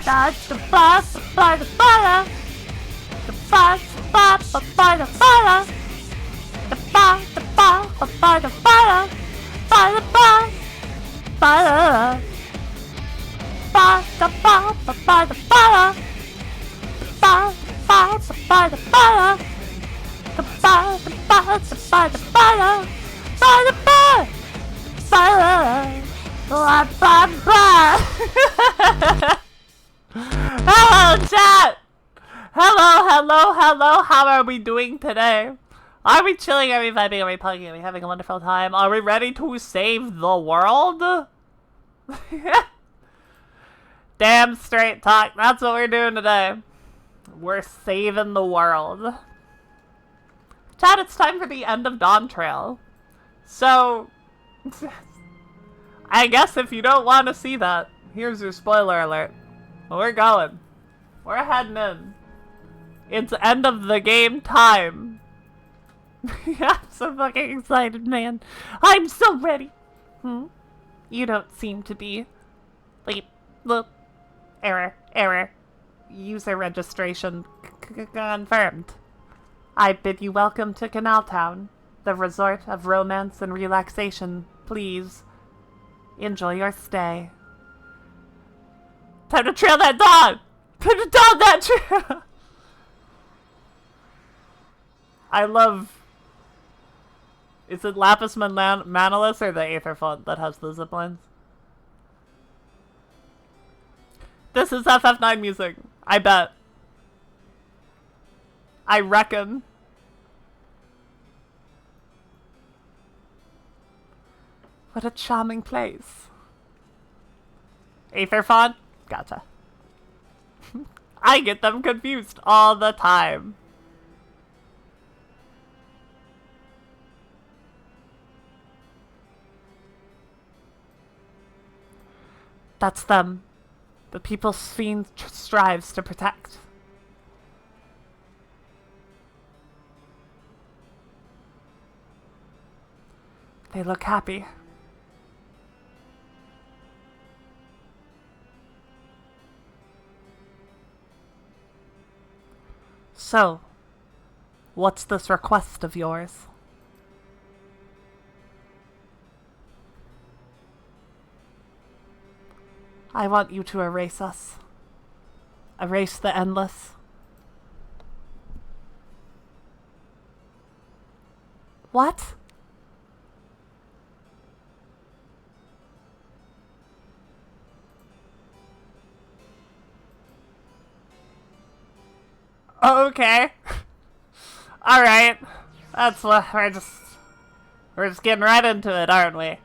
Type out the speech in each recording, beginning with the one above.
That's the boss by the fire. The boss by the fire. The boss by the fire. By the boss. Fire. Boss the boss by the fire. The boss by the fire. The boss by the fire. By the boss. Fire. Hello, chat! Hello, how are we doing today? Are we chilling? Are we vibing? Are we plugging? Are we having a wonderful time? Are we ready to save the world? Damn straight talk, that's what we're doing today. We're saving the world. Chat, it's time for the end of DAWNTRAIL. So, I guess if you don't want to see that, here's your spoiler alert. We're going. We're heading in. It's end of the game time. I'm so fucking excited, man. I'm so ready. You don't seem to be. Look. Error. User registration confirmed. I bid you welcome to Canal Town, the resort of romance and relaxation. Please enjoy your stay. Time to trail that dog! Time to dog that trail! I love... Is it Lapis Manalis or the Aether font that has the ziplines? This is FF9 music. I bet. I reckon. What a charming place. Aether font? Gotcha. I get them confused all the time. That's them. The people Sphene strives to protect. They look happy. So, what's this request of yours? I want you to erase us. Erase the endless. What? Okay. Alright. That's what we're just getting right into it, aren't we?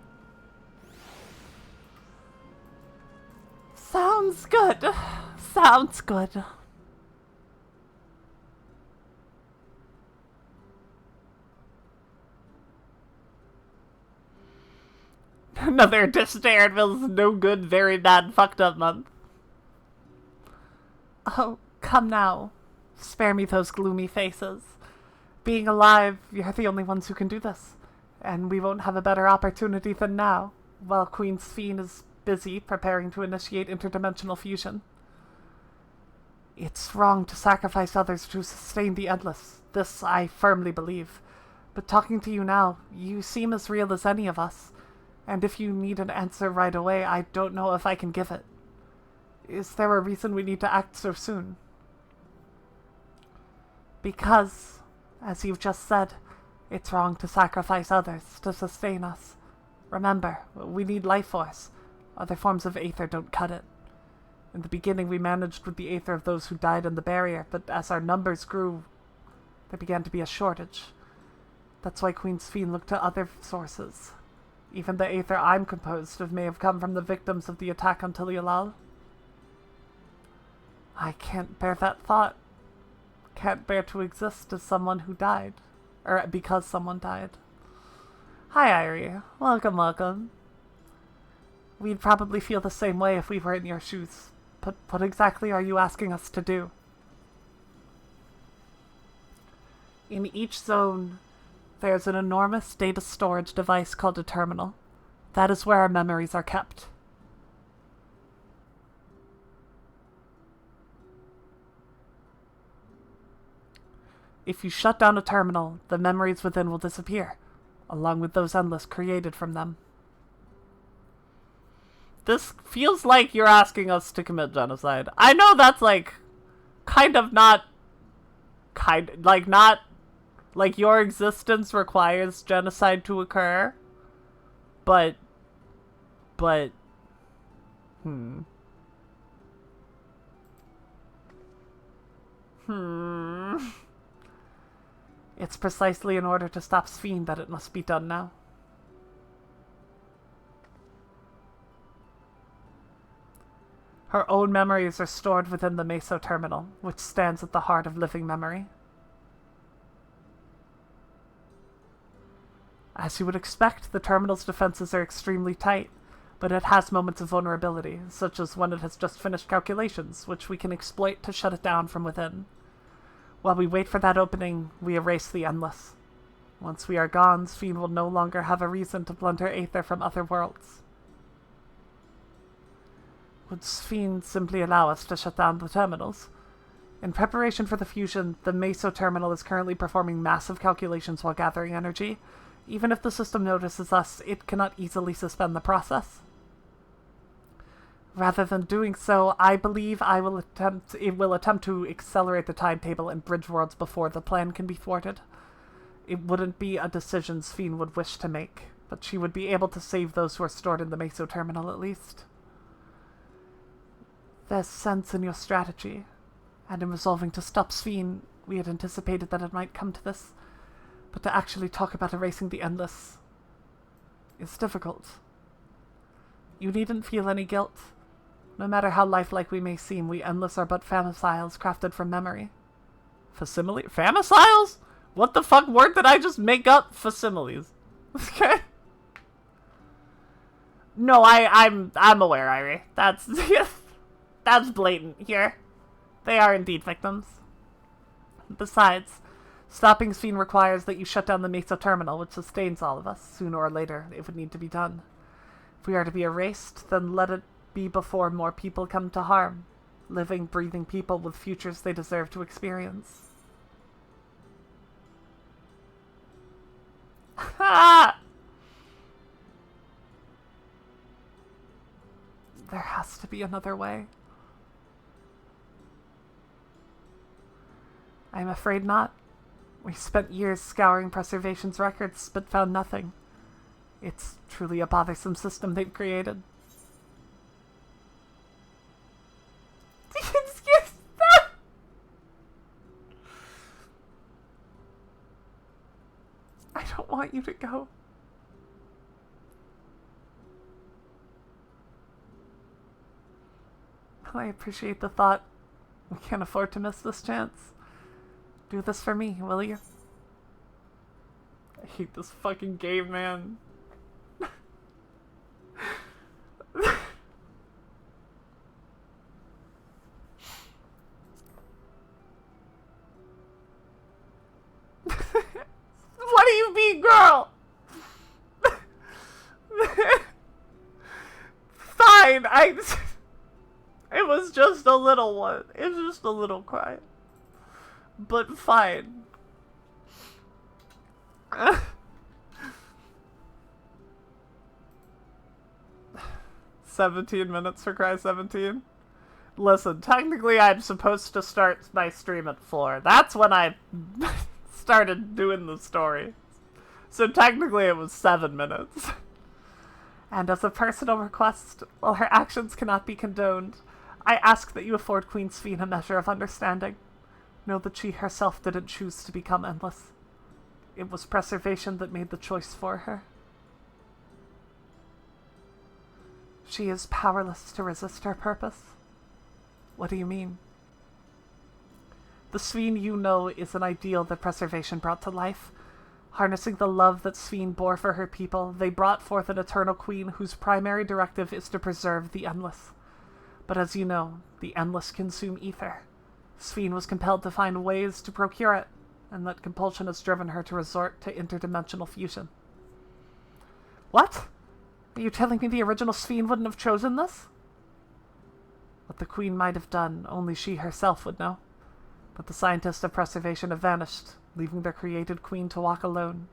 Sounds good. Sounds good. Another Dish Daredeville's no good, very bad, fucked up month. Oh, come now. Spare me those gloomy faces. Being alive, you're the only ones who can do this. And we won't have a better opportunity than now, while Queen Sphene is busy preparing to initiate interdimensional fusion. It's wrong to sacrifice others to sustain the endless. This I firmly believe. But talking to you now, you seem as real as any of us. And if you need an answer right away, I don't know if I can give it. Is there a reason we need to act so soon? Because, as you've just said, it's wrong to sacrifice others to sustain us. Remember, we need life force. Other forms of aether don't cut it. In the beginning, we managed with the aether of those who died in the barrier, but as our numbers grew, there began to be a shortage. That's why Queen Sphene looked to other sources. Even the aether I'm composed of may have come from the victims of the attack on Tilialal. I can't bear that thought. Can't bear to exist as someone who died. Or because someone died. Hi, Irie. Welcome. We'd probably feel the same way if we were in your shoes. But what exactly are you asking us to do? In each zone, there's an enormous data storage device called a terminal. That is where our memories are kept. If you shut down a terminal, the memories within will disappear, along with those endless created from them. This feels like you're asking us to commit genocide. I know that's like, not like your existence requires genocide to occur, but, It's precisely in order to stop Sphene that it must be done now. Her own memories are stored within the Meso Terminal, which stands at the heart of living memory. As you would expect, the terminal's defenses are extremely tight, but it has moments of vulnerability, such as when it has just finished calculations, which we can exploit to shut it down from within. While we wait for that opening, we erase the endless. Once we are gone, Sphene will no longer have a reason to blunt her aether from other worlds. Would Sphene simply allow us to shut down the terminals? In preparation for the fusion, the Meso Terminal is currently performing massive calculations while gathering energy. Even if the system notices us, it cannot easily suspend the process. Rather than doing so, I believe it will attempt to accelerate the timetable and bridge worlds before the plan can be thwarted. It wouldn't be a decision Sphene would wish to make, but she would be able to save those who are stored in the Meso Terminal at least. There's sense in your strategy, and in resolving to stop Sphene, we had anticipated that it might come to this, but to actually talk about erasing the endless is difficult. You needn't feel any guilt. No matter how lifelike we may seem, we endless are but famiciles crafted from memory. Facsimile? Famiciles? What the fuck word did I just make up? Facsimiles. Okay. No, I'm aware, Irie. That's blatant here. They are indeed victims. Besides, stopping Sphene requires that you shut down the Meso Terminal, which sustains all of us. Sooner or later, it would need to be done. If we are to be erased, then let it be before more people come to harm. Living, breathing people with futures they deserve to experience. Ha! There has to be another way. I'm afraid not. We spent years scouring Preservation's records, but found nothing. It's truly a bothersome system they've created. Excuse that! I don't want you to go. I appreciate the thought. We can't afford to miss this chance. Do this for me, will you? I hate this fucking game, man. What do you mean, girl? Fine, it was just a little one. It was just a little cry. But fine. 17 minutes for Cry 17? Listen, technically I'm supposed to start my stream at 4. That's when I started doing the story. So technically it was 7 minutes. And as a personal request, while her actions cannot be condoned, I ask that you afford Queen Sphene a measure of understanding. Know that she herself didn't choose to become endless. It was Preservation that made the choice for her. She is powerless to resist her purpose. What do you mean? The Sphene you know is an ideal that Preservation brought to life. Harnessing the love that Sphene bore for her people, they brought forth an eternal queen whose primary directive is to preserve the endless. But as you know, the endless consume ether. Sphene was compelled to find ways to procure it, and that compulsion has driven her to resort to interdimensional fusion. What? Are you telling me the original Sphene wouldn't have chosen this? What the Queen might have done, only she herself would know. But the scientists of preservation have vanished, leaving their created queen to walk alone.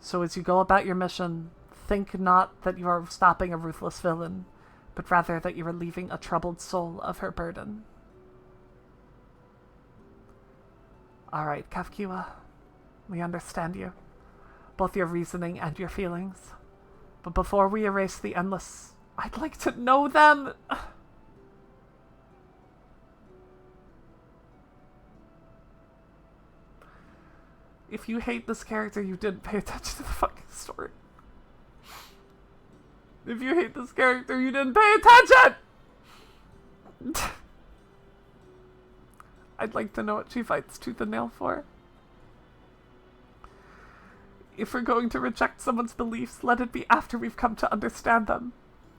So as you go about your mission, think not that you are stopping a ruthless villain, but rather that you are relieving a troubled soul of her burden. Alright, Kafkiwa. We understand you. Both your reasoning and your feelings. But before we erase the endless, I'd like to know them! If you hate this character, you didn't pay attention to the fucking story. If you hate this character, you didn't pay attention! I'd like to know what she fights tooth and nail for. If we're going to reject someone's beliefs, let it be after we've come to understand them.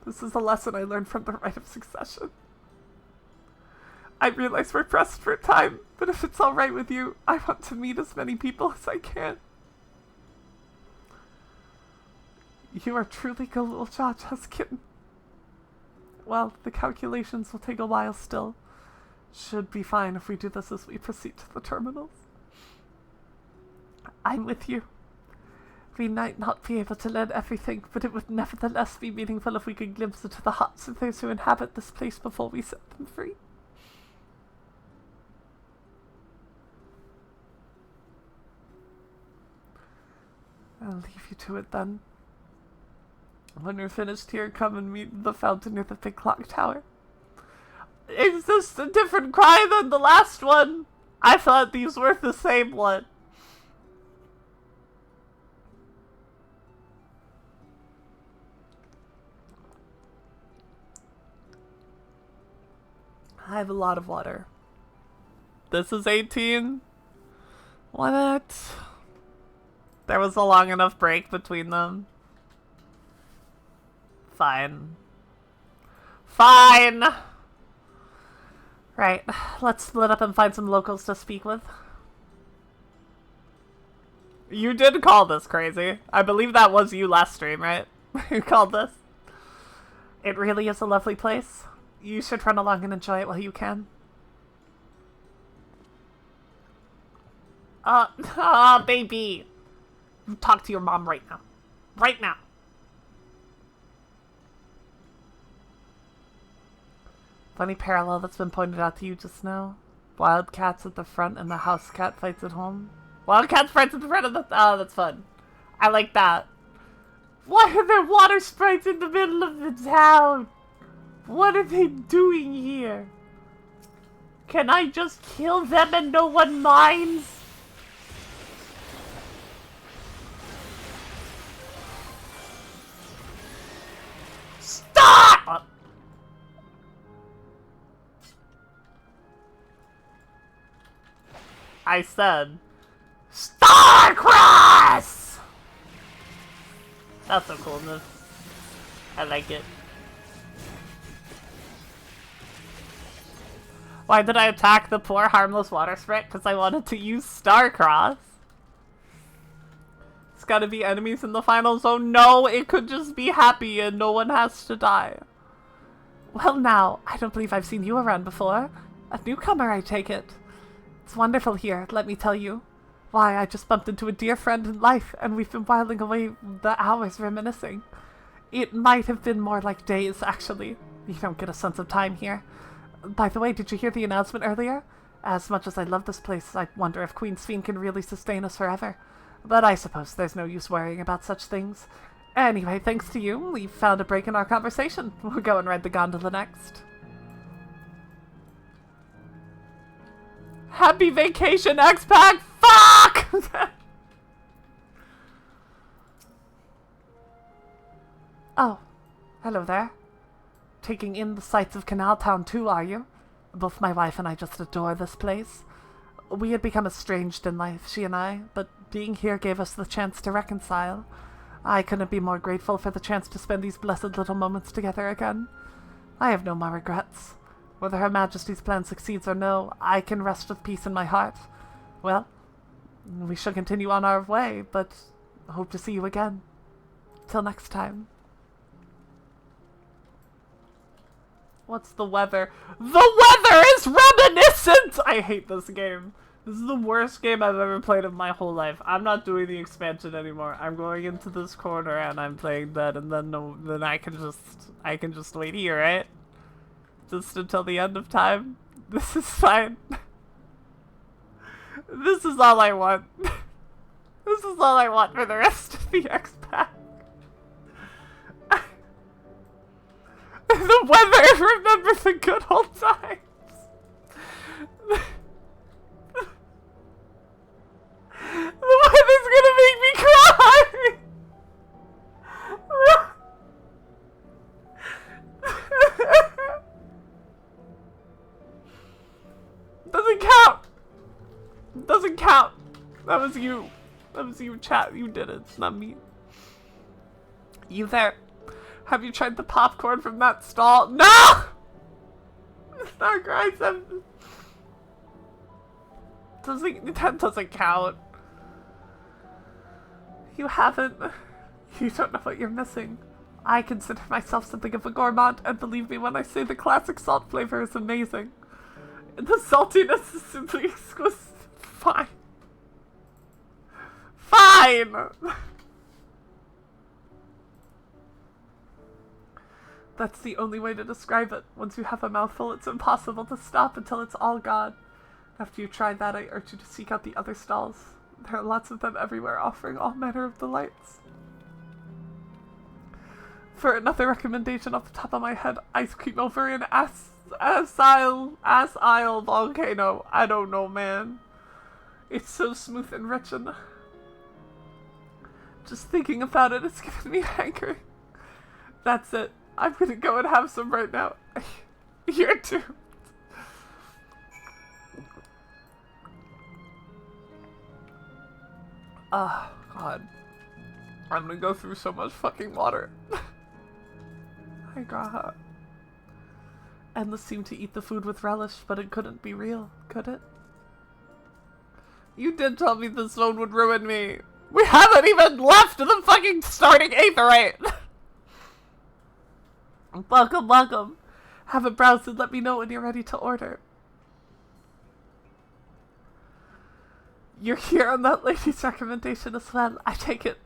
This is a lesson I learned from the Rite of Succession. I realize we're pressed for time, but if it's alright with you, I want to meet as many people as I can. You are truly good little Jaja's kitten. Well, the calculations will take a while still. Should be fine if we do this as we proceed to the terminals. I'm with you. We might not be able to learn everything, but it would nevertheless be meaningful if we could glimpse into the hearts of those who inhabit this place before we set them free. I'll leave you to it then. When you're finished here, come and meet the fountain near the big clock tower. Is this a different cry than the last one? I thought these were the same one. I have a lot of water. This is 18? What? There was a long enough break between them. Fine. Fine! Right, let's split up and find some locals to speak with. You did call this crazy. I believe that was you last stream, right? You called this. It really is a lovely place. You should run along and enjoy it while you can. Baby! Talk to your mom right now. Right now! Funny parallel that's been pointed out to you just now. Wildcats at the front and the house cat fights at home. Wildcats fights at the front of the... Oh, that's fun. I like that. Why are there water sprites in the middle of the town? What are they doing here? Can I just kill them and no one minds? Stop! I said, Starcross! That's so cool, man. I like it. Why did I attack the poor harmless water sprite? Because I wanted to use Starcross. It's gotta be enemies in the final zone. No, it could just be happy and no one has to die. Well now, I don't believe I've seen you around before. A newcomer, I take it. It's wonderful here, let me tell you. Why, I just bumped into a dear friend in life, and we've been whiling away the hours reminiscing. It might have been more like days, actually. You don't get a sense of time here. By the way, did you hear the announcement earlier? As much as I love this place, I wonder if Queen's Fiend can really sustain us forever. But I suppose there's no use worrying about such things. Anyway, thanks to you, we've found a break in our conversation. We'll go and ride the gondola next. Happy vacation, X-Pac! Fuck! Oh, hello there. Taking in the sights of Canal Town too, are you? Both my wife and I just adore this place. We had become estranged in life, she and I, but being here gave us the chance to reconcile. I couldn't be more grateful for the chance to spend these blessed little moments together again. I have no more regrets. Whether Her Majesty's plan succeeds or no, I can rest with peace in my heart. Well, we shall continue on our way, but hope to see you again. Till next time. What's the weather? The weather is reminiscent! I hate this game. This is the worst game I've ever played in my whole life. I'm not doing the expansion anymore. I'm going into this corner and I'm playing that, and then I can just wait here, right? Just until the end of time. This is fine. This is all I want. This is all I want for the rest of the X-Pack. The weather, remember the good old times. The weather's gonna make me cry. Doesn't count. Doesn't count. That was you. That was you, chat. You did it. It's not me. You there? Have you tried the popcorn from that stall? No! Star Cries. That doesn't count. You haven't. You don't know what you're missing. I consider myself something of a gourmand, and believe me when I say the classic salt flavor is amazing. The saltiness is simply exquisite. Fine. Fine! That's the only way to describe it. Once you have a mouthful, it's impossible to stop until it's all gone. After you try that, I urge you to seek out the other stalls. There are lots of them everywhere, offering all manner of delights. For another recommendation off the top of my head, ice cream over in Ass Isle Volcano. I don't know, man. It's so smooth and rich, and just thinking about it is giving me hankering. That's it. I'm gonna go and have some right now. You're doomed. Oh, God. I'm gonna go through so much fucking water. My God. Endless seemed to eat the food with relish, but it couldn't be real, could it? You did tell me this zone would ruin me. We haven't even left the fucking starting aetherite. Welcome, welcome. Have a browse and let me know when you're ready to order. You're here on that lady's recommendation as well. I take it.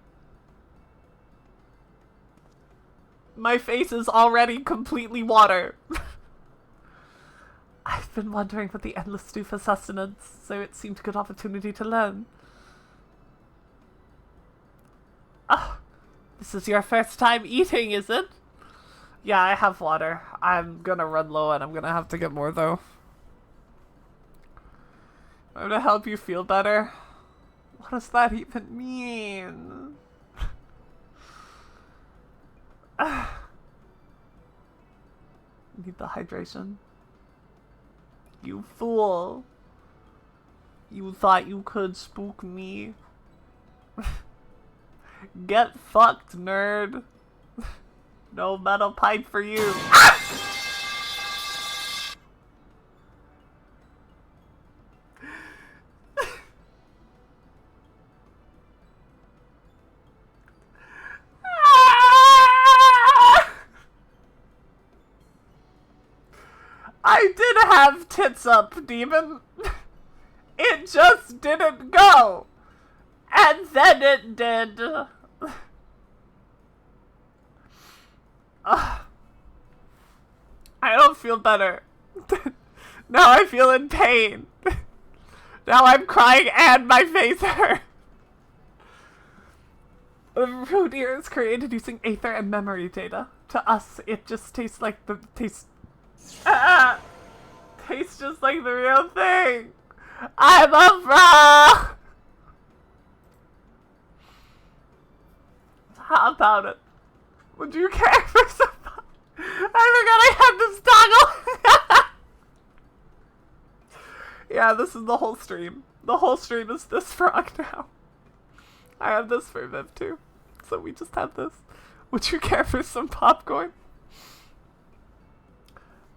My face is already completely water. I've been wondering what the endless stew for sustenance, so it seemed a good opportunity to learn. Oh, this is your first time eating, is it? Yeah, I have water. I'm gonna run low and I'm gonna have to get more though. I'm gonna help you feel better. What does that even mean? Need the hydration. You fool. You thought you could spook me. Get fucked, nerd. No metal pipe for you. I did have tits up, demon. It just didn't go. And then it did. I don't feel better. Now I feel in pain. Now I'm crying and my face hurts. The root ear is created using aether and memory data. To us, it just tastes like the tastes just like the real thing. I'm a frog. How about it? Would you care for some? I forgot I had this toggle. Yeah, this is the whole stream. The whole stream is this frog now. I have this for Viv too. So we just have this. Would you care for some popcorn?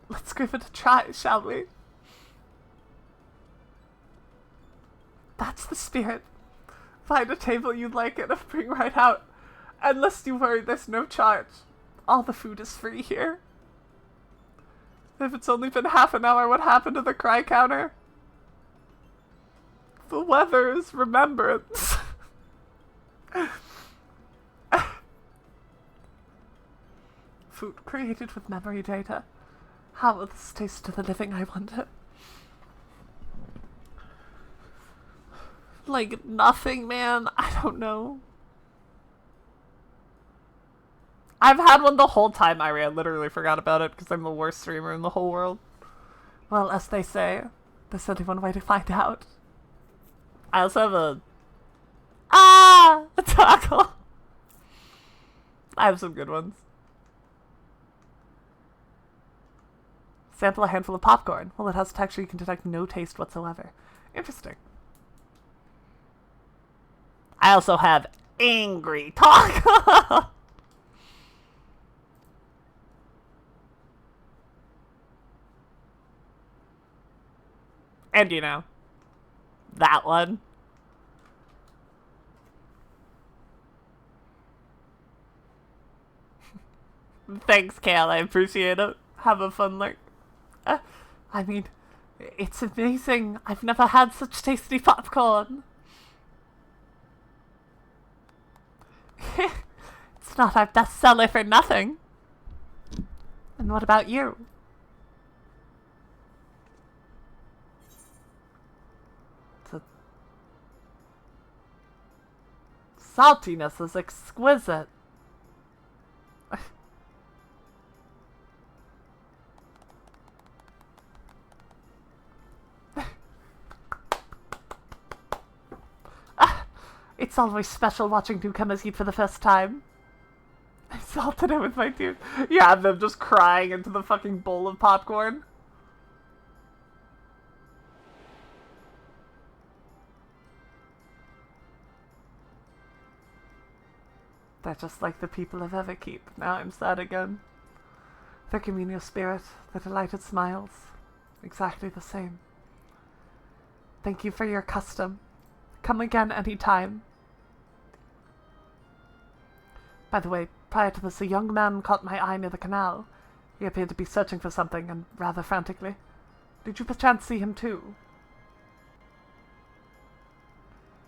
Let's give it a try, shall we? That's the spirit. Find a table you'd like and I'll bring right out. Unless you worry, there's no charge. All the food is free here. If it's only been half an hour, what happened to the cry counter? The weather is remembrance. Food created with memory data. How will this taste to the living, I wonder? Like nothing, man. I don't know. I've had one the whole time, Irie. I literally forgot about it because I'm the worst streamer in the whole world. Well, as they say, there's only one way to find out. I also have a toggle. I have some good ones. Sample a handful of popcorn. Well, it has a texture you can detect no taste whatsoever. Interesting. I also have angry toggle. And you know, that one. Thanks, Kale. I appreciate it. Have a fun lurk. I mean, it's amazing. I've never had such tasty popcorn. It's not our bestseller for nothing. And what about you? The saltiness is exquisite. It's always special watching newcomers eat for the first time. I salted it with my teeth. Yeah, them just crying into the fucking bowl of popcorn. They're just like the people of Everkeep. Now I'm sad again. Their communal spirit, their delighted smiles. Exactly the same. Thank you for your custom. Come again any time. By the way, prior to this, a young man caught my eye near the canal. He appeared to be searching for something, and rather frantically. Did you perchance see him too?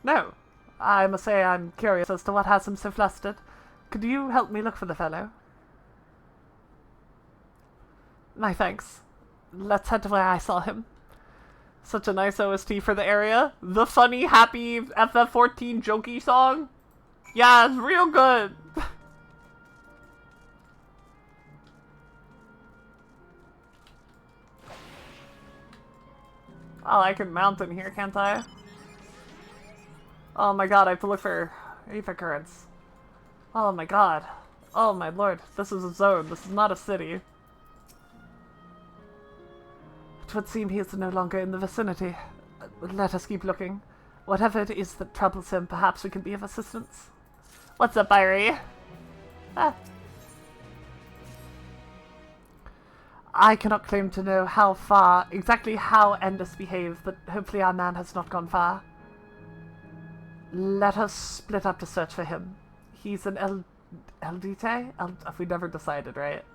No. I must say I'm curious as to what has him so flustered. Could you help me look for the fellow? My thanks. Let's head to where I saw him. Such a nice OST for the area. The funny, happy FF14 jokey song. Yeah, it's real good. Oh, I can mount in here, can't I? Oh my god, I have to look for ether currents. Oh my god. Oh my lord, this is a zone, this is not a city. It would seem he is no longer in the vicinity. Let us keep looking. Whatever it is that troubles him, perhaps we can be of assistance. What's up, Irie? I cannot claim to know exactly how Endus behaves, but hopefully our man has not gone far. Let us split up to search for him. He's an Eldite? We never decided, right?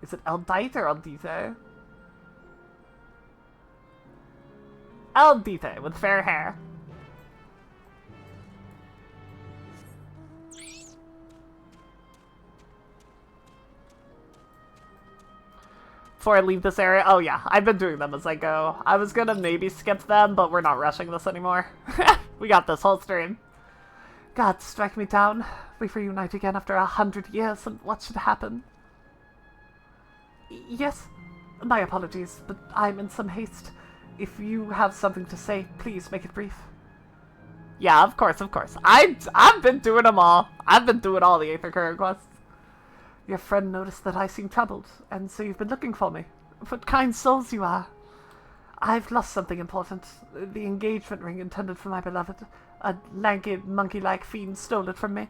Is it Eldite or Eldite? Eldite, with fair hair. Before I leave this area, oh yeah, I've been doing them as I go. I was gonna maybe skip them, but we're not rushing this anymore. We got this whole stream. God, strike me down. We reunite again after 100 years, and what should happen? Yes, my apologies, but I'm in some haste. If you have something to say, please make it brief. Yeah, of course, of course. I've been doing them all. I've been doing all the Aether Current quests. Your friend noticed that I seemed troubled, and so you've been looking for me. What kind souls you are. I've lost something important. The engagement ring intended for my beloved. A lanky, monkey-like fiend stole it from me.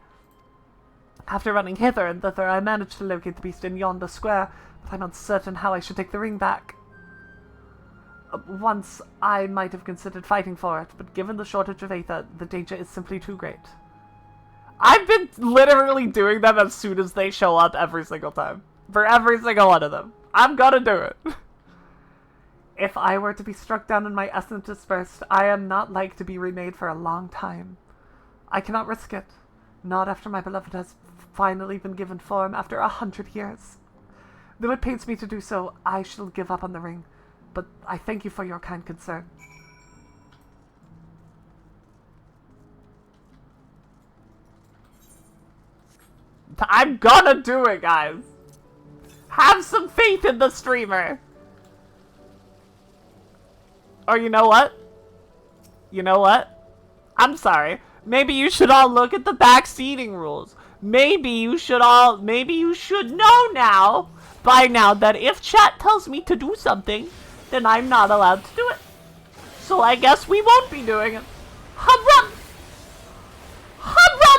After running hither and thither, I managed to locate the beast in yonder square, but I'm uncertain how I should take the ring back. Once, I might have considered fighting for it, but given the shortage of Aether, the danger is simply too great. I've been literally doing them as soon as they show up every single time. For every single one of them. I'm gonna do it. If I were to be struck down and my essence dispersed, I am not like to be remade for a long time. I cannot risk it. Not after my beloved has finally been given form after 100 years. Though it pains me to do so, I shall give up on the ring. But I thank you for your kind concern. I'm gonna do it, guys. Have some faith in the streamer. Or you know what? You know what? I'm sorry. Maybe you should all look at the backseating rules. Maybe you should know now, by now, that if chat tells me to do something, then I'm not allowed to do it. So I guess we won't be doing it. Hum run! Hum run!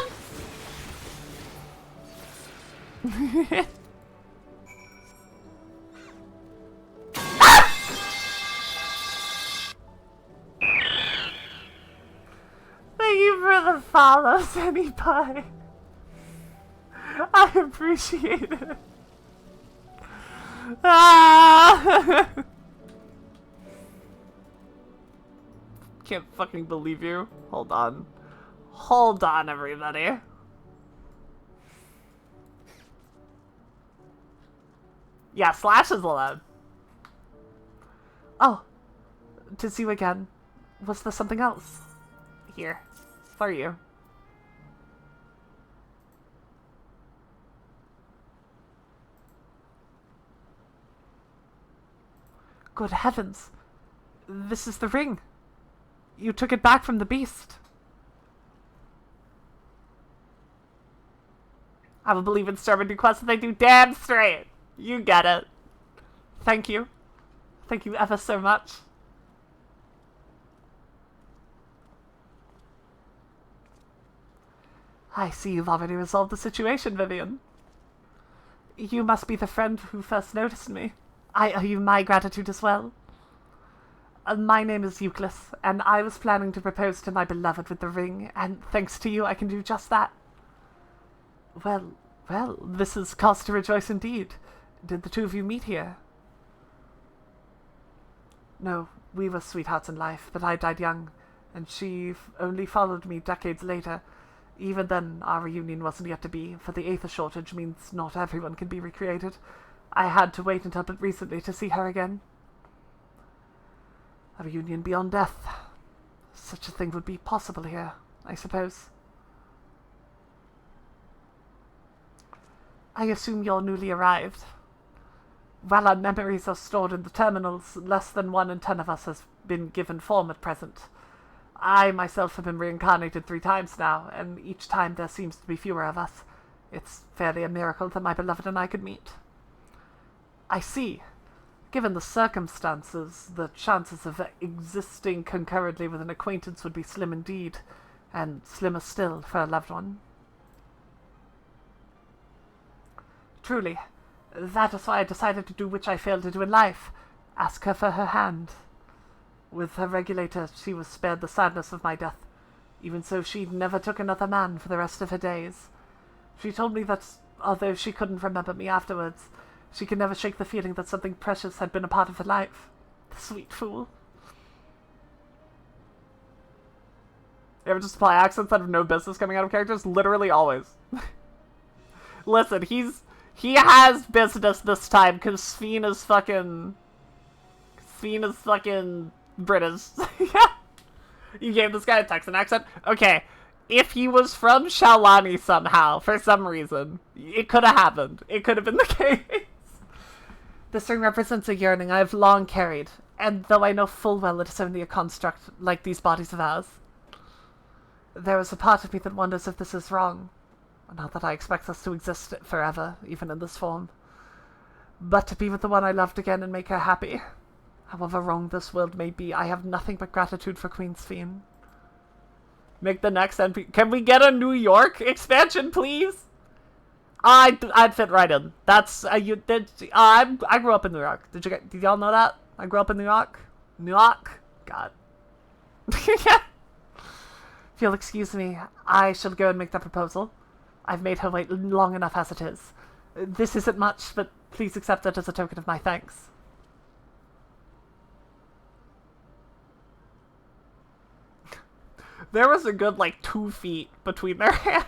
Thank you for the follow, Sunny Pie. I appreciate it. Ah! Can't fucking believe you. Hold on. Hold on, everybody. Yeah, Slash is allowed. Oh. To see you again. Was there something else? Here. For you. Good heavens. This is the ring. You took it back from the beast. I will believe in servant requests if they do damn straight. You get it. Thank you. Thank you ever so much. I see you've already resolved the situation, Vivian. You must be the friend who first noticed me. I owe you my gratitude as well. My name is Euclid, and I was planning to propose to my beloved with the ring, and thanks to you I can do just that. Well, this is cause to rejoice indeed. Did the two of you meet here? No, we were sweethearts in life, but I died young, and she only followed me decades later. Even then, our reunion wasn't yet to be, for the aether shortage means not everyone can be recreated. I had to wait until but recently to see her again. A reunion beyond death. Such a thing would be possible here, I suppose. I assume you're newly arrived. While our memories are stored in the terminals, less than 1 in 10 of us has been given form at present. I myself have been reincarnated 3 times now, and each time there seems to be fewer of us. It's fairly a miracle that my beloved and I could meet. I see. Given the circumstances, the chances of existing concurrently with an acquaintance would be slim indeed, and slimmer still for a loved one. Truly, that is why I decided to do which I failed to do in life. Ask her for her hand. With her regulator, she was spared the sadness of my death. Even so, she never took another man for the rest of her days. She told me that, although she couldn't remember me afterwards, she could never shake the feeling that something precious had been a part of her life. The sweet fool. You ever just apply accents that have no business coming out of characters? Literally always. Listen, he has business this time, because Sphene is fucking British. You gave this guy a Texan accent? Okay. If he was from Shaolani somehow, for some reason, it could have happened. It could have been the case. This ring represents a yearning I have long carried, and though I know full well it is only a construct like these bodies of ours, there is a part of me that wonders if this is wrong. Not that I expect us to exist forever, even in this form, but to be with the one I loved again and make her happy. However wrong this world may be, I have nothing but gratitude for Queen Sphene. Make the next NP. Can we get a New York expansion, please? I'd fit right in. That's I grew up in New York. Did y'all know that? I grew up in New York. New York. God. If you'll excuse me, I shall go and make that proposal. I've made her wait long enough as it is. This isn't much, but Please accept it as a token of my thanks. There was a good, like, 2 feet between their hands.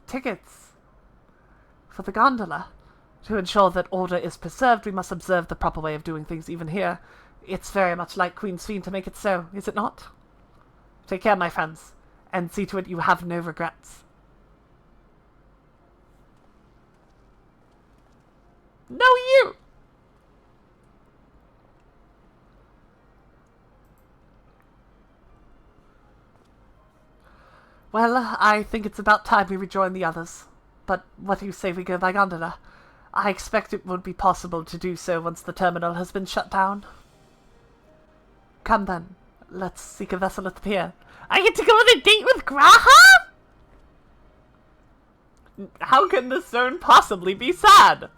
Tickets. For the gondola. To ensure that order is preserved, we must observe the proper way of doing things even here. It's very much like Queen's Fiend to make it so, is it not? Take care, my friends, and see to it you have no regrets. No, you! Well, I think it's about time we rejoin the others. But what do you say we go by gondola? I expect it would be possible to do so once the terminal has been shut down. Come then, let's seek a vessel at the pier. I get to go on a date with Graha? How can this zone possibly be sad?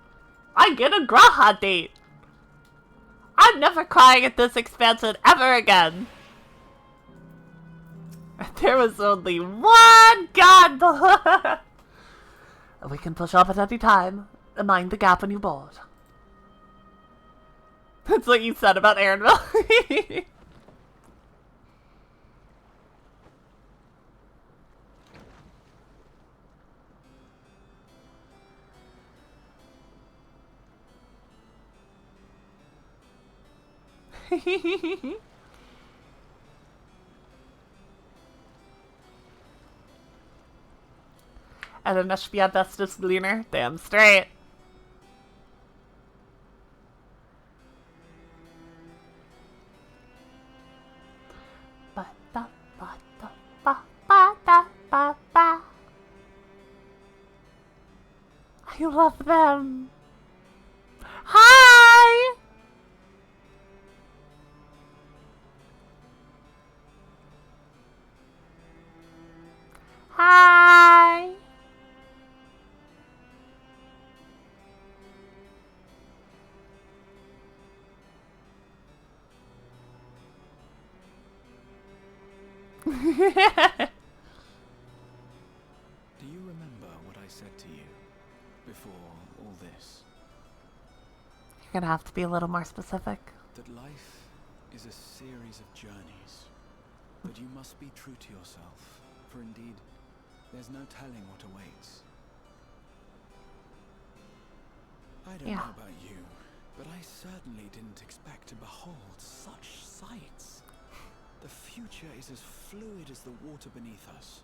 I get a Graha date. I'm never crying at this expansion ever again. There was only one gondola. We can push off at any time. Mind the gap when you board. That's what you said about Aaronville. And then must be a bestest gleaner. Damn straight. I love them. Hi! Hi! Do you remember what I said to you before all this? You're gonna have to be a little more specific. That life is a series of journeys. That you must be true to yourself, for indeed, there's no telling what awaits. I don't know about you, but I certainly didn't expect to behold such sights. The future is as fluid as the water beneath us.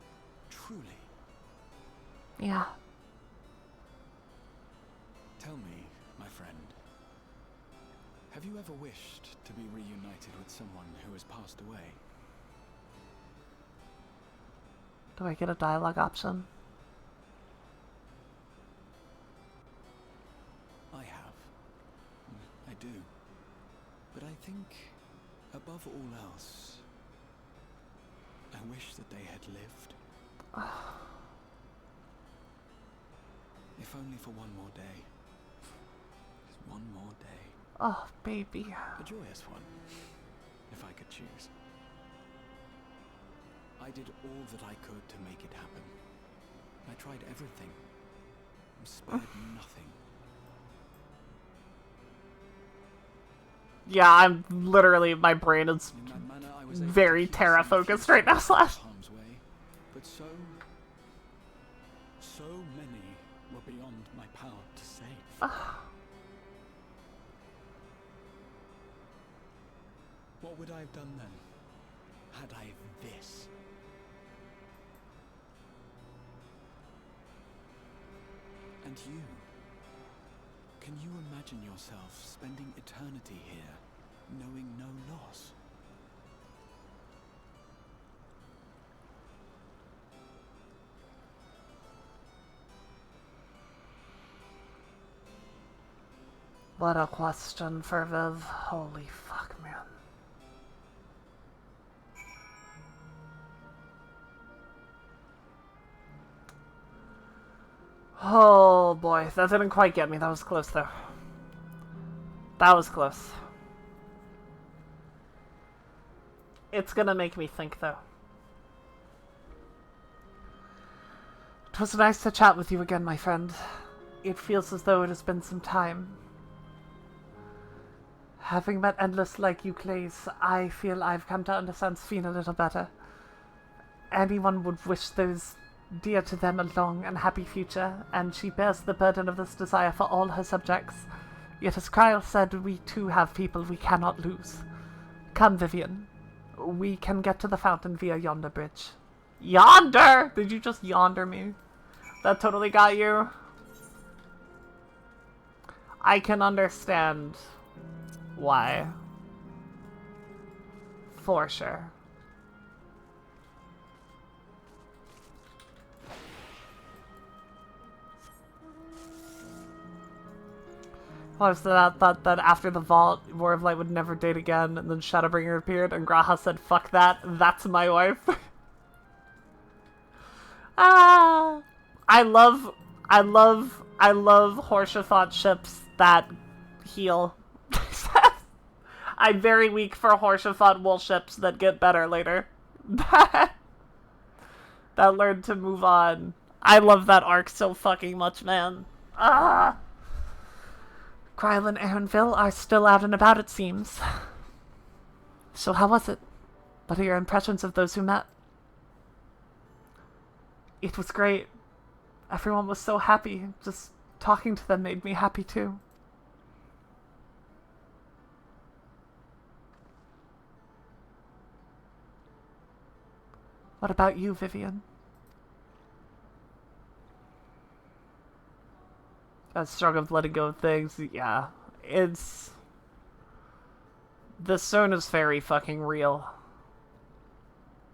Truly. Yeah. Tell me, my friend, have you ever wished to be reunited with someone who has passed away? Do I get a dialogue option? I have. I do. But I think, above all else, I wish that they had lived. If only for one more day. Just one more day. Oh, baby. A joyous one, if I could choose. I did all that I could to make it happen. I tried everything. Spared nothing. Yeah, I'm literally, my brain is In that manner, I was able very to keep Terra some focused future right now, Slash. harm's way, but so many were beyond my power to save. What would I have done then, had I this? And you? Can you imagine yourself spending eternity here, knowing no loss? What a question for Viv. Holy fuck, man. Oh boy, that didn't quite get me. That was close though. That was close. It's gonna make me think though. It was nice to chat with you again, my friend. It feels as though it has been some time. Having met Endless like you, Clays, I feel I've come to understand Sphene a little better. Anyone would wish those dear to them a long and happy future, and she bears the burden of this desire for all her subjects. Yet as Kyle said, we too have people we cannot lose. Come, Vivian. We can get to the fountain via yonder bridge. Yonder! Did you just yonder me? That totally got you. I can understand why. For sure. I was thought that after the vault, War of Light would never date again, and then Shadowbringer appeared, and Graha said, "Fuck that, that's my wife." Ah, I love Horshathon ships that heal. I'm very weak for Horshathon wool ships that get better later. that learn to move on. I love that arc so fucking much, man. Ah. Kryl and Aaronville are still out and about, it seems. So how was it? What are your impressions of those who met? It was great. Everyone was so happy. Just talking to them made me happy too. What about you, Vivian? I struggle with letting go of things. Yeah, it's... The Zone is very fucking real.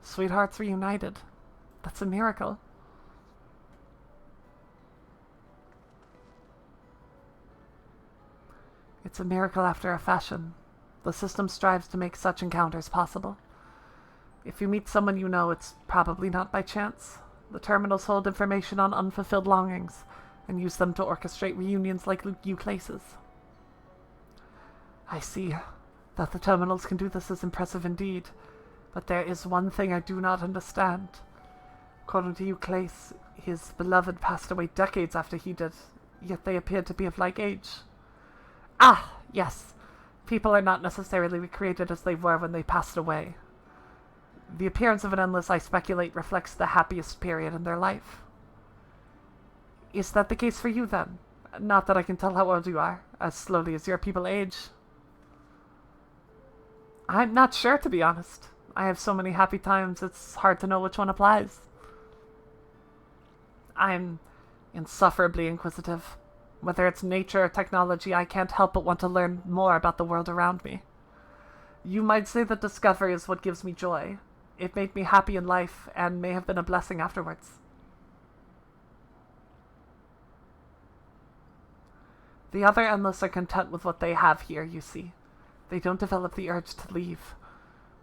Sweethearts reunited. That's a miracle. It's a miracle after a fashion. The system strives to make such encounters possible. If you meet someone you know, it's probably not by chance. The terminals hold information on unfulfilled longings, and use them to orchestrate reunions like you places. I see. That the terminals can do this is impressive indeed, but there is one thing I do not understand. According to Euclase, his beloved passed away decades after he did, yet they appeared to be of like age. Ah, yes. People are not necessarily recreated as they were when they passed away. The appearance of an Endless, I speculate, reflects the happiest period in their life. Is that the case for you, then? Not that I can tell how old you are, as slowly as your people age. I'm not sure, to be honest. I have so many happy times, it's hard to know which one applies. I'm insufferably inquisitive. Whether it's nature or technology, I can't help but want to learn more about the world around me. You might say that discovery is what gives me joy. It made me happy in life, and may have been a blessing afterwards. The other Endless are content with what they have here, you see. They don't develop the urge to leave.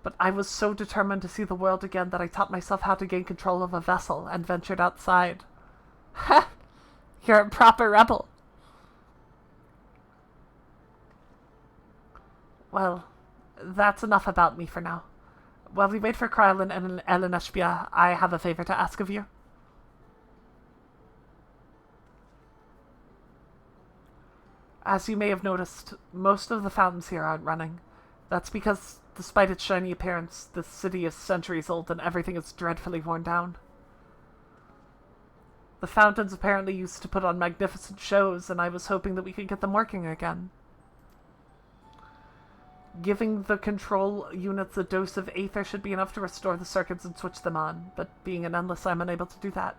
But I was so determined to see the world again that I taught myself how to gain control of a vessel and ventured outside. Ha! You're a proper rebel. Well, that's enough about me for now. While we wait for Krylan and Eleneshbia, I have a favor to ask of you. As you may have noticed, most of the fountains here aren't running. That's because, despite its shiny appearance, this city is centuries old and everything is dreadfully worn down. The fountains apparently used to put on magnificent shows, and I was hoping that we could get them working again. Giving the control units a dose of aether should be enough to restore the circuits and switch them on, but being an Endless, I'm unable to do that.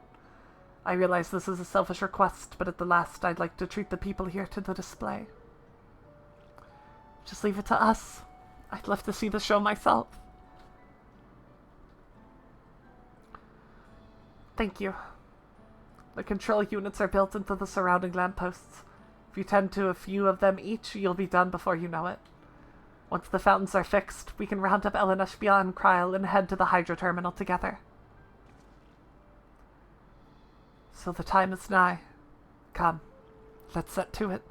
I realize this is a selfish request, but at the last I'd like to treat the people here to the display. Just leave it to us. I'd love to see the show myself. Thank you. The control units are built into the surrounding lampposts. If you tend to a few of them each, you'll be done before you know it. Once the fountains are fixed, we can round up Eleneshbia and Kryl and head to the Hydro Terminal together. So the time is nigh. Come, let's set to it.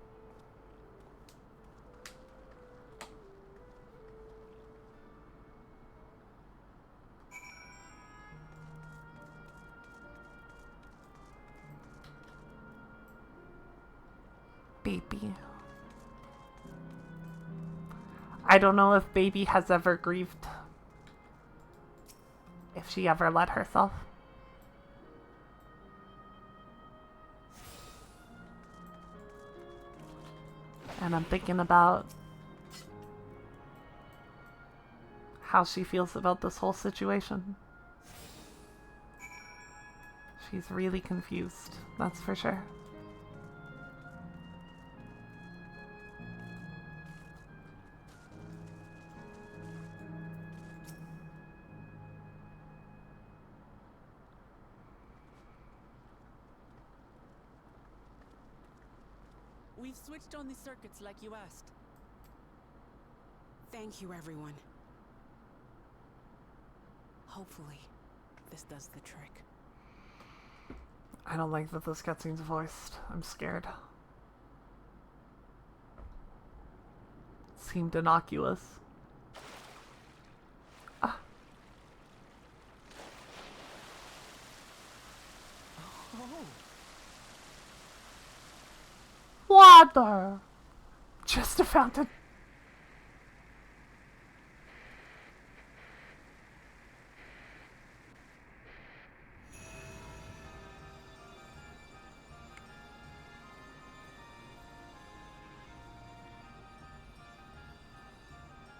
Baby. I don't know if Baby has ever grieved. If she ever let herself. And I'm thinking about how she feels about this whole situation. She's really confused, that's for sure. We've switched on the circuits like you asked. Thank you, everyone. Hopefully, this does the trick. I don't like that this cutscene's voiced. I'm scared. Seemed innocuous. Ah. Oh. Water! Just a fountain.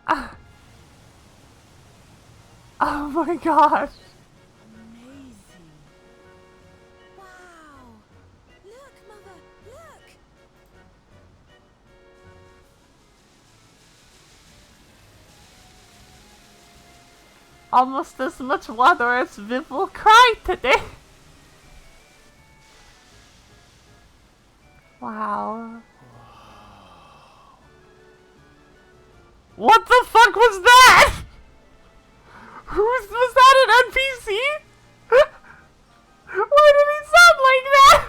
Ah. Oh my gosh. Amazing. Wow. Look, Mother, look. Almost as much water as Viv will cry today. Wow. What the fuck was that? Was that an NPC? Why did he sound like that?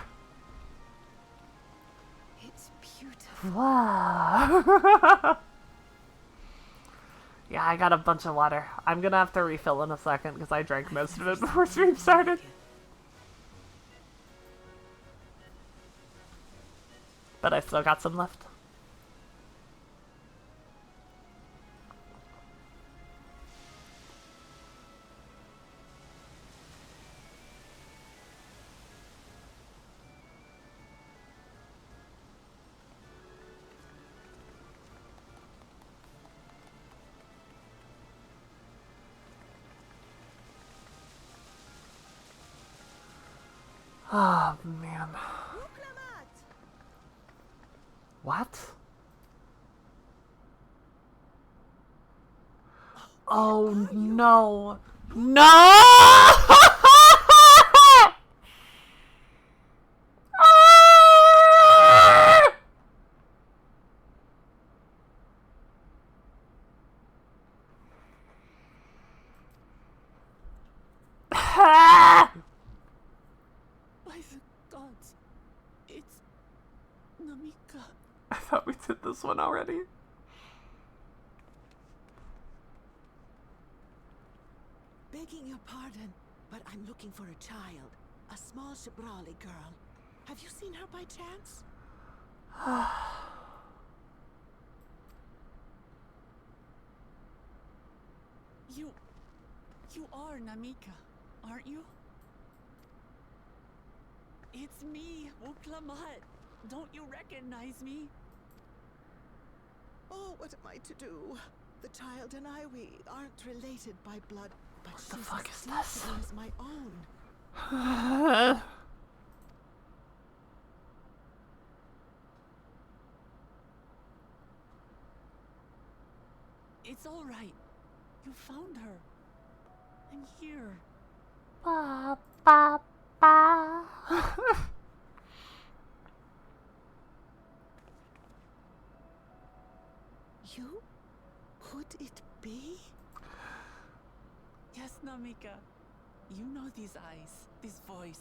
It's beautiful. Wow. Yeah, I got a bunch of water. I'm gonna have to refill in a second because I drank most of it before stream started. But I still got some left. Oh, man. What? Oh, no. No! By the gods, it's Namika. I thought we did this one already. Begging your pardon, but I'm looking for a child. A small Shibrali girl. Have you seen her by chance? You are Namika, aren't you? It's me, Wuklamat. Don't you recognize me? Oh, what am I to do? The child and we aren't related by blood, but What the she's fuck as is deep this? as my own. It's all right. You found her. I'm here. Ba, ba, ba. You? Could it be? Yes, Namika. You know these eyes, this voice.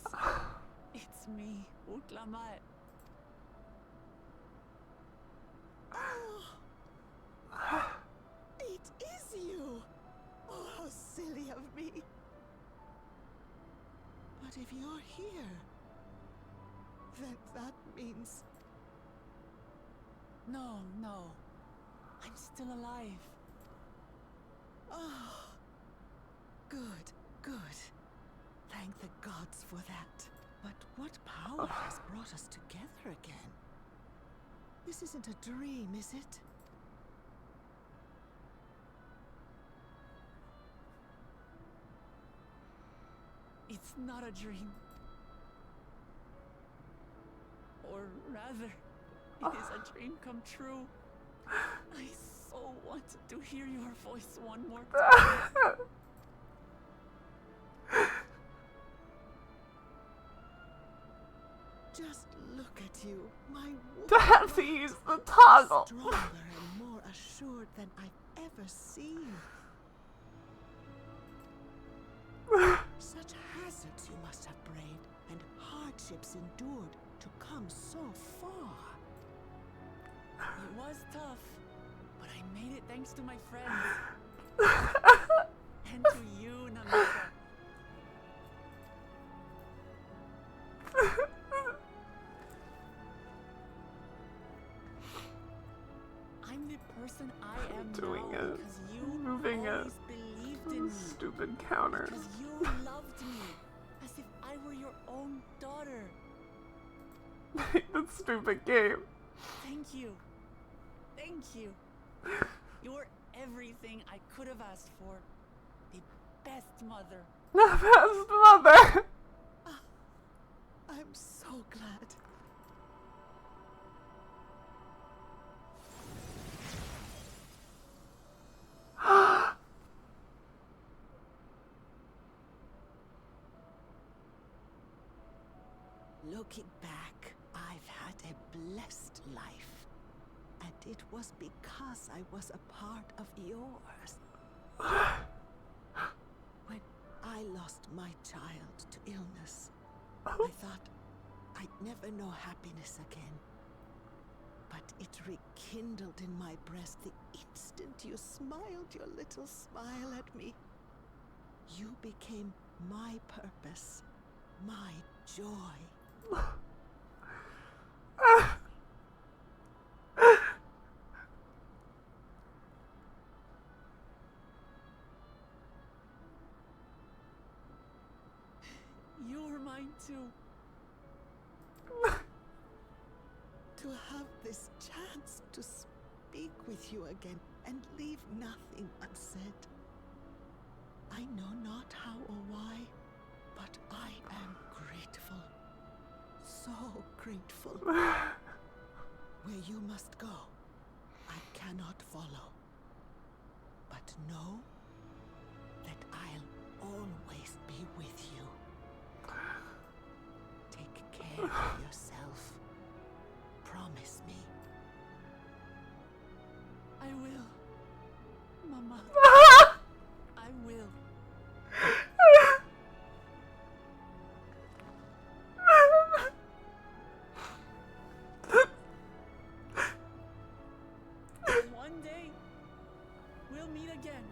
It's me, Wuklamat. Oh, it is you! Oh, how silly of me. But if you're here, then that means No, no. I'm still alive. Oh, good, good. Thank the gods for that. But what power has brought us together again? This isn't a dream, is it? It's not a dream. Or rather, it is a dream come true. I so wanted to hear your voice one more time. Just look at you, my To have to use the toggle. stronger and more assured than I've ever seen. Such hazards you must have braved and hardships endured to come so far. It was tough, but I made it thanks to my friends. And to you, Namika. I'm the person I am Doing now it. because you Moving it. always believed in me. Stupid counter. Because you loved me as if I were your own daughter. That stupid game. Thank you. Thank you. You're everything I could have asked for. The best mother. The best mother. I'm so glad. Looking back, I've had a blessed life. And it was because I was a part of yours. When I lost my child to illness, I thought I'd never know happiness again. But it rekindled in my breast the instant you smiled your little smile at me. You became my purpose, my joy. You're mine too. To have this chance to speak with you again and leave nothing unsaid. I know not how or why, but I am grateful. So grateful. Where you must go, I cannot follow. But know that I'll always be with you. Take care of yourself. Promise me. I will. Mama. I will. One day, we'll meet again.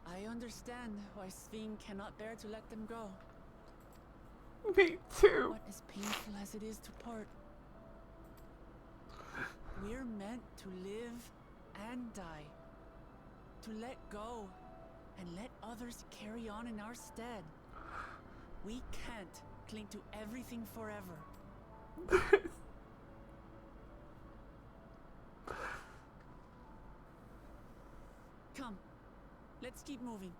I understand why Sveen cannot bear to let them go. Me too. What as painful as it is to part, we're meant to live and die. To let go and let others carry on in our stead. We can't cling to everything forever. Come, let's keep moving.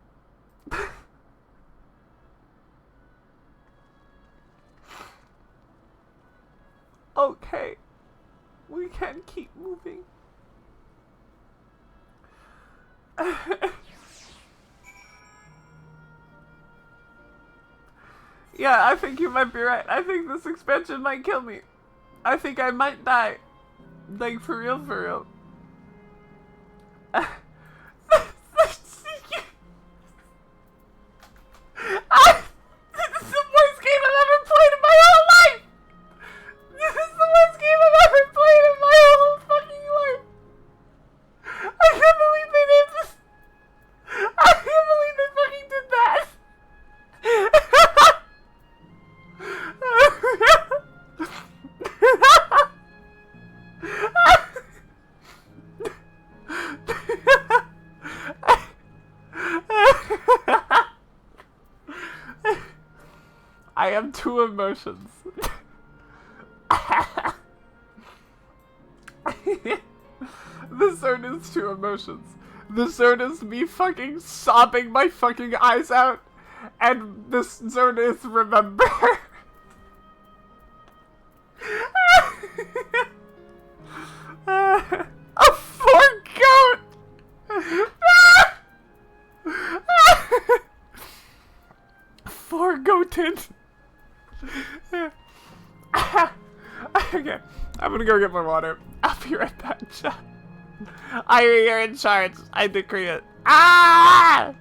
Okay. We can keep moving. Yeah, I think you might be right. I think this expansion might kill me. I think I might die. Like, for real, for real. This is the worst game I've ever played in my whole life! This is the worst game I've ever played in my whole fucking life! I can't believe they named this. I can't believe they fucking did that! I have two emotions. The zone is two emotions. The zone is me fucking sobbing my fucking eyes out, and this zone is remember. A fork goat! Four-goated. Okay, I'm gonna go get more water. I'll be right back, chat. You're in charge. I decree it. Ah!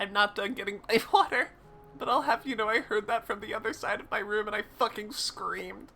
I'm not done getting my water, but I'll have you know I heard that from the other side of my room and I fucking screamed.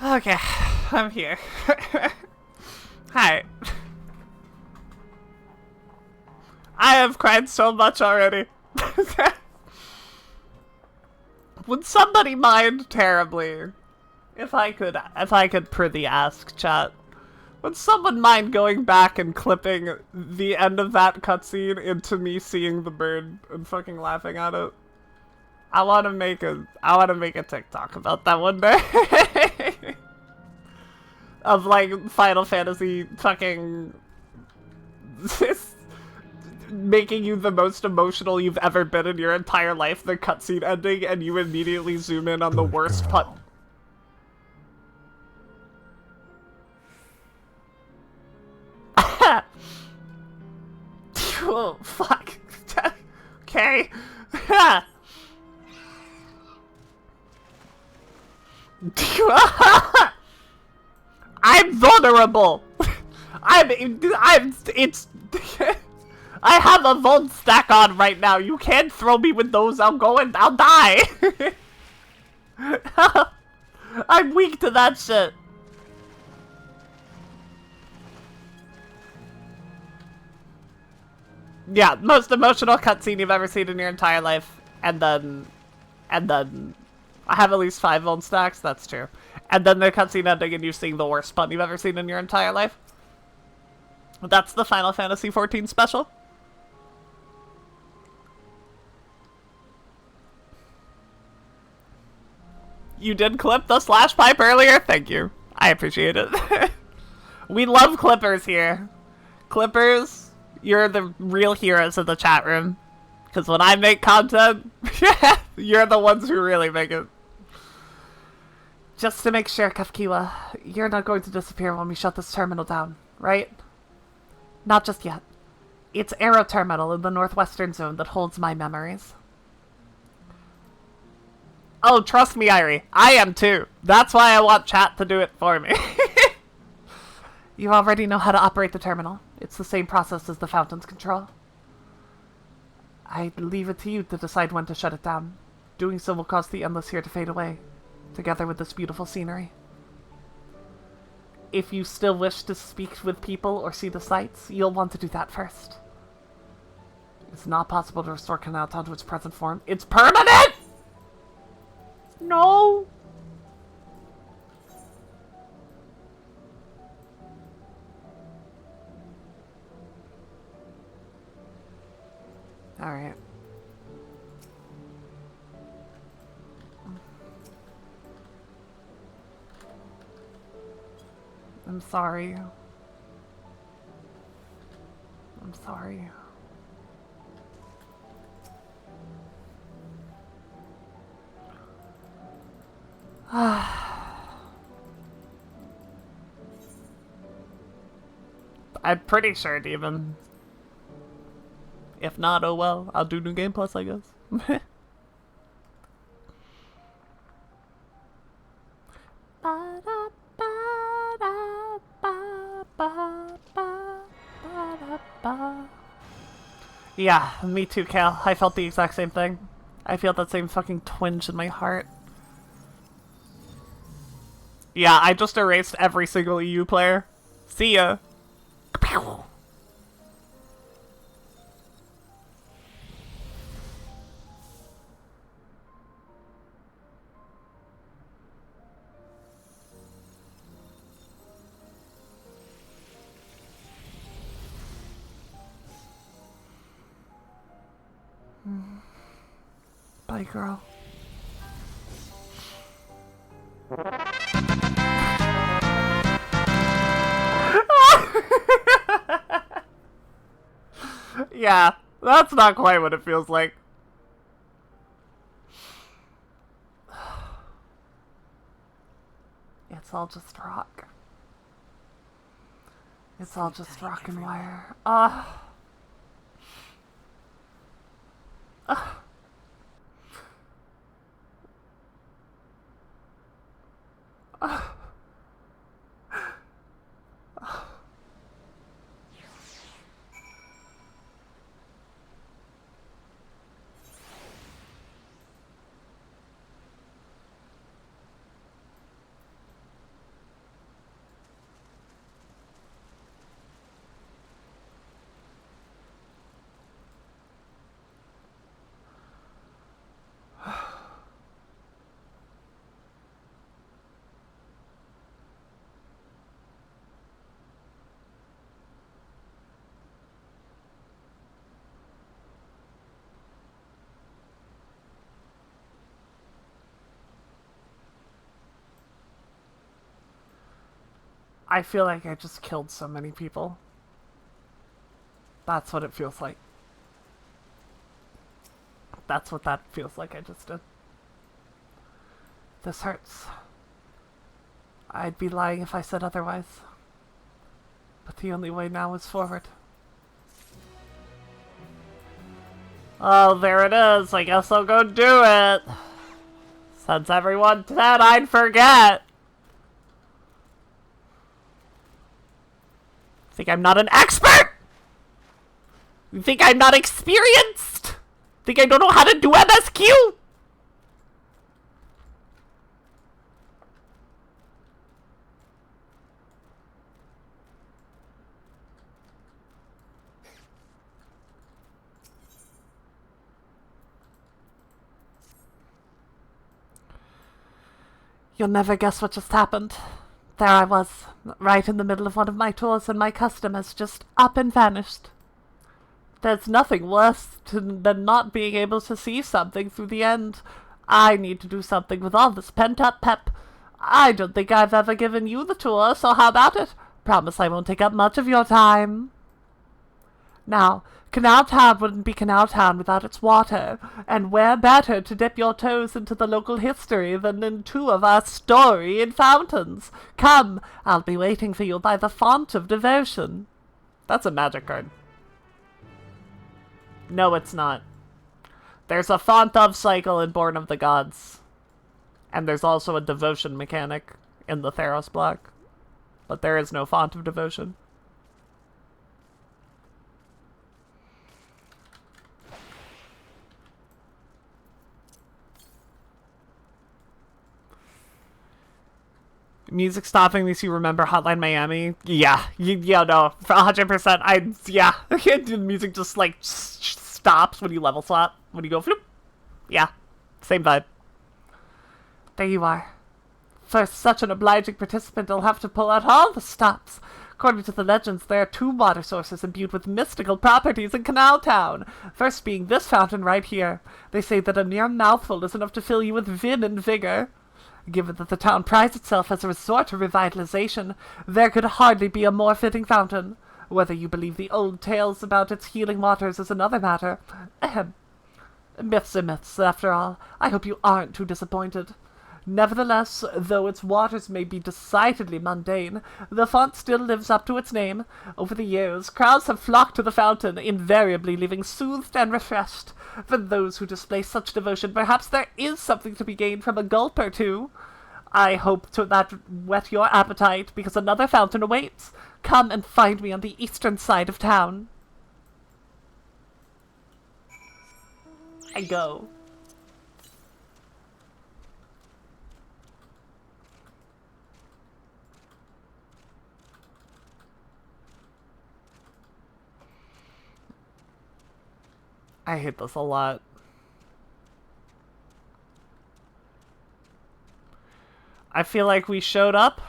Okay, I'm here. Hi. I have cried so much already. Would somebody mind terribly if I could prithee ask, chat? Would someone mind going back and clipping the end of that cutscene into me seeing the bird and fucking laughing at it? I wanna make a TikTok about that one day. Of like Final Fantasy fucking making you the most emotional you've ever been in your entire life, the cutscene ending, and you immediately zoom in on the worst part. Oh, fuck. Okay. I'm vulnerable. It's. I have a Volt stack on right now. You can't throw me with those. I'll die. I'm weak to that shit. Yeah, most emotional cutscene you've ever seen in your entire life. And then I have at least 5 old stacks, that's true. And then the cutscene ending and you seeing the worst pun you've ever seen in your entire life. That's the Final Fantasy XIV special. You did clip the slash pipe earlier? Thank you. I appreciate it. We love clippers here. Clippers, you're the real heroes of the chat room. Because when I make content, you're the ones who really make it. Just to make sure, Kafkiwa, you're not going to disappear when we shut this terminal down, right? Not just yet. It's Aero Terminal in the northwestern zone that holds my memories. Oh, trust me, Irie. I am too. That's why I want chat to do it for me. You already know how to operate the terminal. It's the same process as the fountain's control. I leave it to you to decide when to shut it down. Doing so will cause the endless here to fade away, together with this beautiful scenery. If you still wish to speak with people or see the sights, you'll want to do that first. It's not possible to restore Canal Town to its present form. It's permanent! No! Alright. I'm sorry. I'm sorry. I'm pretty sure, Demon. If not, oh well. I'll do New Game Plus, I guess. Yeah, me too, Cal. I felt the exact same thing. I feel that same fucking twinge in my heart. Yeah, I just erased every single EU player. See ya. Bye, girl. Yeah, that's not quite what it feels like. It's all just rock. It's all just rock and wire. I feel like I just killed so many people. That's what it feels like. That's what that feels like I just did. This hurts. I'd be lying if I said otherwise. But the only way now is forward. Oh, there it is. I guess I'll go do it. Since everyone said I'd forget. Think I'm not an expert? You think I'm not experienced? Think I don't know how to do MSQ? You'll never guess what just happened. There I was, right in the middle of one of my tours, and my customers just up and vanished. There's nothing worse than not being able to see something through the end. I need to do something with all this pent-up pep. I don't think I've ever given you the tour, so how about it? Promise I won't take up much of your time. Now, Canal Town wouldn't be Canal Town without its water, and where better to dip your toes into the local history than in two of our storied fountains? Come, I'll be waiting for you by the font of devotion. That's a magic card. No, it's not. There's a font of cycle in Born of the Gods. And there's also a devotion mechanic in the Theros block. But there is no font of devotion. Music stopping makes you remember Hotline Miami. Yeah, no, 100%. Yeah, the music just like stops when you level swap. When you go floop. Yeah, same vibe. There you are. For such an obliging participant, I'll have to pull out all the stops. According to the legends, there are 2 water sources imbued with mystical properties in Canal Town. First being this fountain right here. They say that a mere mouthful is enough to fill you with vim and vigor. Given that the town prides itself as a resort to revitalization, there could hardly be a more fitting fountain. Whether you believe the old tales about its healing waters is another matter. Ahem. Myths are myths, after all. I hope you aren't too disappointed. Nevertheless, though its waters may be decidedly mundane, the font still lives up to its name. Over the years, crowds have flocked to the fountain, invariably leaving soothed and refreshed. For those who display such devotion, perhaps there is something to be gained from a gulp or two. I hope to that whet your appetite, because another fountain awaits. Come and find me on the eastern side of town. I go. I hate this a lot. I feel like we showed up.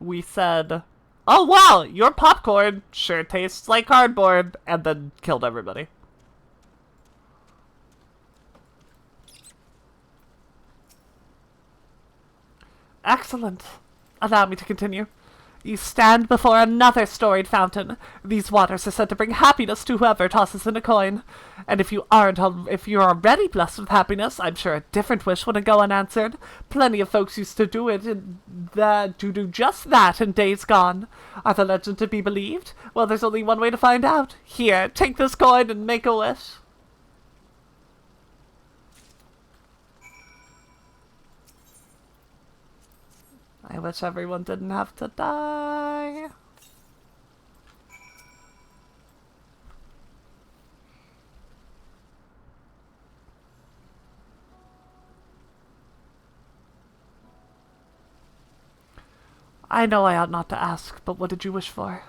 We said, "Oh wow, your popcorn sure tastes like cardboard," and then killed everybody. Excellent. Allow me to continue. You stand before another storied fountain. These waters are said to bring happiness to whoever tosses in a coin. And if you're already blessed with happiness, I'm sure a different wish wouldn't go unanswered. Plenty of folks used to do just that in days gone. Are the legend to be believed? Well, there's only one way to find out. Here, take this coin and make a wish. I wish everyone didn't have to die. I know I ought not to ask, but what did you wish for?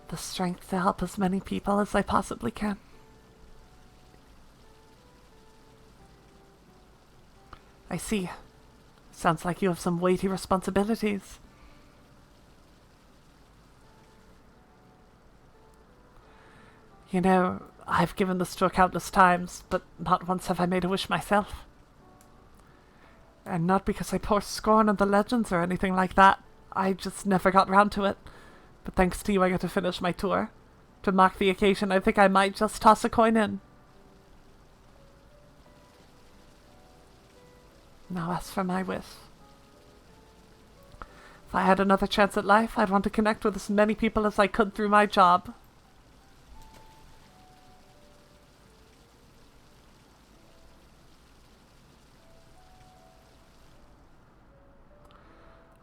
The strength to help as many people as I possibly can. I see. Sounds like you have some weighty responsibilities. You know, I've given this tour countless times, but not once have I made a wish myself. And not because I pour scorn on the legends or anything like that. I just never got round to it. But thanks to you, I get to finish my tour. To mark the occasion, I think I might just toss a coin in. Now as for my wish. If I had another chance at life, I'd want to connect with as many people as I could through my job.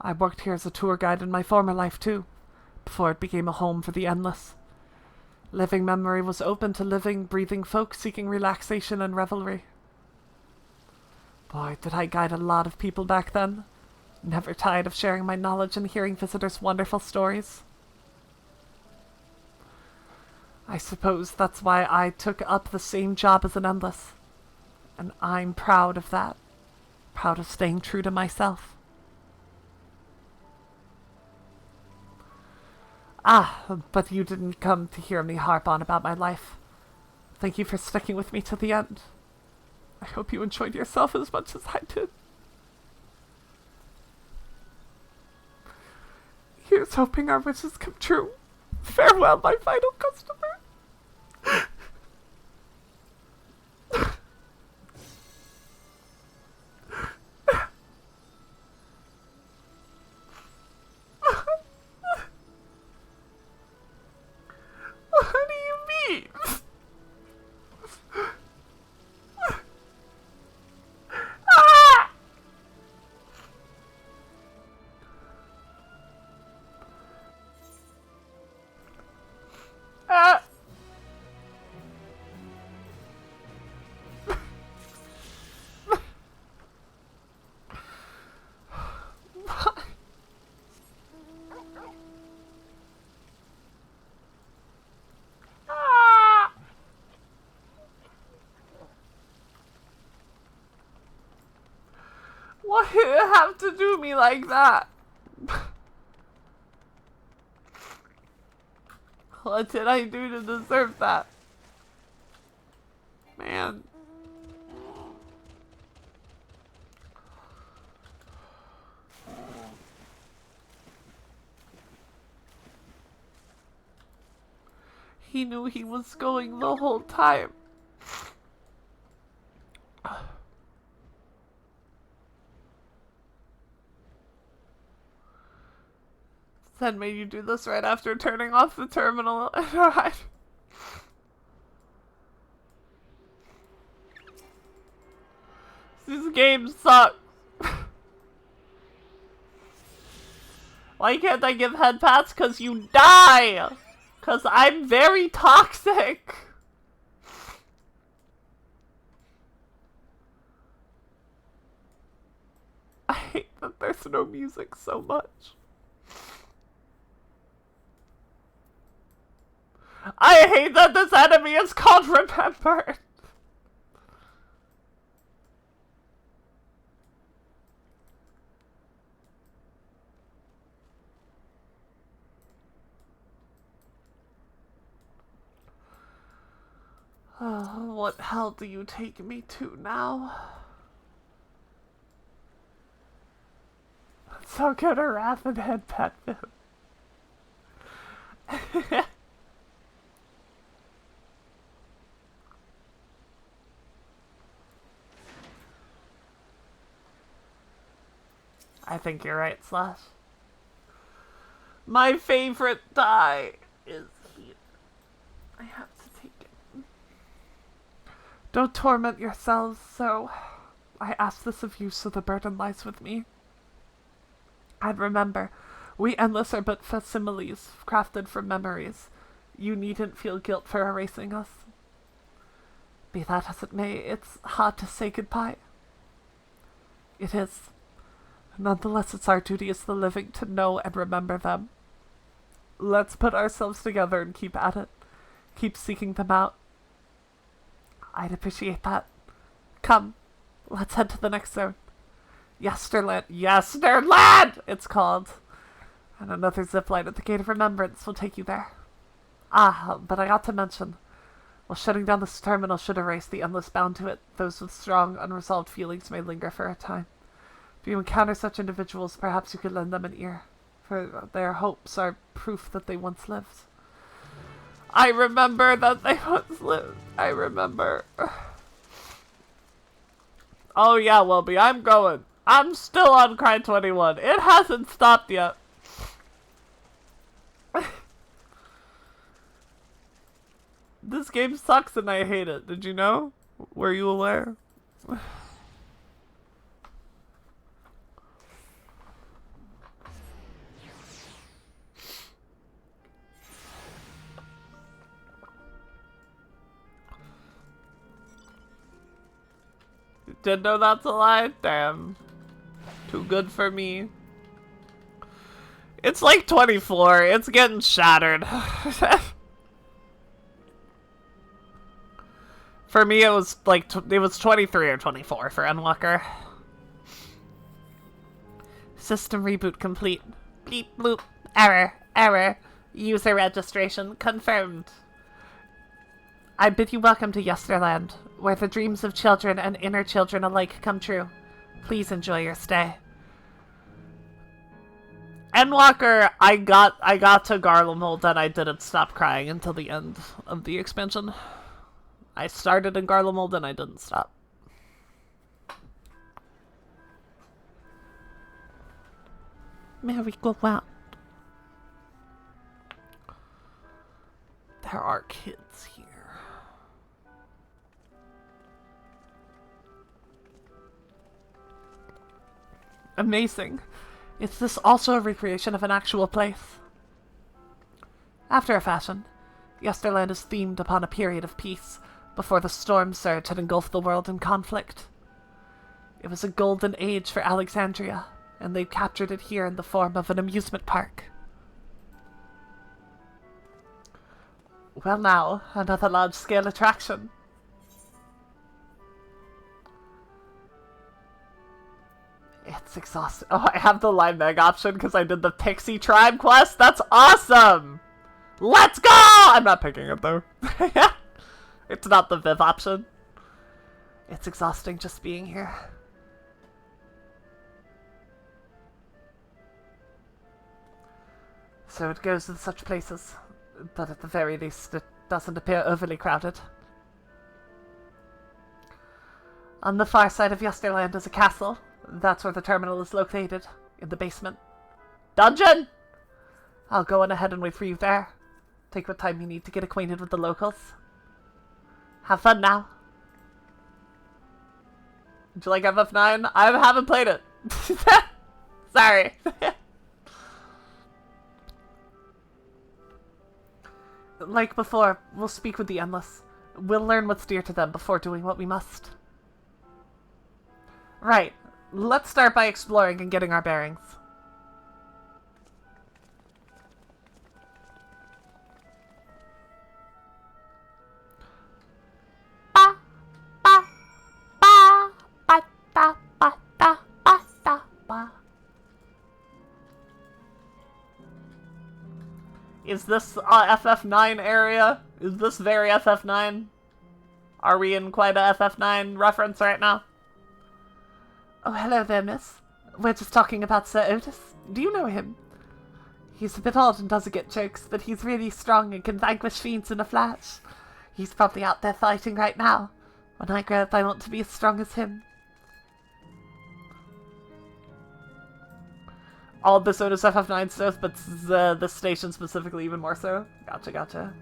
I worked here as a tour guide in my former life too, before it became a home for the endless. Living memory was open to living, breathing folk seeking relaxation and revelry. Boy, did I guide a lot of people back then. Never tired of sharing my knowledge and hearing visitors' wonderful stories. I suppose that's why I took up the same job as an Endless. And I'm proud of that. Proud of staying true to myself. Ah, but you didn't come to hear me harp on about my life. Thank you for sticking with me to the end. I hope you enjoyed yourself as much as I did. Here's hoping our wishes come true. Farewell, my final customer. What do you mean? Ah! Ah! Ah! Why did it have to do me like that? What did I do to deserve that? Man. He knew he was going the whole time. Then made you do this right after turning off the terminal. Alright. These games suck. Why can't I give head pats? 'Cause you die! 'Cause I'm very toxic! I hate that there's no music so much. I hate that this enemy is called Remembered! What hell do you take me to now? So good a wrath and head pet him. I think you're right, Slash. My favorite die is here. I have to take it. Don't torment yourselves so. I ask this of you so the burden lies with me. And remember, we Endless are but facsimiles crafted from memories. You needn't feel guilt for erasing us. Be that as it may, it's hard to say goodbye. It is. Nonetheless, it's our duty as the living to know and remember them. Let's put ourselves together and keep at it. Keep seeking them out. I'd appreciate that. Come, let's head to the next zone. Yesterland. Yesterland! It's called. And another zipline at the Gate of Remembrance will take you there. Ah, but I got to mention, while shutting down this terminal should erase the endless bound to it, those with strong, unresolved feelings may linger for a time. If you encounter such individuals, perhaps you could lend them an ear, for their hopes are proof that they once lived. I remember that they once lived. I remember. Oh yeah, Wilby, I'm going. I'm still on Cry 21. It hasn't stopped yet. This game sucks and I hate it. Did you know? Were you aware? Didn't know that's a lie? Damn. Too good for me. It's like 24. It's getting shattered. For me, it was like, it was 23 or 24 for Endwalker. System reboot complete. Bleep bloop. Error. Error. User registration confirmed. I bid you welcome to Yesterland, where the dreams of children and inner children alike come true. Please enjoy your stay. Endwalker, I got to Garlemald and I didn't stop crying until the end of the expansion. I started in Garlemald and I didn't stop. Merry go round. There are kids here. Amazing. Is this also a recreation of an actual place? After a fashion, Yesterland is themed upon a period of peace before the storm surge had engulfed the world in conflict. It was a golden age for Alexandria, and they captured it here in the form of an amusement park. Well now, another large-scale attraction. It's exhausting. Oh, I have the Line Meg option because I did the Pixie Tribe quest? That's awesome! Let's go! I'm not picking it though. It's not the Viv option. It's exhausting just being here. So it goes in such places, but at the very least it doesn't appear overly crowded. On the far side of Yesterland is a castle. That's where the terminal is located, in the basement. Dungeon! I'll go on ahead and wait for you there. Take what time you need to get acquainted with the locals. Have fun now. Would you like FF9? I haven't played it. Sorry. Like before, we'll speak with the Endless. We'll learn what's dear to them before doing what we must. Right. Let's start by exploring and getting our bearings. Is this FF9 area? Is this very FF9? Are we in quite a FF9 reference right now? Oh, hello there, miss. We're just talking about Sir Otis. Do you know him? He's a bit odd and doesn't get jokes, but he's really strong and can vanquish fiends in a flash. He's probably out there fighting right now. When I grow up, I want to be as strong as him. All this Otis FF9 stuff, but the station specifically even more so? Gotcha, gotcha.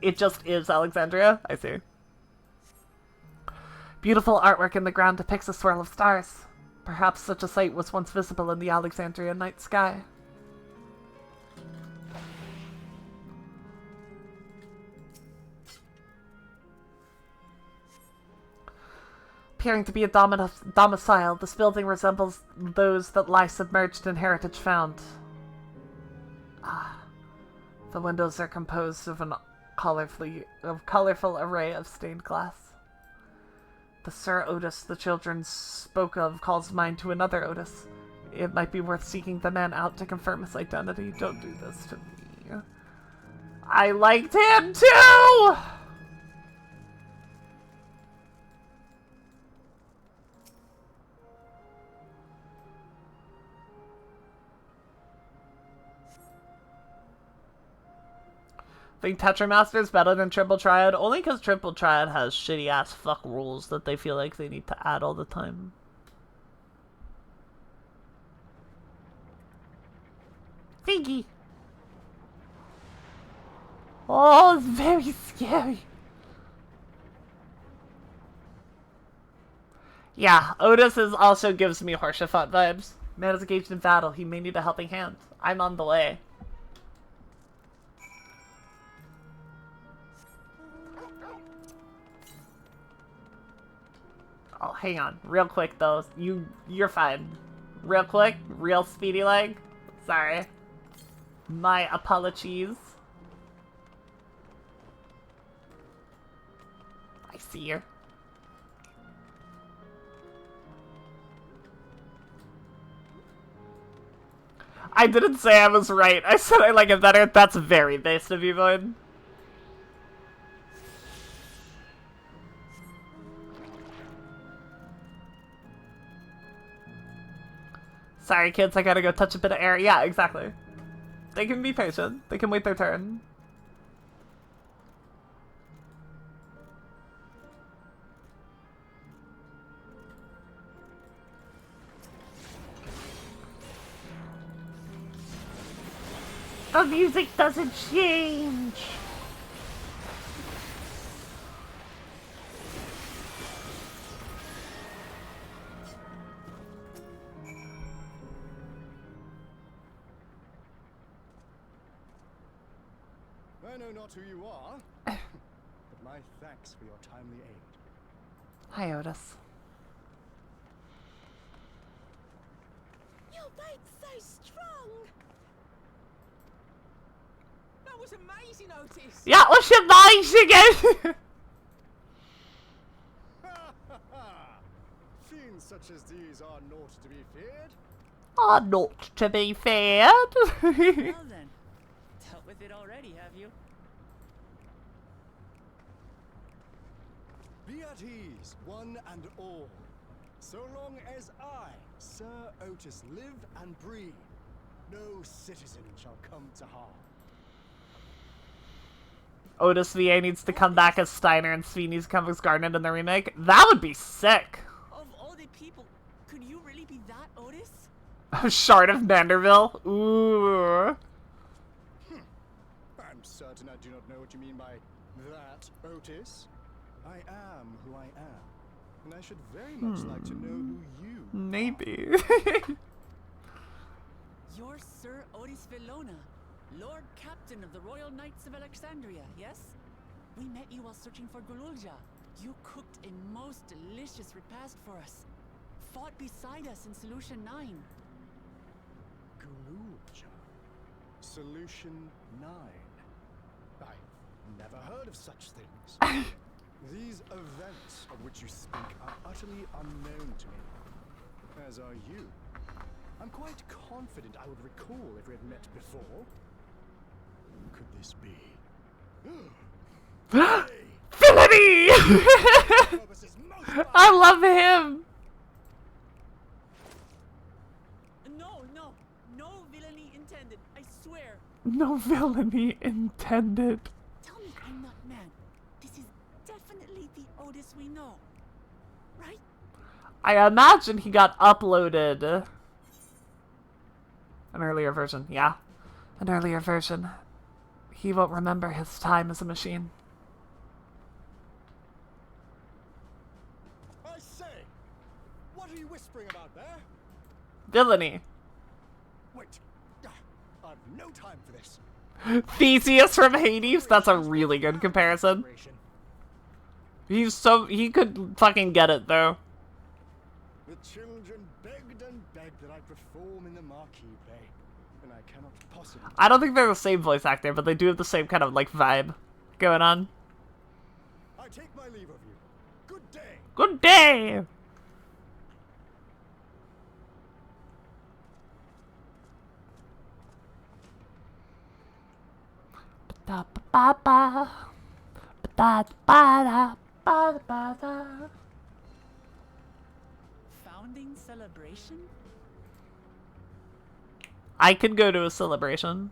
It just is Alexandria? I see. Beautiful artwork in the ground depicts a swirl of stars. Perhaps such a sight was once visible in the Alexandria night sky. Appearing to be a domicile, this building resembles those that lie submerged in Heritage Found. Ah. The windows are composed of a colorful array of stained glass. The Sir Otis the children spoke of calls mind to another Otis. It might be worth seeking the man out to confirm his identity. Don't do this to me. I liked him too! Think Tetramaster is better than Triple Triad? Only because Triple Triad has shitty-ass fuck rules that they feel like they need to add all the time. Figgy! Oh, it's very scary. Yeah, Otis also gives me Haurchefant vibes. Man is engaged in battle. He may need a helping hand. I'm on the way. Oh, hang on. Real quick, though. You're fine. Real quick. Real speedy leg. Sorry. My apologies. see. I didn't say I was right. I said I like it better. That's very based of you, Void. Sorry, kids, I gotta go touch a bit of air. Yeah, exactly. They can be patient. They can wait their turn. The music doesn't change! I know not who you are, but my thanks for your timely aid. Hi, Otis. Your bite's so strong. That was amazing, Otis. Ja, was amazing! Fiends such as these are not to be feared. Are not to be feared. Well then, dealt with it already, have you? Be at ease, one and all. So long as I, Sir Otis, live and breathe, no citizen shall come to harm. Otis VA needs to come back as Steiner and Svee needs to come as Garnet in the remake. That would be sick. Of all the people, could you really be that, Otis? Shard of Manderville. Ooh. I'm certain I do not know what you mean by that, Otis. I am who I am, and I should very much like to know who you Maybe. You're Sir Otis Villona, Lord Captain of the Royal Knights of Alexandria, yes? We met you while searching for Gululja. You cooked a most delicious repast for us. Fought beside us in Solution 9. Gululja. Solution 9. I've never heard of such things. These events of which you speak are utterly unknown to me, as are you. I'm quite confident I would recall if we had met before. Who could this be? Villainy! Purposes most I love him. No villainy intended, I swear. No villainy intended. Tell me I'm not mad. This is definitely the Otis we know, right? I imagine he got uploaded. An earlier version, yeah. An earlier version. He won't remember his time as a machine. I say, what are you whispering about there? Villainy. Wait, I've no time for this. Theseus from Hades? That's a really good comparison. He could fucking get it though. The children begged and begged that I perform in the marquee play, and I cannot possibly. I don't think they're the same voice actor, but they do have the same kind of like vibe going on. I take my leave of you. Good day. Good day! Ba-da-ba-ba. Ba-da-ba-da. Founding celebration? I could go to a celebration.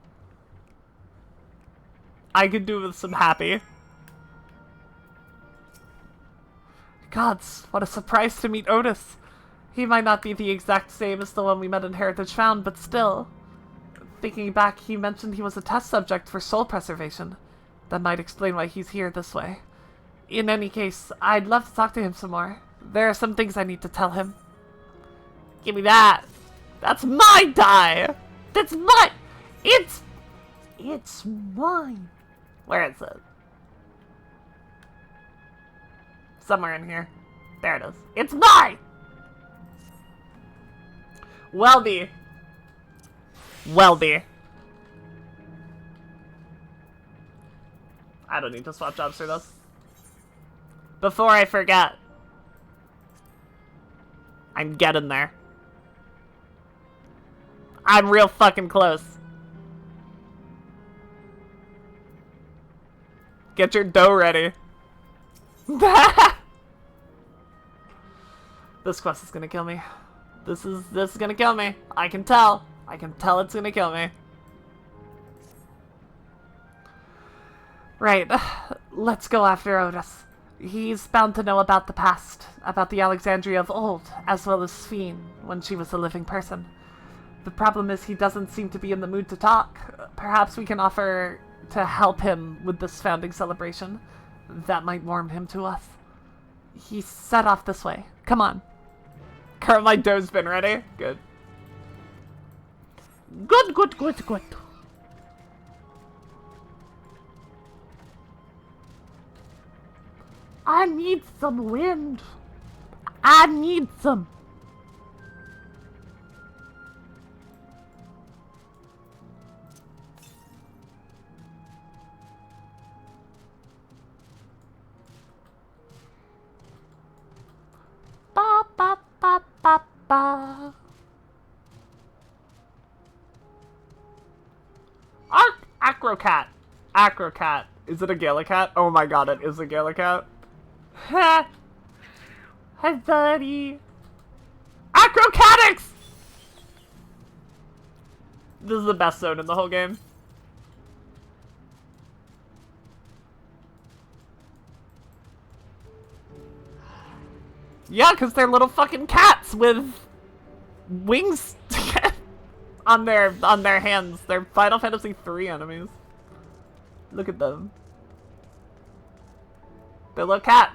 I could do with some happy. Gods, what a surprise to meet Otis. He might not be the exact same as the one we met in Heritage Found, but still. Thinking back, he mentioned he was a test subject for soul preservation. That might explain why he's here this way. In any case, I'd love to talk to him some more. There are some things I need to tell him. Give me that! That's my die! That's my... It's mine! Where is it? Somewhere in here. There it is. It's mine! Welby. Welby. I don't need to swap jobs for this. Before I forget. I'm getting there. I'm real fucking close. Get your dough ready. This quest is gonna kill me. This is gonna kill me. I can tell. I can tell it's gonna kill me. Right. Let's go after Otis. He's bound to know about the past, about the Alexandria of old, as well as Sphene, when she was a living person. The problem is he doesn't seem to be in the mood to talk. Perhaps we can offer to help him with this founding celebration. That might warm him to us. He set off this way. Come on. Current, my dough's been ready. Good. Good, good, good, good. I need some wind. I need some. Ba ba ba ba ba. Acrocat. Acrocat. Is it a Gallicat? Oh my god, it is a Gallicat. Ha! Hi, buddy. Acrocatics! This is the best zone in the whole game. Yeah, because they're little fucking cats with wings on their hands. They're Final Fantasy III enemies. Look at them. They're little cats.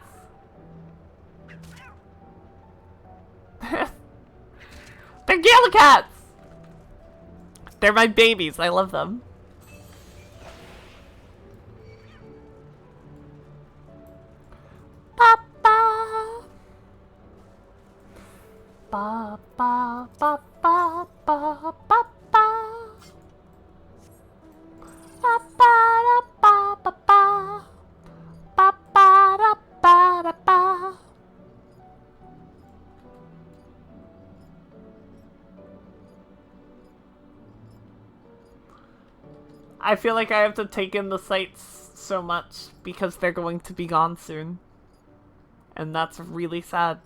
They're Gallicats! They're my babies. I love them. Ba ba ba ba ba ba ba ba ba. Ba ba ba ba ba. Ba ba da ba da ba. I feel like I have to take in the sights so much because they're going to be gone soon. And that's really sad.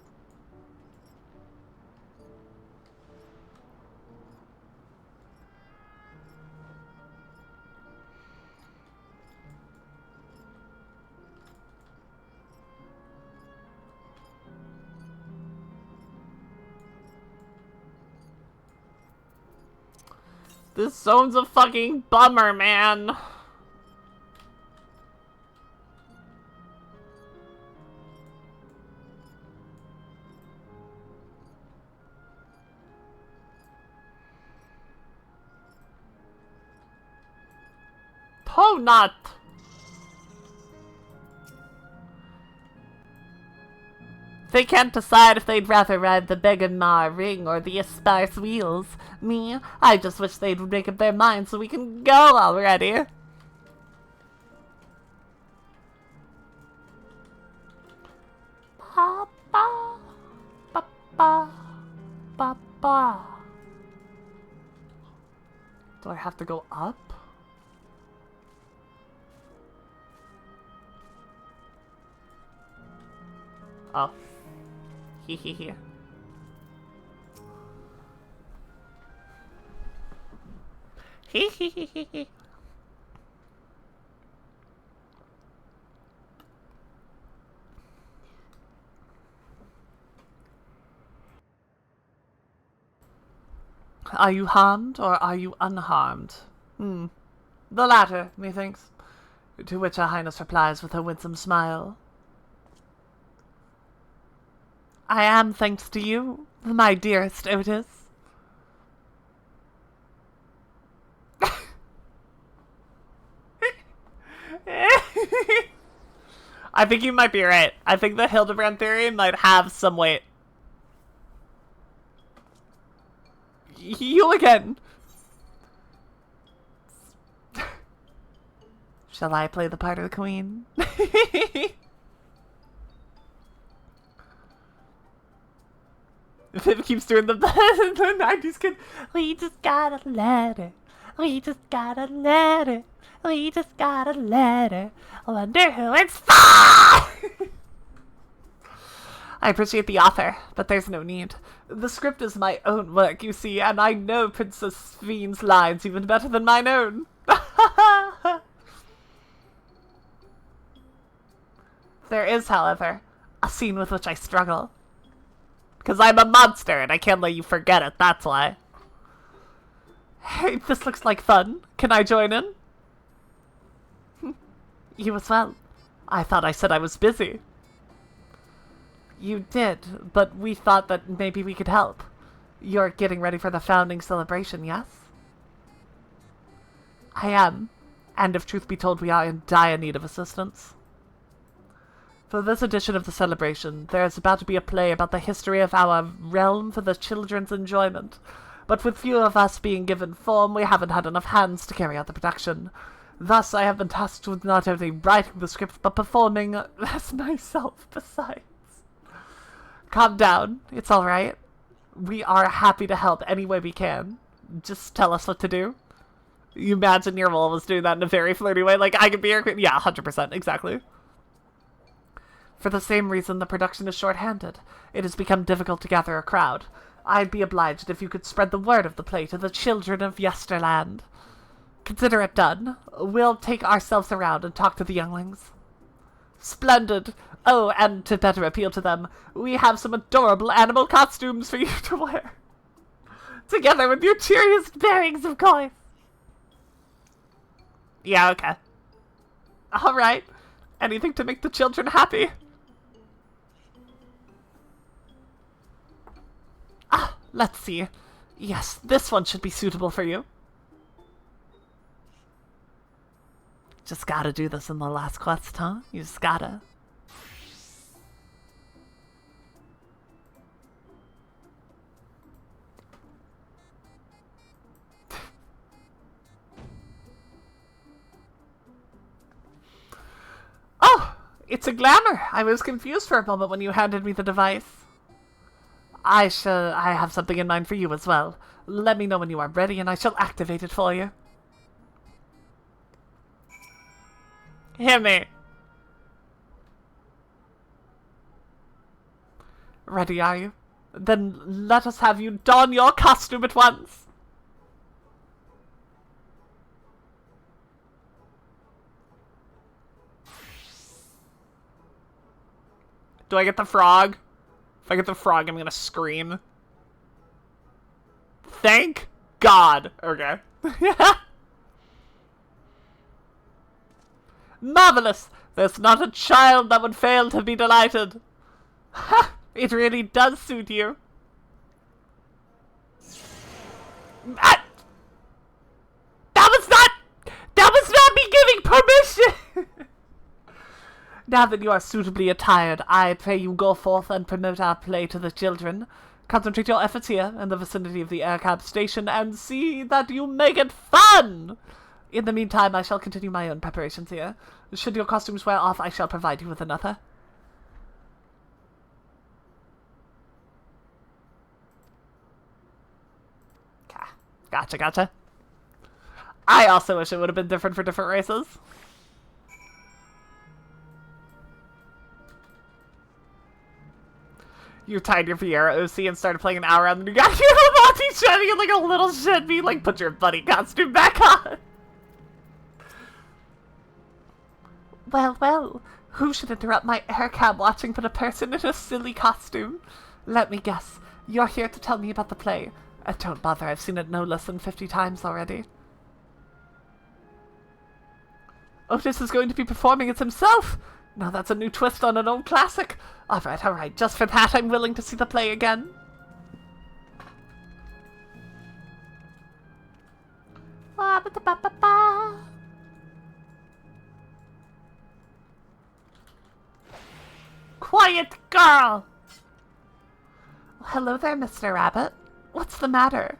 This zone's a fucking bummer, man. Nut. They can't decide if they'd rather ride the Begamar ring or the Esparce wheels. Me, I just wish they'd make up their minds so we can go already. Ba ba ba ba ba ba. Do I have to go up? Oh. Hee hee hee. Hee hee hee hee hee. Are you harmed or are you unharmed? The latter, methinks. To which Her Highness replies with her winsome smile. I am, thanks to you, my dearest Otis. I think you might be right. I think the Hildebrand theory might have some weight. You again. Shall I play the part of the queen? Viv keeps doing the 90s kid. We just got a letter. We just got a letter. We just got a letter. I wonder who it's for! I appreciate the offer, but there's no need. The script is my own work, you see, and I know Princess Fiend's lines even better than mine own. There is, however, a scene with which I struggle. Because I'm a monster and I can't let you forget it, that's why. Hey, this looks like fun. Can I join in? You as well. I thought I said I was busy. You did, but we thought that maybe we could help. You're getting ready for the founding celebration, yes? I am. And if truth be told, we are in dire need of assistance. For this edition of the celebration, there is about to be a play about the history of our realm for the children's enjoyment. But with few of us being given form, we haven't had enough hands to carry out the production. Thus, I have been tasked with not only writing the script, but performing as myself besides. Calm down. It's alright. We are happy to help any way we can. Just tell us what to do. You imagine your role was doing that in a very flirty way, like, I could be your... Yeah, 100%, exactly. For the same reason, the production is short-handed. It has become difficult to gather a crowd. I'd be obliged if you could spread the word of the play to the children of Yesterland. Consider it done. We'll take ourselves around and talk to the younglings. Splendid. Oh, and to better appeal to them, we have some adorable animal costumes for you to wear. Together with your cheeriest bearings, of course. Yeah, okay. Alright. Anything to make the children happy. Ah, let's see. Yes, this one should be suitable for you. Just gotta do this in the last quest, huh? You just gotta. Oh! It's a glamour! I was confused for a moment when you handed me the device. I have something in mind for you as well. Let me know when you are ready and I shall activate it for you. Hear me. Ready, are you? Then let us have you don your costume at once. Do I get the frog? If I get the frog, I'm gonna scream. Thank God. Okay. Marvelous! There's not a child that would fail to be delighted. Ha! It really does suit you. Ah! That was not me giving permission! Now that you are suitably attired, I pray you go forth and promote our play to the children. Concentrate your efforts here in the vicinity of the aircab station and see that you make it fun! In the meantime, I shall continue my own preparations here. Should your costumes wear off, I shall provide you with another. Gotcha. I also wish it would have been different for different races. You tied your Viera OC and started playing an hour and then you got your Monty shining in like a little shit me, like put your bunny costume back on. Well, who should interrupt my aircab watching but a person in a silly costume? Let me guess, you're here to tell me about the play. Don't bother, I've seen it no less than 50 times already. Otis is going to be performing it himself! Now that's a new twist on an old classic. Alright, just for that I'm willing to see the play again. Quiet, girl! Hello there, Mr. Rabbit. What's the matter?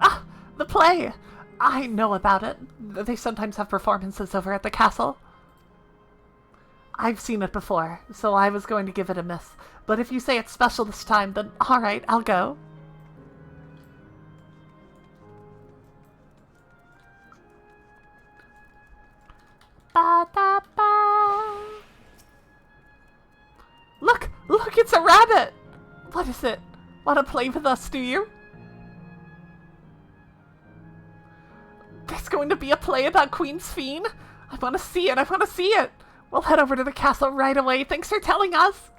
Ah, the play! I know about it. They sometimes have performances over at the castle. I've seen it before, so I was going to give it a miss. But if you say it's special this time, then alright, I'll go. Ba-da-ba. Look! Look, it's a rabbit! What is it? Want to play with us, do you? There's going to be a play about Queen Sphene? I want to see it, I want to see it! We'll head over to the castle right away. Thanks for telling us!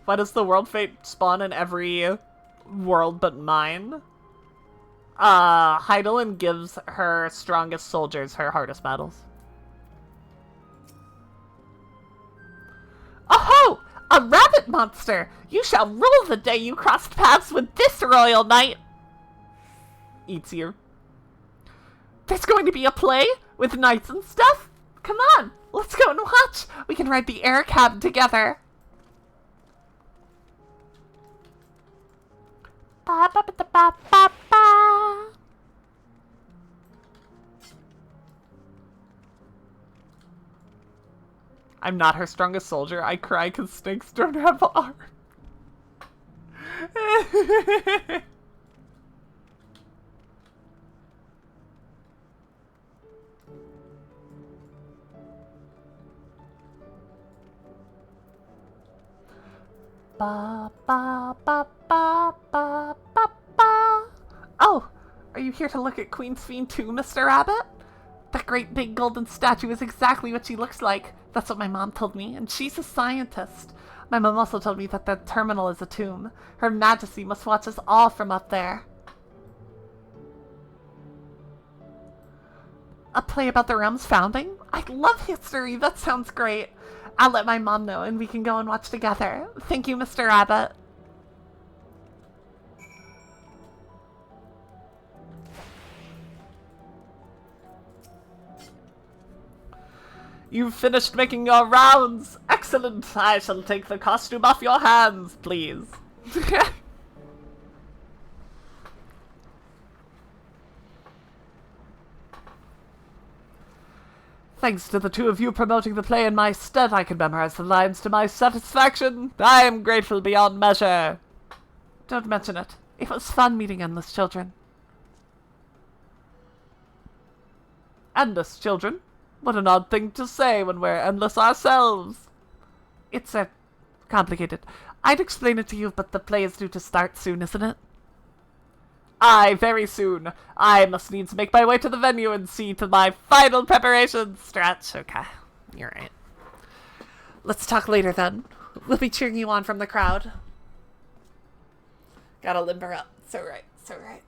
Why does the world fate spawn in every world but mine? Heidelin gives her strongest soldiers her hardest battles. Oh-ho! A rabbit monster! You shall rule the day you crossed paths with this royal knight! Eats you. There's going to be a play with knights and stuff? Come on, let's go and watch. We can ride the air cab together. Ba ba ba ba ba ba. I'm not her strongest soldier. I cry because snakes don't have arms. Ba ba ba ba ba ba ba. Oh, are you here to look at Queen Sphene too, Mr. Rabbit? That great big golden statue is exactly what she looks like. That's what my mom told me, and she's a scientist. My mom also told me that the terminal is a tomb. Her Majesty must watch us all from up there. A play about the realm's founding? I love history. That sounds great. I'll let my mom know and we can go and watch together. Thank you, Mr. Rabbit. You've finished making your rounds. Excellent. I shall take the costume off your hands, please. Thanks to the two of you promoting the play in my stead, I can memorize the lines to my satisfaction. I am grateful beyond measure. Don't mention it. It was fun meeting endless children. Endless children? What an odd thing to say when we're endless ourselves. It's complicated. I'd explain it to you, but the play is due to start soon, isn't it? Aye, very soon. I must needs make my way to the venue and see to my final preparations. Stretch, okay. You're right. Let's talk later then. We'll be cheering you on from the crowd. Gotta limber up. So right, so right.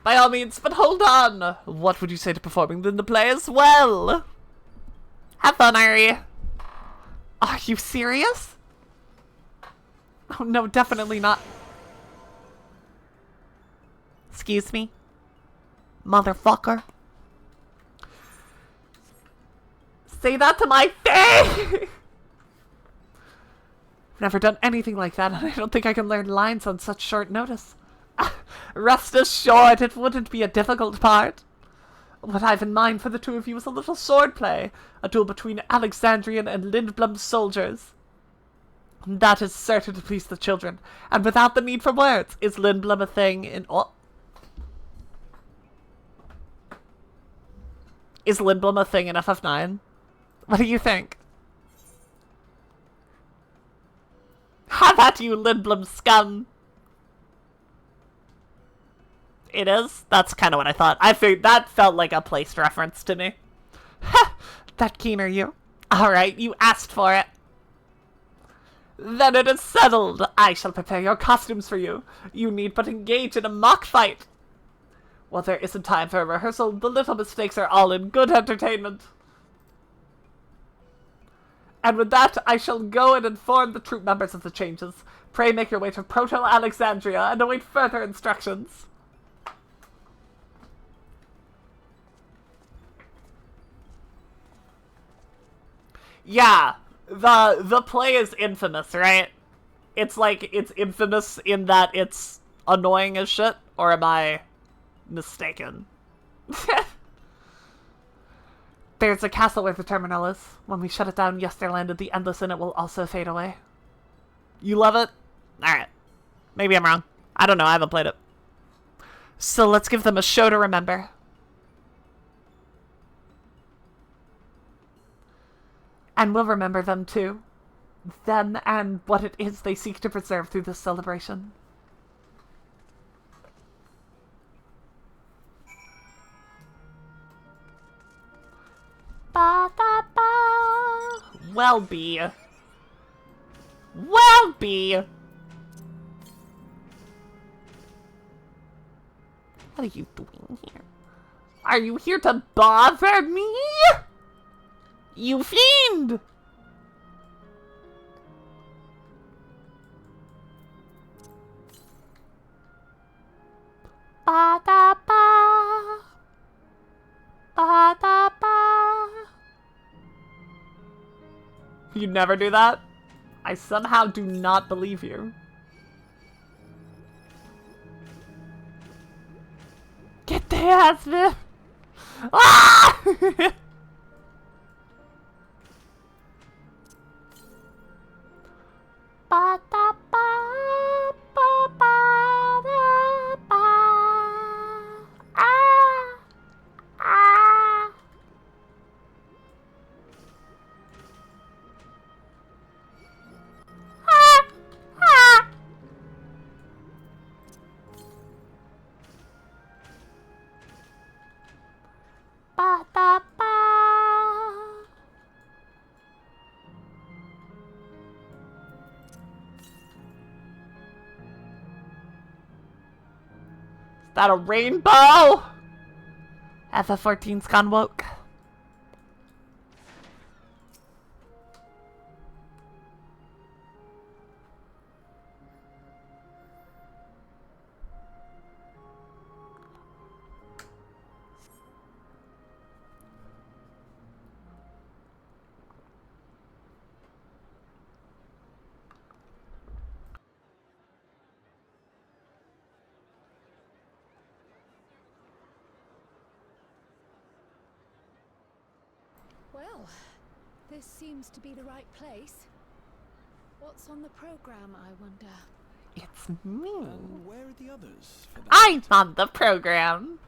By all means, but hold on. What would you say to performing in the play as well? Have fun, Irie. Are you serious? Oh no, definitely not. Excuse me? Motherfucker. Say that to my face! I've never done anything like that, and I don't think I can learn lines on such short notice. Rest assured, it wouldn't be a difficult part. What I've in mind for the two of you is a little swordplay, a duel between Alexandrian and Lindblum soldiers. That is certain to please the children, and without the need for words, is Lindblum a thing in... Oh. Is Lindblum a thing in FF9? What do you think? Have at you, Lindblum scum! It is? That's kind of what I thought. I figured that felt like a placed reference to me. Ha! That keen are you? Alright, you asked for it. Then it is settled. I shall prepare your costumes for you. You need but engage in a mock fight. While there isn't time for a rehearsal, the little mistakes are all in good entertainment. And with that, I shall go and inform the troop members of the changes. Pray make your way to Proto-Alexandria and await further instructions. Yeah, the play is infamous, right? It's like, it's infamous in that it's annoying as shit, or am I mistaken? There's a castle where the terminal is. When we shut it down, Yesterland and the Endless in it will also fade away. You love it? Alright. Maybe I'm wrong. I don't know, I haven't played it. So let's give them a show to remember. And we'll remember them too. Them and what it is they seek to preserve through this celebration. Ba-da-ba. Well, be. Well, be. What are you doing here? Are you here to bother me? You fiend! Ba-da-ba. Ba-da-ba. You'd never do that? I somehow do not believe you. Get the ass, man! Ah! Ba-da-ba, ba-ba-da-ba. Ah! Ah! Ah! Ah! Ba-da-ba. Is that a rainbow? FF14's gone woke. Well, this seems to be the right place. What's on the program, I wonder? It's me. And where are the others for that? I'm on the program.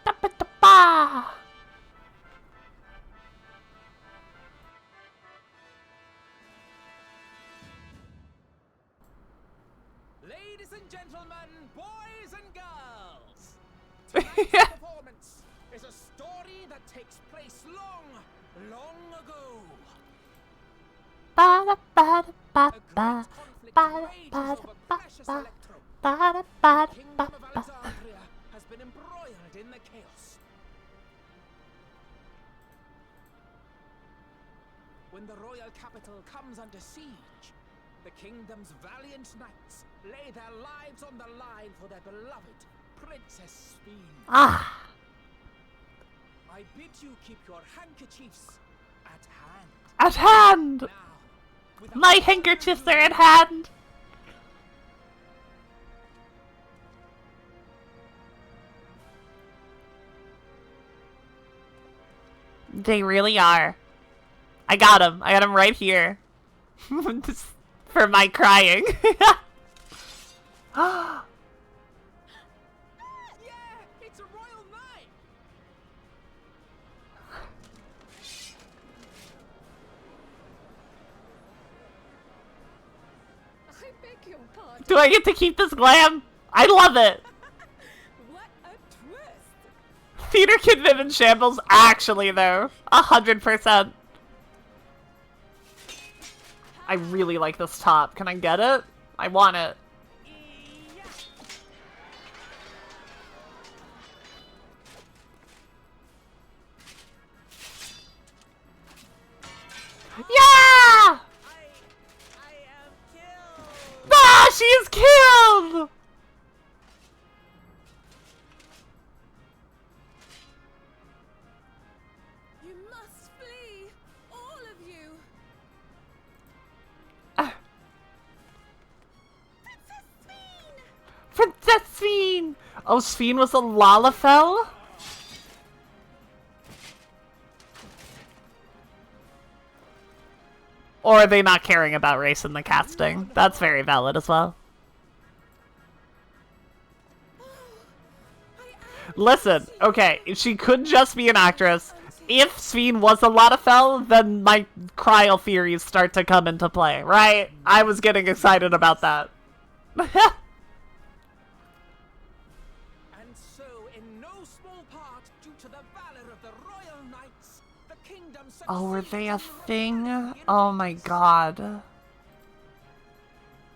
Da-ba-da-ba. Ladies and gentlemen, boys and girls, tonight's performance is a story that takes place long, long ago. Ba-da-ba-da-ba-ba. Precious Ba-da-ba-da-ba-ba. electro. The Ba-da-ba-da-ba-ba. kingdom of Alexandria has been embroiled in the chaos. When the royal capital comes under siege, the kingdom's valiant knights lay their lives on the line for their beloved Princess Speen. Ah. I bid you keep your handkerchiefs at hand. At hand! Now, without My further handkerchiefs ado, are at hand! They really are. I got him. I got him right here. Just for my crying. Yeah, it's a royal knight. I beg your pardon. Do I get to keep this glam? I love it. What a twist! Theater Kid Viv in shambles. Actually, though. 100%. I really like this top. Can I get it? I want it. Yeah! I am killed. Ah, she is killed! You must flee! All of you! Oh, Sphene was a Lalafell? Or are they not caring about race in the casting? That's very valid as well. Listen, okay, she could just be an actress. If Sphene was a Lalafell, then my cryo theories start to come into play, right? I was getting excited about that. And so, in no small part, due to the valor of the royal knights, the kingdom Oh, were they a succeeds in thing? repairing the Oh my enemies. god.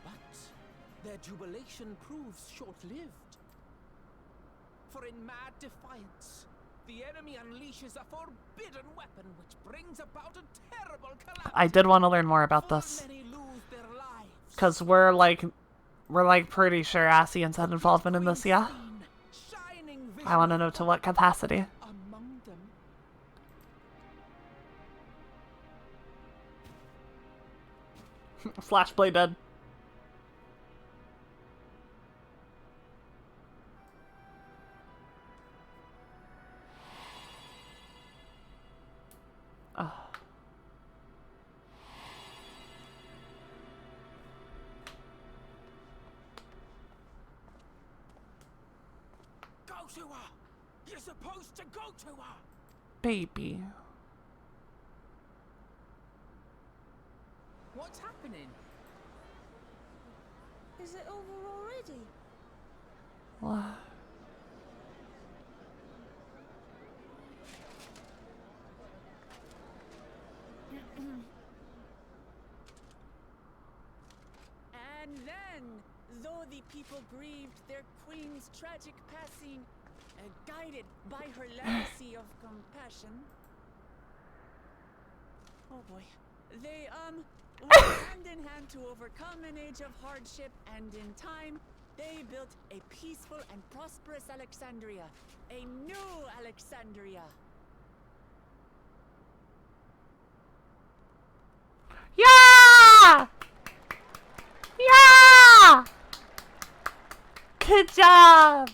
But their jubilation proves short-lived. For in mad defiance, the enemy unleashes a forbidden weapon which brings about a terrible calamity. I did want to learn more about this. Full many lose their lives. Because we're like pretty sure Ascians had involvement in this, yeah? Shining I want to vision know to what capacity. among them. Flashplay dead. Go to her! You're supposed to go to her! Baby. What's happening? Is it over already? What? And then, though the people grieved their queen's tragic passing, guided by her legacy of compassion, oh boy, they went hand in hand to overcome an age of hardship, and in time, they built a peaceful and prosperous Alexandria, a new Alexandria. Yeah! Yeah! Good job!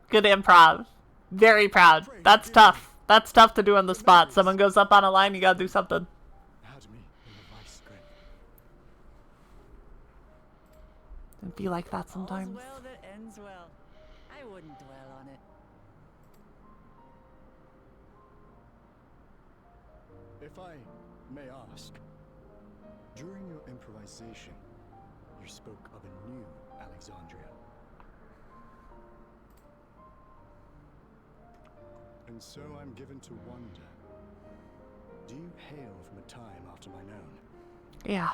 Good improv. Very proud. That's tough. That's tough to do on the spot. Someone goes up on a line, you gotta do something. Had me in the vice grip. It'd be like that All's sometimes. well that ends well. I wouldn't dwell on it. If I may ask, during your improvisation, you spoke of a new Alexandria. And so I'm given to wonder, do you hail from a time after mine own? Yeah.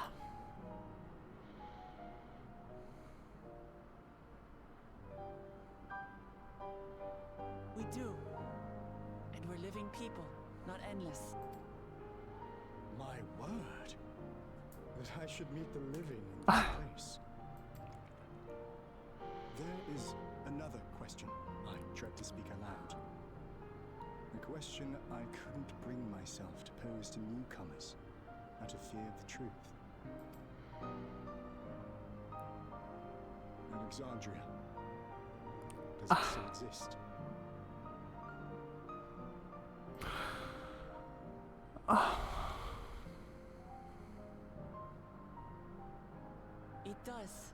We do. And we're living people, not endless. My word! That I should meet the living in this place. There is another question I dread to speak aloud. A question I couldn't bring myself to pose to newcomers out of fear of the truth. Alexandria. Does it still exist? It does.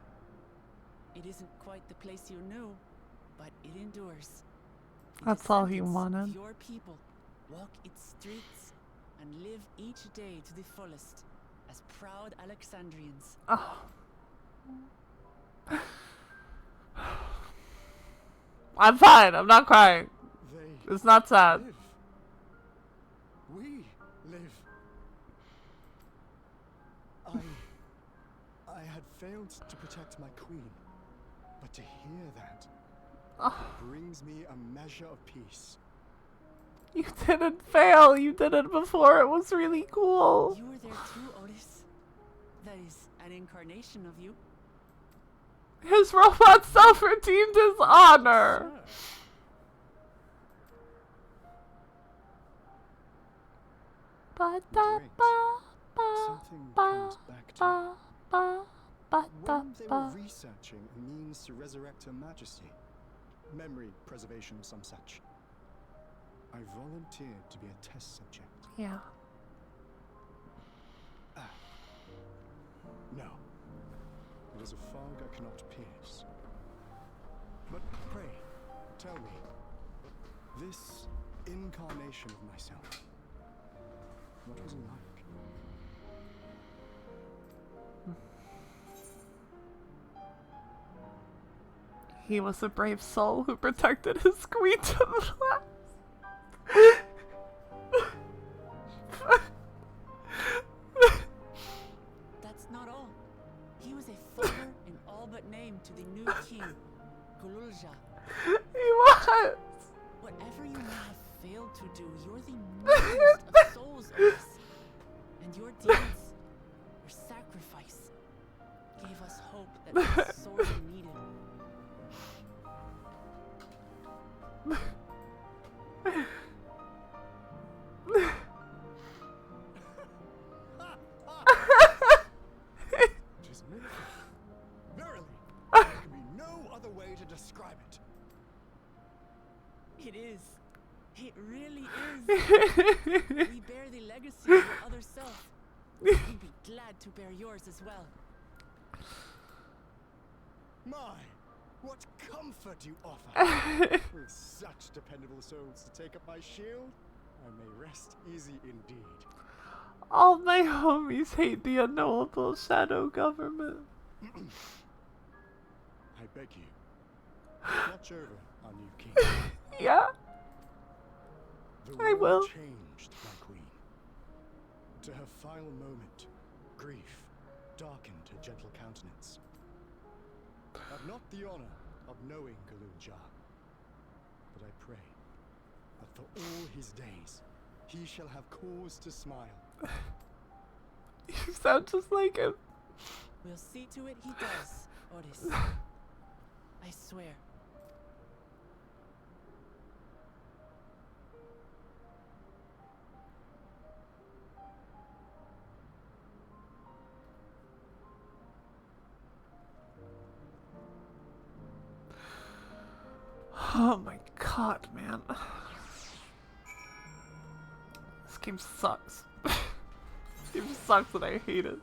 It isn't quite the place you knew, but it endures. The That's all he descendants of wanted. Your people walk its streets and live each day to the fullest as proud Alexandrians. Oh. I'm fine. I'm not crying. They It's not sad. live. We live. I had failed to protect my queen, but to hear that brings me a measure of peace. You didn't fail. You did it before. It was really cool. You were there too, Otis. That is an incarnation of you. His robot self-redeemed his honor. Ba da ba ba Something ba comes back to me. ba ba, ba, da, When they were ba. researching a means to resurrect Her Majesty, memory preservation or some such, I volunteered to be a test subject. Yeah. No. It is a fog I cannot pierce. But pray, tell me, this incarnation of myself, what was it like? He was a brave soul who protected his queen to the last. That's not all. He was a father in all but name to the new king, Kululja. He was. Whatever you may have failed to do, you're the noblest of souls, Otis. And your deeds, your sacrifice, gave us hope that we sorely needed. It is miracle. Verily, there can be no other way to describe it. It is. It really is. We bear the legacy of your other self. We'd be glad to bear yours as well. My, what comfort you offer! With such dependable souls to take up my shield, I may rest easy indeed. All my homies hate the unknowable shadow government. I beg you, watch over our new king. Yeah. The I will. world changed, my queen. To her final moment, grief darkened her gentle countenance. I've not the honor of knowing Galunja, but I pray that for all his days, he shall have cause to smile. You sound just like him. We'll see to it he does, Otis. I swear. Oh my god, man. This game sucks. This game sucks and I hate it.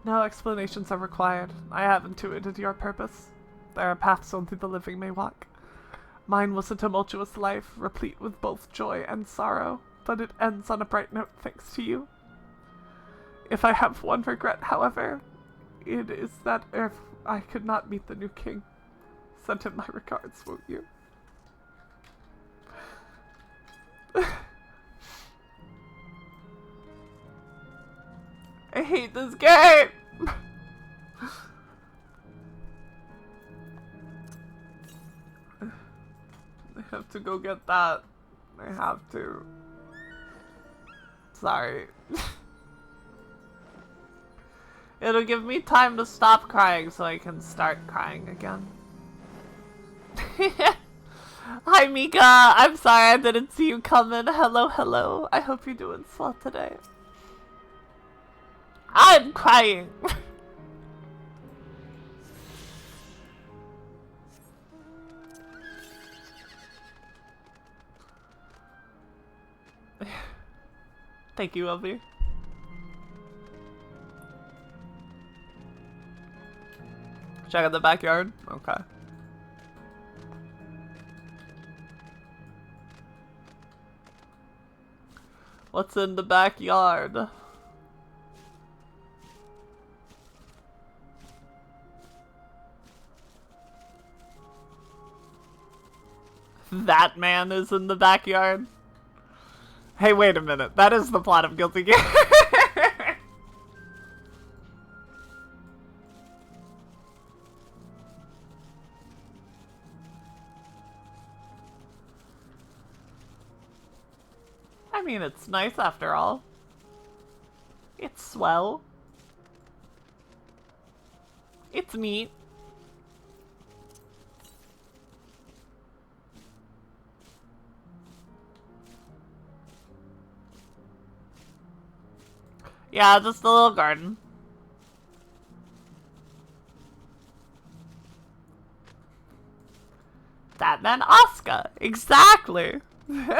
No explanations are required. I have intuited your purpose. There are paths only the living may walk. Mine was a tumultuous life, replete with both joy and sorrow, but it ends on a bright note thanks to you. If I have one regret, however, it is that if I could not meet the new king. Send him my regards, won't you? I hate this game! I have to go get that. I have to. Sorry. It'll give me time to stop crying so I can start crying again. Hi Mika! I'm sorry I didn't see you coming. Hello, hello. I hope you're doing swell today. I'm crying! Thank you, Obi. Check out the backyard? Okay. What's in the backyard? That man is in the backyard? Hey, wait a minute. That is the plot of Guilty Gear. I mean, it's nice after all. It's swell. It's neat. Yeah, just a little garden. That man Oscar. Exactly. Ba,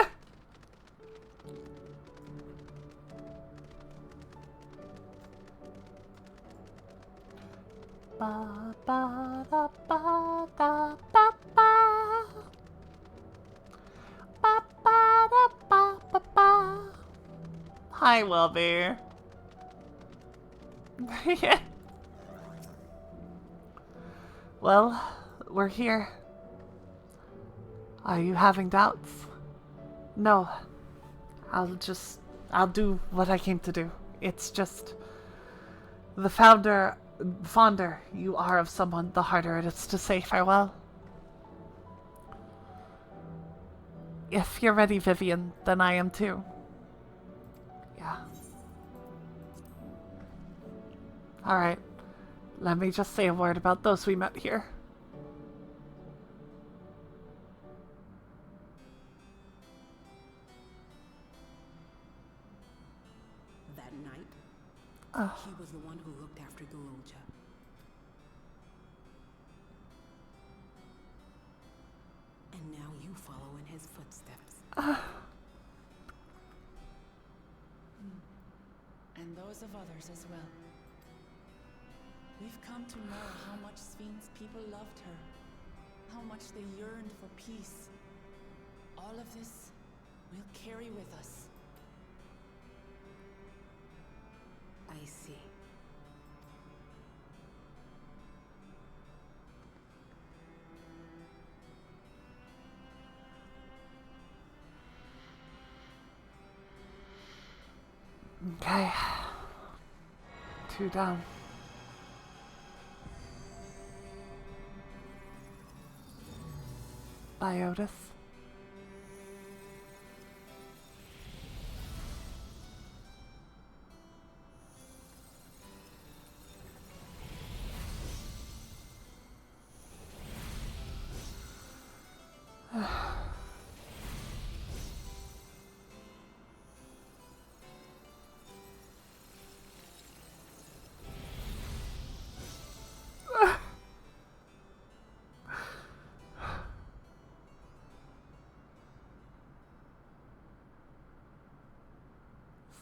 ba, da, ba, da, ba, ba. Ba, ba, da, ba, ba, ba. Hi, Wilby. Well, we're here. Are you having doubts? No. I'll do what I came to do. It's just... The fonder you are of someone, the harder it is to say farewell. If you're ready, Vivian, then I am too. Yeah. Alright. Let me just say a word about those we met here. That night, he was the one who looked after Guloja. And now you follow in his footsteps. And those of others as well. We've come to know how much Svin's people loved her, how much they yearned for peace. All of this we'll carry with us. I see. Okay. 2 down. Bye, Otis.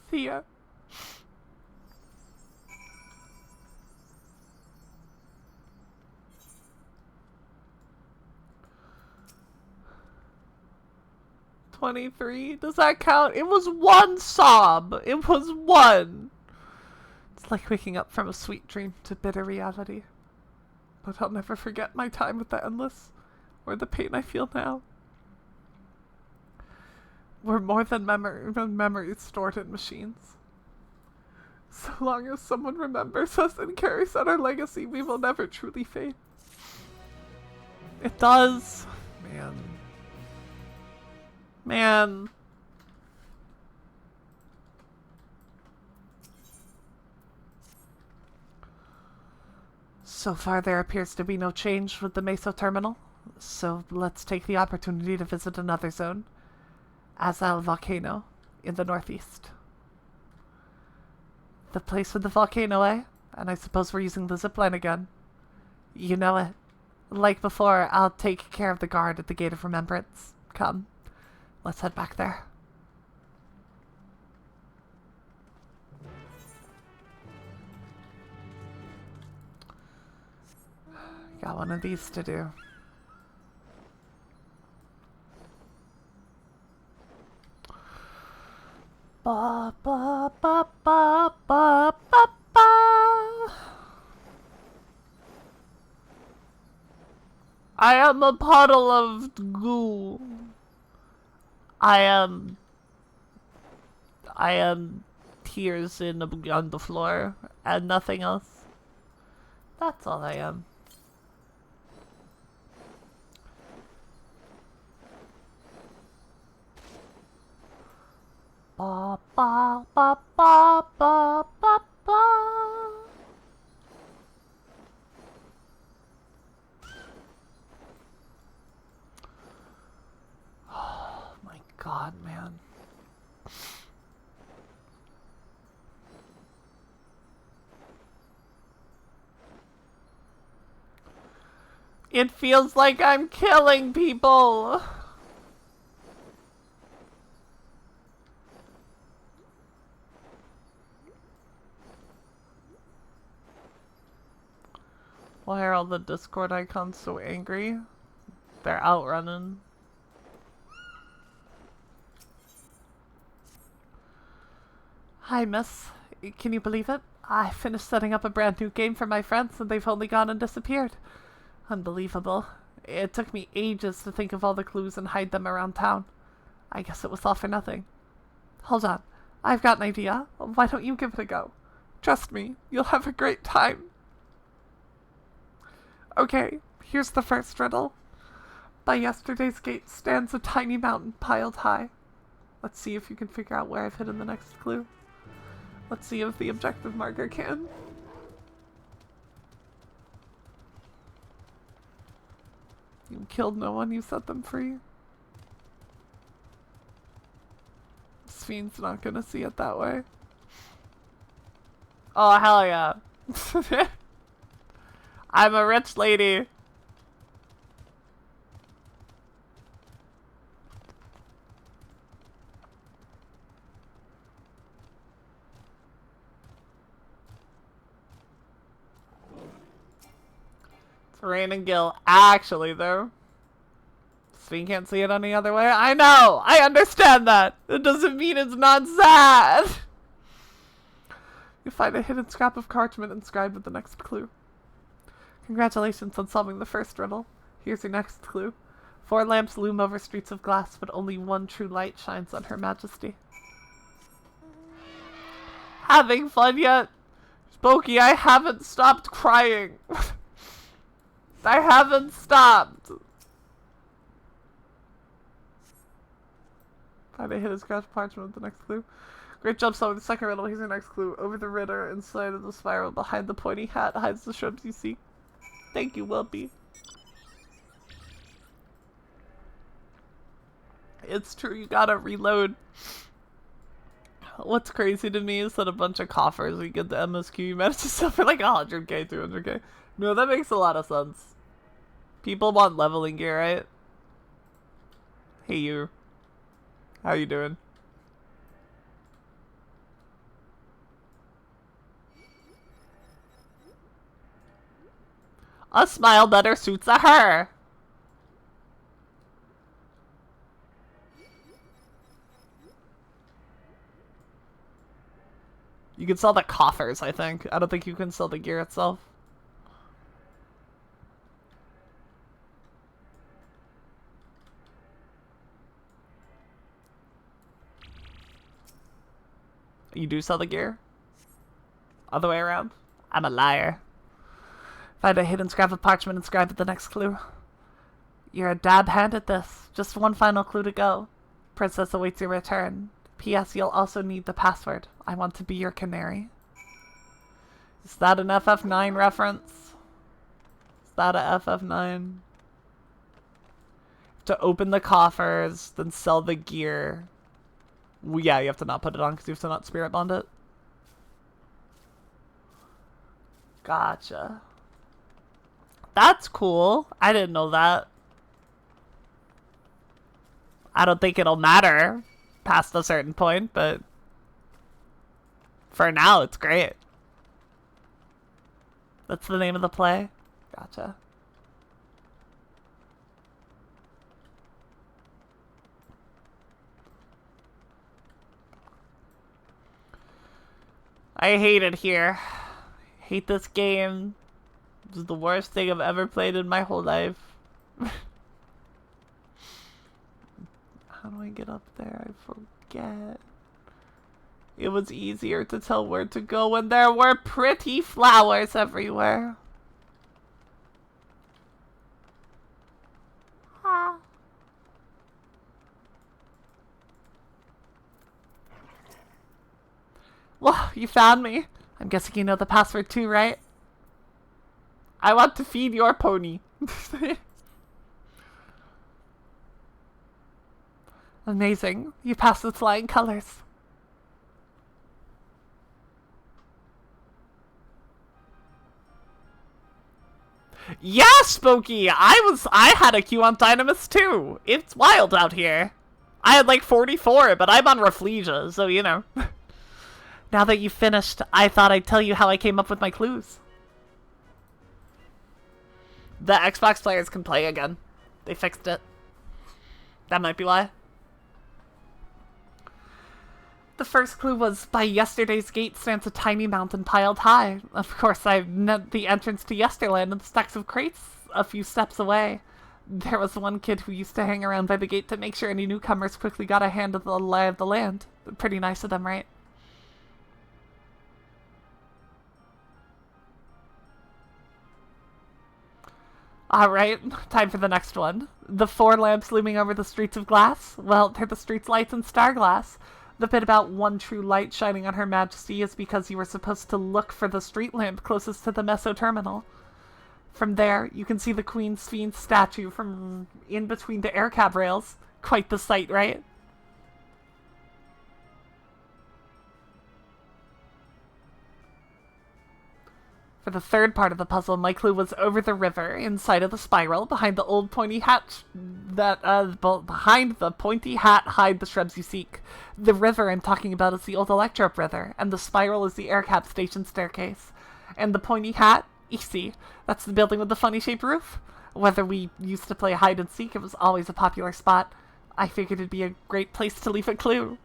See ya. $23? Does that count? It was 1 sob. It was 1. It's like waking up from a sweet dream to bitter reality. But I'll never forget my time with the Endless, or the pain I feel now. We're more than memories stored in machines. So long as someone remembers us and carries out our legacy, we will never truly fade. It does. Man. So far there appears to be no change with the Meso terminal, so let's take the opportunity to visit another zone. Azal Volcano, in the northeast. The place with the volcano, eh? And I suppose we're using the zipline again. You know it. Like before, I'll take care of the guard at the Gate of Remembrance. Come, let's head back there. Got one of these to do. Ba ba ba ba ba ba ba. I am a puddle of goo. I am tears on the floor and nothing else. That's all I am. Ba ba ba ba ba ba ba. Oh my God, man. It feels like I'm killing people. Why are all the Discord icons so angry? They're outrunning. Hi, miss. Can you believe it? I finished setting up a brand new game for my friends and they've only gone and disappeared. Unbelievable. It took me ages to think of all the clues and hide them around town. I guess it was all for nothing. Hold on. I've got an idea. Why don't you give it a go? Trust me, you'll have a great time. Okay, here's the first riddle. By yesterday's gate stands a tiny mountain piled high. Let's see if you can figure out where I've hidden the next clue. Let's see if the objective marker can. You killed no one, you set them free. Sphyn's not gonna see it that way. Oh, hell yeah. I'm a rich lady. It's Rain and Gil. Actually, though, Sphyn can't see it any other way. I know! I understand that! It doesn't mean it's not sad! You find a hidden scrap of parchment inscribed with the next clue. Congratulations on solving the first riddle. Here's your next clue. 4 lamps loom over streets of glass, but only one true light shines on Her Majesty. Having fun yet? Spooky, I haven't stopped crying. I haven't stopped. Find a hidden scratch parchment with the next clue. Great job solving the second riddle. Here's your next clue. Over the ritter, inside of the spiral, behind the pointy hat, hides the shrubs you seek. Thank you, Wilby. It's true, you gotta reload. What's crazy to me is that a bunch of coffers we get the MSQ, you manage to sell for like 100k, 200k. No, that makes a lot of sense. People want leveling gear, right? Hey you. How you doing? A smile better suits a her. You can sell the coffers, I think. I don't think you can sell the gear itself. You do sell the gear? Other way around? I'm a liar. Find a hidden scrap of parchment inscribed with the next clue. You're a dab hand at this. Just one final clue to go. Princess awaits your return. P.S. You'll also need the password. I want to be your canary. Is that an FF9 reference? Is that a FF9? To open the coffers, then sell the gear. Well, yeah, you have to not put it on because you have to not spirit bond it. Gotcha. That's cool. I didn't know that. I don't think it'll matter past a certain point, but for now, it's great. That's the name of the play? Gotcha. I hate it here. Hate this game. This is the worst thing I've ever played in my whole life. How do I get up there? I forget. It was easier to tell where to go when there were pretty flowers everywhere. Ah. Well, you found me. I'm guessing you know the password too, right? I want to feed your pony. Amazing. You passed with flying colors. Yeah, Spooky! I had a queue on Dynamis too! It's wild out here. I had like 44, but I'm on Rafflesia, so you know. Now that you've finished, I thought I'd tell you how I came up with my clues. The Xbox players can play again. They fixed it. That might be why. The first clue was, by yesterday's gate stands a tiny mountain piled high. Of course, I've met the entrance to Yesterland and the stacks of crates a few steps away. There was one kid who used to hang around by the gate to make sure any newcomers quickly got a hand of the lie of the land. Pretty nice of them, right? Alright, time for the next one. The 4 lamps looming over the streets of glass? Well, they're the street's lights in star glass. The bit about one true light shining on Her Majesty is because you were supposed to look for the street lamp closest to the Meso Terminal. From there, you can see the Queen's Fiend statue from in between the air cab rails. Quite the sight, right? For the third part of the puzzle, my clue was over the river, inside of the spiral, behind the old pointy hat behind the pointy hat hide the shrubs you seek. The river I'm talking about is the old Electrope River, and the spiral is the aircap station staircase. And the pointy hat, easy, that's the building with the funny shaped roof. Whether we used to play hide and seek, it was always a popular spot. I figured it'd be a great place to leave a clue.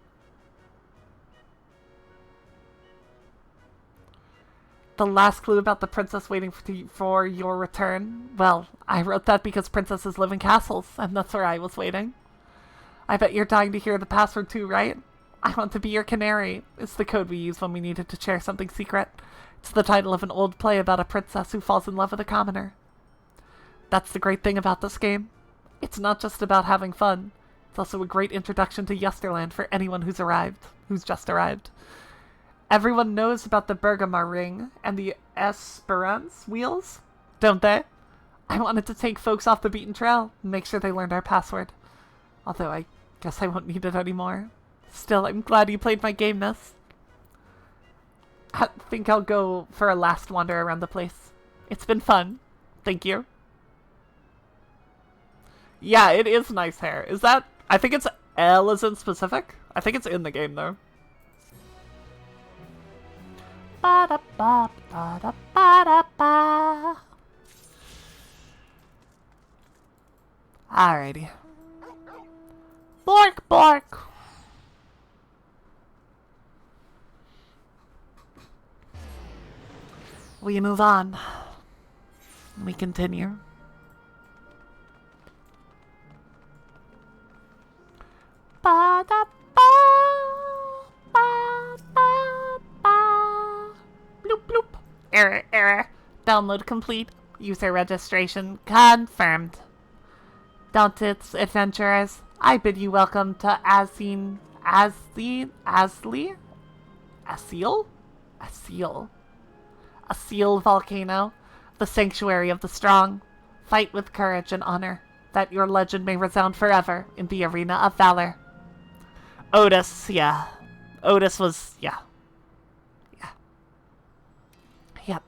The last clue about the princess waiting for your return. Well, I wrote that because princesses live in castles, and that's where I was waiting. I bet you're dying to hear the password too, right? I want to be your canary. It's the code we use when we needed to share something secret. It's the title of an old play about a princess who falls in love with a commoner. That's the great thing about this game. It's not just about having fun. It's also a great introduction to Yesterland for anyone who's just arrived. Everyone knows about the Bergamar ring and the Esperance wheels, don't they? I wanted to take folks off the beaten trail and make sure they learned our password. Although I guess I won't need it anymore. Still, I'm glad you played my game, miss. I think I'll go for a last wander around the place. It's been fun. Thank you. Yeah, it is nice hair. Is that... I think it's L as in specific? I think it's in the game, though. Ba-da-ba, ba-da-ba-da-ba. Alrighty. Bork, bork. We move on. We continue. Ba-da-ba, ba-ba-ba. Bloop, bloop. Error, error. Download complete. User registration confirmed. Daunted adventurers, I bid you welcome to Asil? Asil Volcano, the sanctuary of the strong. Fight with courage and honor, that your legend may resound forever in the arena of valor. Otis, yeah. Otis was, yeah. Yep.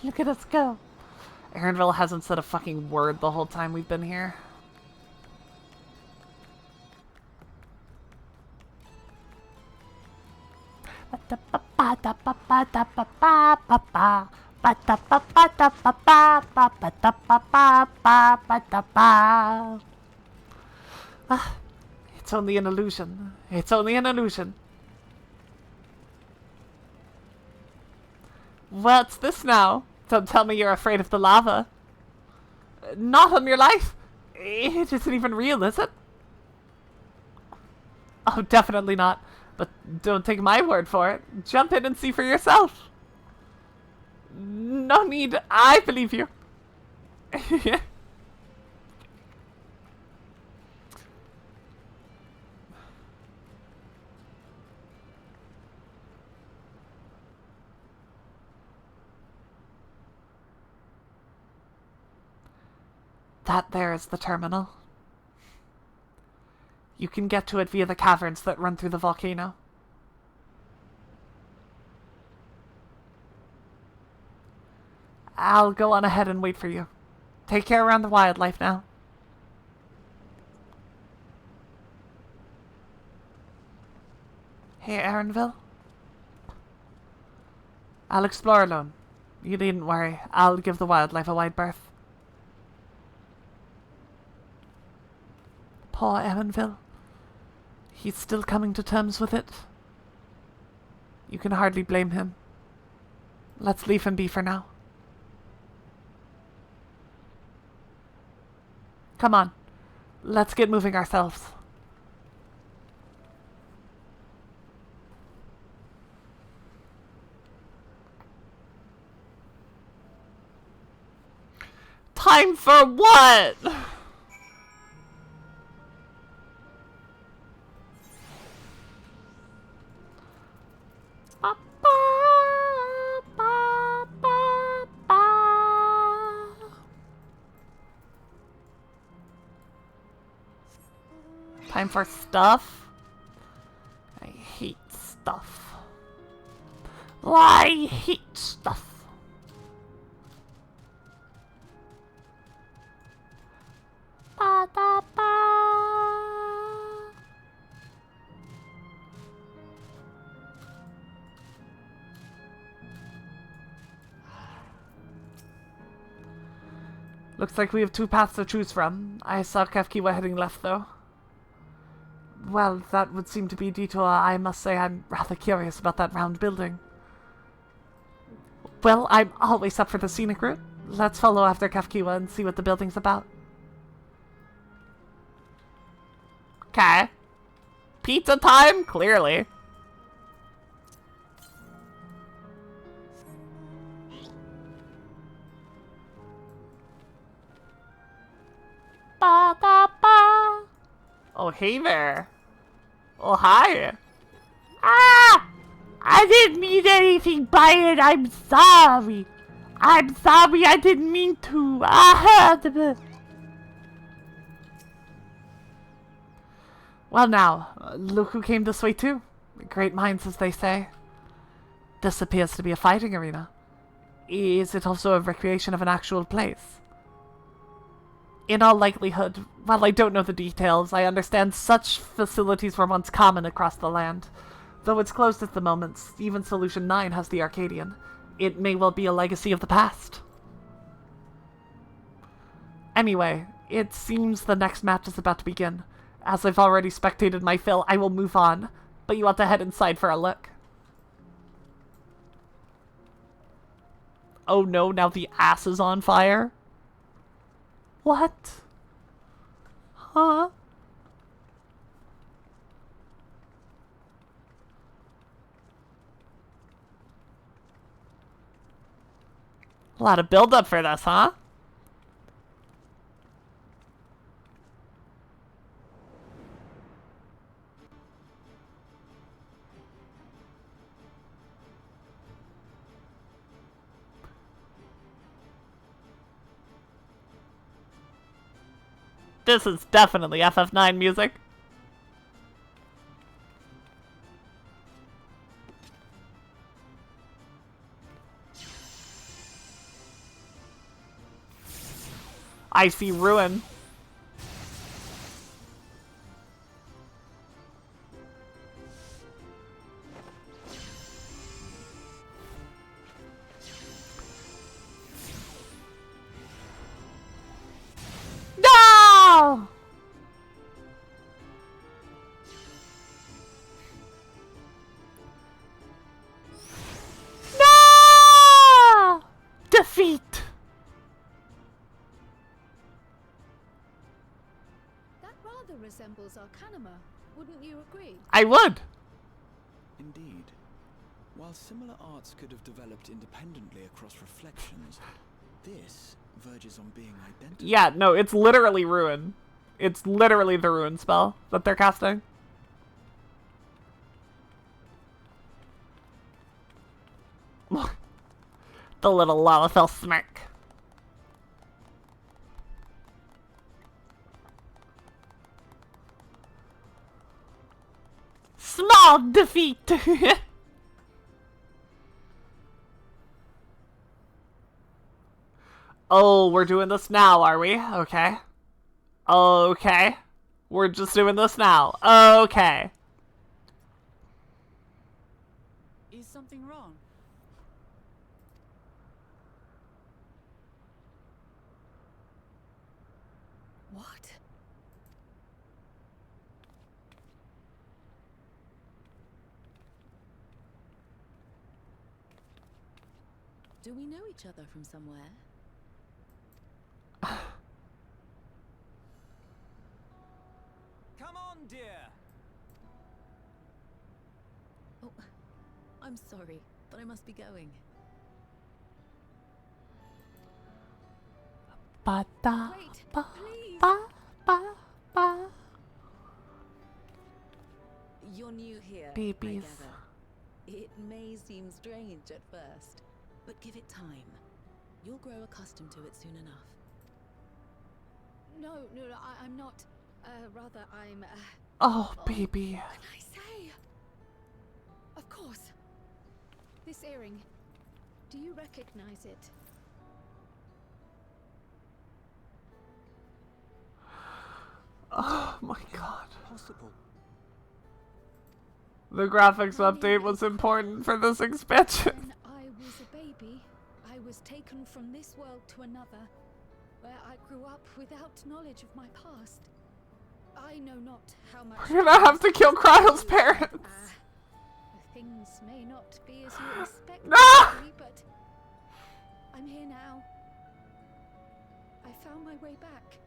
Look at us go. Aaronville hasn't said a fucking word the whole time we've been here. It's only an illusion. It's only an illusion. What's this now? Don't tell me you're afraid of the lava. Not on your life. It isn't even real, is it? Oh, definitely not. But don't take my word for it. Jump in and see for yourself. No need. I believe you. That there is the terminal. You can get to it via the caverns that run through the volcano. I'll go on ahead and wait for you. Take care around the wildlife now. Hey, Aaronville. I'll explore alone. You needn't worry. I'll give the wildlife a wide berth. Poor Aaronville. He's still coming to terms with it. You can hardly blame him. Let's leave him be for now. Come on. Let's get moving ourselves. Time for what? Time for stuff? I hate stuff. I hate stuff. Ba, da, ba. Looks like we have two paths to choose from. I saw Kefkiwa heading left, though. Well, that would seem to be a detour. I must say I'm rather curious about that round building. Well, I'm always up for the scenic route. Let's follow after Kefkiwa and see what the building's about. Okay. Pizza time? Clearly. Ba da ba. Oh, hey there. Oh, hi. Ah! I didn't mean anything by it. I'm sorry. I'm sorry. I didn't mean to. Well now, look who came this way too. Great minds, as they say. This appears to be a fighting arena. Is it also a recreation of an actual place? In all likelihood, while I don't know the details, I understand such facilities were once common across the land. Though it's closed at the moment, even Solution 9 has the Arcadian. It may well be a legacy of the past. Anyway, it seems the next match is about to begin. As I've already spectated my fill, I will move on, but you want to head inside for a look. Oh no, now the ass is on fire? What? Huh? A lot of build-up for this, huh? This is definitely FF9 music. I see ruin. No! No! Defeat. That rather resembles Arcanima, wouldn't you agree? I would. Indeed. While similar arts could have developed independently across reflections, this verges on being identical. Yeah, no, it's literally ruin. It's literally the ruin spell that they're casting. The little Lalafell smirk. Small defeat! Oh, we're doing this now, are we? Okay. Okay. We're just doing this now. Okay. Is something wrong? What? Do we know each other from somewhere? Come on, dear. Oh, I'm sorry, but I must be going. Ba da Wait, ba please. ba ba ba. You're new here, Babies. I gather. It may seem strange at first, but give it time. You'll grow accustomed to it soon enough. No, I'm not. Rather, I'm. Oh, baby. What can I say? Of course. This earring. Do you recognize it? Oh my god. Possible. The graphics update was important for this expansion. When I was a baby, I was taken from this world to another, where I grew up without knowledge of my past. I know not how much. We're gonna have to kill Cryo's parents. Things may not be as you expect, No! but I'm here now. I found my way back.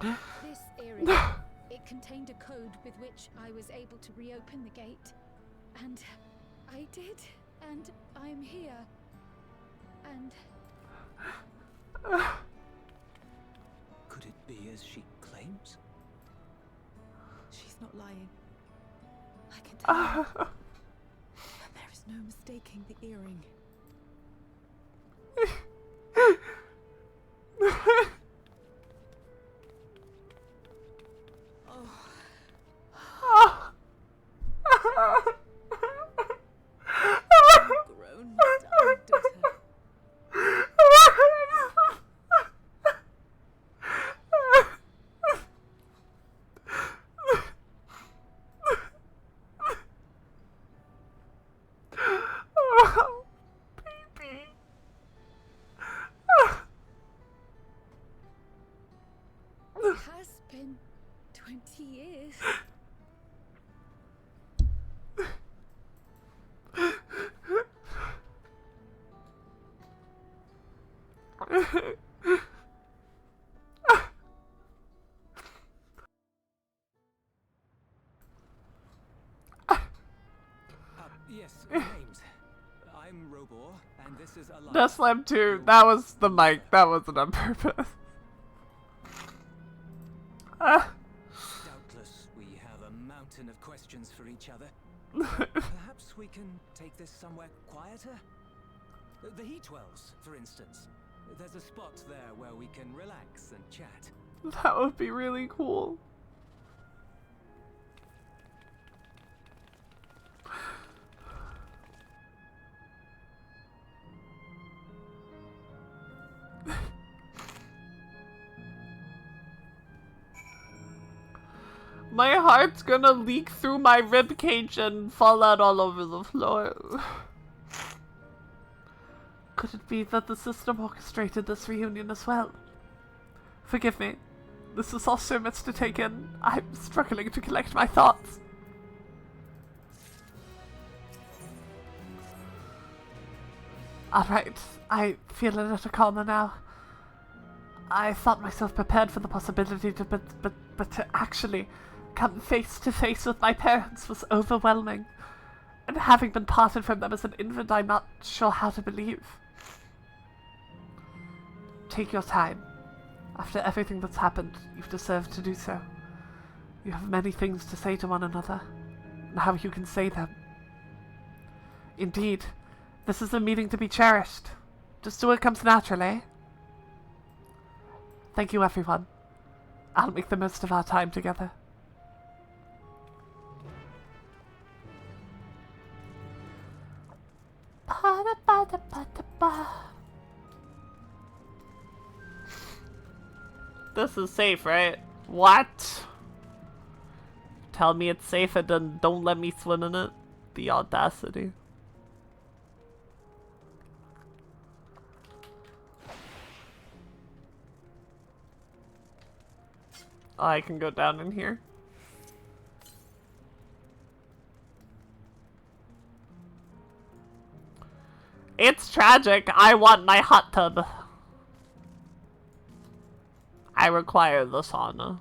This earring, it contained a code with which I was able to reopen the gate. And I did, and I'm here. And Could it be as she claims? She's not lying. I can tell. There is no mistaking the earring. Grown, darling daughter. Oh, baby. it has been 20 years. Yes, names. I'm Robor, and this is Alana. Deslam 2, that was the mic. That wasn't on purpose. Doubtless, we have a mountain of questions for each other. Perhaps we can take this somewhere quieter? The heat wells, for instance. There's a spot there where we can relax and chat. That would be really cool. My heart's gonna leak through my ribcage and fall out all over the floor. Could it be that the system orchestrated this reunion as well? Forgive me. This is all so much to take in. I'm struggling to collect my thoughts. Alright, I feel a little calmer now. I thought myself prepared for the possibility to, but to actually come face to face with my parents was overwhelming. And having been parted from them as an infant, I'm not sure how to believe. Take your time. After everything that's happened, you've deserved to do so. You have many things to say to one another. Now you can say them. Indeed, this is a meeting to be cherished. Just do what comes naturally. Thank you, everyone. I'll make the most of our time together. This is safe, right? What? Tell me it's safe and then don't let me swim in it? The audacity. Oh, I can go down in here. It's tragic. I want my hot tub. I require the sauna.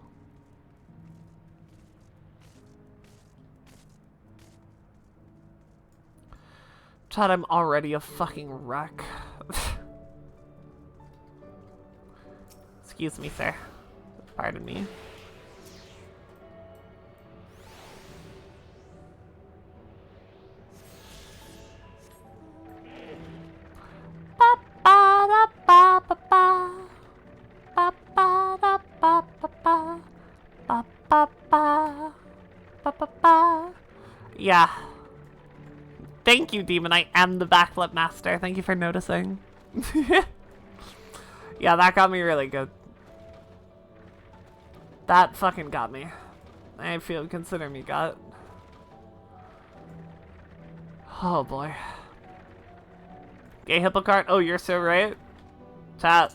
Chad, I'm already a fucking wreck. Excuse me, sir. Pardon me. Yeah. Thank you, Demon. I am the backflip master. Thank you for noticing. Yeah, that got me really good. That fucking got me. I feel, consider me got. Oh boy. Gay hippocart? Oh, you're so right. Chat.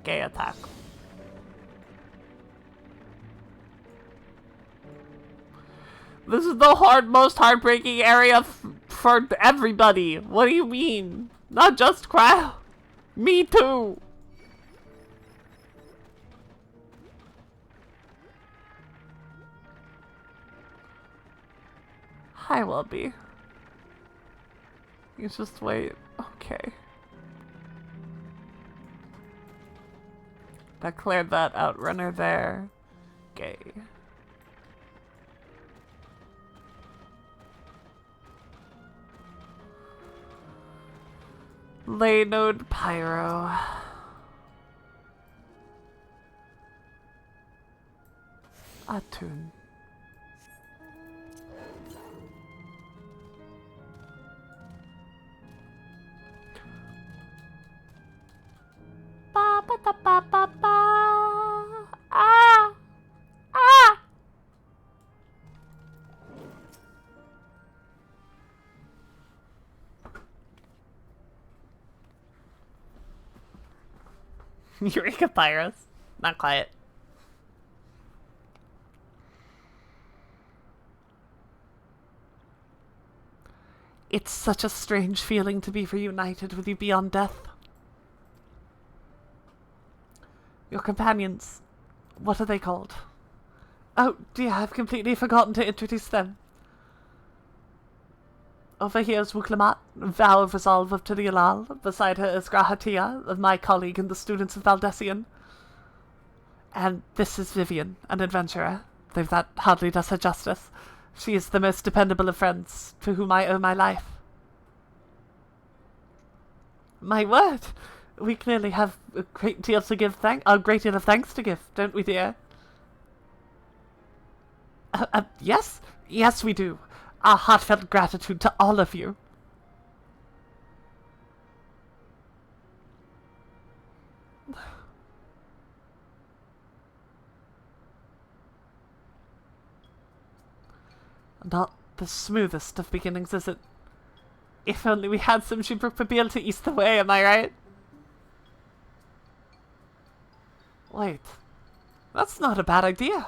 Gay attack. This is the most heartbreaking area for everybody. What do you mean? Not just Cryo. Me too. I will be. You just wait. Okay. That cleared that outrunner there. Gay. Lay node pyro. Attune. Ba ba da ba ba ba. Ah! Ah! Eureka Pyros. Not quiet. It's such a strange feeling to be reunited with you beyond death. Your companions, what are they called? Oh dear, I've completely forgotten to introduce them. Over here is Wuklamat, vow of resolve of Tilialal. Beside her is Grahatia, of my colleague and the students of Valdesian. And this is Vivian, an adventurer, though that hardly does her justice. She is the most dependable of friends, to whom I owe my life. My word! We clearly have a great deal of thanks to give, don't we, dear? Yes? Yes, we do. Our heartfelt gratitude to all of you. Not the smoothest of beginnings, is it? If only we had some cheaper Pabil to ease the way, am I right? Wait. That's not a bad idea.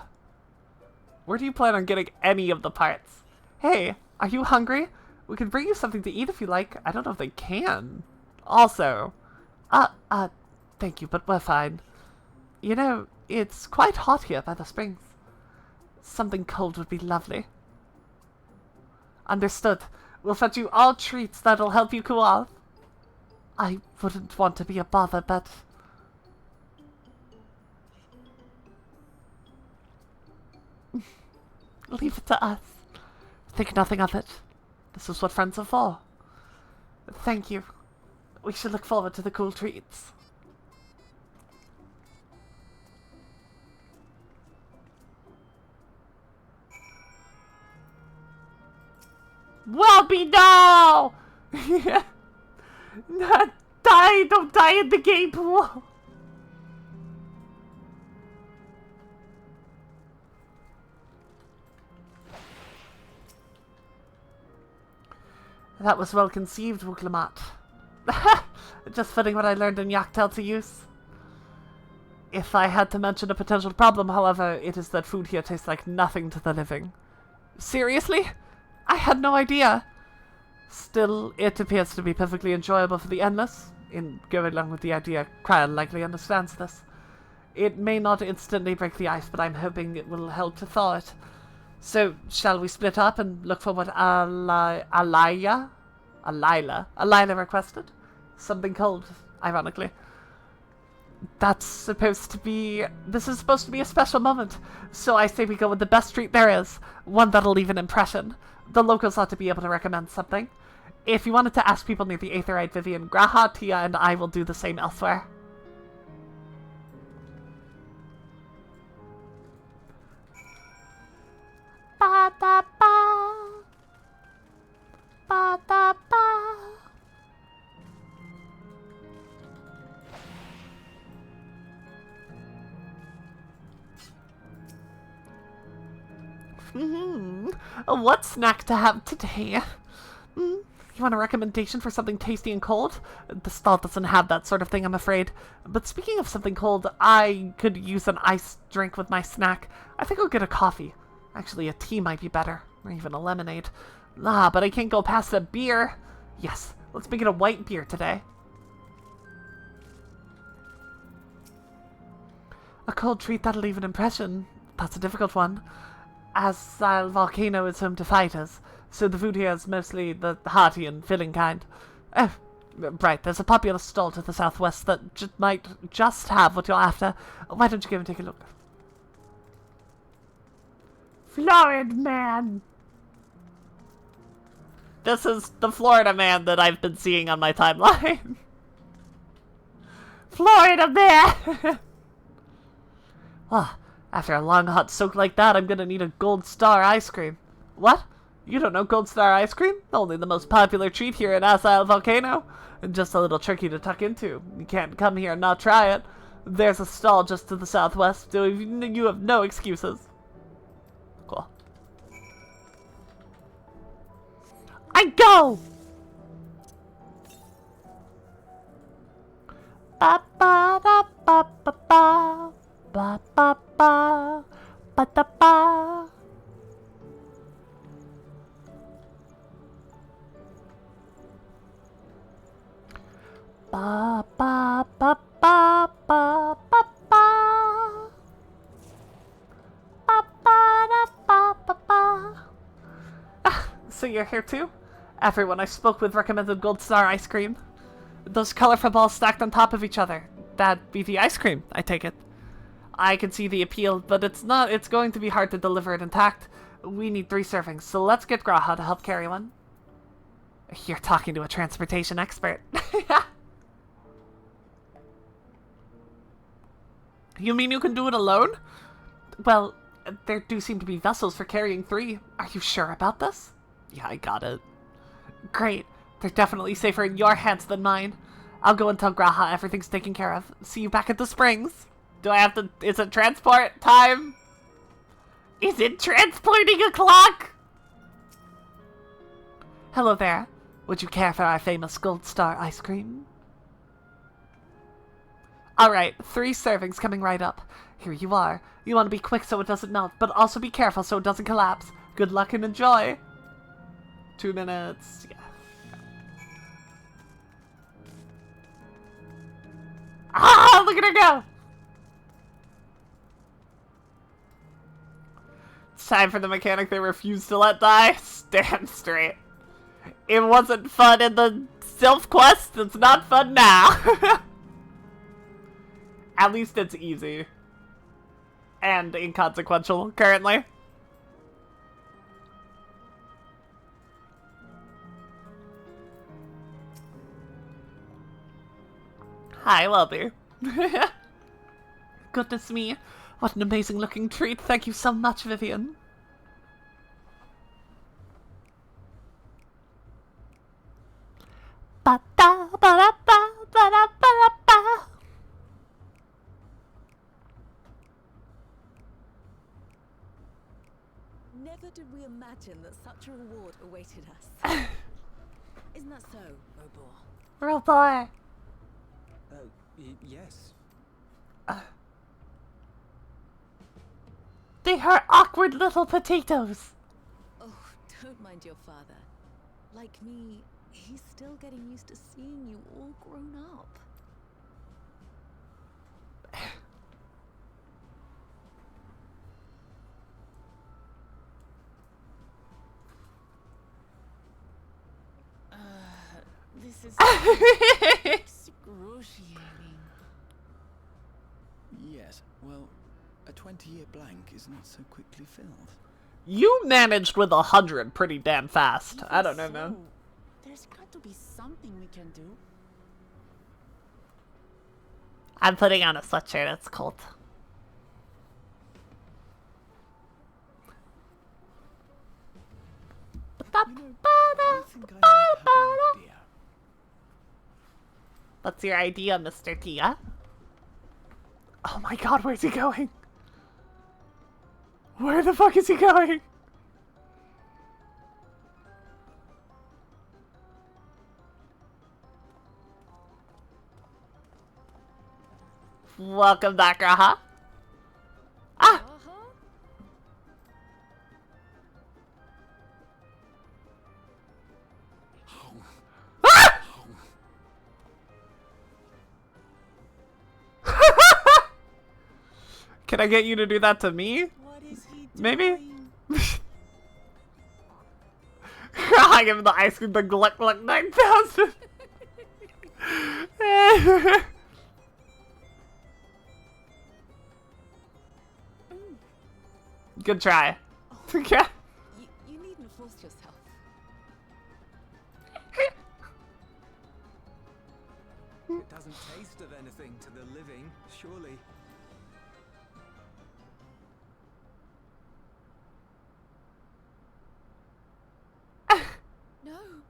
Where do you plan on getting any of the parts? Hey, are you hungry? We could bring you something to eat if you like. I don't know if they can. Also, thank you, but we're fine. You know, it's quite hot here by the springs. Something cold would be lovely. Understood. We'll fetch you all treats that'll help you cool off. I wouldn't want to be a bother, but... leave it to us. Think nothing of it. This is what friends are for. Thank you. We should look forward to the cool treats. Whoopie doll! Die! Don't die in the game pool! That was well conceived, Wuklamat. Just fitting what I learned in Yaktel to use. If I had to mention a potential problem, however, it is that food here tastes like nothing to the living. Seriously? I had no idea. Still, it appears to be perfectly enjoyable for the endless. In going along with the idea, Cryon likely understands this. It may not instantly break the ice, but I'm hoping it will help to thaw it. So, shall we split up and look for what Alila requested? Something cold, ironically. This is supposed to be a special moment, so I say we go with the best treat there is, one that'll leave an impression. The locals ought to be able to recommend something. If you wanted to ask people near the Aetherite, Vivian, Graha, Tia, and I will do the same elsewhere. Ba-da-ba. Ba-da-ba. What snack to have today? You want a recommendation for something tasty and cold? The stall doesn't have that sort of thing, I'm afraid. But speaking of something cold, I could use an iced drink with my snack. I think I'll get a coffee. Actually, a tea might be better. Or even a lemonade. But I can't go past a beer. Yes, let's make it a white beer today. A cold treat that'll leave an impression. That's a difficult one. Azile Volcano is home to fighters, so the food here is mostly the hearty and filling kind. Oh, right, there's a popular stall to the southwest that might just have what you're after. Why don't you go and take a look? Florid man! This is the Florida man that I've been seeing on my timeline. Florida man! After a long hot soak like that, I'm gonna need a Gold Star ice cream. What? You don't know Gold Star ice cream? Only the most popular treat here at Azile Volcano. Just a little tricky to tuck into. You can't come here and not try it. There's a stall just to the southwest, so you have no excuses. Cool. I go! Ba ba da ba ba ba. Ba ba ba ba da ba. Ba ba ba ba ba ba ba. Ba ba da ba ba ba. So you're here too? Everyone I spoke with recommended Gold Star ice cream. Those colorful balls stacked on top of each other. That'd be the ice cream, I take it. I can see the appeal, but it's going to be hard to deliver it intact. We need 3 servings, so let's get Graha to help carry one. You're talking to a transportation expert. You mean you can do it alone? Well, there do seem to be vessels for carrying 3. Are you sure about this? Yeah, I got it. Great. They're definitely safer in your hands than mine. I'll go and tell Graha everything's taken care of. See you back at the springs. Do I have to... Is it transport time? Is it transporting o'clock? Hello there. Would you care for our famous Gold Star ice cream? Alright, 3 servings coming right up. Here you are. You want to be quick so it doesn't melt, but also be careful so it doesn't collapse. Good luck and enjoy. 2 minutes. Yeah. Ah, look at her go! It's time for the mechanic they refused to let die. Stand straight. It wasn't fun in the Sylph quest, it's not fun now. At least it's easy. And inconsequential, currently. Hi, Welby. Goodness me. What an amazing looking treat. Thank you so much, Vivian. Ba-da, Ba-da-ba, ba-da-ba-da-ba. Never did we imagine that such a reward awaited us. Isn't that so, Robor? Real boy. Yes. They are awkward little potatoes. Oh, don't mind your father. Like me, he's still getting used to seeing you all grown up. This is excruciating. Yes, well, a 20-year blank is not so quickly filled. You managed with 100 pretty damn fast. Even I don't know, so, man. There's got to be something we can do. I'm putting on a sweatshirt. It's cold. I think I might have an idea. What's your idea, Mr. Tia? Oh my god, where's he going? Where the fuck is he going? Welcome back, Raha. Ah! Ah! Can I get you to do that to me? What is he doing? Maybe? I give him the ice cream, the Gluck Gluck 9000. Good try. Yeah. You needn't force yourself. It doesn't taste of anything to the living, surely.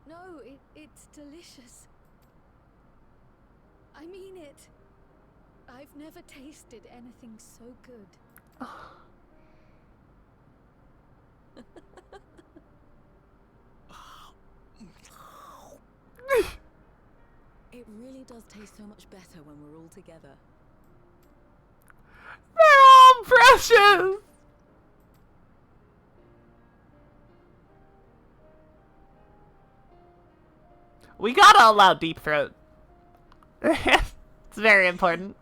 No, it's delicious. I mean it. I've never tasted anything so good. It really does taste so much better when we're all together. They're all precious. We gotta allow Deep Throat. It's very important.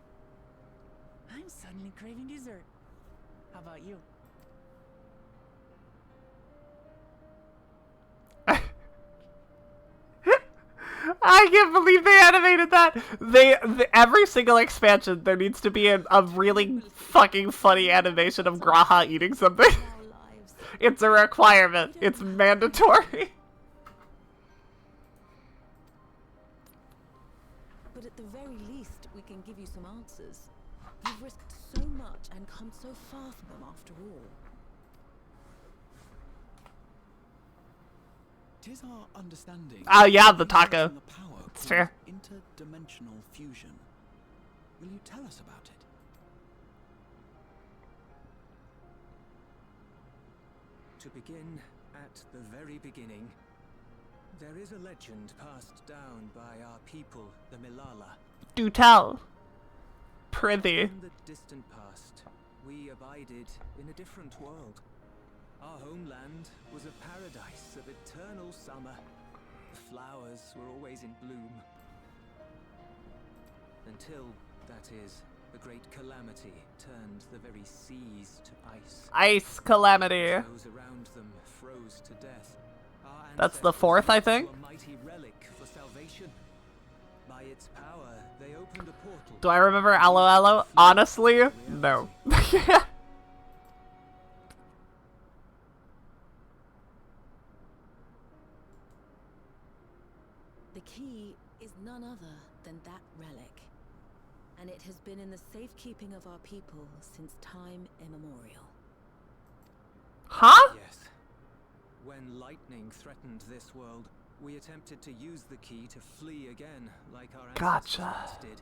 I'm suddenly craving dessert. How about you? I can't believe they animated that. Every single expansion, there needs to be a really fucking funny animation of Graha eating something. Our lives. It's a requirement. It's mandatory. But at the very least, we can give you some answers. You've risked so much and come so far from them after all. 'Tis our understanding. Oh yeah, the that taco. the power It's called true. interdimensional fusion. Will you tell us about it? To begin at the very beginning, there is a legend passed down by our people, the Milala. Do tell. Prithee. In the distant past, we abided in a different world. Our homeland was a paradise of eternal summer. The flowers were always in bloom. Until, that is, the great calamity turned the very seas to ice. Ice calamity. Those around them froze to death. Our That's the ancestors fourth, I looked to think. a mighty relic for salvation. By its power, they opened a portal. Do I remember Aloe Aloe? Honestly, no. The key is none other than that relic. And it has been in the safekeeping of our people since time immemorial. Huh? Yes. When lightning threatened this world, We attempted to use the key to flee again, like our ancestors Gotcha. once did.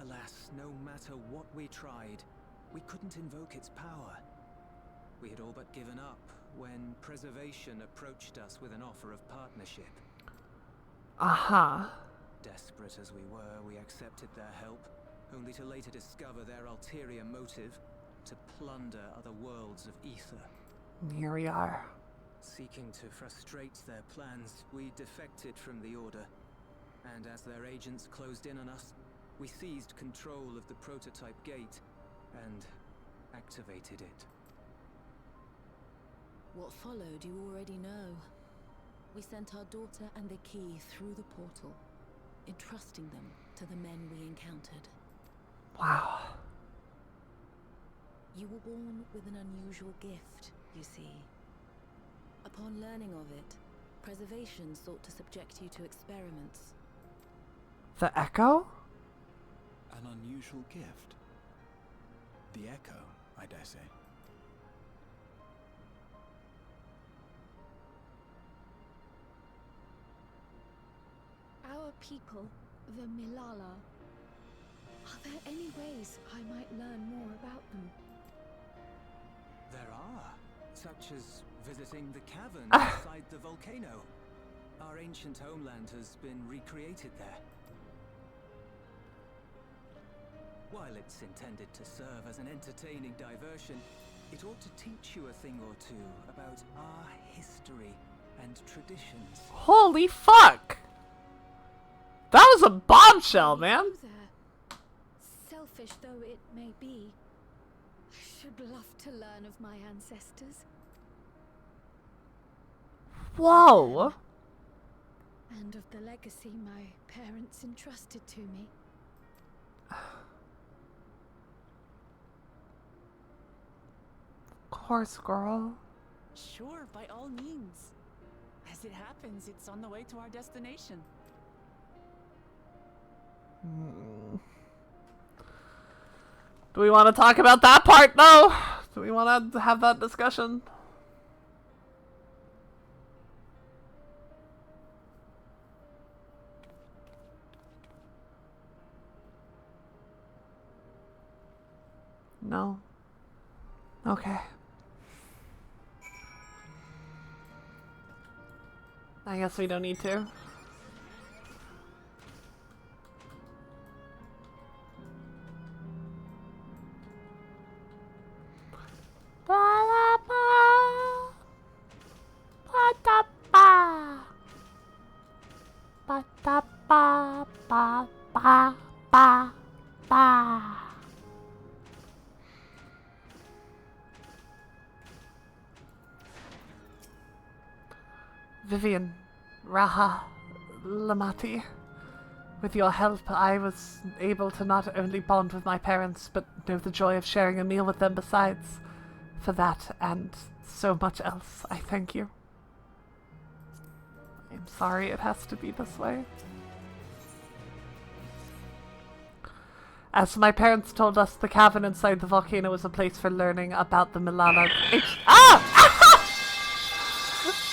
Alas, no matter what we tried, we couldn't invoke its power. We had all but given up when Preservation approached us with an offer of partnership. Uh-huh. Desperate as we were, we accepted their help, only to later discover their ulterior motive, to plunder other worlds of ether. Here we are. Seeking to frustrate their plans, we defected from the Order, and as their agents closed in on us, we seized control of the prototype gate and activated it. What followed you already know. We sent our daughter and the key through the portal, entrusting them to the men we encountered. Wow. You were born with an unusual gift, you see. Upon learning of it, Preservation sought to subject you to experiments. The Echo? An unusual gift. The Echo, I dare say. Our people, the Milala. Are there any ways I might learn more about them? There are, such as visiting the cavern inside the volcano. Our ancient homeland has been recreated there. While it's intended to serve as an entertaining diversion, it ought to teach you a thing or two about our history and traditions. Holy fuck! That was a bombshell, man! Go there. Selfish though it may be, I should love to learn of my ancestors. Whoa! And of the legacy my parents entrusted to me. Of course, girl. Sure, by all means. As it happens, it's on the way to our destination. Do we want to talk about that part, though? Do we want to have that discussion? No? Okay. I guess we don't need to. Vivian, Raha, Lamati. With your help, I was able to not only bond with my parents, but know the joy of sharing a meal with them besides. For that and so much else, I thank you. I'm sorry it has to be this way. As my parents told us, the cavern inside the volcano was a place for learning about the Milana.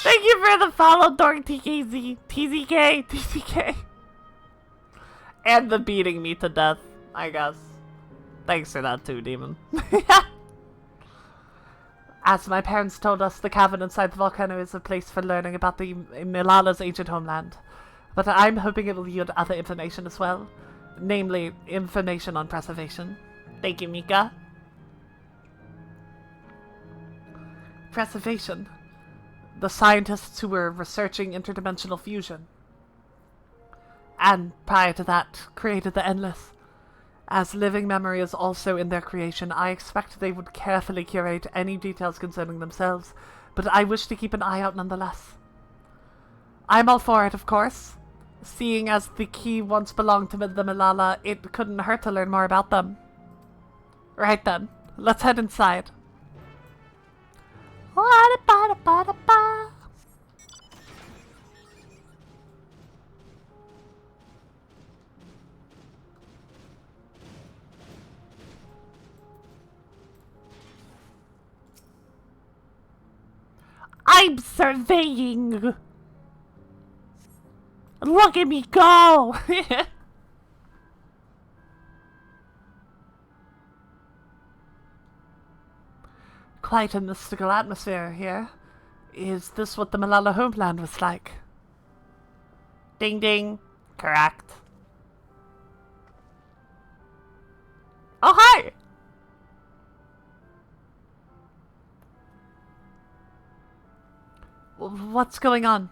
Thank you for the follow, Dork TKZ, TZK. And the beating me to death, I guess. Thanks for that too, Demon. As my parents told us, the cavern inside the volcano is a place for learning about the Milala's ancient homeland. But I'm hoping it will yield other information as well. Namely, information on preservation. Thank you, Mika. Preservation. The scientists who were researching interdimensional fusion. And prior to that, created the Endless. As living memory is also in their creation, I expect they would carefully curate any details concerning themselves, but I wish to keep an eye out nonetheless. I'm all for it, of course. Seeing as the key once belonged to the Milala, it couldn't hurt to learn more about them. Right then, let's head inside. I'm surveying. Look at me go. Quite a mystical atmosphere here. Is this what the Malala homeland was like? Ding ding. Correct. Oh, hi! What's going on?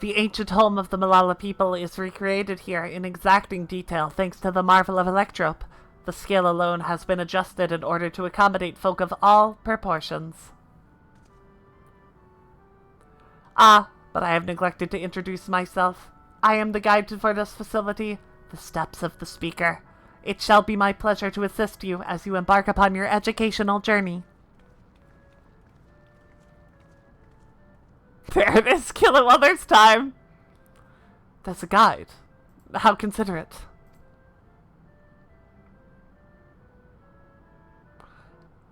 The ancient home of the Malala people is recreated here in exacting detail thanks to the marvel of Electrope. The scale alone has been adjusted in order to accommodate folk of all proportions. Ah, but I have neglected to introduce myself. I am the guide for this facility, the Steps of the Speaker. It shall be my pleasure to assist you as you embark upon your educational journey. There it is, Kilowather's time! That's a guide. How considerate.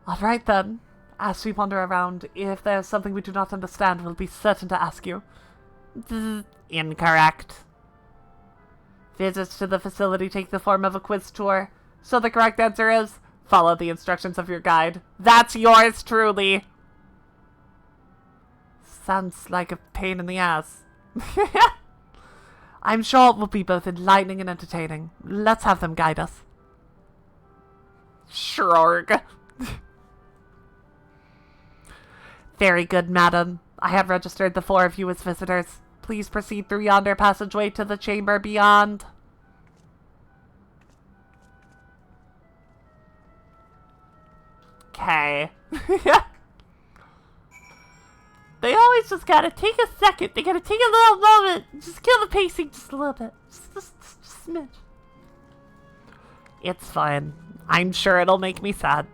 Alright then. As we wander around, if there's something we do not understand, we'll be certain to ask you. Incorrect. Visits to the facility take the form of a quiz tour. So the correct answer is, follow the instructions of your guide. That's yours truly! Sounds like a pain in the ass. I'm sure it will be both enlightening and entertaining. Let's have them guide us. Shrorg. Very good, madam. I have registered the 4 of you as visitors. Please proceed through yonder passageway to the chamber beyond. Okay. They always just gotta take a second. They gotta take a little moment. Just kill the pacing just a little bit. Just a smidge. It's fine. I'm sure it'll make me sad.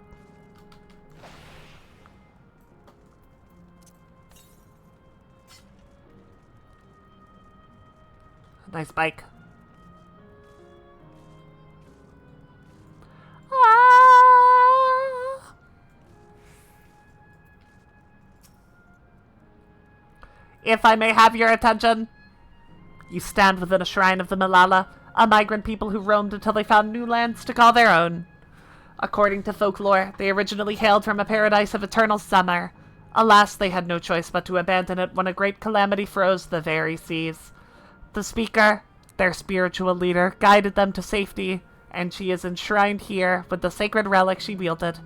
Nice bike. Ah. If I may have your attention. You stand within a shrine of the Malala, a migrant people who roamed until they found new lands to call their own. According to folklore, they originally hailed from a paradise of eternal summer. Alas, they had no choice but to abandon it when a great calamity froze the very seas. The speaker, their spiritual leader, guided them to safety, and she is enshrined here with the sacred relic she wielded.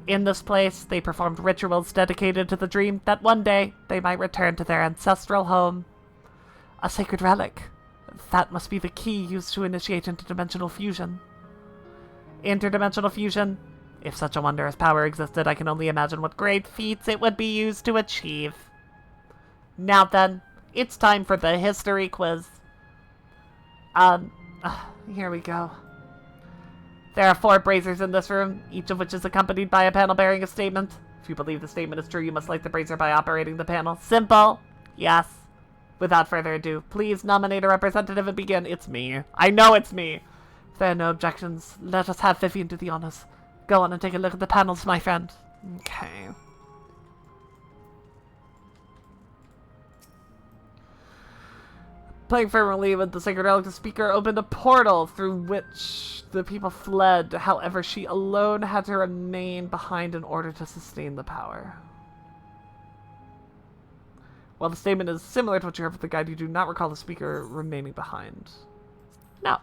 In this place, they performed rituals dedicated to the dream that one day they might return to their ancestral home. A sacred relic. That must be the key used to initiate interdimensional fusion. Interdimensional fusion? If such a wondrous power existed, I can only imagine what great feats it would be used to achieve. Now then, it's time for the history quiz. Here we go. There are 4 braziers in this room, each of which is accompanied by a panel bearing a statement. If you believe the statement is true, you must light the brazier by operating the panel. Simple. Yes. Without further ado, please nominate a representative and begin. It's me. I know it's me. If there are no objections, let us have Vivian do the honors. Go on and take a look at the panels, my friend. Okay. Playing firmly with the sacred relic, the speaker opened a portal through which the people fled. However, she alone had to remain behind in order to sustain the power. While the statement is similar to what you heard from the guide, you do not recall the speaker remaining behind. No.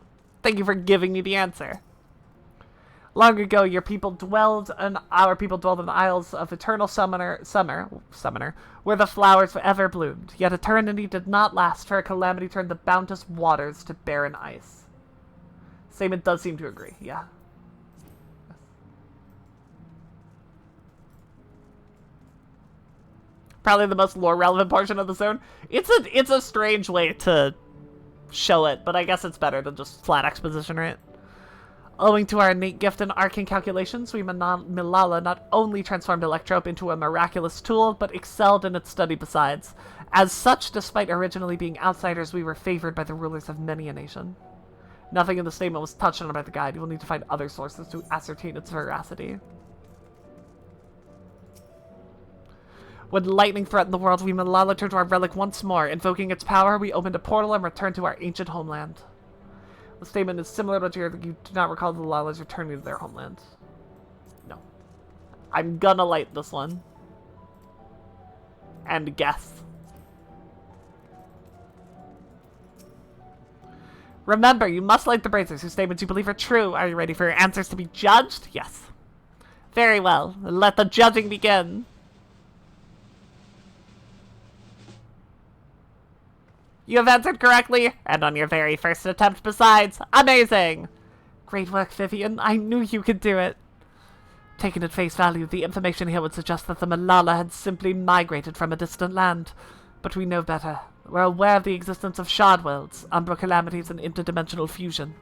Thank you for giving me the answer. Long ago, our people dwelled in the Isles of Eternal Summer, where the flowers ever bloomed. Yet eternity did not last, for a calamity turned the bounteous waters to barren ice. Statement does seem to agree, yeah. Probably the most lore-relevant portion of the zone. It's a strange way to show it, but I guess it's better than just flat exposition, right? Owing to our innate gift in arcane calculations, Malala not only transformed Electrope into a miraculous tool, but excelled in its study besides. As such, despite originally being outsiders, we were favored by the rulers of many a nation. Nothing in the statement was touched on by the guide. You will need to find other sources to ascertain its veracity. When lightning threatened the world, we Malala turned to our relic once more. Invoking its power, we opened a portal and returned to our ancient homeland. The statement is similar, but you do not recall the Malalas returning to their homeland. No. I'm gonna light this one. And guess. Remember, you must light the braziers whose statements you believe are true. Are you ready for your answers to be judged? Yes. Very well. Let the judging begin. You have answered correctly, and on your very first attempt besides. Amazing! Great work, Vivian. I knew you could do it. Taken at face value, the information here would suggest that the Malala had simply migrated from a distant land. But we know better. We're aware of the existence of shard worlds, umbra calamities, and interdimensional fusion.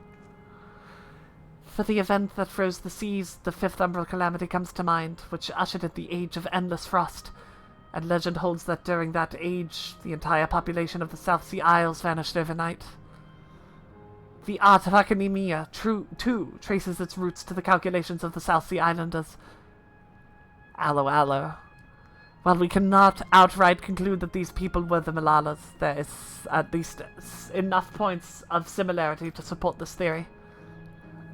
For the event that froze the seas, the fifth umbral calamity comes to mind, which ushered in the Age of Endless Frost. And legend holds that during that age, the entire population of the South Sea Isles vanished overnight. The art of academia, too, traces its roots to the calculations of the South Sea Islanders. Allo allo. While we cannot outright conclude that these people were the Malalas, there is at least enough points of similarity to support this theory.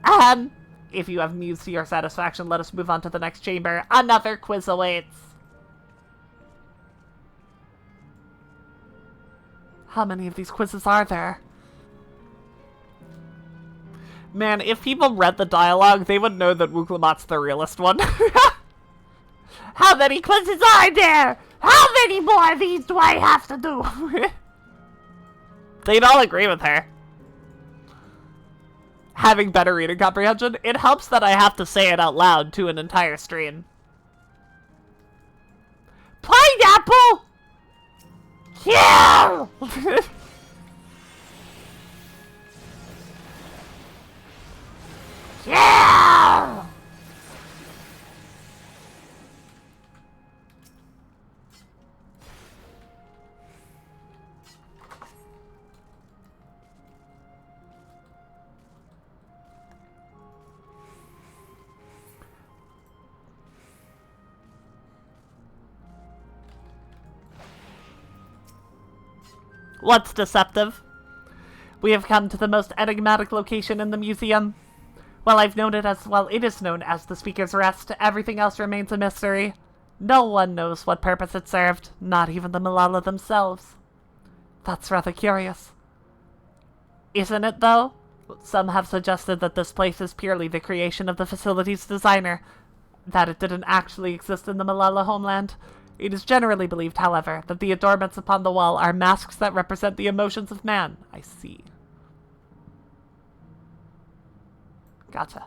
And if you have news to your satisfaction, let us move on to the next chamber. Another quiz awaits. How many of these quizzes are there? Man, if people read the dialogue, they would know that Wuklamat's the realest one. How many quizzes are there? How many more of these do I have to do? They'd all agree with her. Having better reading comprehension, it helps that I have to say it out loud to an entire stream. Pineapple! Kill! Kill! What's deceptive? We have come to the most enigmatic location in the museum. While it is known as the Speaker's Rest, everything else remains a mystery. No one knows what purpose it served, not even the Malala themselves. That's rather curious. Isn't it, though? Some have suggested that this place is purely the creation of the facility's designer, that it didn't actually exist in the Malala homeland. It is generally believed, however, that the adornments upon the wall are masks that represent the emotions of man. I see. Gotcha.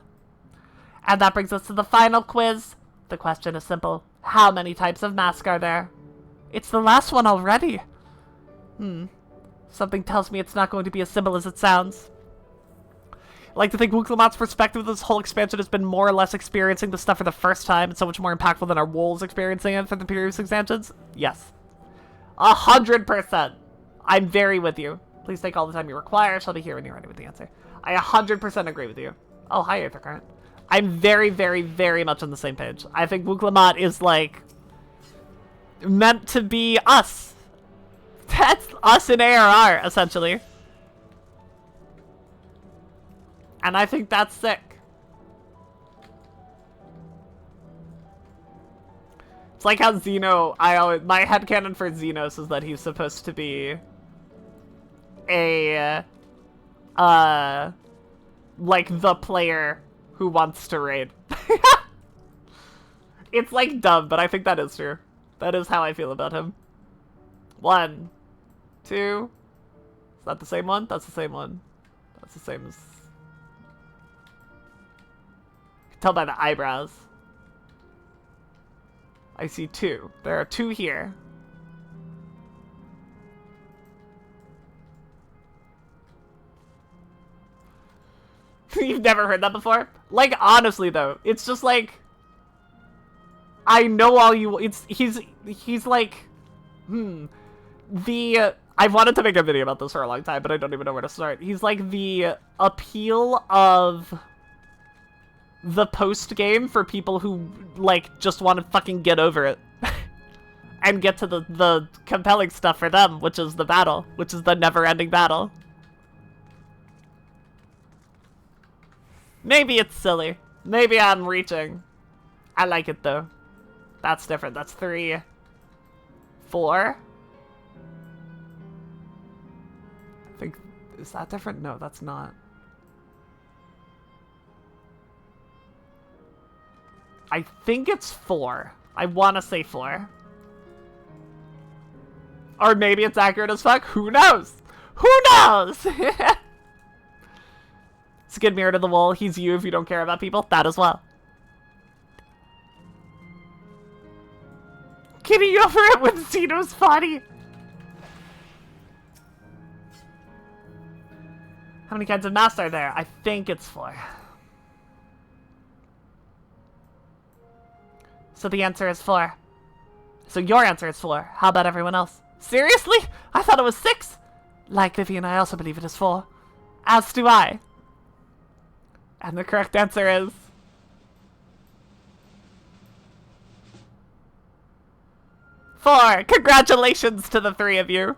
And that brings us to the final quiz. The question is simple. How many types of mask are there? It's the last one already. Something tells me it's not going to be as simple as it sounds. I like to think Wuklamat's perspective of this whole expansion has been more or less experiencing the stuff for the first time and so much more impactful than our wolves experiencing it for the previous expansions. Yes. 100%. I'm very with you. Please take all the time you require. I shall be here when you're ready with the answer. I 100% agree with you. Oh, hi, Aether Current. I'm very, very, very much on the same page. I think Wuklamat is, like, meant to be us. That's us in ARR, essentially. And I think that's sick. It's like how Xeno, my headcanon for Xenos is that he's supposed to be a, like the player who wants to raid. It's like dumb, but I think that is true. That is how I feel about him. 1, 2. Is that the same one? That's the same one. That's the same as... Tell by the eyebrows. I see 2. There are 2 here. You've never heard that before? Like, honestly, though, it's just like... I know all you... He's like... I've wanted to make a video about this for a long time, but I don't even know where to start. He's like the appeal of... the post-game for people who, like, just want to fucking get over it. and get to the compelling stuff for them, which is the battle, which is the never-ending battle. Maybe it's silly. Maybe I'm reaching. I like it though. That's different. That's 3, 4. I think, is that different? No, that's not. I think it's 4. I want to say 4. Or maybe it's accurate as fuck. Who knows? Who knows? Skid mirror to the wall. He's you if you don't care about people. That as well. Getting over it with Zeno's body. How many kinds of masks are there? I think it's 4. So the answer is 4. So your answer is 4. How about everyone else? Seriously? I thought it was 6. Like Vivian, I also believe it is 4. As do I. And the correct answer is... 4. Congratulations to the 3 of you.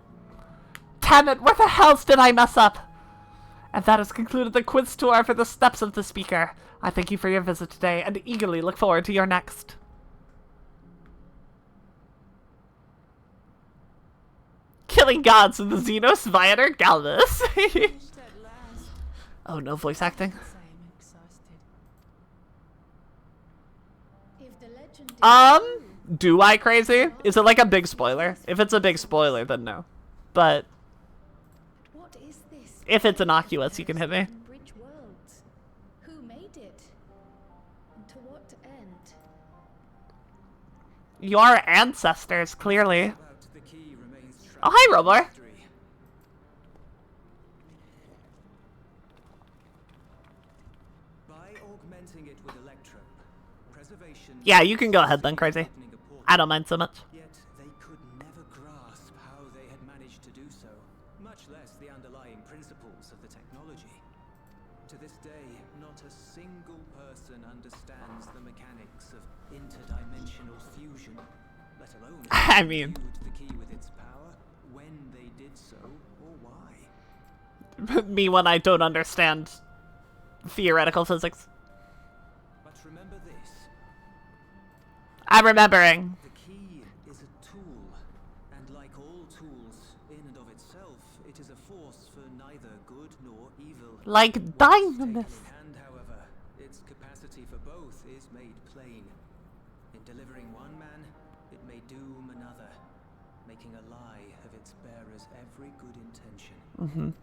Damn it, where the hell did I mess up? And that has concluded the quiz tour for the steps of the speaker. I thank you for your visit today and eagerly look forward to your next. Killing gods in the Xenos Viator Galvus. Oh, no voice acting? Do I, Crazy? Is it like a big spoiler? If it's a big spoiler, then no. But if it's innocuous, you can hit me. Who made it? And to what end? Your ancestors, clearly. Oh, hi, Robor. Yeah, you can go ahead then, Crazy. I don't mind so much. Yet they could never grasp how they had managed to do so, much less the underlying principles of the technology. To this day, not a single person understands the mechanics of interdimensional fusion, let alone I mean, the key with its power, when they did so, or why. me when I don't understand theoretical physics. But remember this. I'm remembering. The key is a tool, and like all tools, in and of itself, it is a force for neither good nor evil. Like Once Dynamis. taken in hand, however, its capacity for both is made plain. In delivering one man, it may doom another, making a lie of its bearer's every good intention.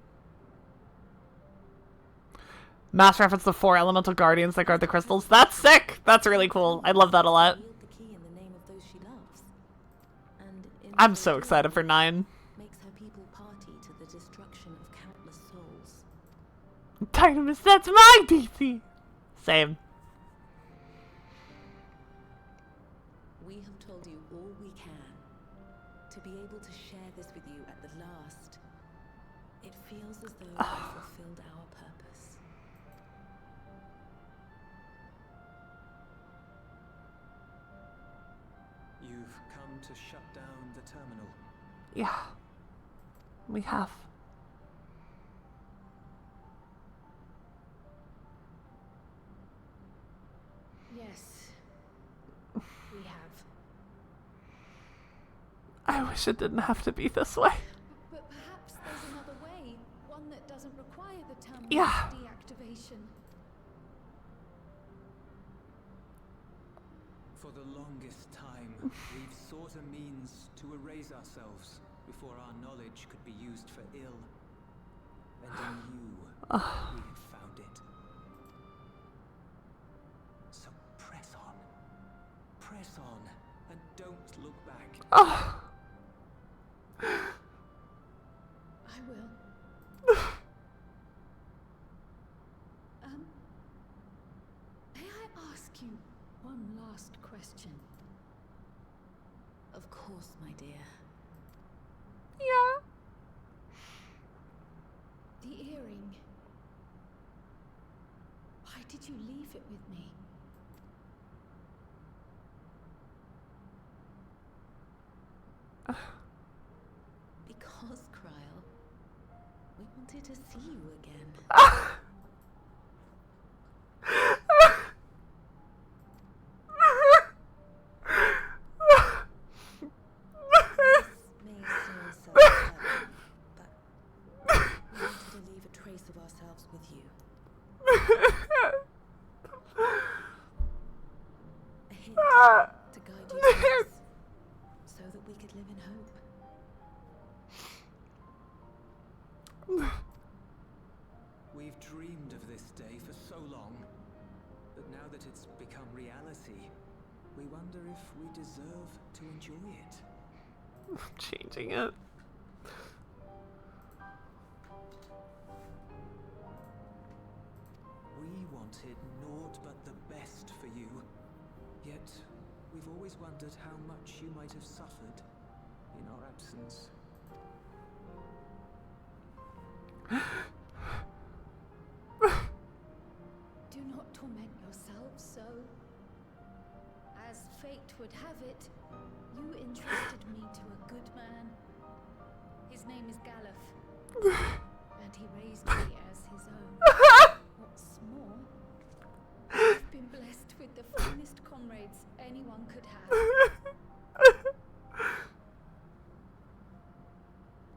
Mass reference to 4 elemental guardians that guard the crystals. That's sick! That's really cool. I love that a lot. I'm so excited for 9. Makes her people party to the destruction of countless souls. Dynamis, that's my DC! Same. We have told you all we can. To be able to share this with you at the last, it feels as though we fulfilled our purpose. You've come to shut down the terminal. Yeah. We have. Yes, we have. I wish it didn't have to be this way. But perhaps there's another way, one that doesn't require the terminal Yeah. deactivation. For the longest time, we've sought a means to erase ourselves before our knowledge could be used for ill. And in you, we have found it. So press on. Press on, and don't look back. I will. May I ask you one last question? Of course, my dear. Yeah. The earring. Why did you leave it with me? to see you again. This may seem self-evident, but we wanted to leave a trace of ourselves with you. A hint to guide you through this, so that we could live in hope. We've dreamed of this day for so long, but now that it's become reality, we wonder if we deserve to enjoy it. Changing it. We wanted naught but the best for you, yet we've always wondered how much you might have suffered in our absence. Do not torment yourselves so. As fate would have it, you entrusted me to a good man. His name is Galuf, and he raised me as his own. What's more, I've been blessed with the finest comrades anyone could have.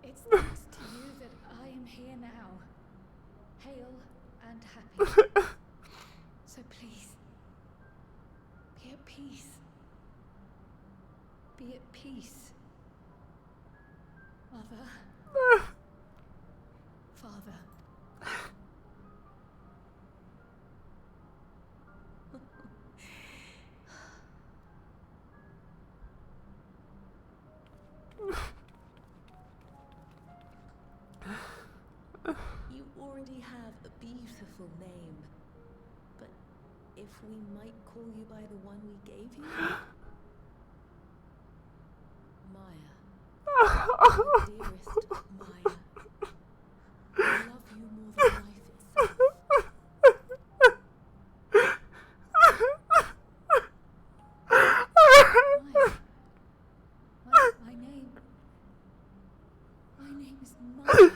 It's thanks to you that I am here now, hale and happy. So please, be at peace. Be at peace. Mother. Father. You already have a beautiful name, but if we might call you by the one we gave you? Maya. My dearest Maya. I love you more than life itself. Maya. My name is Maya.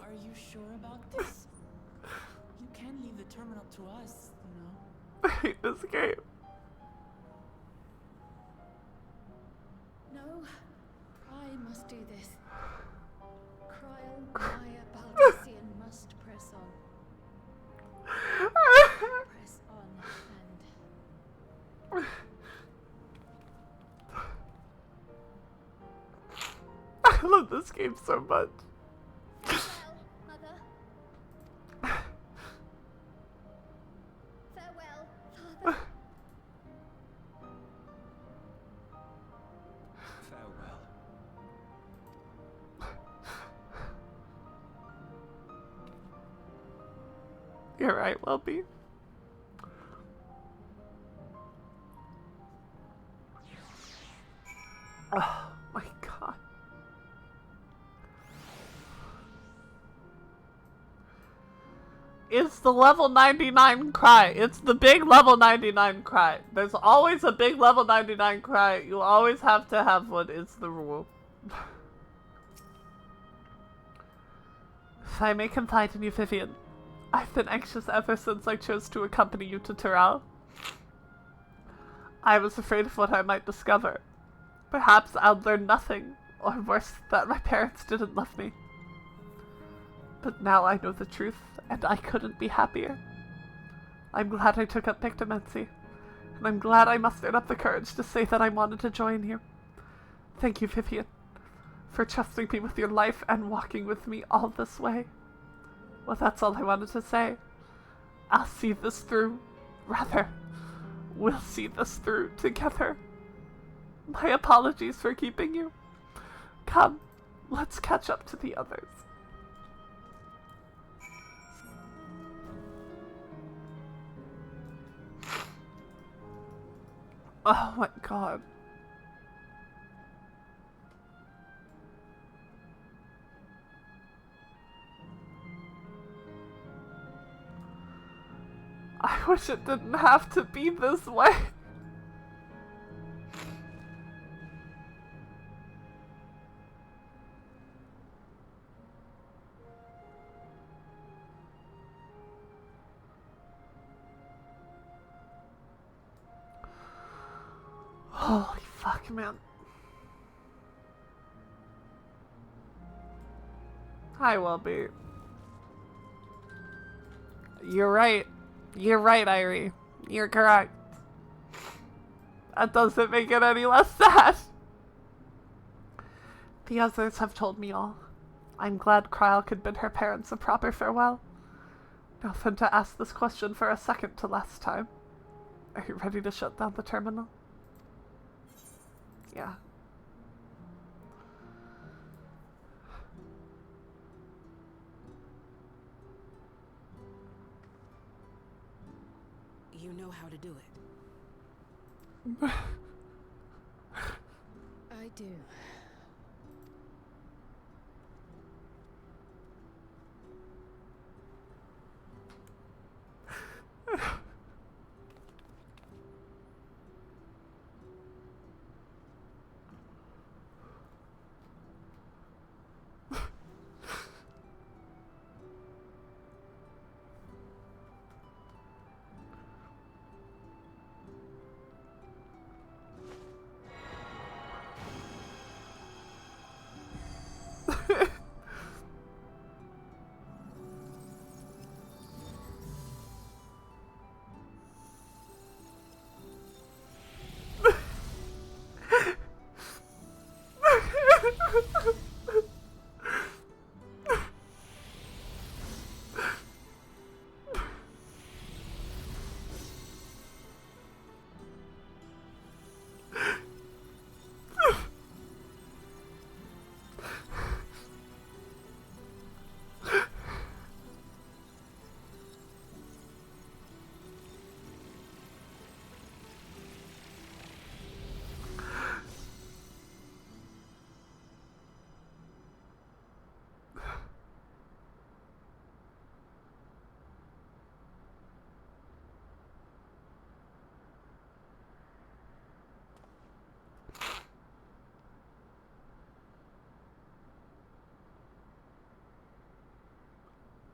Are you sure about this? You can leave the terminal to us, you know. I hate this game. No, I must do this. Kryl, Maya, Baldesion must press on. Press on and... I love this game so much. Farewell, Mother. Farewell, Father. Farewell. You're right, Welby. Oh my god. It's the level 99 cry. It's the big level 99 cry. There's always a big level 99 cry. You always have to have one. It's the rule. If I may confide in you, Vivian, I've been anxious ever since I chose to accompany you to Terral. I was afraid of what I might discover. Perhaps I'll learn nothing, or worse, that my parents didn't love me. But now I know the truth, and I couldn't be happier. I'm glad I took up Pictomancy, and I'm glad I mustered up the courage to say that I wanted to join you. Thank you, Vivian, for trusting me with your life and walking with me all this way. Well, that's all I wanted to say. I'll see this through. Rather, we'll see this through together. My apologies for keeping you. Come, let's catch up to the others. Oh my god. wish it didn't have to be this way. Holy fuck, man. I will be. You're right. You're right, Irie. You're correct. That doesn't make it any less sad. The others have told me all. I'm glad Kryle could bid her parents a proper farewell. Nothing to ask this question for a second to last time. Are you ready to shut down the terminal? Yeah. You know how to do it. I do.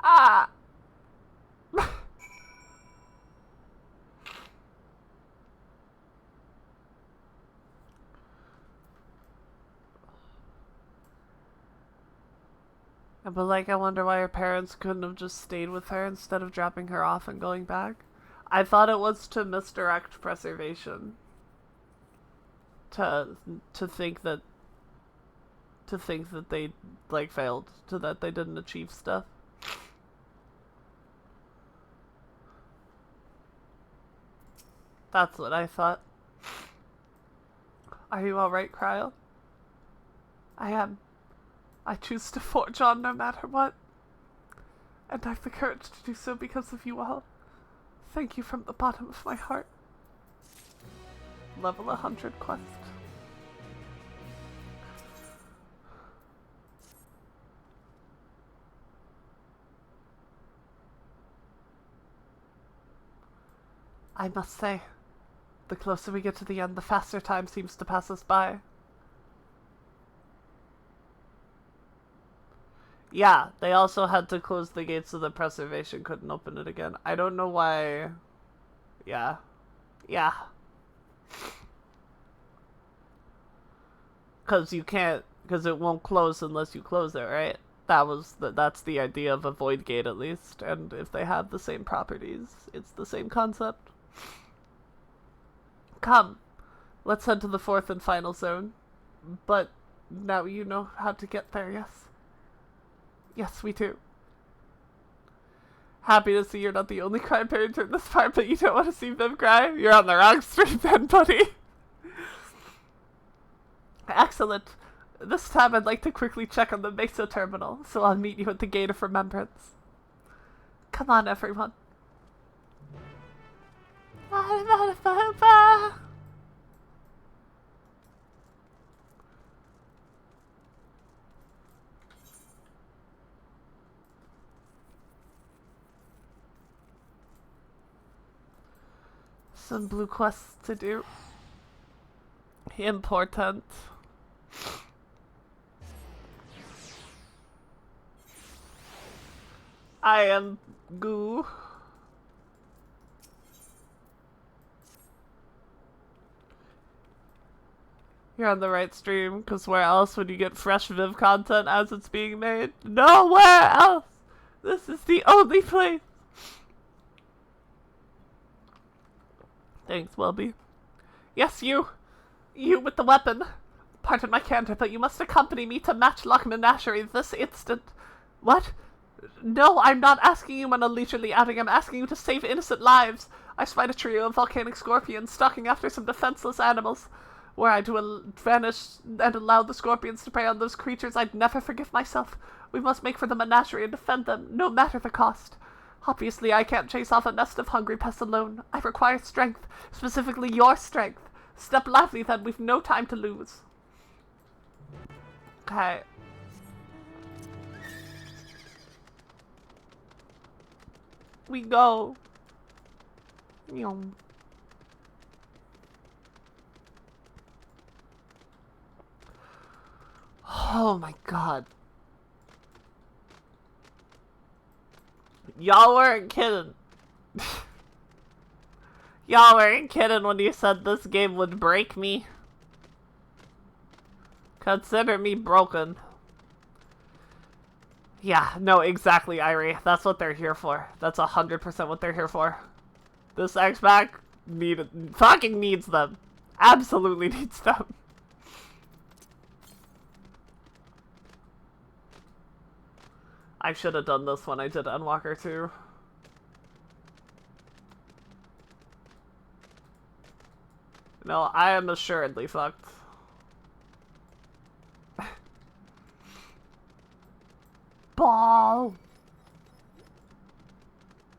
Ah! But like, I wonder why her parents couldn't have just stayed with her instead of dropping her off and going back. I thought it was to misdirect preservation. To think that they like failed, to that they didn't achieve stuff. That's what I thought. Are you alright, Kryle? I am. I choose to forge on no matter what. And I've the courage to do so because of you all. Thank you from the bottom of my heart. Level 100 quest. I must say, the closer we get to the end, the faster time seems to pass us by. Yeah, they also had to close the gates so that preservation couldn't open it again. I don't know why. Yeah. Yeah. Because you can't, because it won't close unless you close it, right? That's the idea of a void gate, at least. And if they have the same properties, it's the same concept. Come, let's head to the fourth and final zone. But now you know how to get there, yes? Yes, we do. Happy to see you're not the only crime parent in this part, but you don't want to see them cry? You're on the wrong street then, buddy. Excellent. This time I'd like to quickly check on the Mesa terminal, so I'll meet you at the Gate of Remembrance. Come on, everyone. Some blue quests to do. Important. I am goo. You're on the right stream, because where else would you get fresh Viv content as it's being made? Nowhere else! This is the only place! Thanks, Welby. Yes, you! You with the weapon! Pardon my candor, but you must accompany me to Matchlock Menagerie this instant. What? No, I'm not asking you on a leisurely outing, I'm asking you to save innocent lives. I spied a trio of volcanic scorpions stalking after some defenseless animals. Were I to vanish and allow the scorpions to prey on those creatures, I'd never forgive myself. We must make for the menagerie and defend them, no matter the cost. Obviously, I can't chase off a nest of hungry pests alone. I require strength, specifically your strength. Step lively, then. We've no time to lose. Okay. We go. Yum. Oh my god. Y'all weren't kidding. Y'all weren't kidding when you said this game would break me. Consider me broken. Yeah, no, exactly, Irie. That's what they're here for. That's 100% what they're here for. This X-Pack fucking needs them. Absolutely needs them. I should have done this when I did Endwalker too. No, I am assuredly fucked. Ball.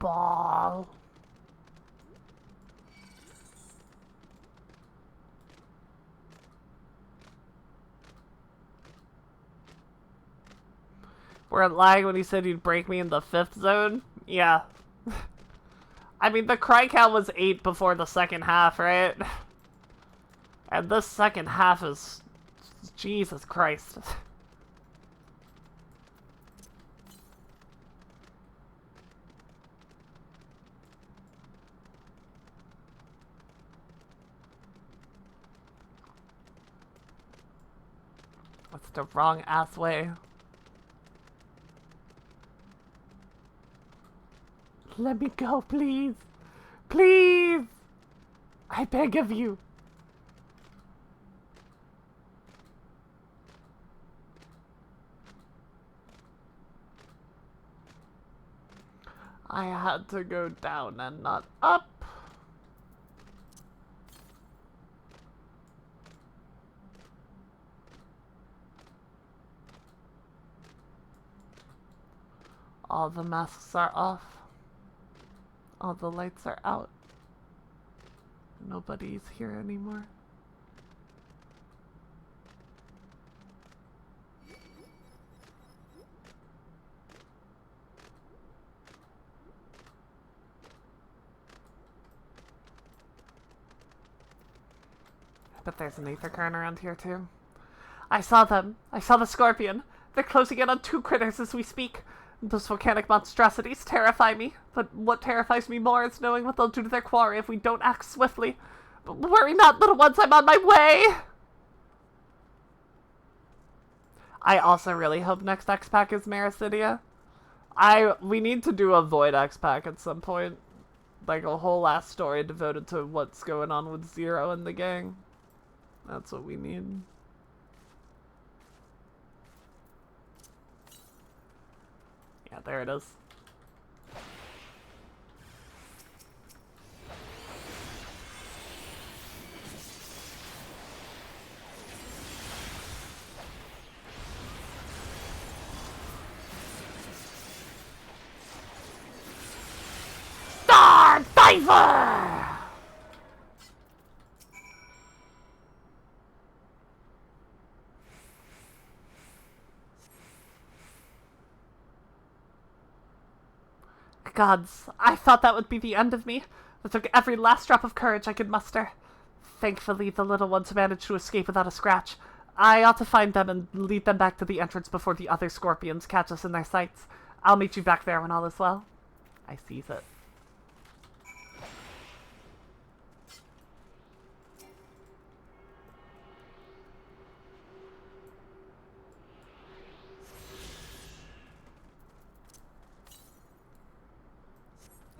Ball. Weren't lying when he said he'd break me in the 5th zone? Yeah. I mean, the cry count was 8 before the second half, right? And this second half is... Jesus Christ. That's the wrong ass way. Let me go, please. Please! I beg of you. I had to go down and not up. All the masks are off. All the lights are out. Nobody's here anymore. But there's an Aethercarn around here too. I saw them. I saw the scorpion. They're closing in on 2 critters as we speak. Those volcanic monstrosities terrify me, but what terrifies me more is knowing what they'll do to their quarry if we don't act swiftly. But worry not, little ones, I'm on my way! I also really hope next X-Pack is Maricidia. We need to do a Void X-Pack at some point. Like a whole last story devoted to what's going on with Zero and the gang. That's what we need. Yeah, there it is. Star Diver! Gods, I thought that would be the end of me. I took every last drop of courage I could muster. Thankfully, the little ones managed to escape without a scratch. I ought to find them and lead them back to the entrance before the other scorpions catch us in their sights. I'll meet you back there when all is well. I seize it.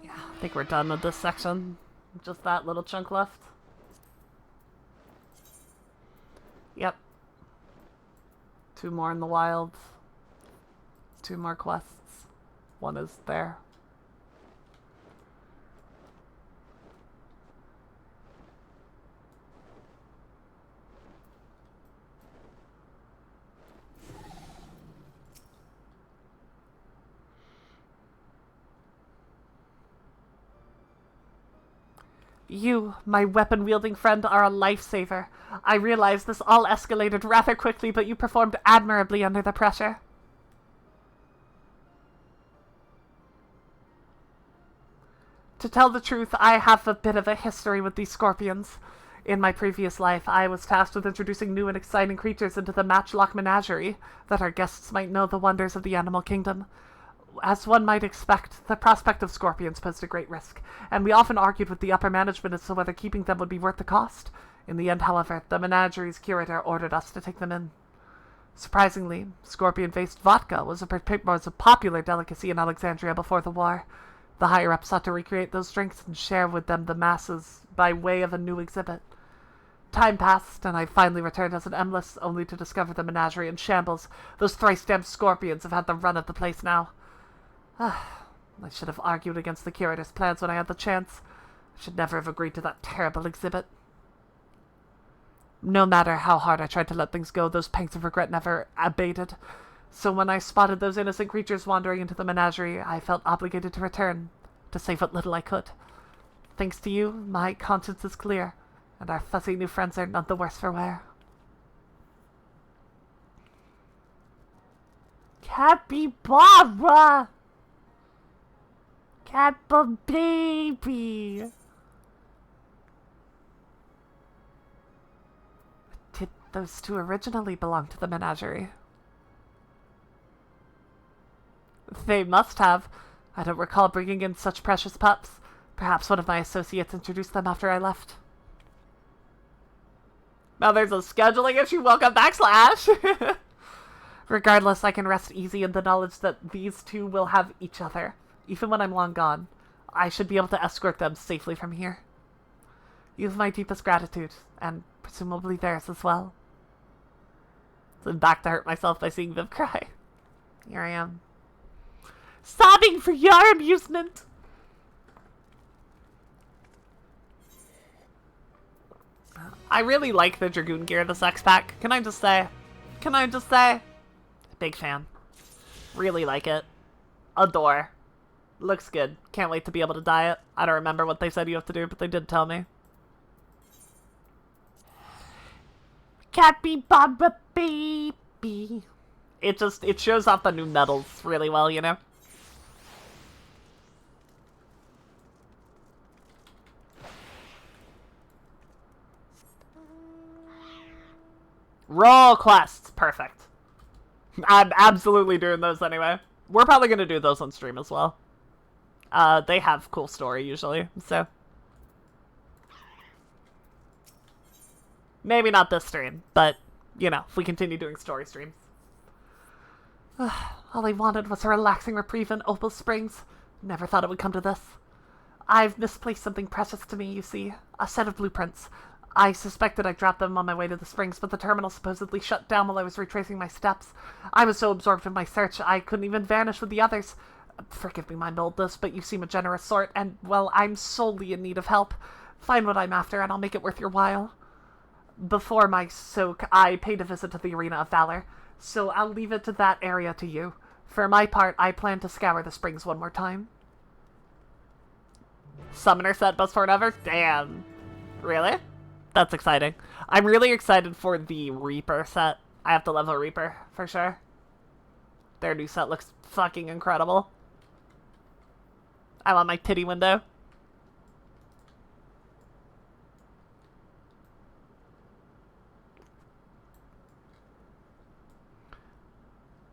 Yeah, I think we're done with this section. Just that little chunk left. Yep. 2 more in the wild. 2 more quests. 1 is there. You, my weapon-wielding friend, are a lifesaver. I realize this all escalated rather quickly, but you performed admirably under the pressure. To tell the truth, I have a bit of a history with these scorpions. In my previous life, I was tasked with introducing new and exciting creatures into the Matchlock Menagerie, that our guests might know the wonders of the animal kingdom. As one might expect, the prospect of scorpions posed a great risk, and we often argued with the upper management as to whether keeping them would be worth the cost. In the end, however, the menagerie's curator ordered us to take them in. Surprisingly, scorpion-based vodka was a popular delicacy in Alexandria before the war. The higher-ups sought to recreate those drinks and share with them the masses by way of a new exhibit. Time passed, and I finally returned as an emless, only to discover the menagerie in shambles. Those thrice-damned scorpions have had the run of the place now. I should have argued against the curator's plans when I had the chance. I should never have agreed to that terrible exhibit. No matter how hard I tried to let things go, those pangs of regret never abated. So when I spotted those innocent creatures wandering into the menagerie, I felt obligated to return, to save what little I could. Thanks to you, my conscience is clear, and our fussy new friends are none the worse for wear. Capybara! Capybara baby! Did those 2 originally belong to the menagerie? They must have. I don't recall bringing in such precious pups. Perhaps one of my associates introduced them after I left. Now there's a scheduling issue. Welcome back, Slash! Regardless, I can rest easy in the knowledge that these 2 will have each other. Even when I'm long gone, I should be able to escort them safely from here. You have my deepest gratitude, and presumably theirs as well. So I'm back to hurt myself by seeing Viv cry. Here I am. Sobbing for your amusement! I really like the Dragoon gear, the Sex Pack. Can I just say? Big fan. Really like it. Adore. Looks good. Can't wait to be able to dye it. I don't remember what they said you have to do, but they did tell me. Capybara baby. It shows off the new medals really well, you know? Roll quests. Perfect. I'm absolutely doing those anyway. We're probably going to do those on stream as well. They have cool story usually, so. Maybe not this stream, but, you know, if we continue doing story streams. All I wanted was a relaxing reprieve in Opal Springs. Never thought it would come to this. I've misplaced something precious to me, you see. A set of blueprints. I suspected I dropped them on my way to the springs, but the terminal supposedly shut down while I was retracing my steps. I was so absorbed in my search, I couldn't even vanish with the others. Forgive me my boldness, but you seem a generous sort, and, well, I'm solely in need of help. Find what I'm after, and I'll make it worth your while. Before my soak, I paid a visit to the Arena of Valor, so I'll leave it to that area to you. For my part, I plan to scour the springs one more time. Summoner set bus forever? Damn. Really? That's exciting. I'm really excited for the Reaper set. I have to level Reaper, for sure. Their new set looks fucking incredible. I want my titty window.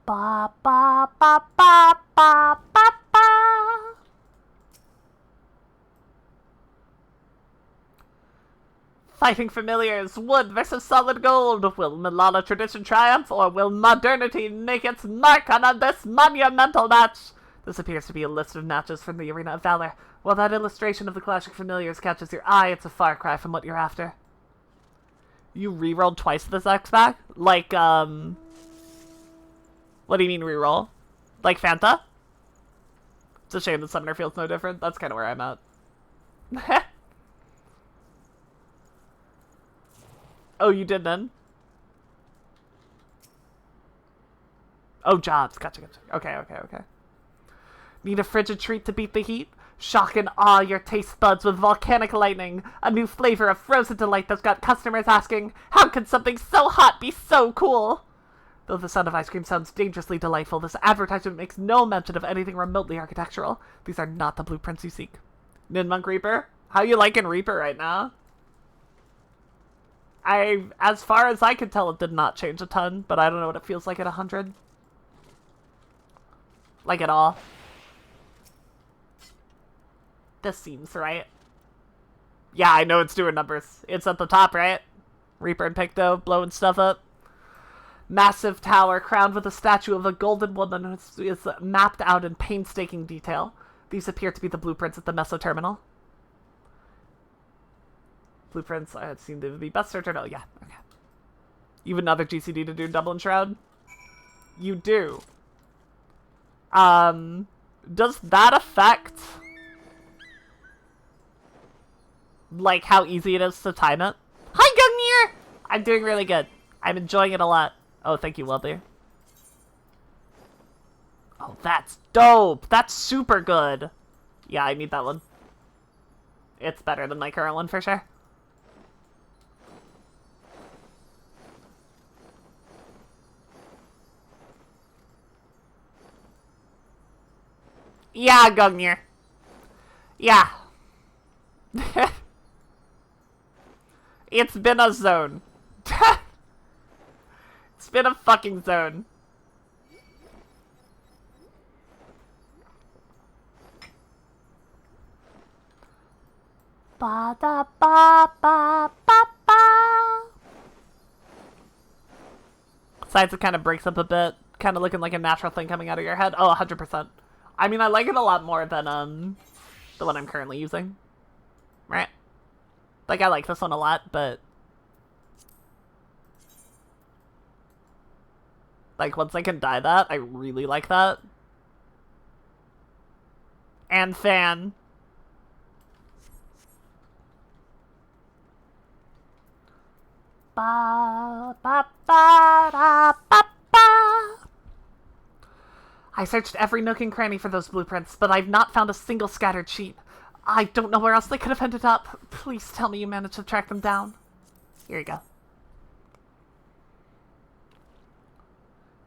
Ba ba ba ba ba ba ba. Fighting familiars, wood versus solid gold. Will Malala tradition triumph, or will modernity make its mark on this monumental match? This appears to be a list of matches from the Arena of Valor. While that illustration of the clashing familiars catches your eye, it's a far cry from what you're after. You rerolled twice this X-Pack? Like, what do you mean reroll? Like Fanta? It's a shame the Summoner feels no different. That's kind of where I'm at. Oh, you did then? Oh, jobs. Gotcha. Okay. Need a frigid treat to beat the heat? Shock and awe your taste buds with volcanic lightning, a new flavor of frozen delight that's got customers asking, how could something so hot be so cool? Though the sound of ice cream sounds dangerously delightful, this advertisement makes no mention of anything remotely architectural. These are not the blueprints you seek. Ninmonk Reaper? How you liking Reaper right now? As far as I could tell, it did not change a ton, but I don't know what it feels like at 100. Like at all. This seems right. Yeah, I know it's doing numbers. It's at the top, right? Reaper and Picto blowing stuff up. Massive tower crowned with a statue of a golden woman is mapped out in painstaking detail. These appear to be the blueprints at the Meso Terminal. Blueprints, I had seen them be best searcher. Oh, yeah, okay. You have another GCD to do Double and Shroud? You do. Does that affect, like, how easy it is to time it? Hi, Gungnir! I'm doing really good. I'm enjoying it a lot. Oh, thank you, Lovely. Oh, that's dope! That's super good! Yeah, I need that one. It's better than my current one, for sure. Yeah, Gungnir. Yeah. It's been a zone. It's been a fucking zone. Ba da ba ba ba ba. Besides, it kind of breaks up a bit. Kind of looking like a natural thing coming out of your head. Oh, 100%. I mean, I like it a lot more than, the one I'm currently using. Right? Like, I like this one a lot, but... like, once I can dye that, I really like that. And fan. Ba, ba, ba, da, ba, ba. I searched every nook and cranny for those blueprints, but I've not found a single scattered sheet. I don't know where else they could have ended up. Please tell me you managed to track them down. Here you go.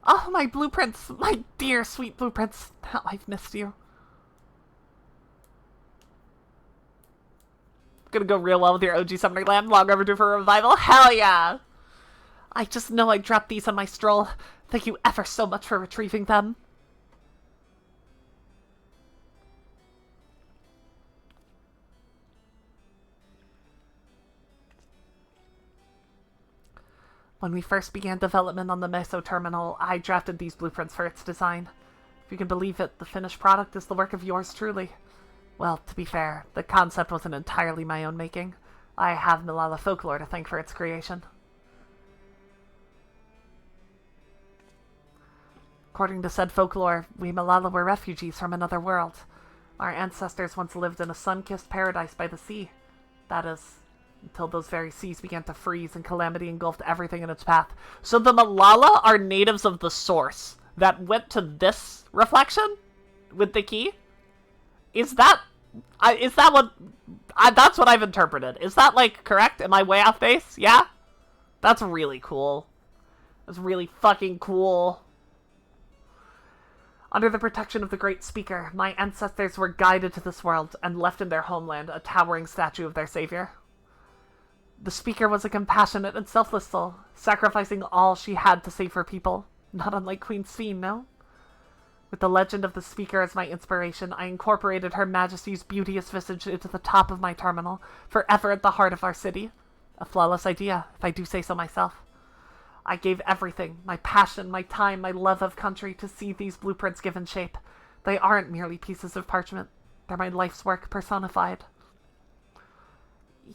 Oh, my blueprints! My dear, sweet blueprints! How I've missed you. Gonna go real well with your OG Summoner Glam. Long overdue for a revival. Hell yeah! I just know I dropped these on my stroll. Thank you ever so much for retrieving them. When we first began development on the Meso Terminal, I drafted these blueprints for its design. If you can believe it, the finished product is the work of yours truly. Well, to be fair, the concept wasn't entirely my own making. I have Malala folklore to thank for its creation. According to said folklore, we Malala were refugees from another world. Our ancestors once lived in a sun-kissed paradise by the sea. That is... until those very seas began to freeze and calamity engulfed everything in its path. So the Malala are natives of the source that went to this reflection with the key? Is that what... that's what I've interpreted. Is that, like, correct? Am I way off base? Yeah? That's really cool. That's really fucking cool. Under the protection of the Great Speaker, my ancestors were guided to this world and left in their homeland a towering statue of their savior. The Speaker was a compassionate and selfless soul, sacrificing all she had to save her people. Not unlike Queen Sphene, no? With the legend of the speaker as my inspiration, I incorporated Her Majesty's beauteous visage into the top of my terminal, forever at the heart of our city. A flawless idea, if I do say so myself. I gave everything, my passion, my time, my love of country, to see these blueprints given shape. They aren't merely pieces of parchment. They're my life's work personified.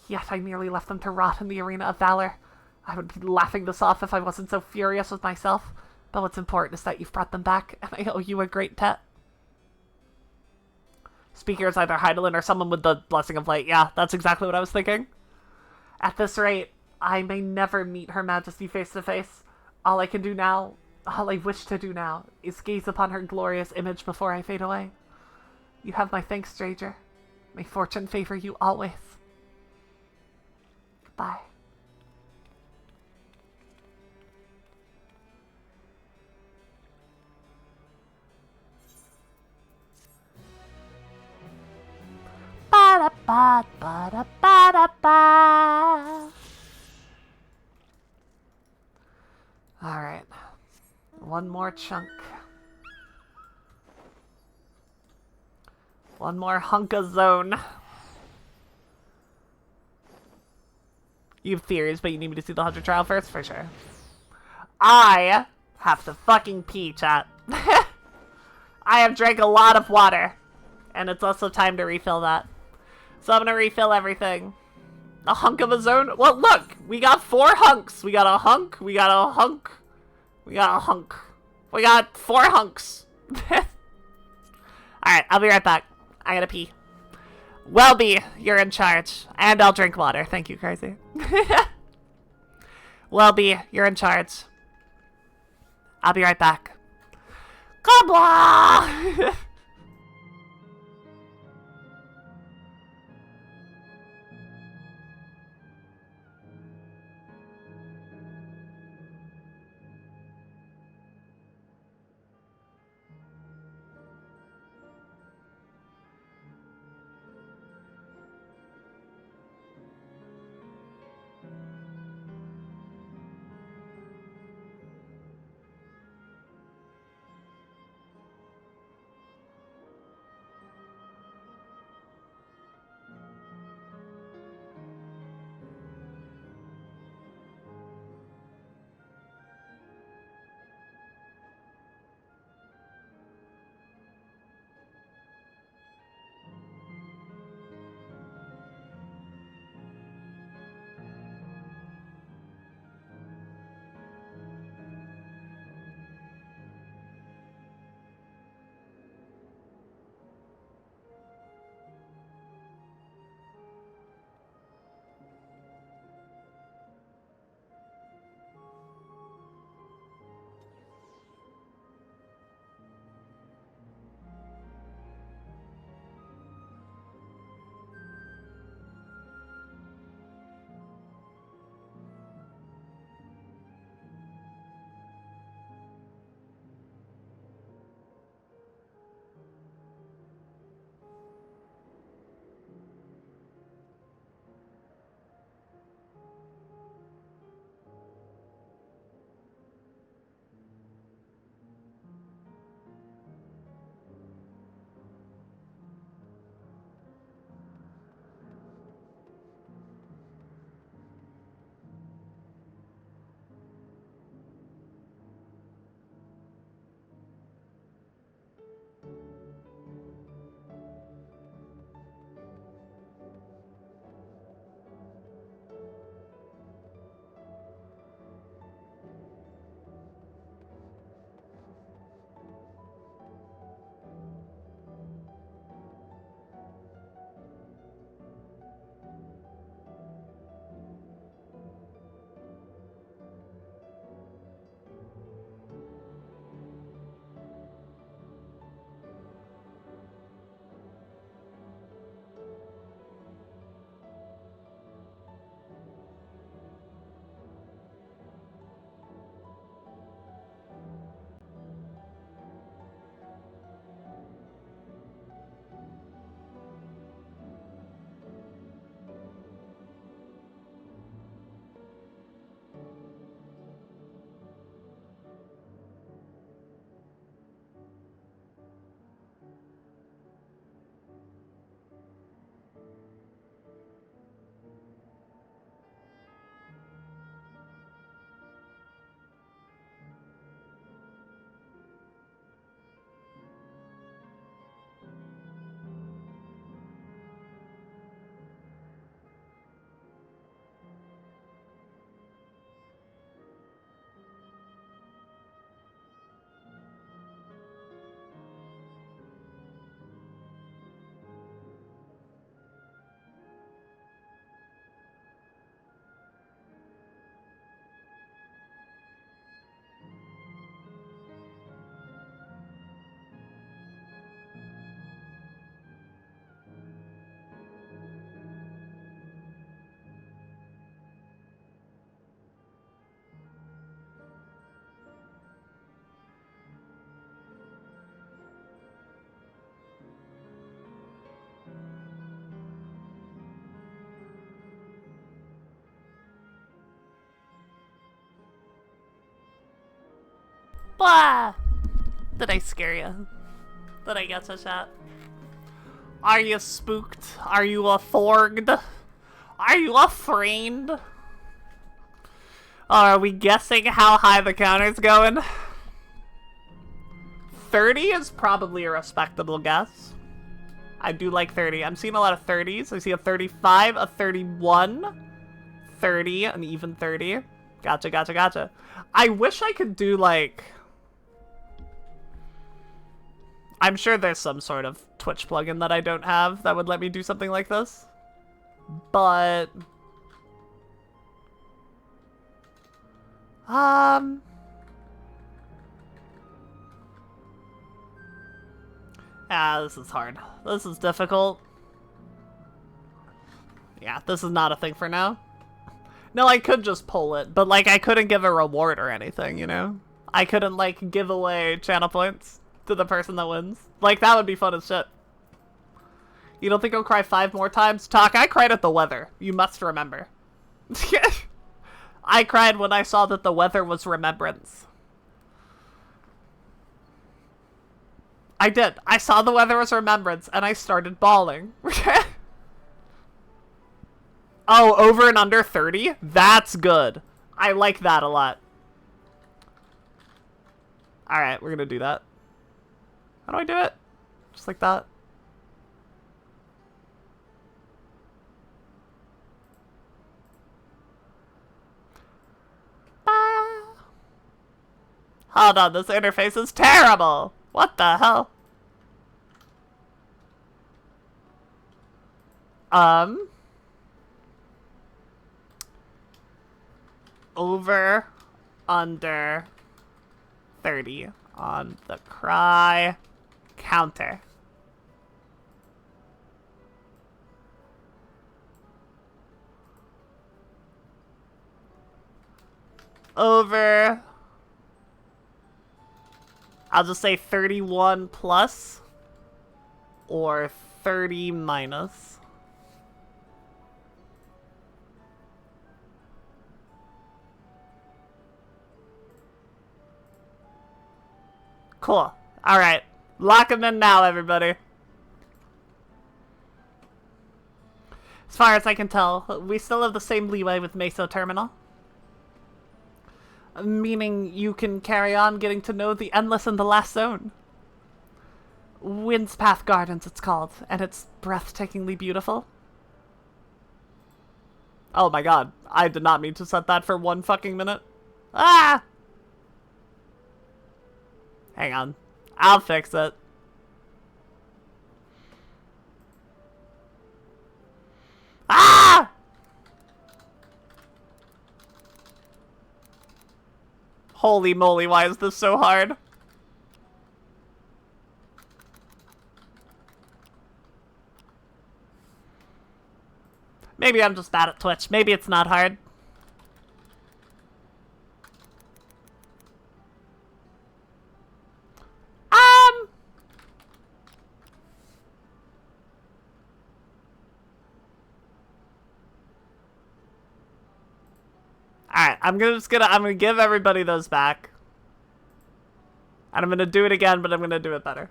Yet I merely left them to rot in the arena of valor. I would be laughing this off if I wasn't so furious with myself. But what's important is that you've brought them back, and I owe you a great debt. Speaker is either Heidelin or someone with the Blessing of Light. Yeah, that's exactly what I was thinking. At this rate, I may never meet Her Majesty face to face. All I can do now, all I wish to do now, is gaze upon her glorious image before I fade away. You have my thanks, stranger. May fortune favor you always. Bye. Ba-da-ba-ba-da-ba-da-ba. Alright. One more chunk. One more hunk of zone. You have theories, but you need me to see the 100 trial first? For sure. I have to fucking pee, chat. I have drank a lot of water. And it's also time to refill that. So I'm gonna refill everything. A hunk of a zone? Well, look! We got 4 hunks. We got a hunk. We got a hunk. We got a hunk. We got 4 hunks. Alright, I'll be right back. I gotta pee. Welby, you're in charge. And I'll drink water. Thank you, Crazy. Welby, you're in charge. I'll be right back. Kabla! Blah! Did I scare you? Did I get you, chat? Are you spooked? Are you aforged? Are you afraid? Are we guessing how high the counter's going? 30 is probably a respectable guess. I do like 30. I'm seeing a lot of 30s. I see a 35, a 31, 30, an even 30. Gotcha, gotcha, gotcha. I wish I could do, like... I'm sure there's some sort of Twitch plugin that I don't have that would let me do something like this. But... Ah, this is hard. This is difficult. Yeah, this is not a thing for now. No, I could just pull it, but, like, I couldn't give a reward or anything, you know? I couldn't, like, give away channel points to the person that wins. Like, that would be fun as shit. You don't think I'll cry 5 more times? Talk, I cried at the weather. You must remember. I cried when I saw that the weather was remembrance. I did. I saw the weather was remembrance, and I started bawling. Oh, over and under 30? That's good. I like that a lot. Alright, we're gonna do that. How do I do it? Just like that. Hold on, this interface is terrible! What the hell? Over, under, 30 on the cry counter. Over... I'll just say 31 plus or 30 minus. Cool. Alright. Lock them in now, everybody. As far as I can tell, we still have the same leeway with Meso Terminal. Meaning you can carry on getting to know the Endless and the Last Zone. Wind's Path Gardens, it's called, and it's breathtakingly beautiful. Oh my god, I did not mean to set that for 1 fucking minute. Ah! Hang on. I'll fix it. Ah! Holy moly, why is this so hard? Maybe I'm just bad at Twitch. Maybe it's not hard. Alright, I'm gonna give everybody those back. And I'm gonna do it again, but I'm gonna do it better.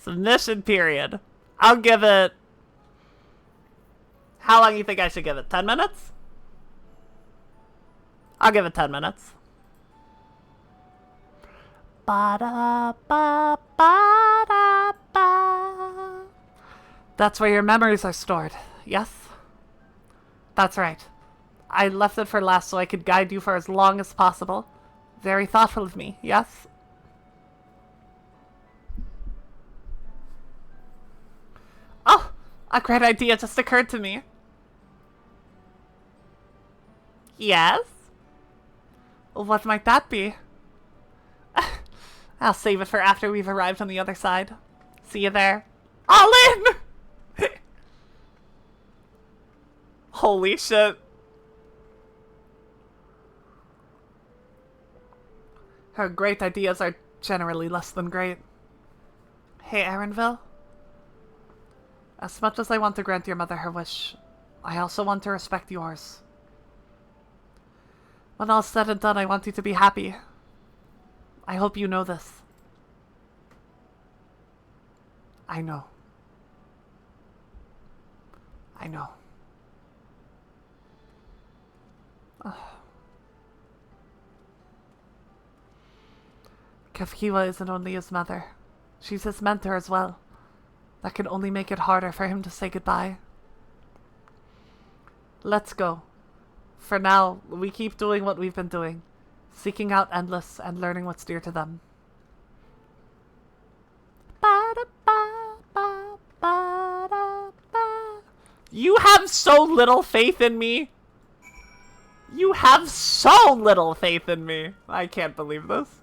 Submission period. I'll give it... How long do you think I should give it? 10 minutes? I'll give it 10 minutes. Ba-da-ba-ba-da-ba. That's where your memories are stored, yes? That's right. I left it for last so I could guide you for as long as possible. Very thoughtful of me, yes? Oh! A great idea just occurred to me. Yes? What might that be? I'll save it for after we've arrived on the other side. See you there. All in! Holy shit. Her great ideas are generally less than great. Hey, Aaronville. As much as I want to grant your mother her wish, I also want to respect yours. When all's said and done, I want you to be happy. I hope you know this. I know. I know. Ugh. Kefkiwa isn't only his mother. She's his mentor as well. That can only make it harder for him to say goodbye. Let's go. For now, we keep doing what we've been doing. Seeking out Endless and learning what's dear to them. You have so little faith in me. You have so little faith in me. I can't believe this.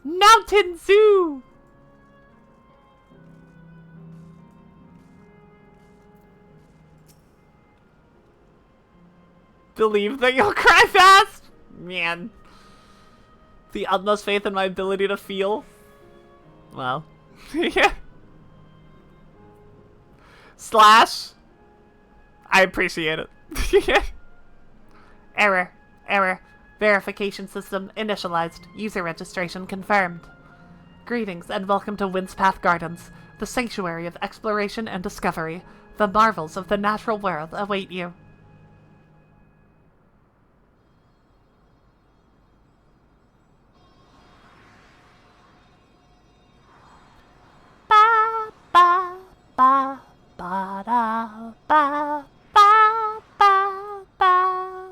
Mountain Zoo! Believe that you'll cry fast? Man. The utmost faith in my ability to feel? Well. Yeah. Slash. I appreciate it. Error. Error. Verification system initialized. User registration confirmed. Greetings and welcome to Windspath Gardens, the sanctuary of exploration and discovery. The marvels of the natural world await you. Ba ba ba ba da ba ba ba ba.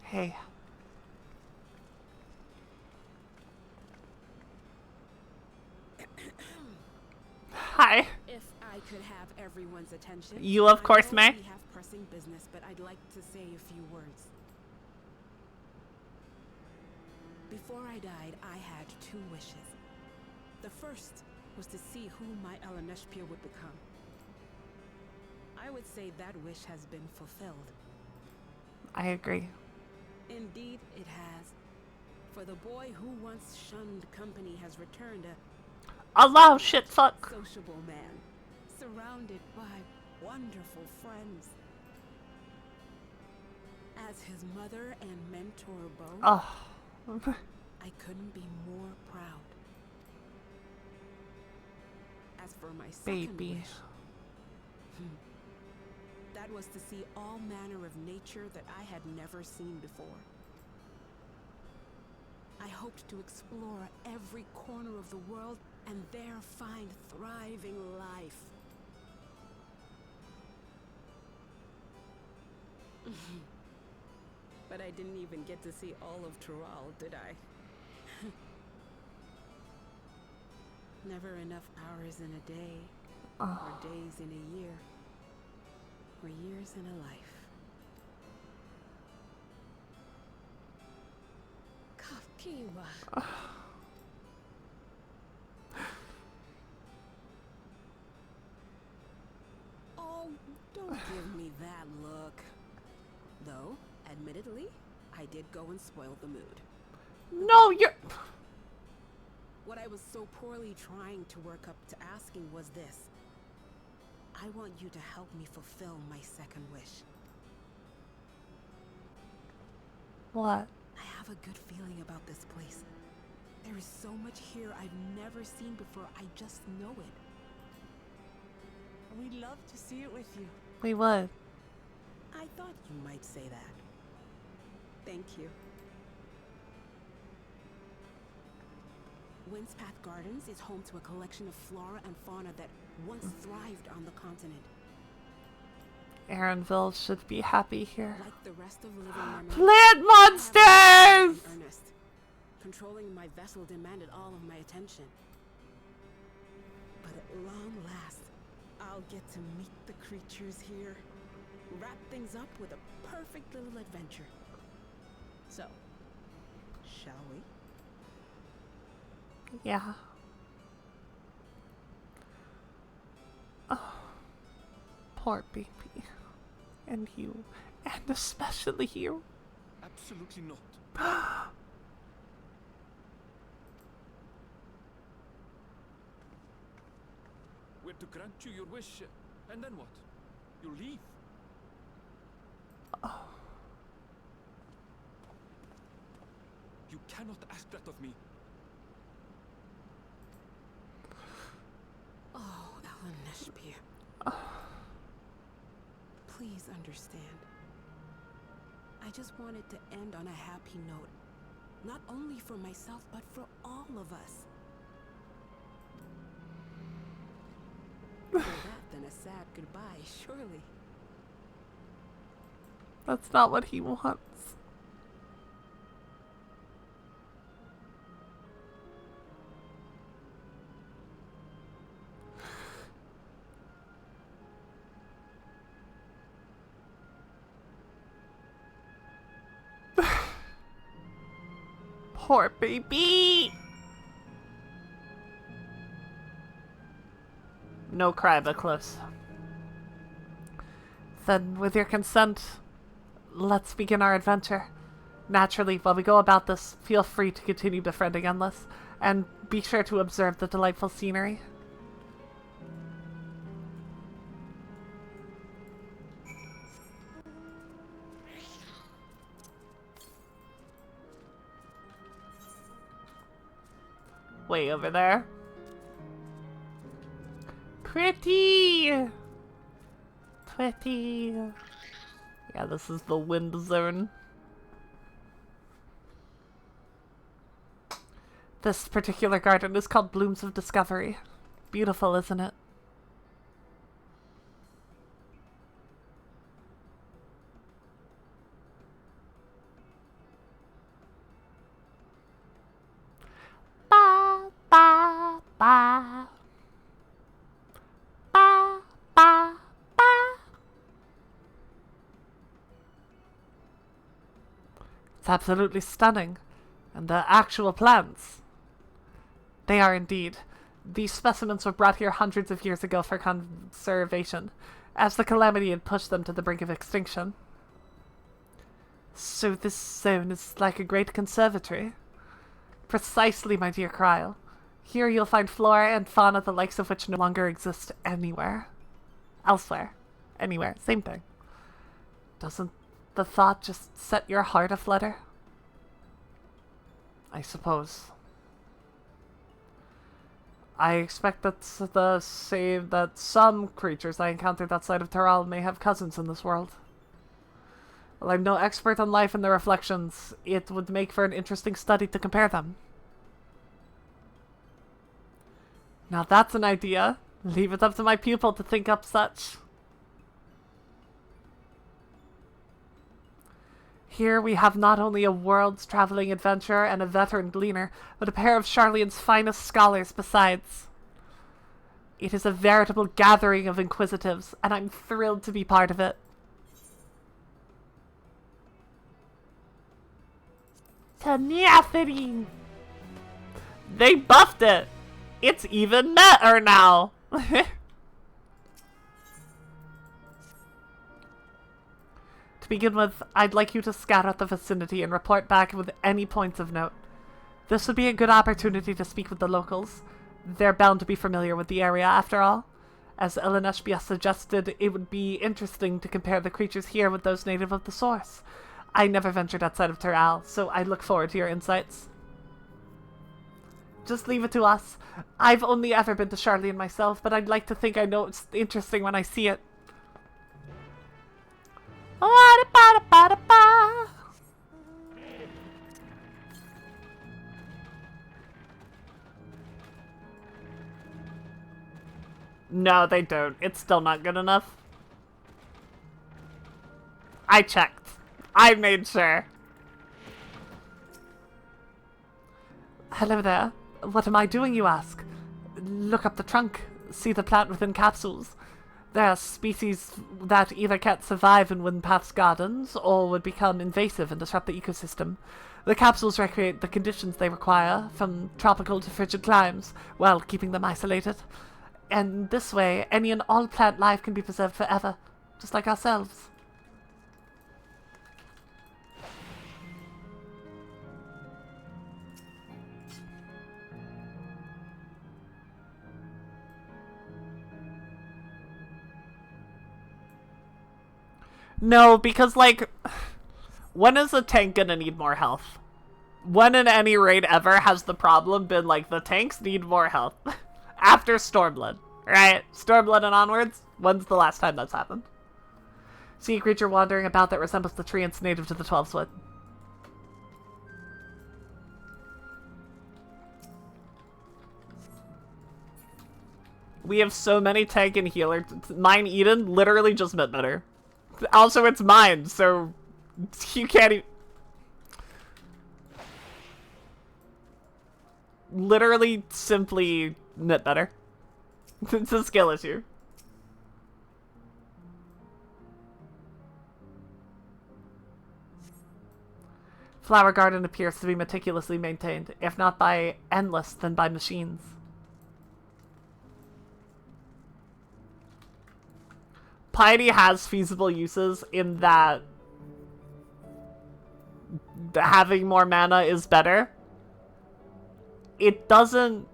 Hey. Hi. If I could have everyone's attention. You, of course, may. We have pressing business, but I'd like to say a few words. Before I died, I had 2 wishes. The first was to see who my MSQ would become. I would say that wish has been fulfilled. I agree. Indeed, it has. For the boy who once shunned company has returned Allah, shit, fuck. sociable man, surrounded by wonderful friends. As his mother and mentor both, Oh. I couldn't be more proud. As for my second Baby. wish, that was to see all manner of nature that I had never seen before. I hoped to explore every corner of the world and there find thriving life. But I didn't even get to see all of Tural, did I? Never enough hours in a day, or days in a year, or years in a life. Kafkiwa. Oh, don't give me that look. Though, admittedly, I did go and spoil the mood. No, you're... What I was so poorly trying to work up to asking was this. I want you to help me fulfill my second wish. What? I have a good feeling about this place. There is so much here I've never seen before. I just know it. We'd love to see it with you. We would. I thought you might say that. Thank you. Windspath Gardens is home to a collection of flora and fauna that once thrived on the continent. Aaronville should be happy here. Like the rest of living mermaids, Plant monsters! in earnest. Controlling my vessel demanded all of my attention. But at long last, I'll get to meet the creatures here. Wrap things up with a perfect little adventure. So, shall we? Yeah. Oh, poor baby. And you. And especially you. Absolutely not. We're to grant you your wish, and then what? You leave? Oh. You cannot ask that of me. Oh, Ellen Neshpia. Please understand. I just wanted to end on a happy note. Not only for myself, but for all of us. Better that than a sad goodbye, surely. That's not what he wants. Poor baby! No cry, but close. Then, with your consent, let's begin our adventure. Naturally, while we go about this, feel free to continue befriending Endless, and be sure to observe the delightful scenery. Way over there. Pretty! Pretty. Yeah, this is the wind zone. This particular garden is called Blooms of Discovery. Beautiful, isn't it? Ba, ba, ba. Ba, ba, ba. It's absolutely stunning. And the actual plants. They are indeed. These specimens were brought here hundreds of years ago for conservation, as the calamity had pushed them to the brink of extinction. So this zone is like a great conservatory. Precisely, my dear Kryle. Here you'll find flora and fauna the likes of which no longer exist anywhere. Elsewhere. Anywhere. Same thing. Doesn't the thought just set your heart aflutter? I suppose. I expect that's the same that some creatures I encountered outside of Terral may have cousins in this world. While I'm no expert on life and their reflections, it would make for an interesting study to compare them. Now that's an idea. Leave it up to my pupil to think up such. Here we have not only a world's traveling adventurer and a veteran gleaner, but a pair of Charlene's finest scholars besides. It is a veritable gathering of inquisitives, and I'm thrilled to be part of it. Tenacity! They buffed it! It's even better now! To begin with, I'd like you to scout out the vicinity and report back with any points of note. This would be a good opportunity to speak with the locals. They're bound to be familiar with the area, after all. As Ellen Neshpia suggested, it would be interesting to compare the creatures here with those native of the source. I never ventured outside of Terral, so I look forward to your insights. Just leave it to us. I've only ever been to Charlene myself, but I'd like to think I know it's interesting when I see it. No, they don't. It's still not good enough. I checked. I made sure. Hello there. What am I doing, you ask? Look up the trunk. See the plant within capsules. There are species that either can't survive in Windpath's gardens or would become invasive and disrupt the ecosystem. The capsules recreate the conditions they require, from tropical to frigid climes, while keeping them isolated. And this way, any and all plant life can be preserved forever, just like ourselves. No, because, like, when is a tank gonna need more health? When in any raid ever has the problem been, like, the tanks need more health? After Stormblood, right? Stormblood and onwards? When's the last time that's happened? See a creature wandering about that resembles the tree and it's native to the 12-foot. We have so many tank and healer. Mine Eden literally just meant better. Also, it's mine, so you can't even... Literally, simply knit better. It's a skill issue. Flower Garden appears to be meticulously maintained, if not by endless, then by machines. Piety has feasible uses in that having more mana is better. It doesn't...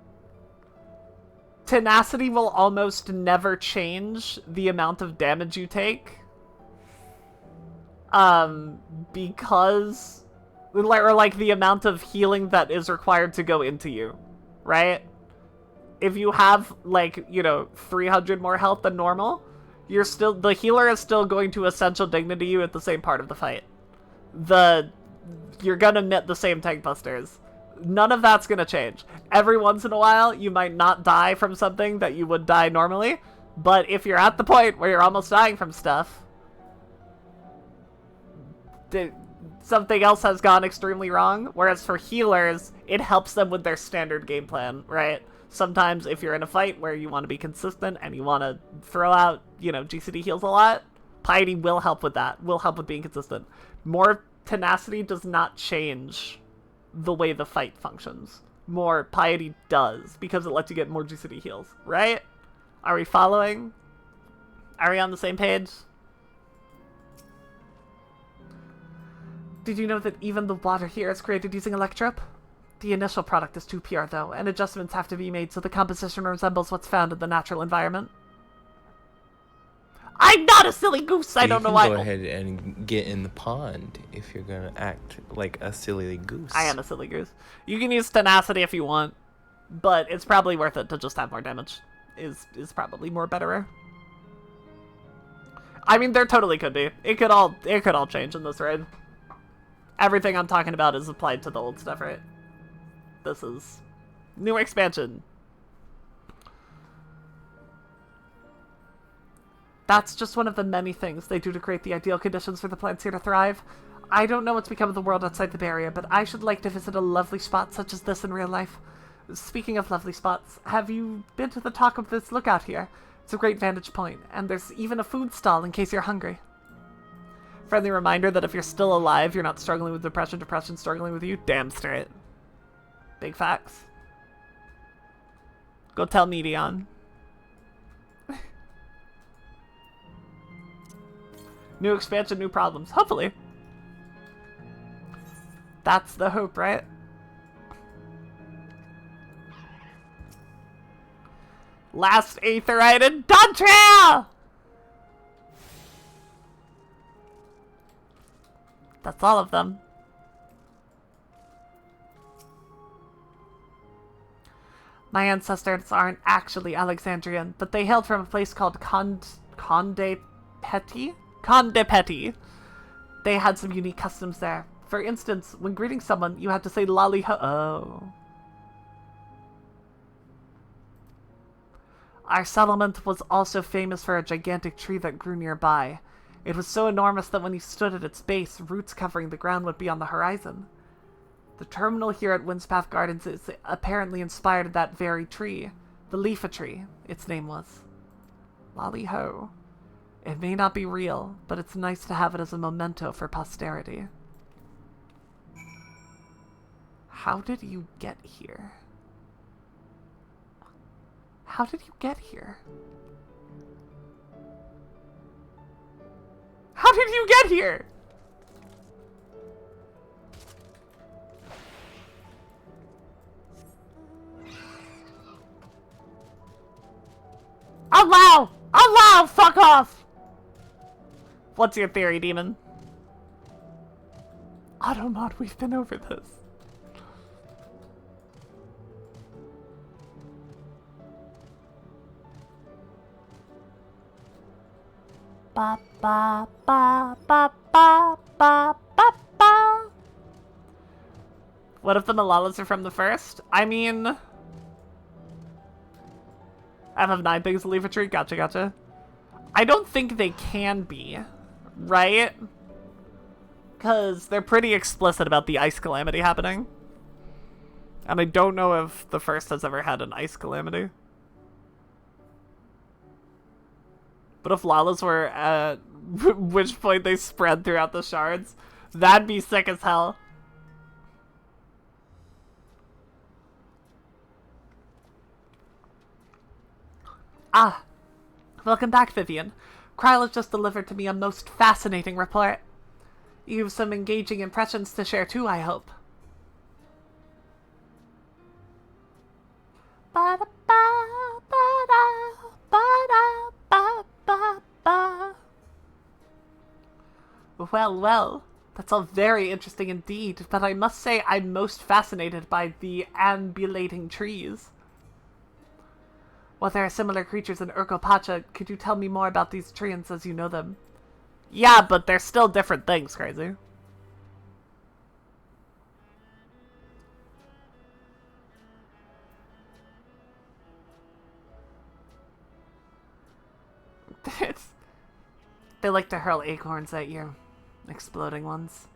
Tenacity will almost never change the amount of damage you take. Because... Or like the amount of healing that is required to go into you, right? If you have, like, you know, 300 more health than normal... the healer is still going to essential dignity you at the same part of the fight. You're gonna knit the same tank busters. None of that's gonna change. Every once in a while, you might not die from something that you would die normally, but if you're at the point where you're almost dying from stuff, something else has gone extremely wrong, whereas for healers, it helps them with their standard game plan, right? Sometimes if you're in a fight where you want to be consistent and you want to throw out, you know, GCD heals a lot, Piety will help with that, will help with being consistent. More tenacity does not change the way the fight functions. More Piety does, because it lets you get more GCD heals, right? Are we following? Are we on the same page? Did you know that even the water here is created using Electrope? The initial product is too pure, though, and adjustments have to be made so the composition resembles what's found in the natural environment. I'm not a silly goose! I don't know why- You can go ahead and get in the pond if you're gonna act like a silly goose. I am a silly goose. You can use tenacity if you want, but it's probably worth it to just have more damage. Is probably more better. I mean, there totally could be. It could all change in this raid. Everything I'm talking about is applied to the old stuff, right? This is new expansion. That's just one of the many things they do to create the ideal conditions for the plants here to thrive. I don't know what's become of the world outside the barrier, but I should like to visit a lovely spot such as this in real life. Speaking of lovely spots, have you been to the top of this lookout here? It's a great vantage point, and there's even a food stall in case you're hungry. Friendly reminder that if you're still alive, you're not struggling with depression's struggling with you. Damn straight. Big facts. Go tell Medion. New expansion, new problems. Hopefully. That's the hope, right? Last Aetherite and DAWNTRAIL! That's all of them. My ancestors aren't actually Alexandrian, but they hailed from a place called Conde Petit. They had some unique customs there. For instance, when greeting someone, you had to say lolly ho. Oh. Our settlement was also famous for a gigantic tree that grew nearby. It was so enormous that when you stood at its base, roots covering the ground would be on the horizon. The terminal here at Windspath Gardens is apparently inspired of that very tree. The Leafa tree, its name was. Lolly ho. It may not be real, but it's nice to have it as a memento for posterity. How did you get here? How did you get here? How did you get here? Allow! Allow! Fuck off! What's your theory, demon? Automod, we've been over this. Ba ba ba ba ba ba ba ba. What if the Malalas are from the first? I mean, I have 9 things to leave a tree. Gotcha, gotcha. I don't think they can be, right? Because they're pretty explicit about the ice calamity happening. And I don't know if the first has ever had an ice calamity. But if Lalas were at which point they spread throughout the shards, that'd be sick as hell. Ah, welcome back, Vivian. Kryl has just delivered to me a most fascinating report. You have some engaging impressions to share too, I hope. Well, well, that's all very interesting indeed, but I must say I'm most fascinated by the ambulating trees. Well, there are similar creatures in Urkopacha. Could you tell me more about these treants as you know them? Yeah, but they're still different things, crazy. They like to hurl acorns at you. Exploding ones.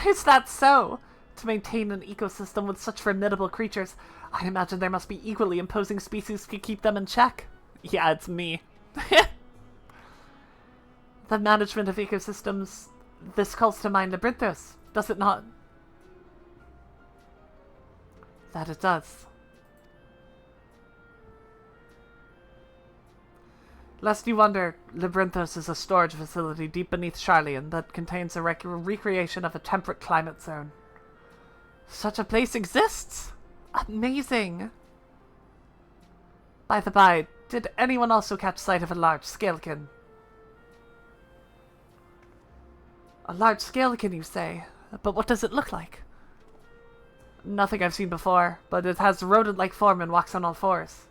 Is that so? To maintain an ecosystem with such formidable creatures, I imagine there must be equally imposing species to keep them in check. Yeah, it's me. The management of ecosystems, this calls to mind Labyrinthos, does it not? That it does. Lest you wonder, Labyrinthos is a storage facility deep beneath Charlian that contains a recreation of a temperate climate zone. Such a place exists! Amazing! By the by, did anyone also catch sight of a large scalekin? A large scalekin, you say? But what does it look like? Nothing I've seen before, but it has rodent-like form and walks on all fours.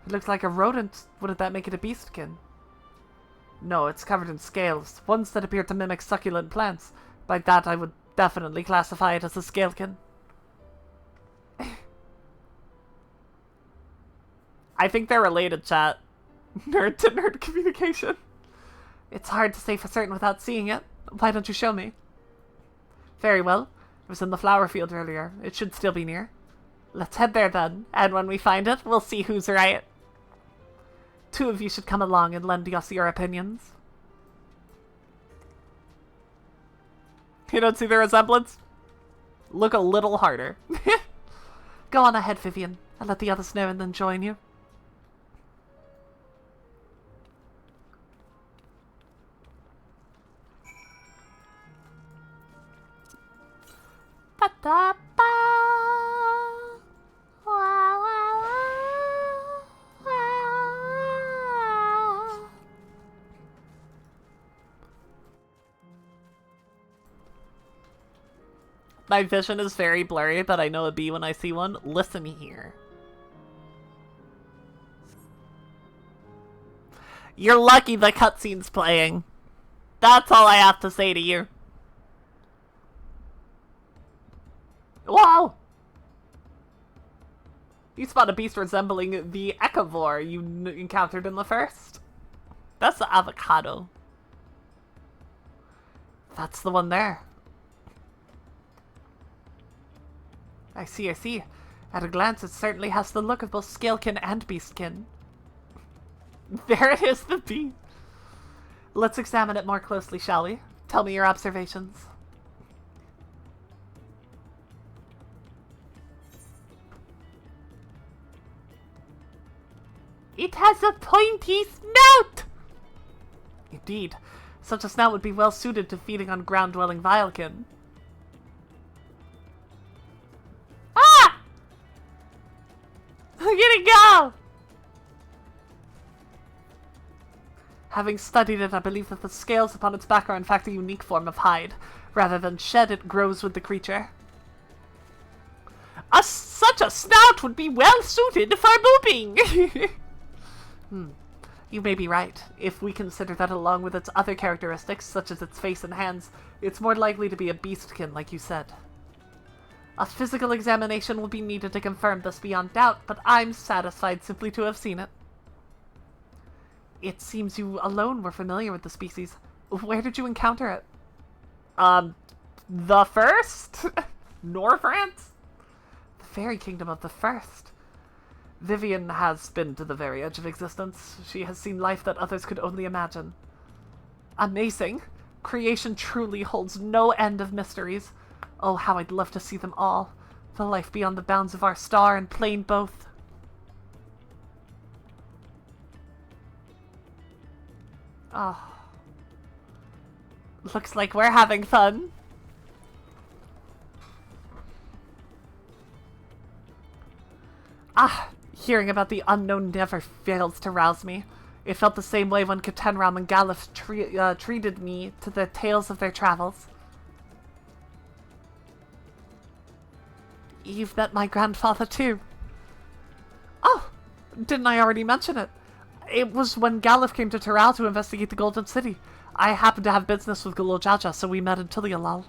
It looks like a rodent. Wouldn't that make it a beastkin? No, it's covered in scales, ones that appear to mimic succulent plants. By that, I would definitely classify it as a scalekin. I think they're related, chat. Nerd to nerd communication. It's hard to say for certain without seeing it. Why don't you show me? Very well. It was in the flower field earlier. It should still be near. Let's head there then, and when we find it, we'll see who's right. 2 of you should come along and lend us your opinions. You don't see the resemblance? Look a little harder. Go on ahead, Vivian. I'll let the others know and then join you. Ba-da-ba. My vision is very blurry, but I know a bee when I see one. Listen here. You're lucky the cutscene's playing. That's all I have to say to you. Wow! You spot a beast resembling the echivore you encountered in the first. That's the avocado. That's the one there. I see, I see. At a glance, it certainly has the look of both scalekin and beastkin. There it is, the bee. Let's examine it more closely, shall we? Tell me your observations. It has a pointy snout! Indeed. Such a snout would be well suited to feeding on ground-dwelling vilekin. Ah! Look at it go! Having studied it, I believe that the scales upon its back are in fact a unique form of hide. Rather than shed, it grows with the creature. Such a snout would be well suited for booping! You may be right. If we consider that along with its other characteristics, such as its face and hands, it's more likely to be a beastkin, like you said. A physical examination will be needed to confirm this beyond doubt, but I'm satisfied simply to have seen it. It seems you alone were familiar with the species. Where did you encounter it? The First? Nor France? The fairy kingdom of the First. Vivian has been to the very edge of existence. She has seen life that others could only imagine. Amazing. Creation truly holds no end of mysteries. Oh, how I'd love to see them all. The life beyond the bounds of our star and plane both. Oh. Looks like we're having fun. Hearing about the unknown never fails to rouse me. It felt the same way when Katenram and Galif treated me to the tales of their travels. You've met my grandfather too. Oh, didn't I already mention it? It was when Galif came to Taral to investigate the Golden City. I happened to have business with Gulul Jaja, so we met in Tilialal.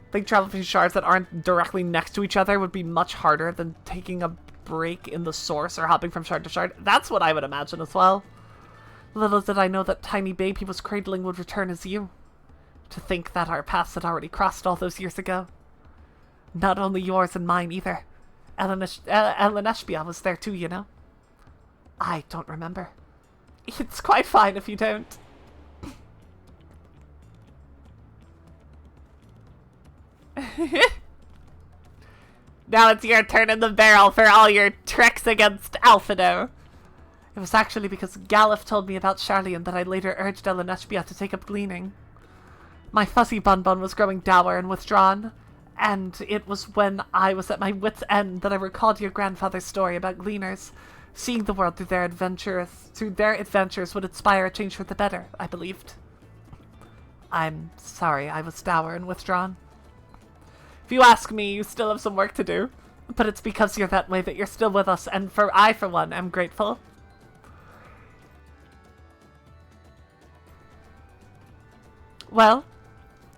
I think traveling shards that aren't directly next to each other would be much harder than taking a break in the source or hopping from shard to shard. That's what I would imagine as well. Little did I know that tiny babe he was cradling would return as you. To think that our paths had already crossed all those years ago. Not only yours and mine either. Eleneshbia was there too, you know. I don't remember. It's quite fine if you don't. Now it's your turn in the barrel for all your treks against Alphino. It was actually because Galif told me about Charlian that I later urged Eleneshbia to take up gleaning. My fuzzy Bunbun was growing dour and withdrawn, and it was when I was at my wit's end that I recalled your grandfather's story about gleaners. Seeing the world through their adventures would inspire a change for the better, I believed. I'm sorry I was dour and withdrawn. If you ask me, you still have some work to do. But it's because you're that way that you're still with us, and I, for one, am grateful. Well,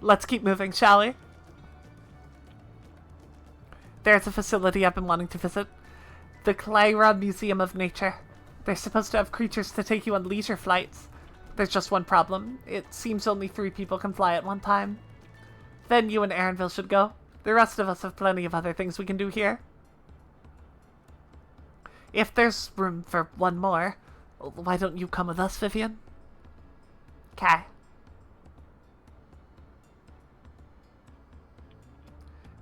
let's keep moving, shall we? There's a facility I've been wanting to visit. The Clyra Museum of Nature. They're supposed to have creatures to take you on leisure flights. There's just one problem. It seems only 3 people can fly at one time. Then you and Aaronville should go. The rest of us have plenty of other things we can do here. If there's room for one more, why don't you come with us, Vivian? Okay.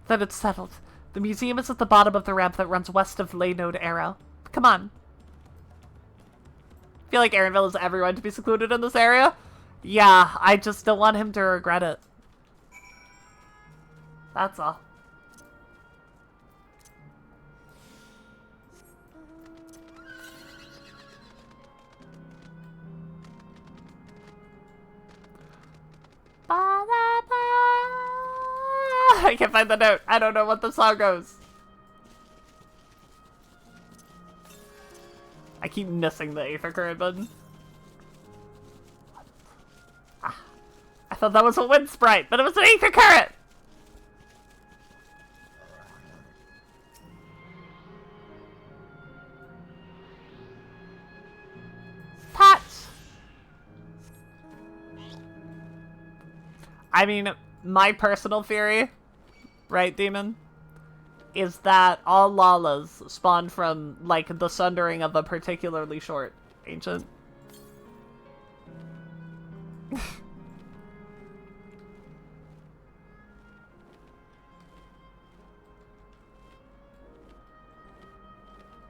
Then it's settled. The museum is at the bottom of the ramp that runs west of Laynode Arrow. Come on. I feel like Aaronville is everyone to be secluded in this area. Yeah, I just don't want him to regret it. That's all. I can't find the note. I don't know what the song goes. I keep missing the Aether Current button. I thought that was a wind sprite, but it was an Aether Current! Touch! I mean, my personal theory right, Demon? Is that all Lalas spawn from, like, the sundering of a particularly short ancient?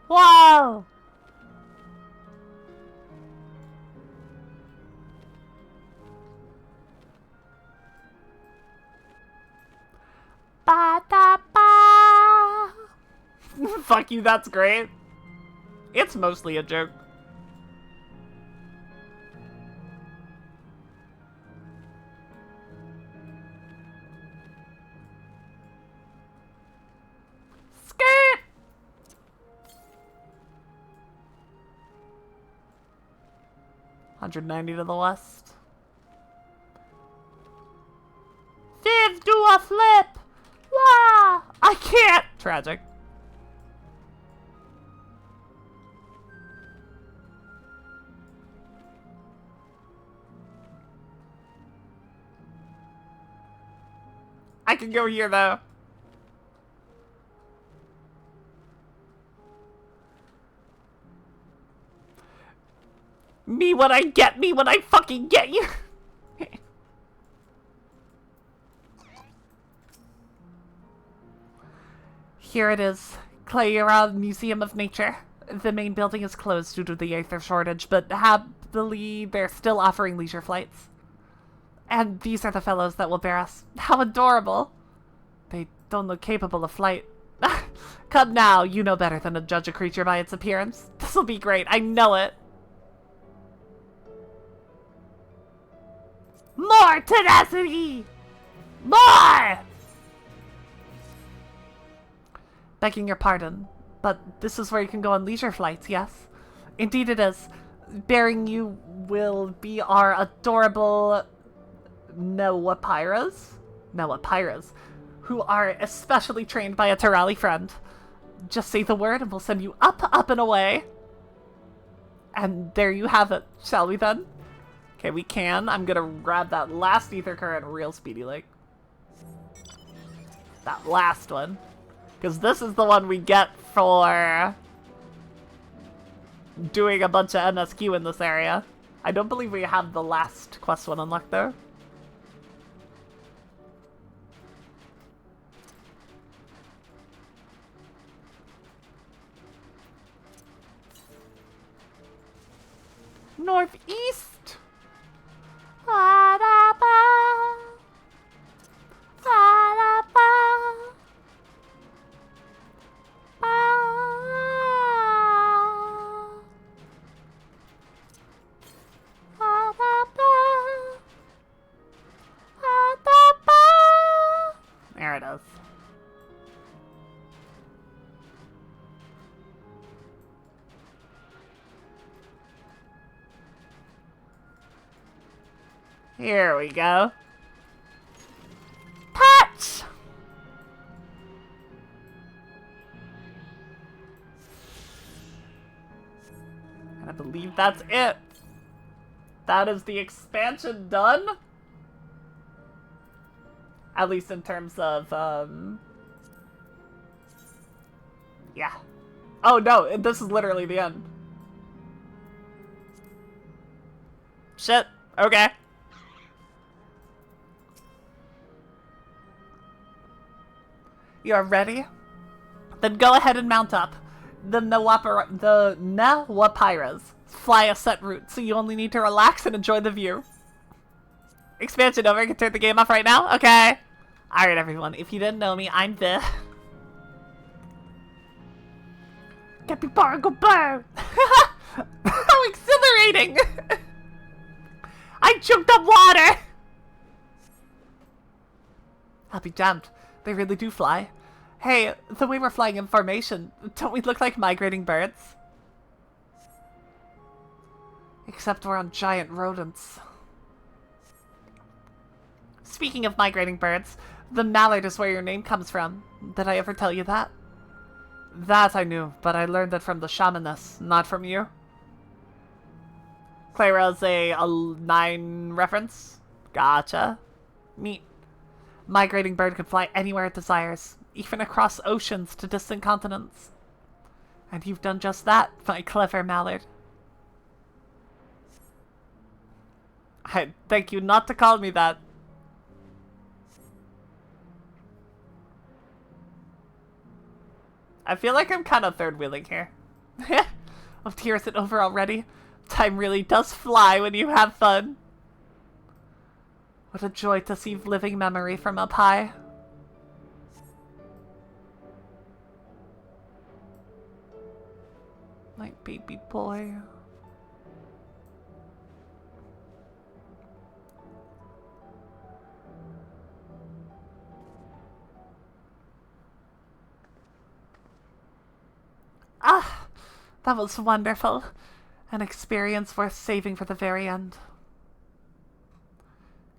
Wow! Ba-da-ba! Fuck you, that's great. It's mostly a joke. Skirt! $190 to the west. Viv, do a flip! Wah! I can't! Tragic. I can go here, though. Me when I fucking get you! Here it is. Clayera Museum of Nature. The main building is closed due to the aether shortage, but happily they're still offering leisure flights. And these are the fellows that will bear us. How adorable! They don't look capable of flight. Come now, you know better than to judge a creature by its appearance. This'll be great, I know it. More tenacity! More! Begging your pardon, but this is where you can go on leisure flights, yes? Indeed it is. Bearing you will be our adorable Nawapyras, who are especially trained by a Terali friend. Just say the word and we'll send you up, up, and away. And there you have it, shall we then? Okay, we can. I'm gonna grab that last ether current real speedy like. That last one. Because this is the one we get for doing a bunch of MSQ in this area. I don't believe we have the last quest one unlocked though. Northeast! Ba-da-ba. Ba-da-ba. There it is. Here we go. Touch! And I believe that's it. That is the expansion done. At least in terms of, yeah. Oh no, this is literally the end. Shit. Okay. You're ready? Then go ahead and mount up. The Nawapyras fly a set route, so you only need to relax and enjoy the view. Expansion over. I can turn the game off right now? Okay. Alright, everyone. If you didn't know me, I'm the... Capybara go burn! How exhilarating! I choked up water! I'll be damned. They really do fly. Hey, the way we're flying in formation, don't we look like migrating birds? Except we're on giant rodents. Speaking of migrating birds, the mallard is where your name comes from. Did I ever tell you that? That I knew, but I learned it from the shamaness, not from you. Clara's a 9 reference? Gotcha. Neat. migrating bird can fly anywhere it desires, even across oceans to distant continents. And you've done just that, my clever mallard. I thank you not to call me that. I feel like I'm kind of third wheeling here. Oh dear, is it over already? Time really does fly when you have fun. What a joy to see living memory from up high. My baby boy. Ah, that was wonderful. An experience worth saving for the very end.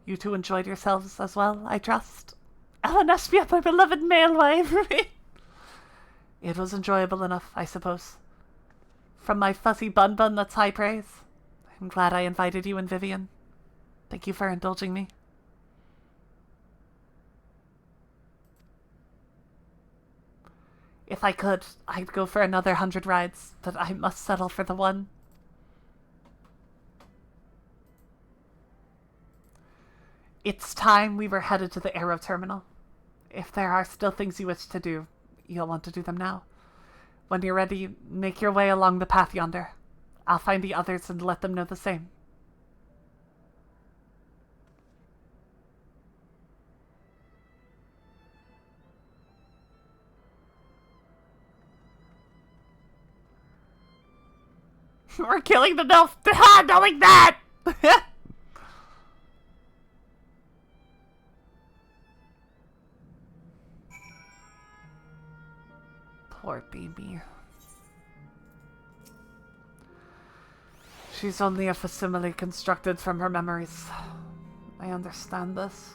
You two enjoyed yourselves as well, I trust. Ellen Espia, my beloved male wife. It was enjoyable enough, I suppose. From my fuzzy bun, that's high praise. I'm glad I invited you and Vivian. Thank you for indulging me. If I could, I'd go for another 100 rides, but I must settle for the one. It's time we were headed to the aero terminal. If there are still things you wish to do, you'll want to do them now. When you're ready, make your way along the path yonder. I'll find the others and let them know the same. We're killing the Nelf. Knowing that! Poor baby. She's only a facsimile constructed from her memories. I understand this.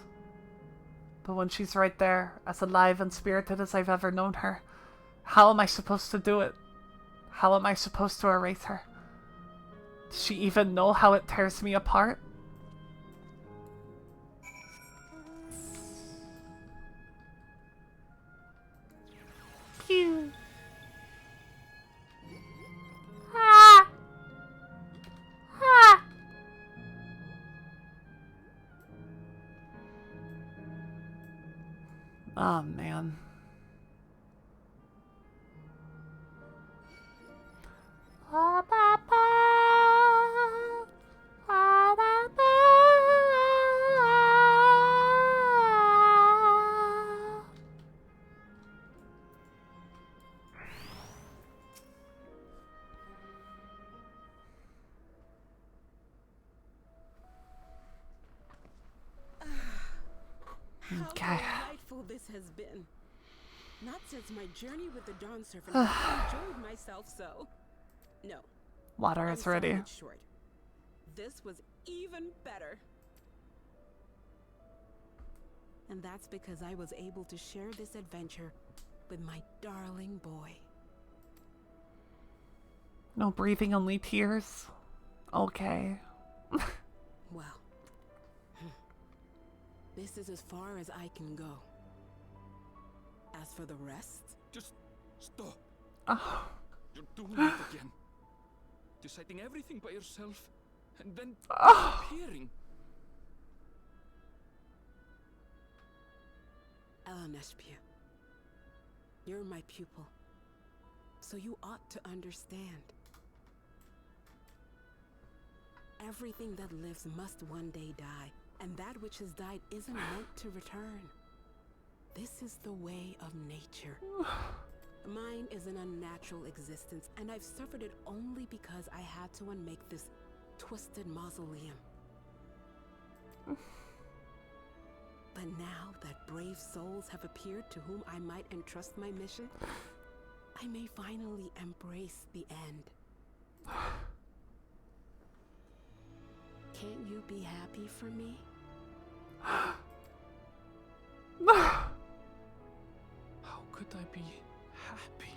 But when she's right there, as alive and spirited as I've ever known her, how am I supposed to do it? How am I supposed to erase her? Does she even know how it tears me apart? Pew. Ah. Ah. Oh, man. Okay. How delightful this has been. Not since my journey with the Dawn Servant have I enjoyed myself so. No. Water is ready. Short. This was even better. And that's because I was able to share this adventure with my darling boy. No breathing, only tears. Okay. Well, this is as far as I can go. As for the rest... Just stop. Oh. You're doing it again. Deciding everything by yourself, and then disappearing. Ellen Espia, you're my pupil, so you ought to understand. Everything that lives must one day die, and that which has died isn't meant to return. This is the way of nature. Mine is an unnatural existence, and I've suffered it only because I had to unmake this twisted mausoleum. But now that brave souls have appeared to whom I might entrust my mission, I may finally embrace the end. Can't you be happy for me? How could I be happy?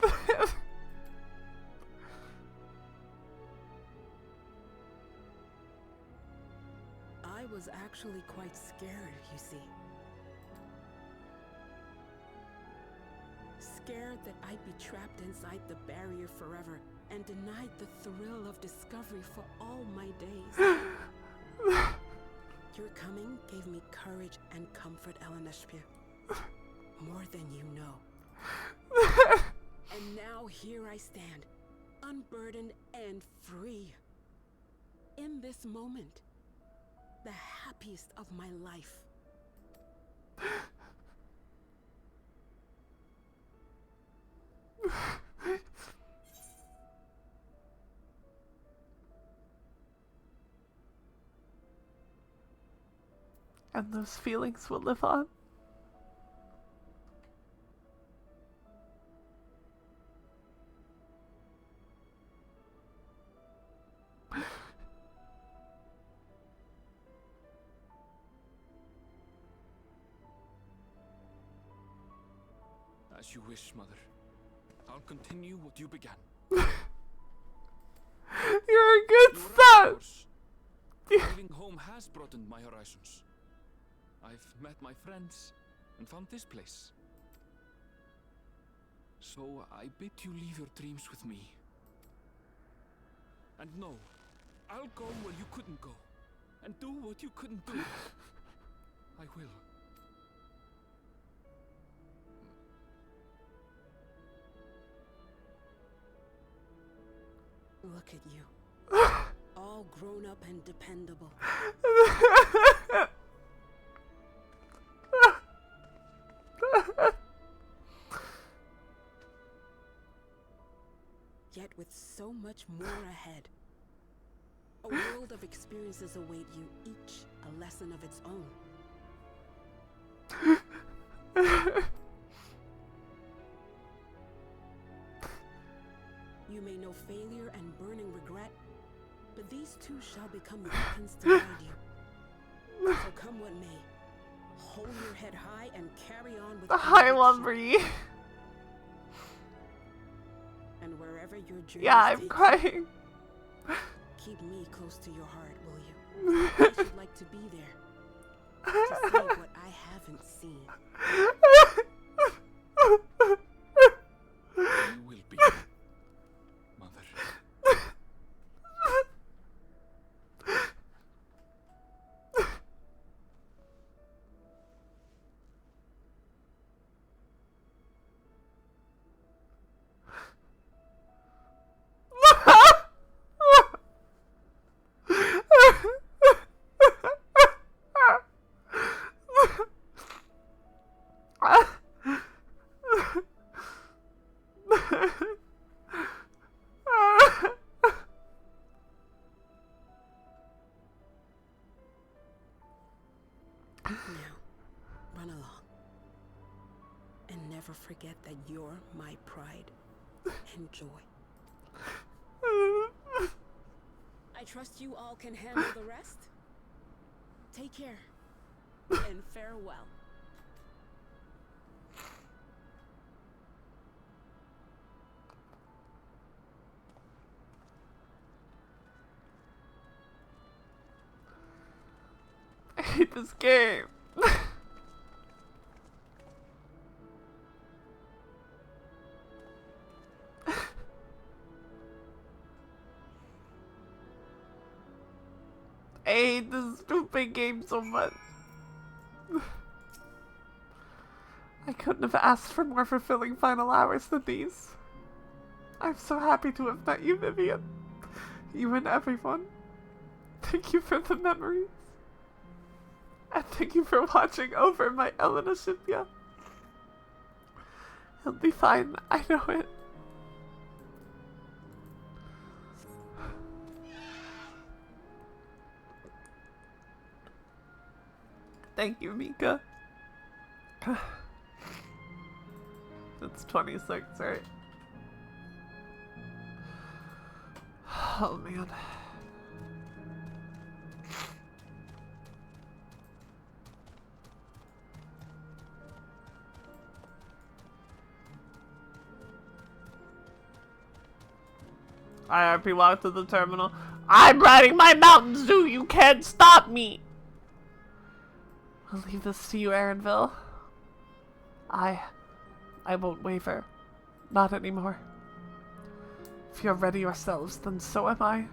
I was actually quite scared, you see. scared that I'd be trapped inside the barrier forever and denied the thrill of discovery for all my days. Your coming gave me courage and comfort, Eleneshpia. More than you know. And now here I stand, unburdened and free. In this moment, the happiest of my life. And those feelings will live on. As you wish, Mother. I'll continue what you began. You're a good You're right, son! of course. Leaving home has broadened my horizons. I've met my friends and found this place. So I bid you leave your dreams with me. And no, I'll go where you couldn't go. And do what you couldn't do. I will. Look at you. All grown up and dependable. Yet with so much more ahead. A world of experiences await you, each a lesson of its own. You may know failure and burning regret, but these too shall become beacons to guide you. So come what may, hold your head high and carry on with I conviction. love Bree. And wherever your journey Yeah, I'm takes crying. you, keep me close to your heart, will you? I should like to be there, to see what I haven't seen. You will be, Mother. Now, run along. And never forget that you're my pride and joy. I trust you all can handle the rest. Take care. And farewell. I hate this game. I hate this stupid game so much. I couldn't have asked for more fulfilling final hours than these. I'm so happy to have met you, Vivian. You and everyone. Thank you for the memories. And thank you for watching over my Eleneshpia. He'll be fine, I know it. Thank you, Mika. It's 26, right? Oh, man. IRP walk to the terminal. I'm riding my Mountain Zoo! You can't stop me! I'll leave this to you, Aaronville. I won't waver. Not anymore. If you're ready yourselves, then so am I.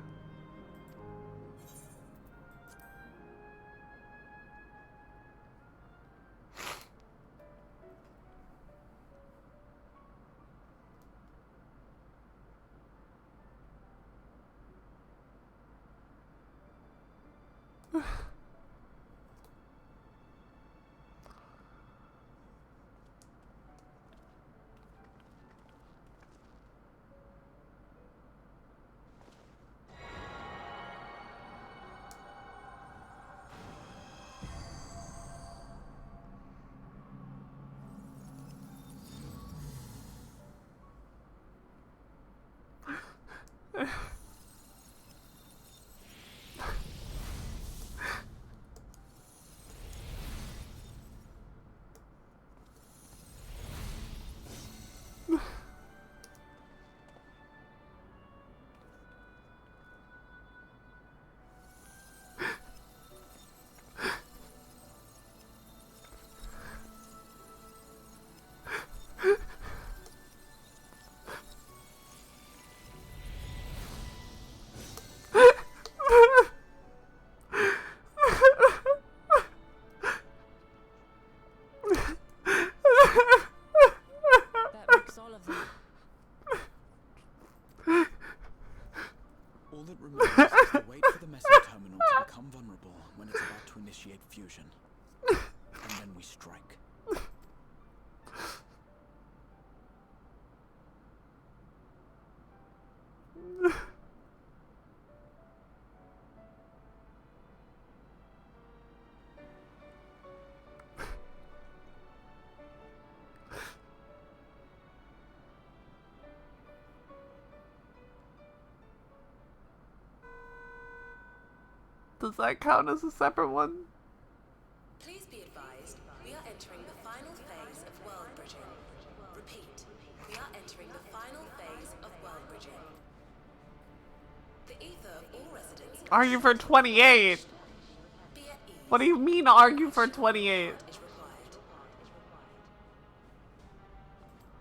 That makes all of them. All that remains is to wait for the message terminal to become vulnerable when it's about to initiate fusion. And then we strike. Does that count as a separate one? Please be advised, we are entering the final phase of world bridging. Repeat, we are entering the final phase of world bridging. The ether of all residents... Argue for 28! Be at ease. What do you mean argue for 28? Is required.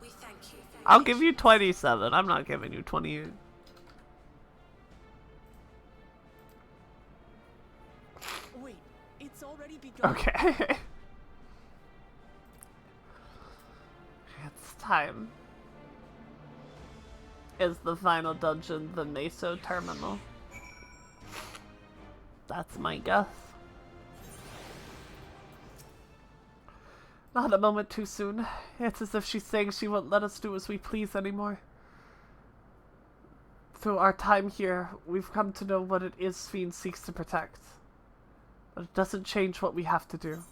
We thank you for your I'll give you 27. I'm not giving you 28. Wait, it's already begun. Okay. It's time. Is the final dungeon the MSQ terminal? That's my guess. Not a moment too soon. It's as if she's saying she won't let us do as we please anymore. Through our time here, we've come to know what it is Sphene seeks to protect. But it doesn't change what we have to do.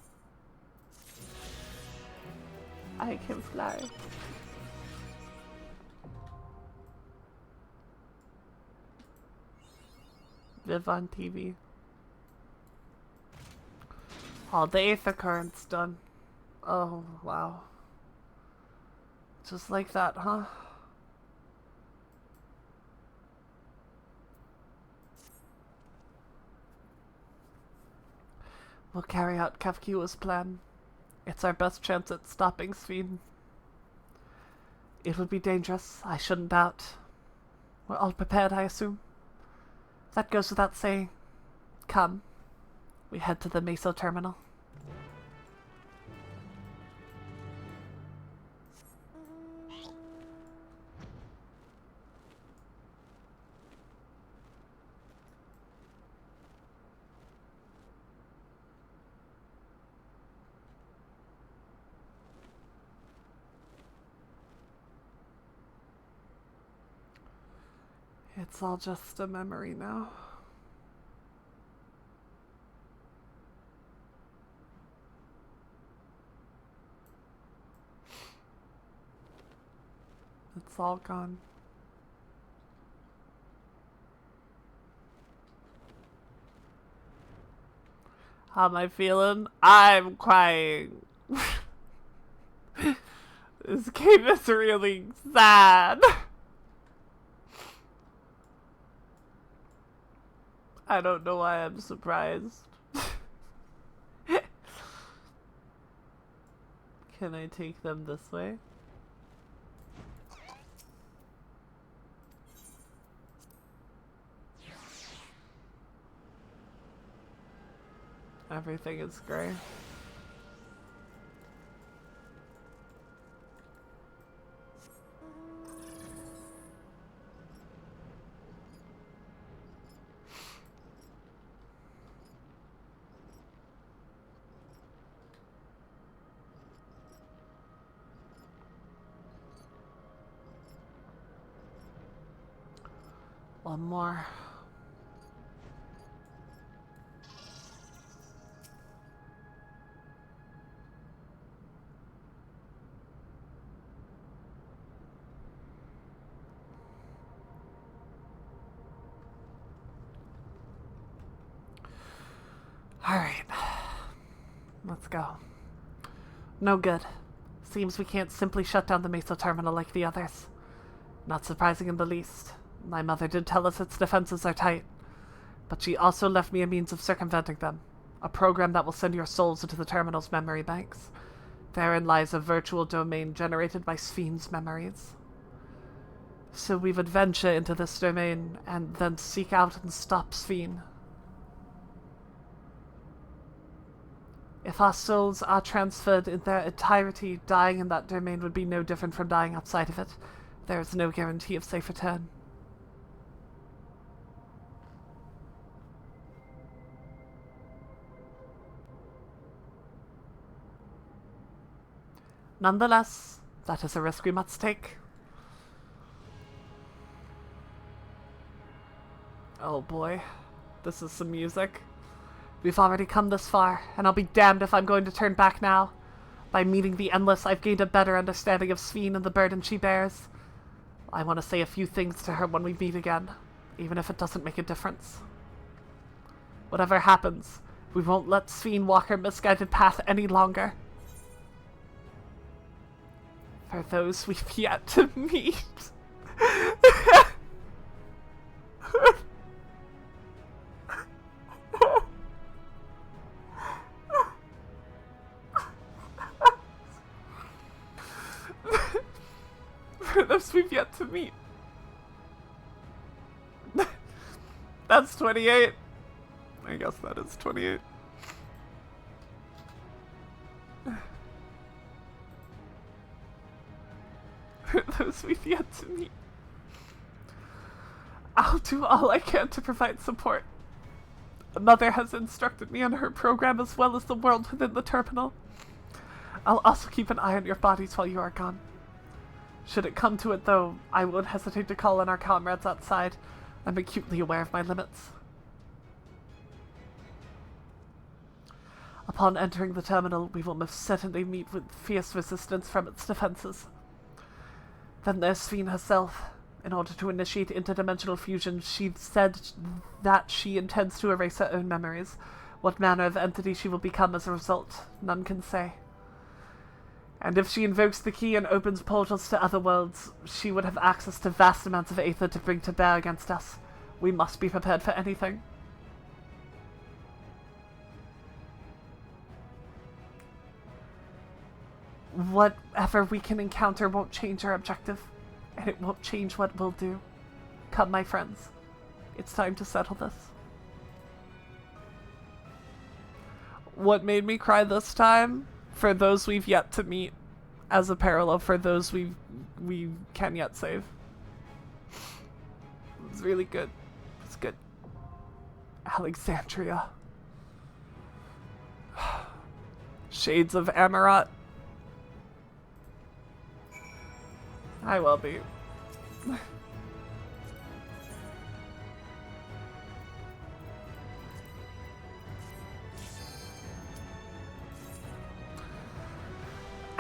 I can fly. Viv on TV. All the aether current's done. Oh, wow. Just like that, huh? We'll carry out Kafkiwa's plan. It's our best chance at stopping Sphene. It would be dangerous, I shouldn't doubt. We're all prepared, I assume. That goes without saying. Come. We head to the MSQ terminal. It's all just a memory now. It's all gone. How am I feeling? I'm crying. This game is really sad. I don't know why I'm surprised. Can I take them this way? Everything is gray. One more. All right. Let's go. No good. Seems we can't simply shut down the Mesa terminal like the others. Not surprising in the least. My mother did tell us its defenses are tight, but she also left me a means of circumventing them. A program that will send your souls into the terminal's memory banks. Therein lies a virtual domain generated by Sphne's memories. So we would venture into this domain and then seek out and stop Sphene. If our souls are transferred in their entirety, dying in that domain would be no different from dying outside of it. There is no guarantee of safe return. Nonetheless, that is a risk we must take. Oh boy, this is some music. We've already come this far, and I'll be damned if I'm going to turn back now. By meeting the Endless, I've gained a better understanding of Sphene and the burden she bears. I want to say a few things to her when we meet again, even if it doesn't make a difference. Whatever happens, we won't let Sphene walk her misguided path any longer. For those we've yet to meet. For those we've yet to meet. That's 28. I guess that is 28. For those we've yet to meet. I'll do all I can to provide support. Mother has instructed me on her program as well as the world within the terminal. I'll also keep an eye on your bodies while you are gone. Should it come to it, though, I won't hesitate to call on our comrades outside. I'm acutely aware of my limits. Upon entering the terminal, we will most certainly meet with fierce resistance from its defenses. Then there's Sphene herself. In order to initiate interdimensional fusion, she said that she intends to erase her own memories. What manner of entity she will become as a result, none can say. And if she invokes the key and opens portals to other worlds, she would have access to vast amounts of aether to bring to bear against us. We must be prepared for anything. Whatever we can encounter won't change our objective, and it won't change what we'll do. Come, my friends. It's time to settle this. What made me cry this time? For those we've yet to meet, as a parallel for those we can yet save. It's really good. It's good. Alexandria. Shades of Amarat. I will be.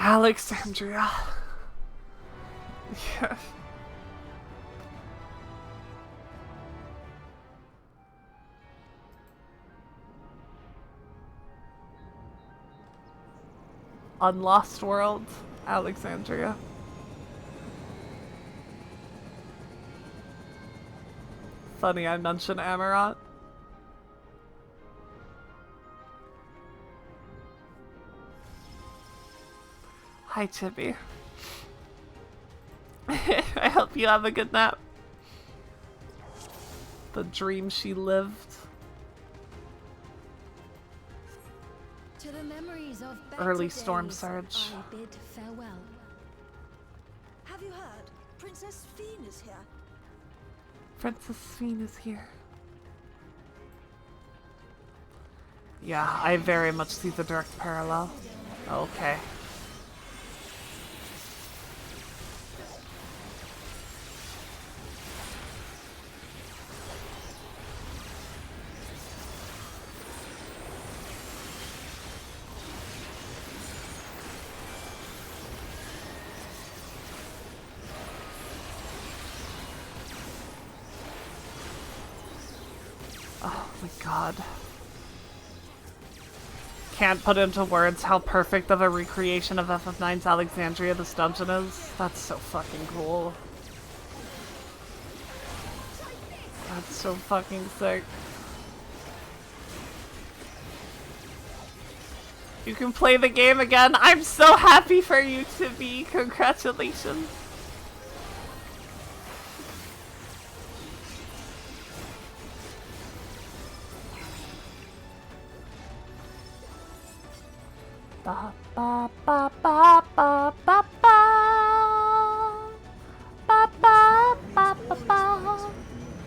Alexandria. Yeah. Unlost World, Alexandria. Funny I mentioned Amarat. Hi, Chippy. I hope you have a good nap. The dream she lived. To the memories of Early better storm days, surge. I bid farewell. Have you heard? Princess Fiend is here. Princess Fiend is here. Yeah, I very much see the direct parallel. Okay. Oh my god. Can't put into words how perfect of a recreation of FF9's Alexandria this dungeon is. That's so fucking cool. That's so fucking sick. You can play the game again. I'm so happy for you to be. Congratulations. Ba ba ba ba ba ba ba. Ba ba ba ba ba.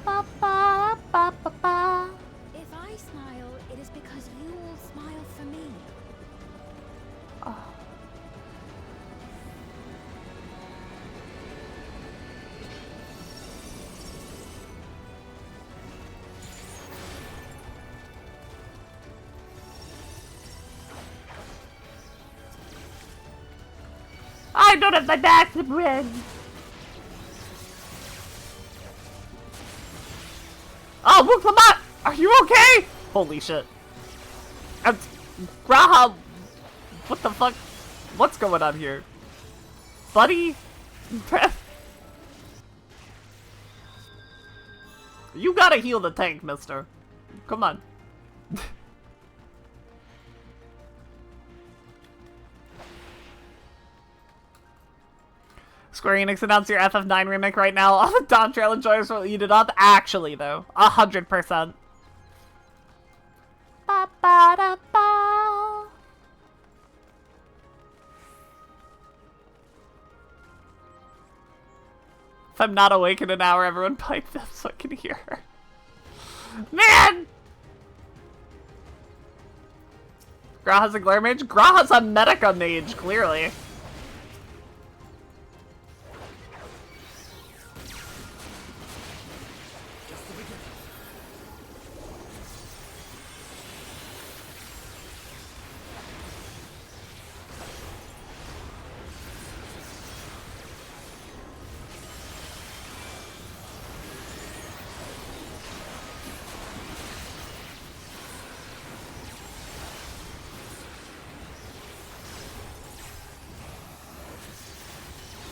Ba ba ba ba ba. If I smile, it is because you all smile for me. Oh. I don't have my back to bread. Oh, look, Lamont! Are you okay? Holy shit. Graha, what the fuck? What's going on here? Buddy? You gotta heal the tank, mister. Come on. Square Enix announced your FF9 remake right now. All the DAWNTRAIL enjoyers will eat it up. Actually, though. 100%. Ba ba da ba. If I'm not awake in an hour, everyone pipe them so I can hear her. Man! Graha's a glare mage? Graha's a Medica mage, clearly.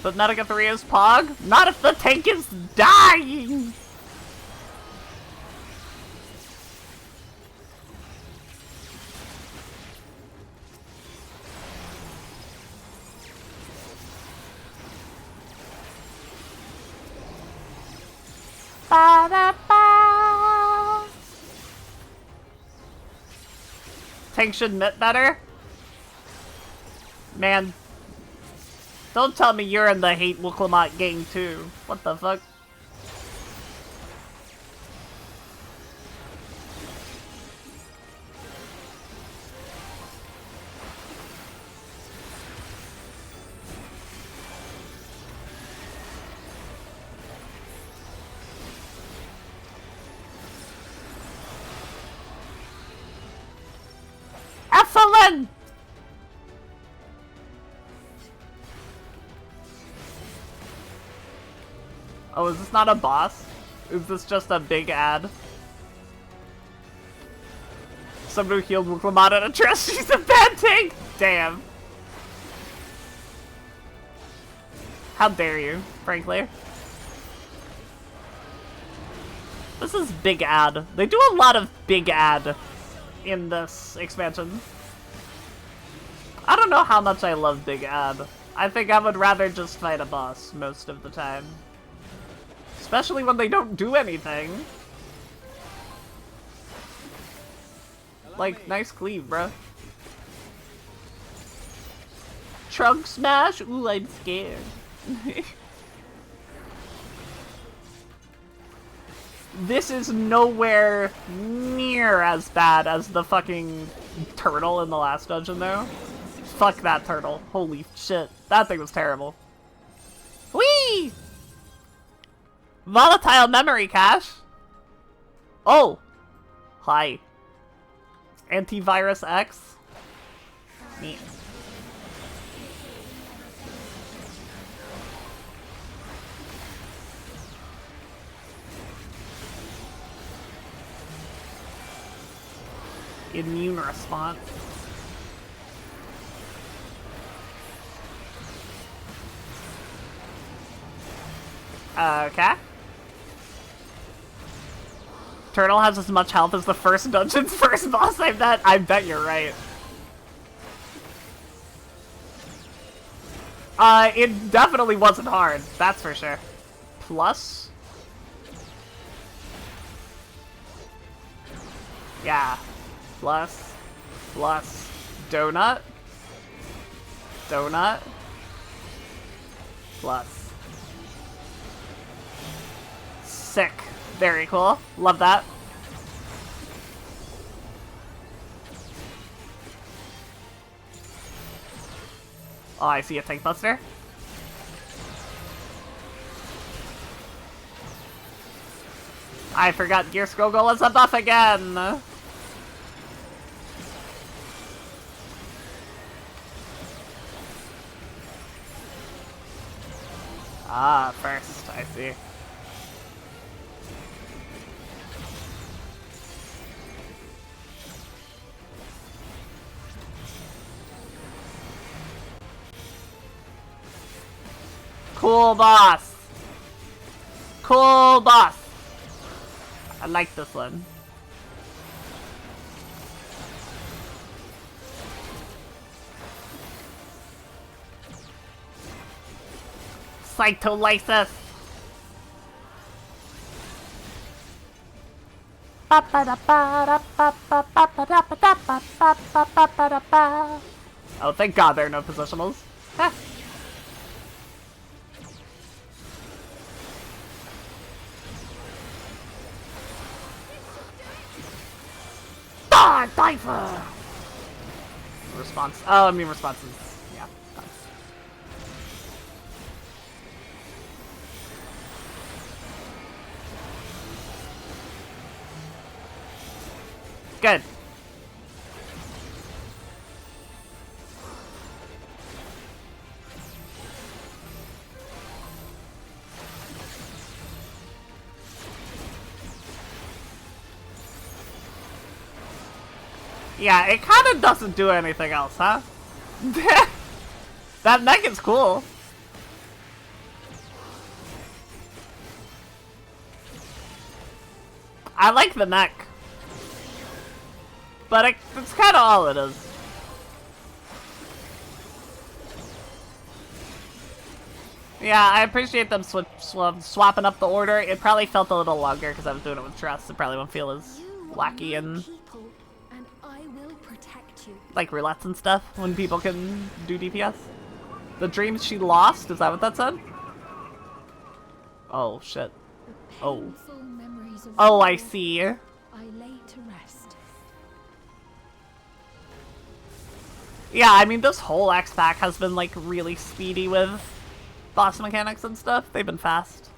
But Medica 3 is Pog? Not if the tank is dying! Ba-da-ba. Tank should knit better? Man. Don't tell me you're in the hate Wuklamot gang too. What the fuck? Efflin! Oh, is this not a boss? Is this just a big ad? Someone who healed Wuklamot at a trust, she's a bad tank! Damn. How dare you, frankly. This is big ad. They do a lot of big ad in this expansion. I don't know how much I love big ad. I think I would rather just fight a boss most of the time. Especially when they don't do anything. Like, nice cleave, bruh. trunk smash? Ooh, I'm scared. This is nowhere near as bad as the fucking turtle in the last dungeon, though. Fuck that turtle. Holy shit. That thing was terrible. Whee! Volatile memory cache. Oh! Hi. Antivirus X. Neat. Immune response. Okay. Turtle has as much health as the first dungeon's first boss I bet. I bet you're right. It definitely wasn't hard. That's for sure. Plus? Yeah. Plus. Plus. Donut. Donut. Plus. Sick. Very cool. Love that. Oh, I see a tank buster. I forgot Gear Skogul is a buff again. Ah, first, I see. Cool boss. Cool boss. I like this one. Cytolysis. Oh, thank God there are no positionals. Huh. Diver! Response. Oh, I mean responses. Yeah. Good. Yeah, it kind of doesn't do anything else, huh? That neck is cool. I like the neck. But it's kind of all it is. Yeah, I appreciate them swapping up the order. It probably felt a little longer because I was doing it with Trust. It probably won't feel as wacky and like roulettes and stuff when people can do DPS. The dreams she lost, is that what that said? Oh shit. Oh. Oh, I see. I lay to rest. Yeah, I mean this whole X pack has been like really speedy with boss mechanics and stuff. They've been fast.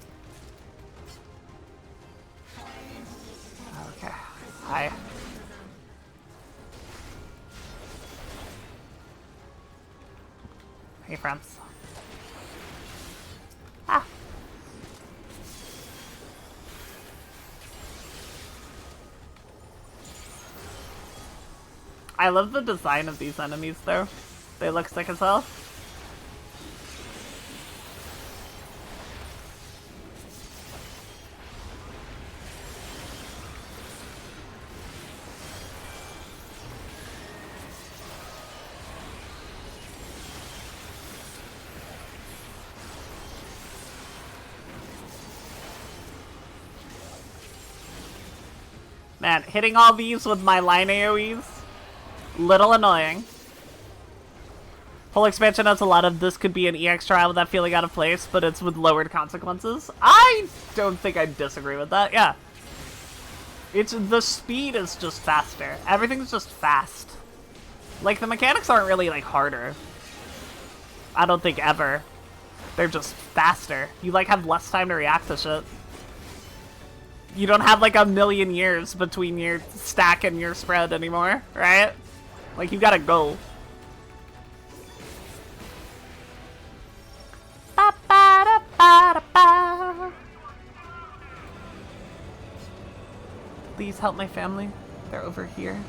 Okay. Hi. Hey, friends. Ah. I love the design of these enemies, though. They look sick as hell. Man, hitting all these with my line AoEs, little annoying. Whole expansion has a lot of this could be an EX trial with that feeling out of place, but it's with lowered consequences. I don't think I disagree with that, yeah. It's the speed is just faster. Everything's just fast. Like, the mechanics aren't really, like, harder. I don't think ever. They're just faster. You, like, have less time to react to shit. You don't have, like, a million years between your stack and your spread anymore, right? Like, you gotta go. Please help my family. They're over here.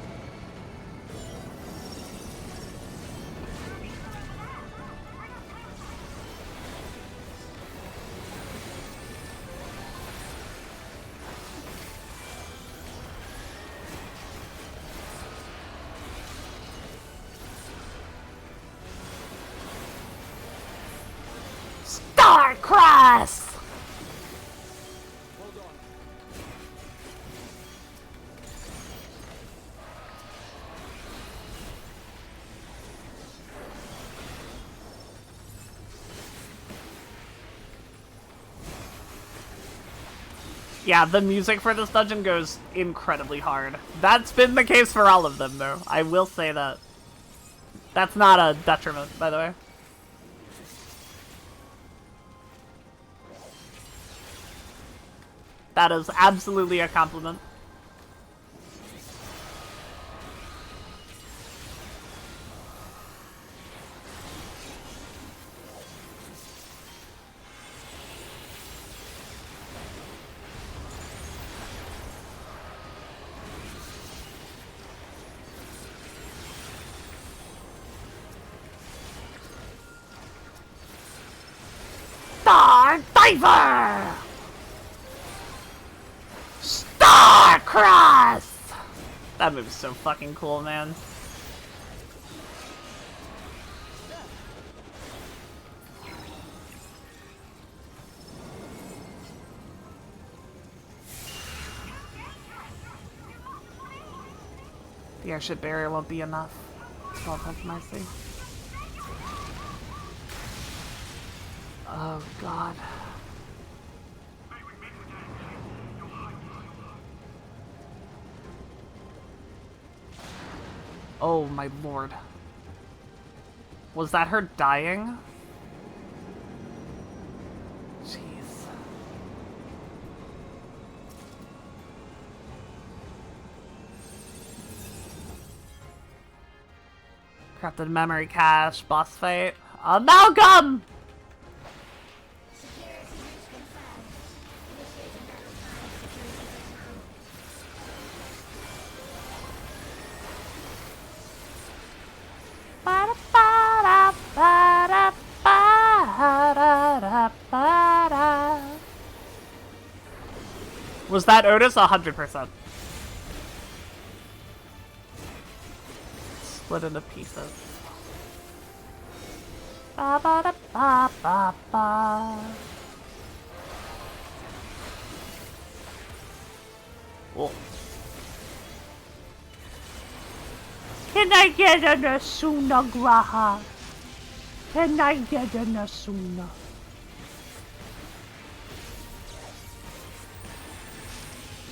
Starcross! Yeah, the music for this dungeon goes incredibly hard. That's been the case for all of them, though. I will say that. That's not a detriment, by the way. That is absolutely a compliment. Star Diver! Starcross! That move's so fucking cool, man. The airship barrier won't be enough. 12 mercy. Oh god. Oh my lord. Was that her dying? Jeez. Corrupted memory cache, boss fight. Amalgam! Was that Otis? 100%. Split into pieces. Ba ba da ba ba ba. Oh. Can I get an Asuna Graha? Can I get an Asuna?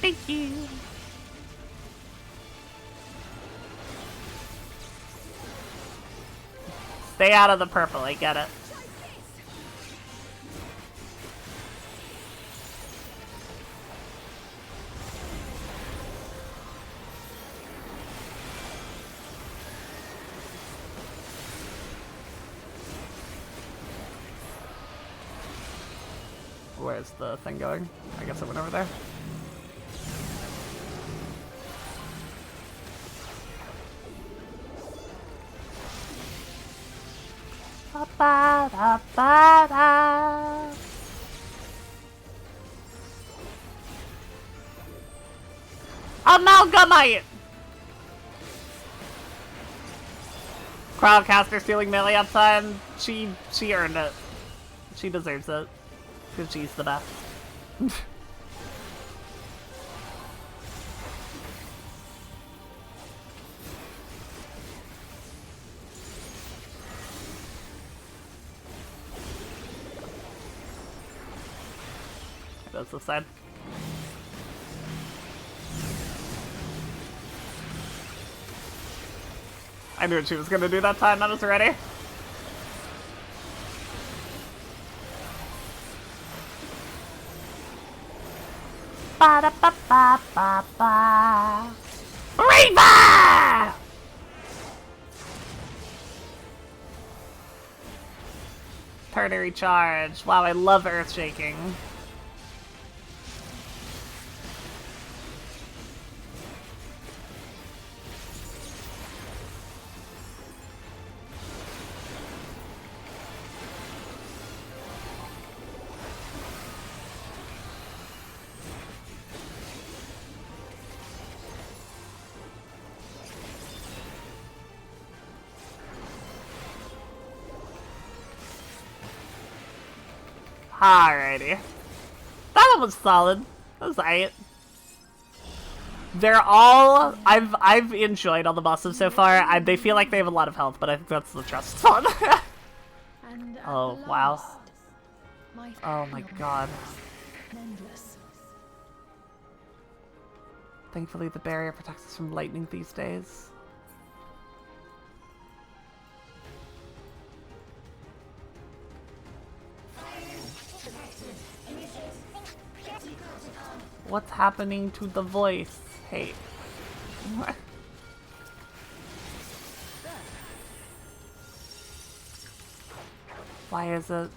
Thank you. Stay out of the purple, I get it. Where's the thing going? I guess it went over there. Ba da ba da. Amalgamite! Crowdcaster stealing melee uptime. She earned it. She deserves it. Because she's the best. goes this side. I knew what she was gonna do that time. I was ready. Ba-da-ba-ba-ba-ba. Reaver! Ternary charge. Wow, I love earth shaking. Alrighty. That one was solid. That was aight. They're all... I've enjoyed all the bosses so far. They feel like they have a lot of health, but I think that's the trust fun. Oh, wow. Oh my god. Thankfully the barrier protects us from lightning these days. What's happening to the voice? Hey. What? Why is it?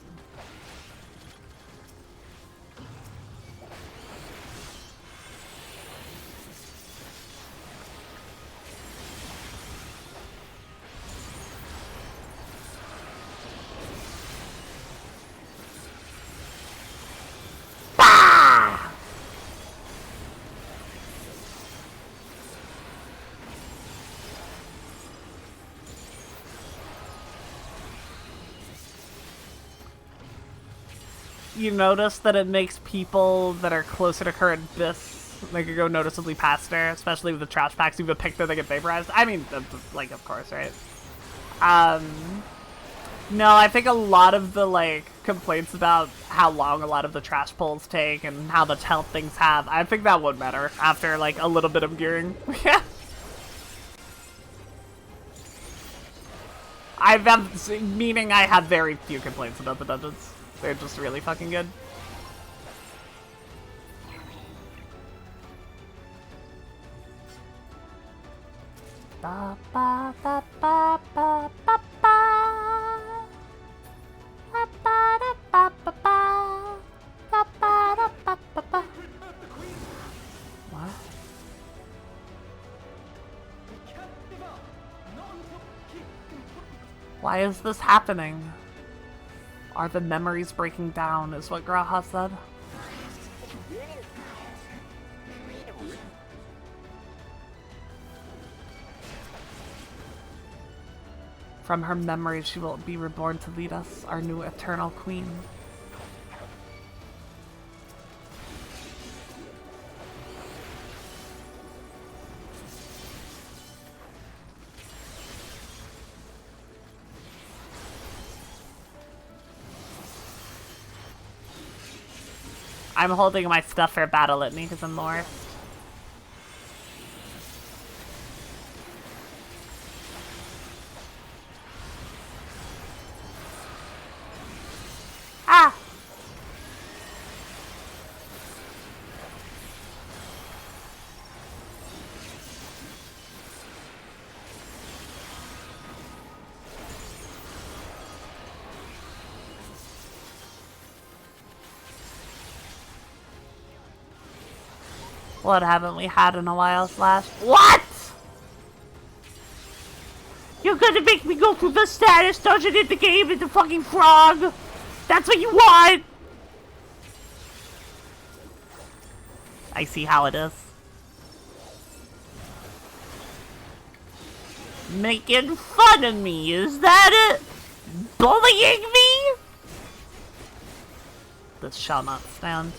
You notice that it makes people that are closer to current abyss, they could go noticeably faster, especially with the trash packs. You have a pick that they get vaporized. I mean, like, of course, right? No, I think a lot of the, like, complaints about how long a lot of the trash pulls take and how much health things have, I think that would matter after, like, a little bit of gearing. Yeah. Meaning I have very few complaints about the dungeons. They're just really fucking good. Ba ba ba ba ba ba ba. Ba ba da ba ba ba. Ba ba da ba ba ba. What? Why is this happening? Are the memories breaking down, is what Graha said. From her memories, she will be reborn to lead us, our new eternal queen. I'm holding my stuff for Battle Litany because I'm the worst. Ah! What haven't we had in a while, Slash? What?! You're gonna make me go through the status dungeon in the game with the fucking frog! That's what you want! I see how it is. Making fun of me, is that it? Bullying me? This shall not stand.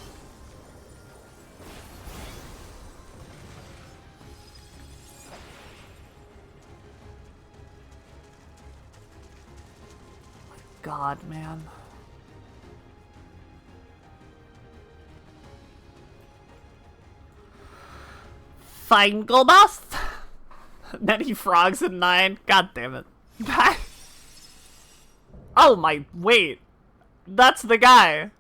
God, man. Final boss. Many frogs in 9. God damn it. Oh my, wait. That's the guy.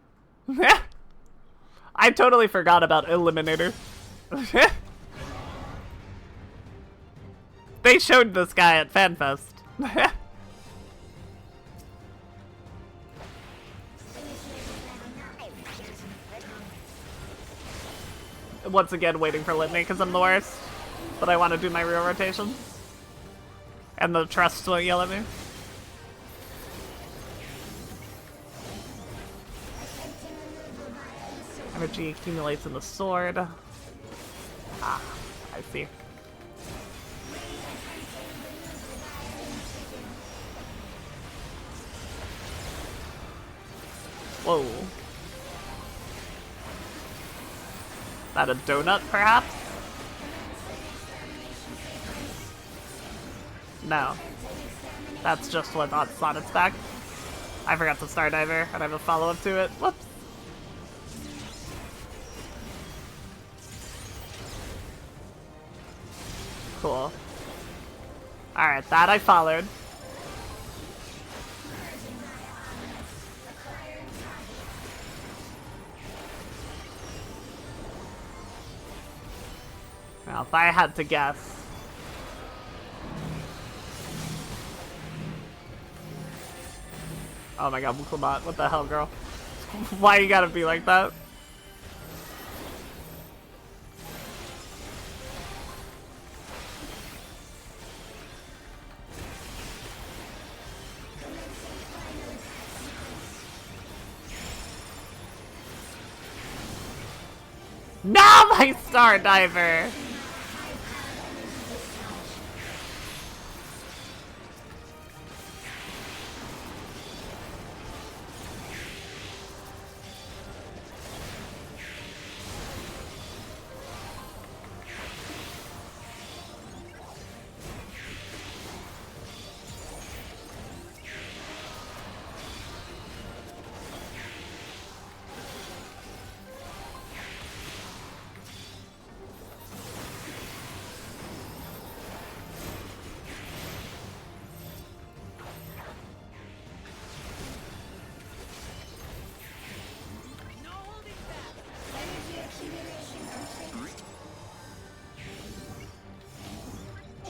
I totally forgot about Eliminator. They showed this guy at FanFest. Once again, waiting for Litany because I'm the worst. But I want to do my real rotations. And the trust will yell at me. Energy accumulates in the sword. Ah, I see. Whoa. That a donut, perhaps? No. That's just what's on its back. I forgot to Star Diver, and I have a follow-up to it. Whoops. Cool. Alright, that I followed. Now, if I had to guess... Oh my god, Mukulmat, what the hell, girl? Why you gotta be like that? No, my Star Diver!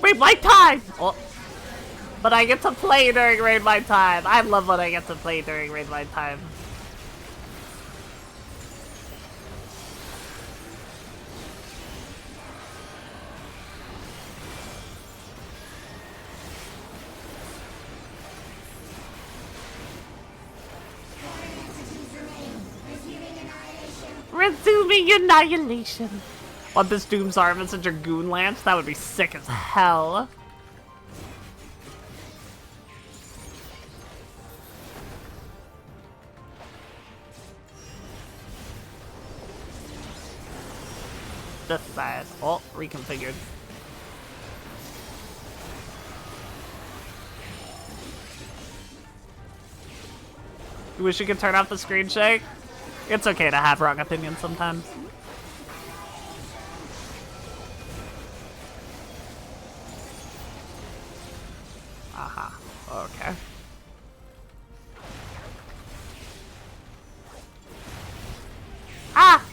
Wait, my time! Oh. But I get to play during raid my time. I love when I get to play during raid my time. Resuming annihilation. Want this Doom's arm as a Dragoon Lance? That would be sick as hell. This side. Oh, reconfigured. You wish you could turn off the screen shake? It's okay to have wrong opinions sometimes. Aha. Okay. Ah!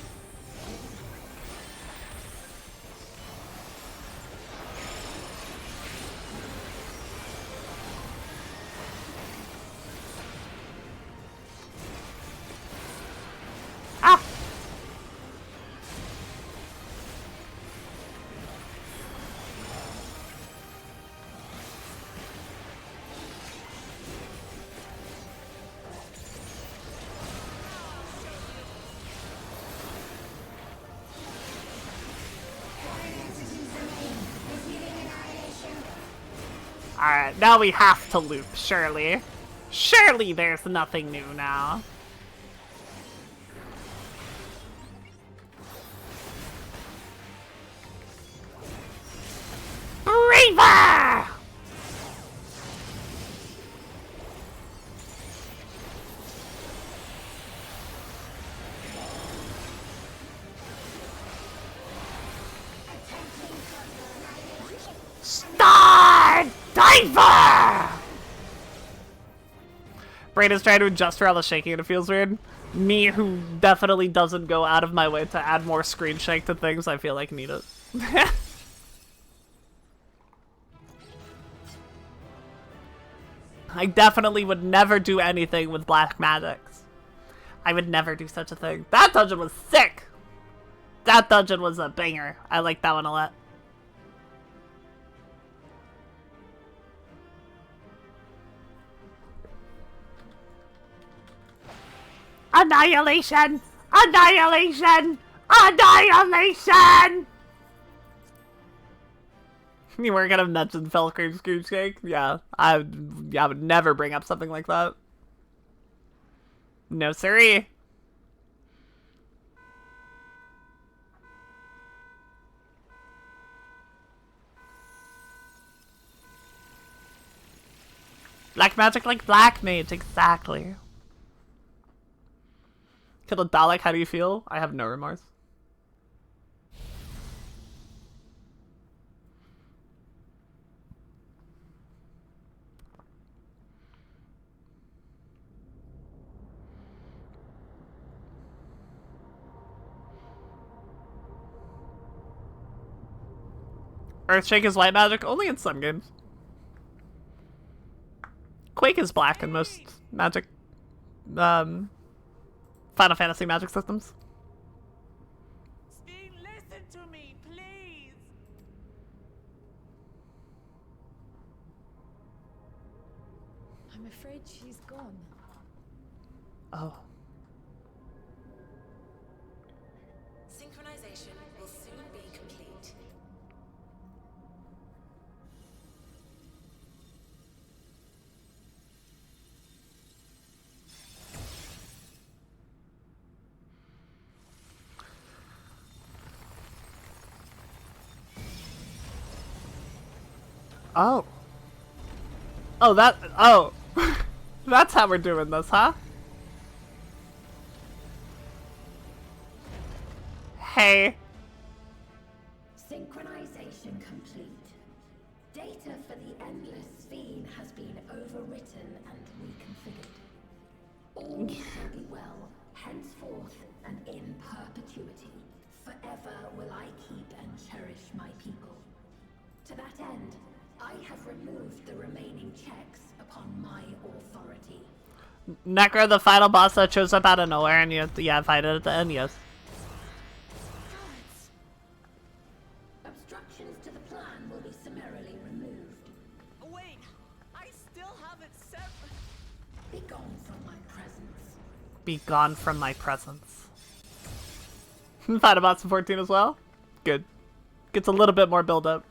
Ah! Alright, now we have to loop, surely. Surely there's nothing new now. Braver! Cipher! Brain is trying to adjust for all the shaking and it feels weird. Me, who definitely doesn't go out of my way to add more screen shake to things, I feel like need it. I definitely would never do anything with black magics. I would never do such a thing. That dungeon was sick! That dungeon was a banger. I like that one a lot. Annihilation! Annihilation! Annihilation! You weren't gonna mention Felcream Scrooge Cake? Yeah, I would never bring up something like that. No siree. Black magic like black mage, exactly. Kill a Dalek, how do you feel? I have no remorse. Earthshake is white magic, only in some games. Quake is black in most magic, Final Fantasy magic systems. Steen, listen to me, please. I'm afraid she's gone. Oh. Synchronization will soon be complete. Oh. Oh, that. Oh. That's how we're doing this, huh? Hey. Synchronization complete. Data for the endless sphere has been overwritten and reconfigured. All shall be well, henceforth and in perpetuity. Forever will I keep and cherish my people. To that end, I have removed the remaining checks upon my authority. Necro, the final boss that shows up out of nowhere and you have to, fight it at the end, yes. Obstructions to the plan will be summarily removed. Wait, I still haven't said. Be gone from my presence. Be gone from my presence. Final boss in 14 as well? Good. Gets a little bit more build up.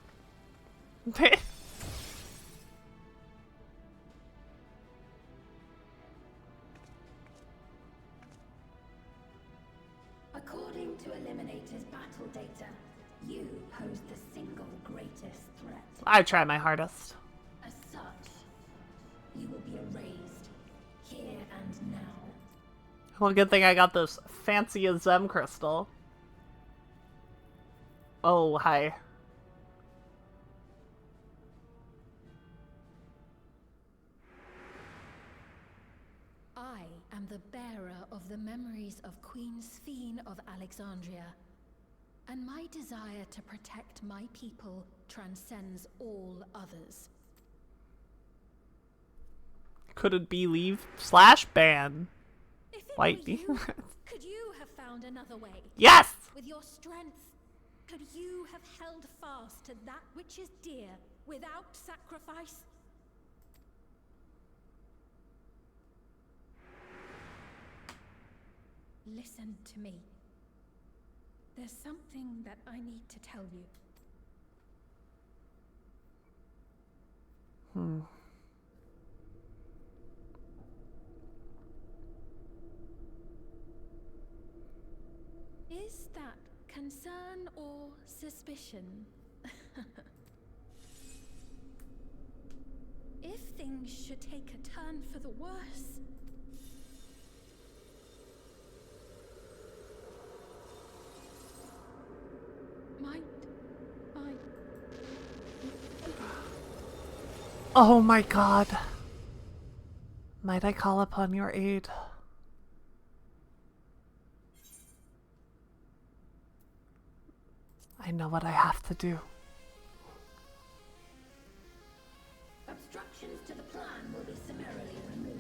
According to Eliminator's battle data, you pose the single greatest threat. I try my hardest. As such, you will be erased here and now. Well, good thing I got this fancy Azem crystal. Oh, hi. I am the bearer of the memories of Queen Sphene of Alexandria, and my desire to protect my people transcends all others. Could it be leave / ban? If it White were you, could you have found another way? Yes! With your strength, could you have held fast to that which is dear without sacrifice? Listen to me. There's something that I need to tell you. Is that concern or suspicion? If things should take a turn for the worse, might I Oh my god. Might I call upon your aid? I know what I have to do. Obstructions to the plan will be summarily removed.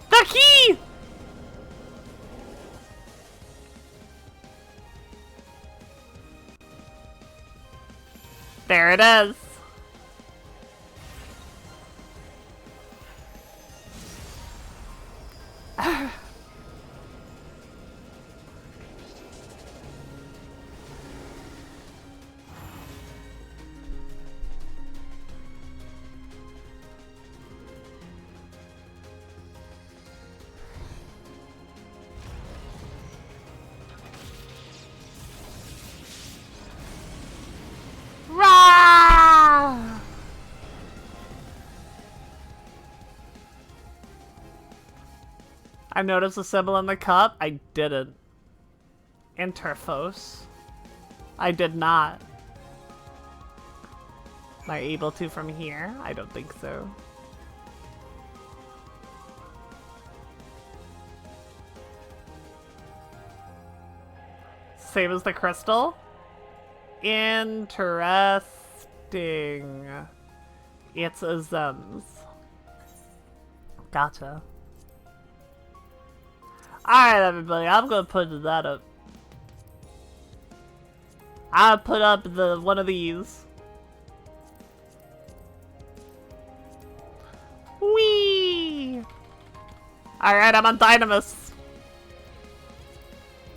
The key! There it is. Rah! I noticed a symbol in the cup. I didn't. Interphos. I did not. Am I able to from here? I don't think so. Same as the crystal? Interesting. It's a Zems. Gotcha. Alright, everybody, I'm gonna put that up. I'll put up the one of these. Whee! Alright, I'm on Dynamis.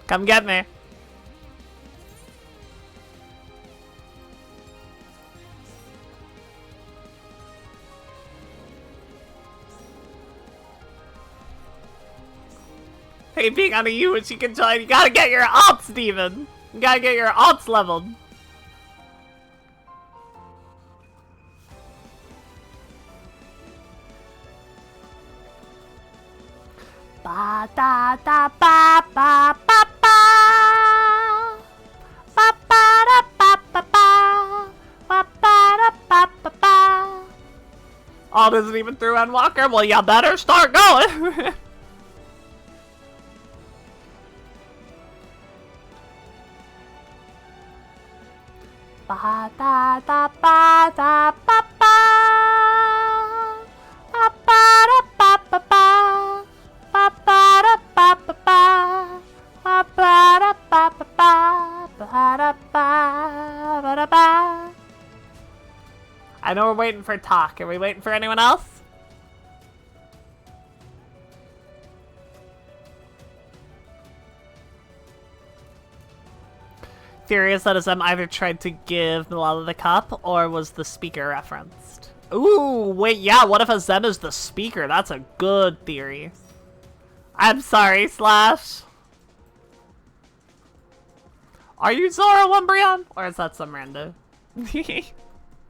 Come get me. Hey, being on a U and she can join, you gotta get your alts, Steven! You gotta get your alts leveled. Ba da da ba ba ba ba. Ba ba da ba ba ba. Ba ba da ba ba ba. Alt isn't even through Endwalker? Well, you better start going! Ba da da ba da ba ba. Ba ba da ba ba ba. Ba ba da ba ba ba. Ba ba da ba ba ba. Ba da ba ba da ba. I know we're waiting for talk. Are we waiting for anyone else? Furious that Azem either tried to give Malala the cup or was the speaker referenced. Ooh, wait, yeah, what if Azem is the speaker? That's a good theory. I'm sorry, Slash. Are you Zora Wumbrion? Or is that some rando?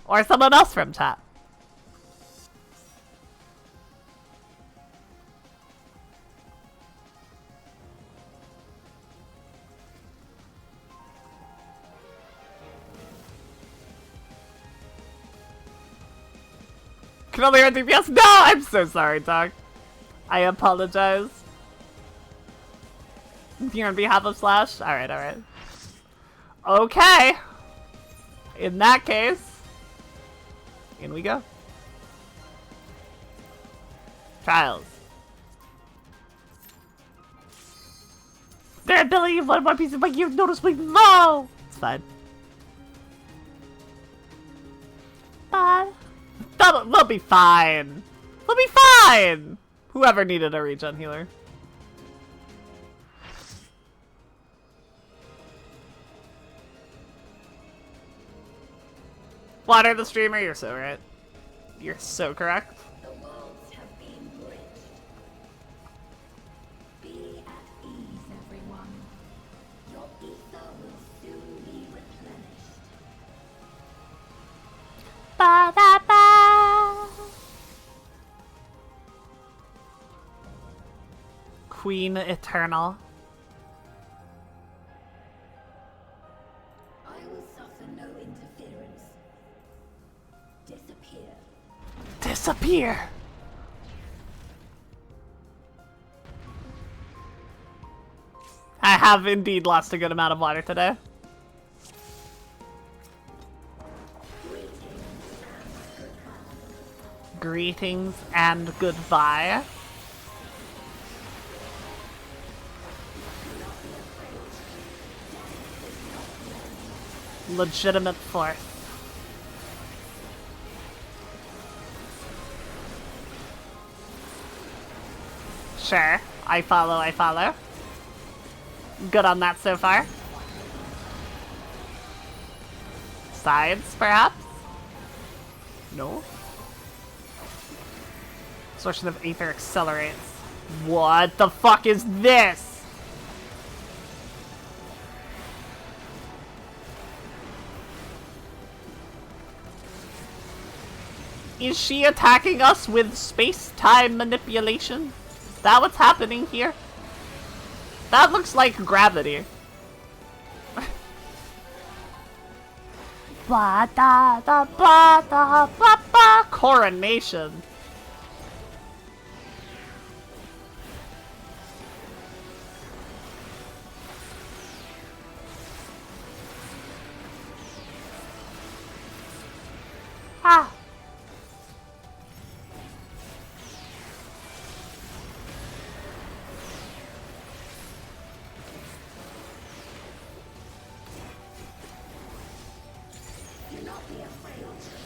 Or someone else from chat? Can only run DPS? No! I'm so sorry, dog. I apologize. You're on behalf of Slash? Alright, alright. Okay. In that case, in we go. Trials. Their ability of one more piece of my you've noticeably low! It's fine. But we'll be fine. We'll be fine! Whoever needed a regen healer. Water the streamer, you're so right. You're so correct. The worlds have been bridged. Be at ease, everyone. Your ether will soon be replenished. Ba da ba. Queen Eternal. I will suffer no interference. Disappear. Disappear! I have indeed lost a good amount of water today. Greetings and goodbye. Legitimate force. Sure, I follow, I follow. Good on that so far. Sides, perhaps? No? Sortion of Aether accelerates. What the fuck is this? Is she attacking us with space-time manipulation? Is that what's happening here? That looks like gravity. Blah da da blah da blah blah. Coronation. Ah.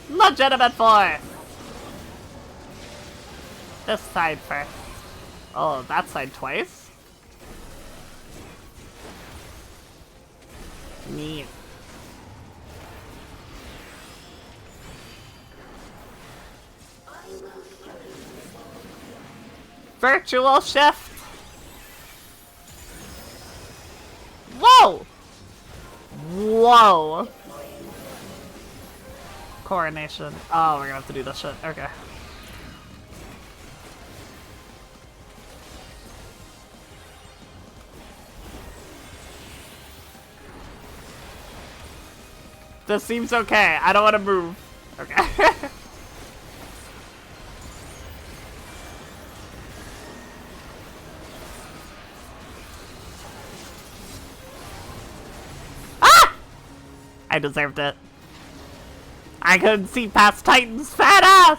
Legitimate force! This side first. Oh, that side twice? Neat. Virtual shift! Whoa! Whoa! Coronation. Oh, we're gonna have to do this shit. Okay. This seems okay. I don't want to move. Okay. Ah! I deserved it. I couldn't see past Titan's fat ass!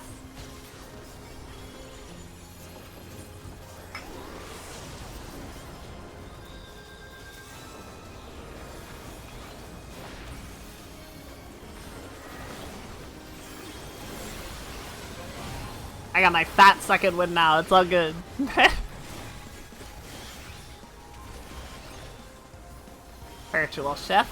I got my fat second win now, it's all good. Virtual shift.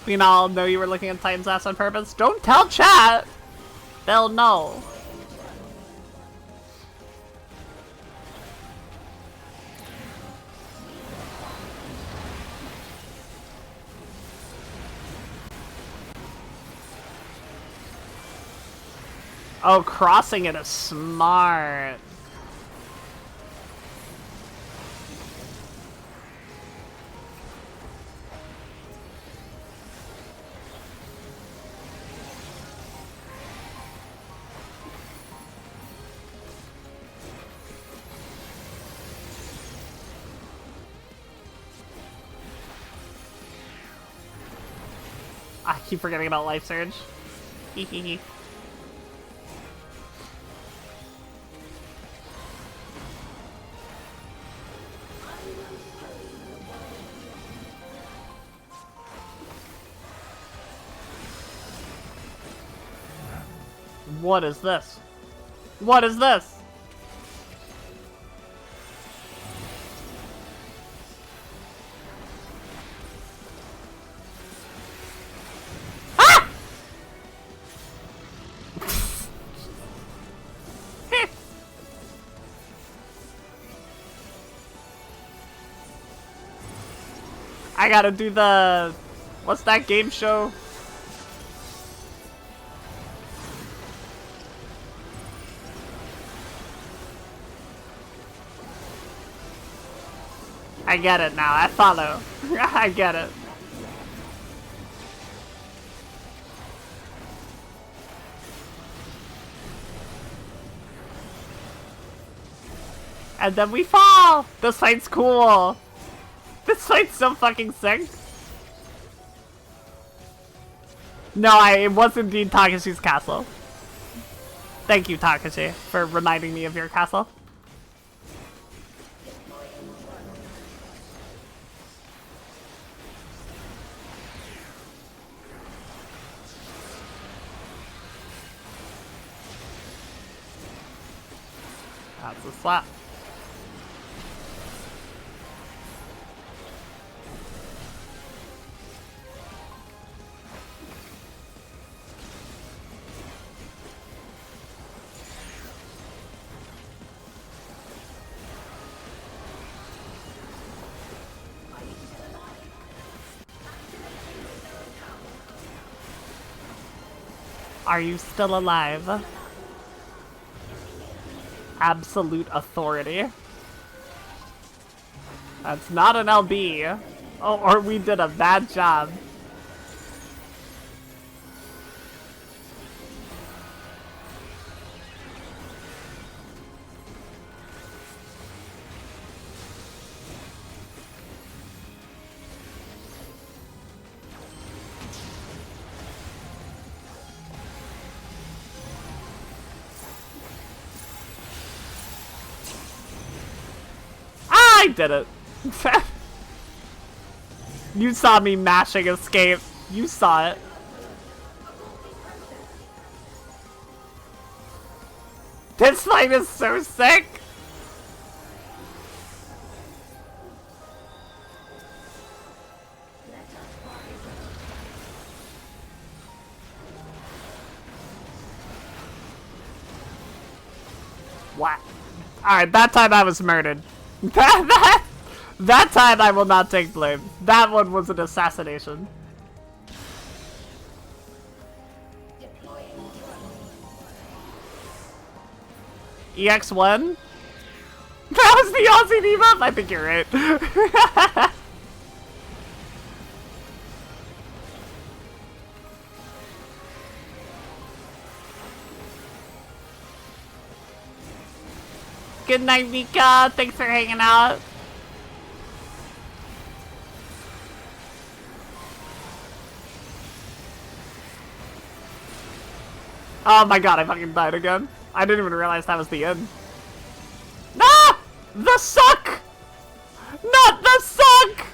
We all know you were looking at Titan's ass on purpose. Don't tell chat! They'll know. Oh, crossing it is smart. I keep forgetting about Life Surge. Hehehe. What is this? What is this? I gotta do the... What's that game show? I get it now. I follow. I get it. And then we fall! This fight's cool! This fight's so fucking sick! No, it was indeed Takashi's castle. Thank you, Takashi, for reminding me of your castle. That's a slap. Are you still alive? Absolute authority. That's not an LB. Oh, or we did a bad job. I did it. You saw me mashing escape. You saw it. This fight is so sick. What? Alright, that time I was murdered. That time I will not take blame. That one was an assassination. EX1? That was the Aussie debuff? I think you're right. Good night, Mika. Thanks for hanging out. Oh my god, I fucking died again. I didn't even realize that was the end. Ah! The suck! Not the suck!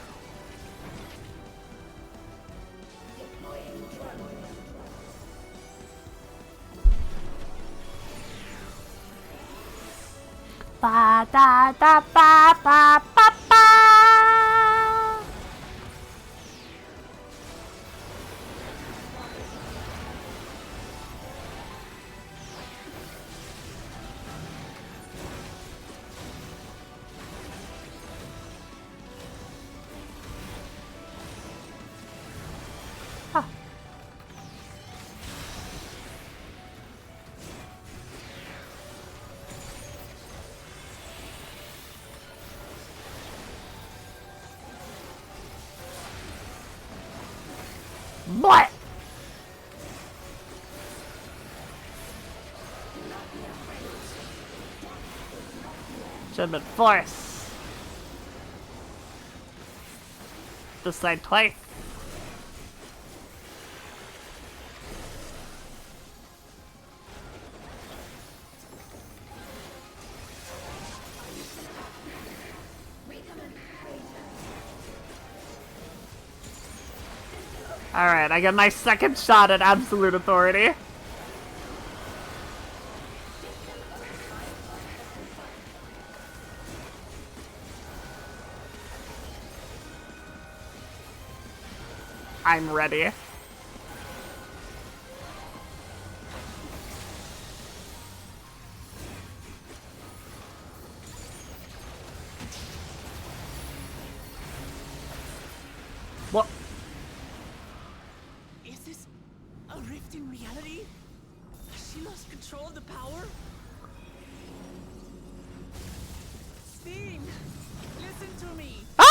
Ba da da ba ba ba ba. Huh. What? Should've been force. This side twice. Alright, I get my second shot at absolute authority. I'm ready. What? Is this a rift in reality? Has she lost control of the power? Steam! Listen to me! Ah!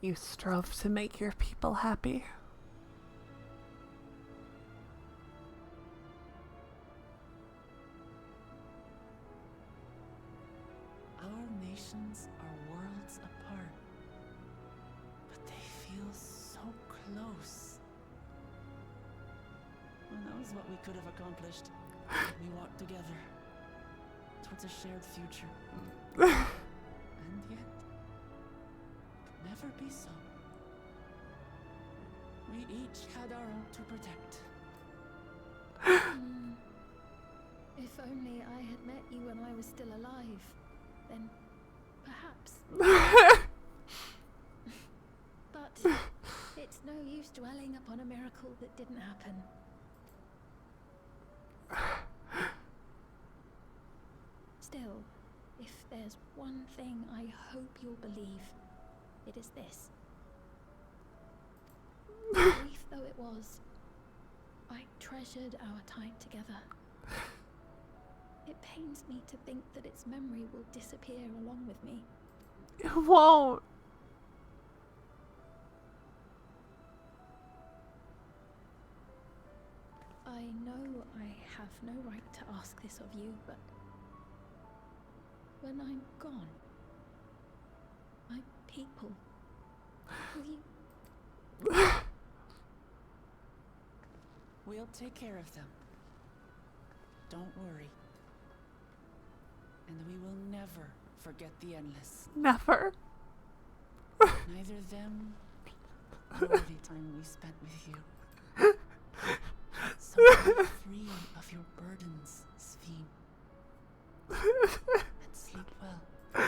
You strove to make your people happy. Our nations are worlds apart, but they feel so close. Who knows what we could have accomplished if we walked together towards a shared future. And yet, never be so. We each had our own to protect. If only I had met you when I was still alive, then perhaps. But it's no use dwelling upon a miracle that didn't happen. Still, if there's one thing I hope you'll believe, it is this. Brief though it was, I treasured our time together. It pains me to think that its memory will disappear along with me. It won't. I know I have no right to ask this of you, but when I'm gone, my people, will you? We'll take care of them. Don't worry. And we will never forget the Endless. Never. Neither them nor the time we spent with you. So be free of your burdens, Sphene. And sleep well. I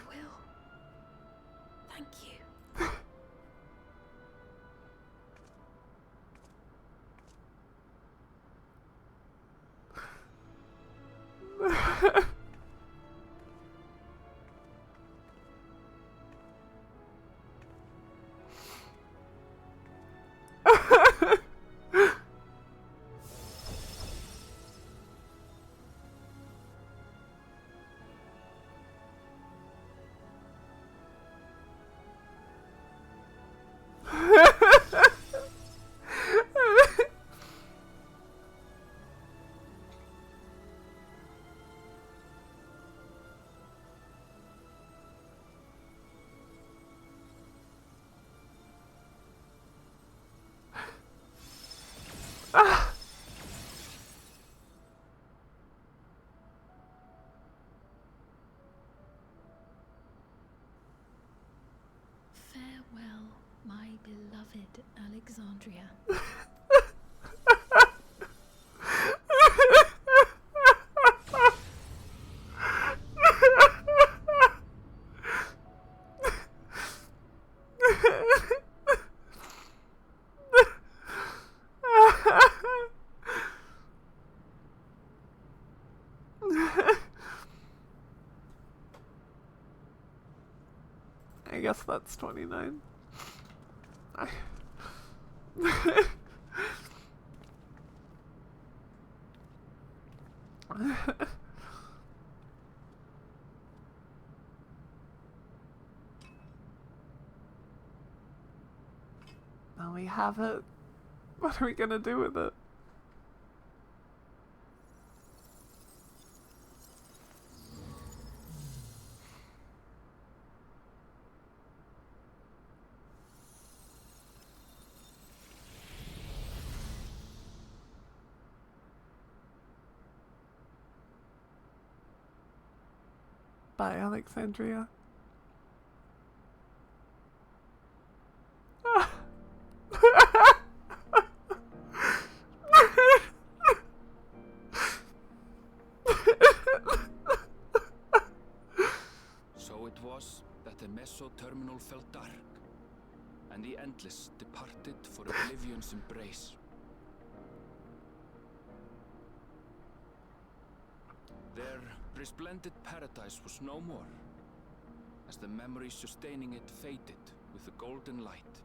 will. Thank you. Farewell, my beloved Alexandria. I guess that's 29. Now we have it. What are we gonna do with it? Bye, Alexandria. So it was that the meso-terminal fell dark, and the Endless departed for oblivion's embrace. Their resplendent paradise was no more, as the memory sustaining it faded with the golden light.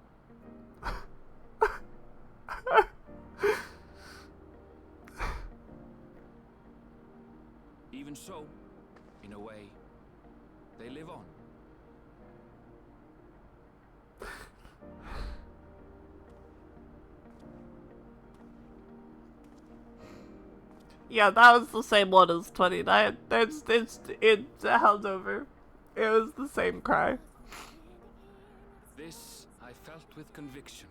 Yeah, that was the same one as 29. It held over. It was the same cry. This I felt with conviction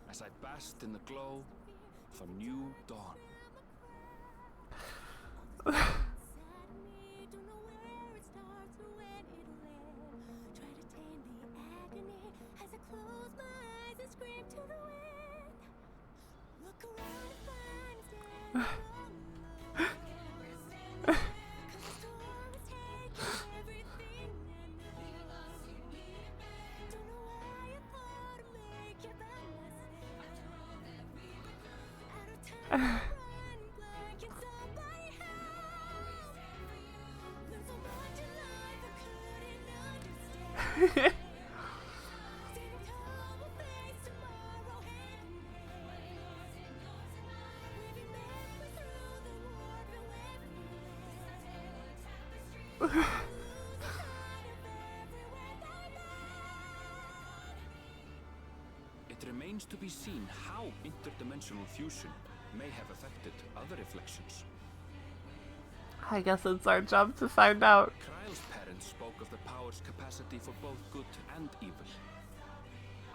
as I basked in the glow of a new dawn. It remains to be seen how interdimensional fusion may have affected other reflections. I guess it's our job to find out. Kryle's parents spoke of the power's capacity for both good and evil.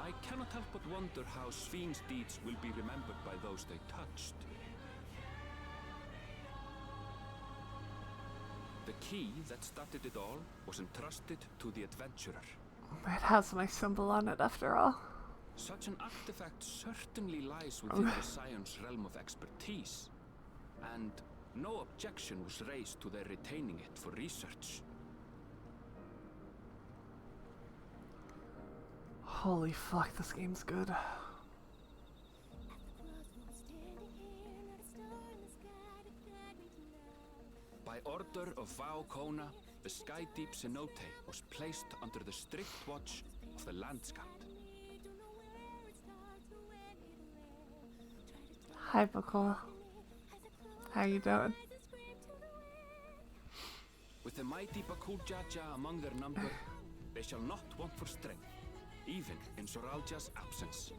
I cannot help but wonder how Sphyn's deeds will be remembered by those they touched. The key that started it all was entrusted to the adventurer. It has my symbol on it after all. Such an artifact certainly lies within the Scion's realm of expertise, and no objection was raised to their retaining it for research. Holy fuck, this game's good. By order of Vau Kona, the Sky Deep Cenote was placed under the strict watch of the Landscat. Hi, Bakula. How you doing? With the mighty Bakul Jaja among their number, they shall not want for strength, even in Soralja's absence.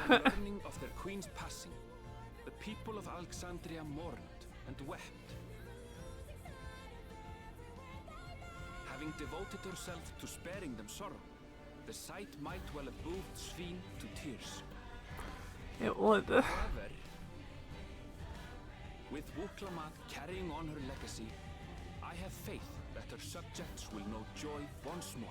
Learning of their queen's passing, the people of Alexandria mourned and wept. Having devoted herself to sparing them sorrow, the sight might well have moved Sphyn to tears. It would. However, with Wuklamat carrying on her legacy, I have faith that her subjects will know joy once more.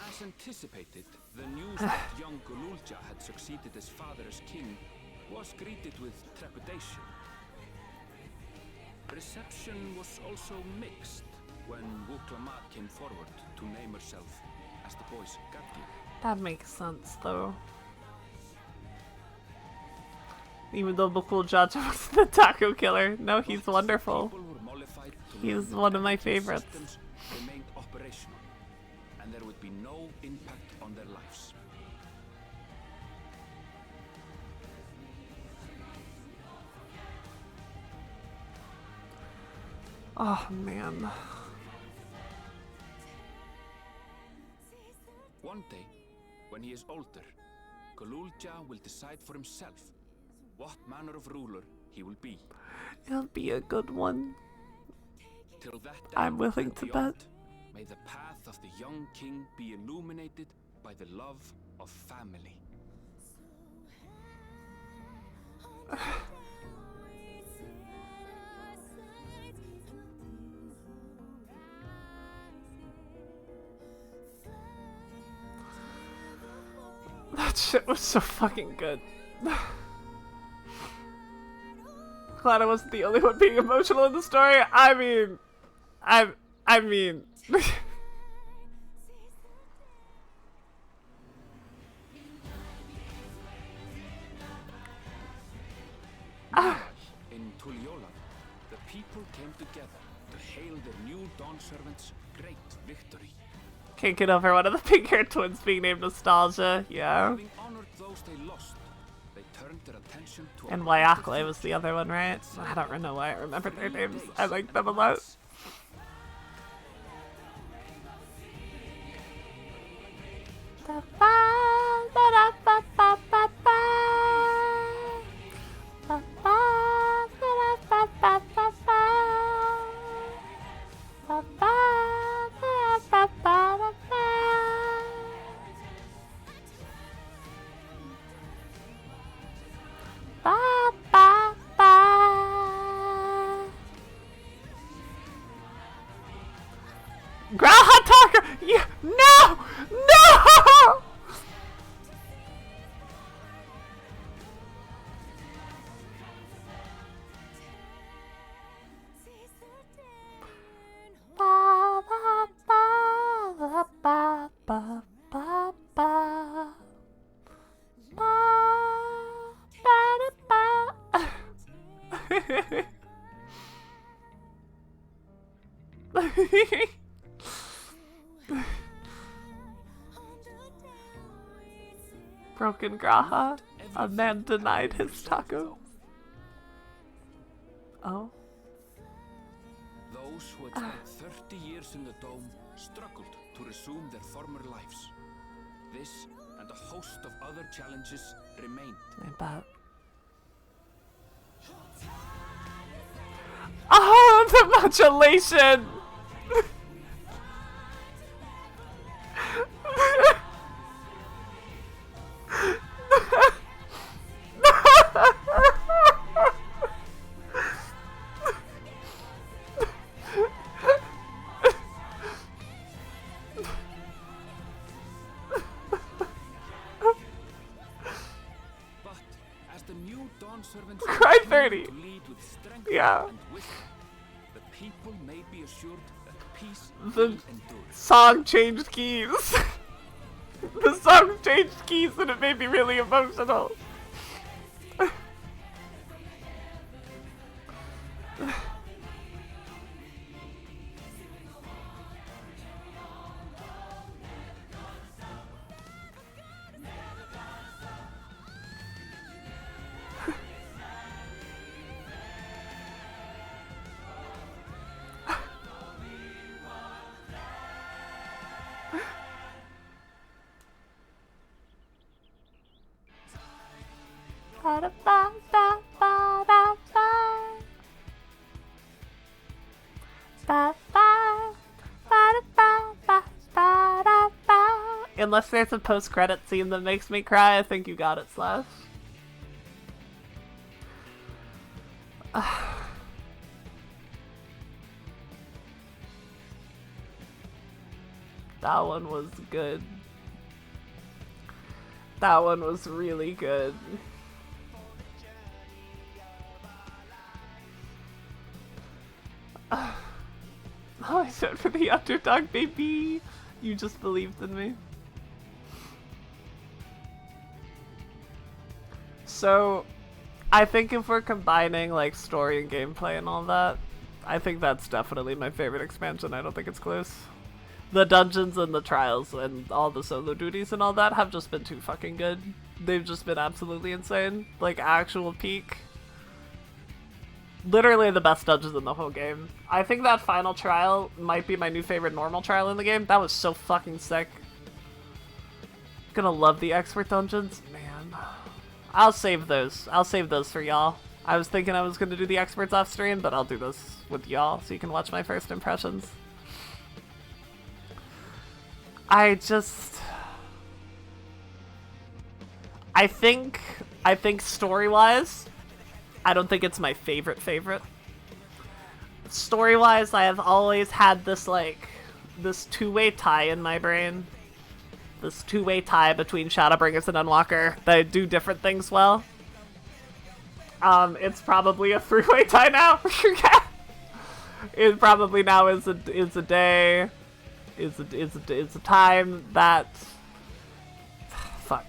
As anticipated, the news that young Gululja had succeeded his father as king was greeted with trepidation. Reception was also mixed when Wuklamat came forward to name herself as the boy's guardian. That makes sense, though. Even though Bakul Jaja was the taco killer. No, he's wonderful. He's one of my favorites. Remained operational, and there would be no impact on their lives. Oh, man. One day, when he is older, Gululja will decide for himself what manner of ruler he will be. It'll be a good one. Till that day, I'm willing and to beyond, bet. may the path of the young king be illuminated by the love of family. That shit was so fucking good. Glad I wasn't the only one being emotional in the story. I mean... In Tuliola, the people came together to hail their new Dawn Servant's great victory. Can't get over one of the pink-haired twins being named Nostalgia. Yeah. Having honored those they lost, they turned their attention to And Wayakle was the other one, right? I don't know why I remember their names. I like them a lot. Groundhog Talker! Yeah, no! No! Ba, ba, ba, ba, ba, ba, ba. Ba, ba, da, ba. Broken Graha. A man denied his taco. Oh. Those who had spent 30 years in the dome struggled to resume their former lives. This and a host of other challenges remained. I bet. Oh, the modulation! But as the new Dawn Servants Cry continued 30. to lead with strength Yeah. and wisdom, the people may be assured that peace The will endure. song changed keys. The song changed keys and it made me really emotional. Unless there's a post-credit scene that makes me cry, I think you got it, Slash. That one was good. That one was really good. Oh, I said for the underdog, baby. You just believed in me. So, I think if we're combining like story and gameplay and all that, I think that's definitely my favorite expansion. I don't think it's close. The dungeons and the trials and all the solo duties and all that have just been too fucking good. They've just been absolutely insane. Like, actual peak. Literally the best dungeons in the whole game. I think that final trial might be my new favorite normal trial in the game. That was so fucking sick. Gonna love the expert dungeons. Man. I'll save those. I'll save those for y'all. I was thinking I was gonna do the experts off stream, but I'll do this with y'all so you can watch my first impressions. I think story-wise, I don't think it's my favorite. Story-wise, I have always had this, like, this two-way tie in my brain. This two-way tie between Shadowbringers and Endwalker that do different things well. It's probably a three-way tie now. It probably now is a day. It's a time that... Fuck.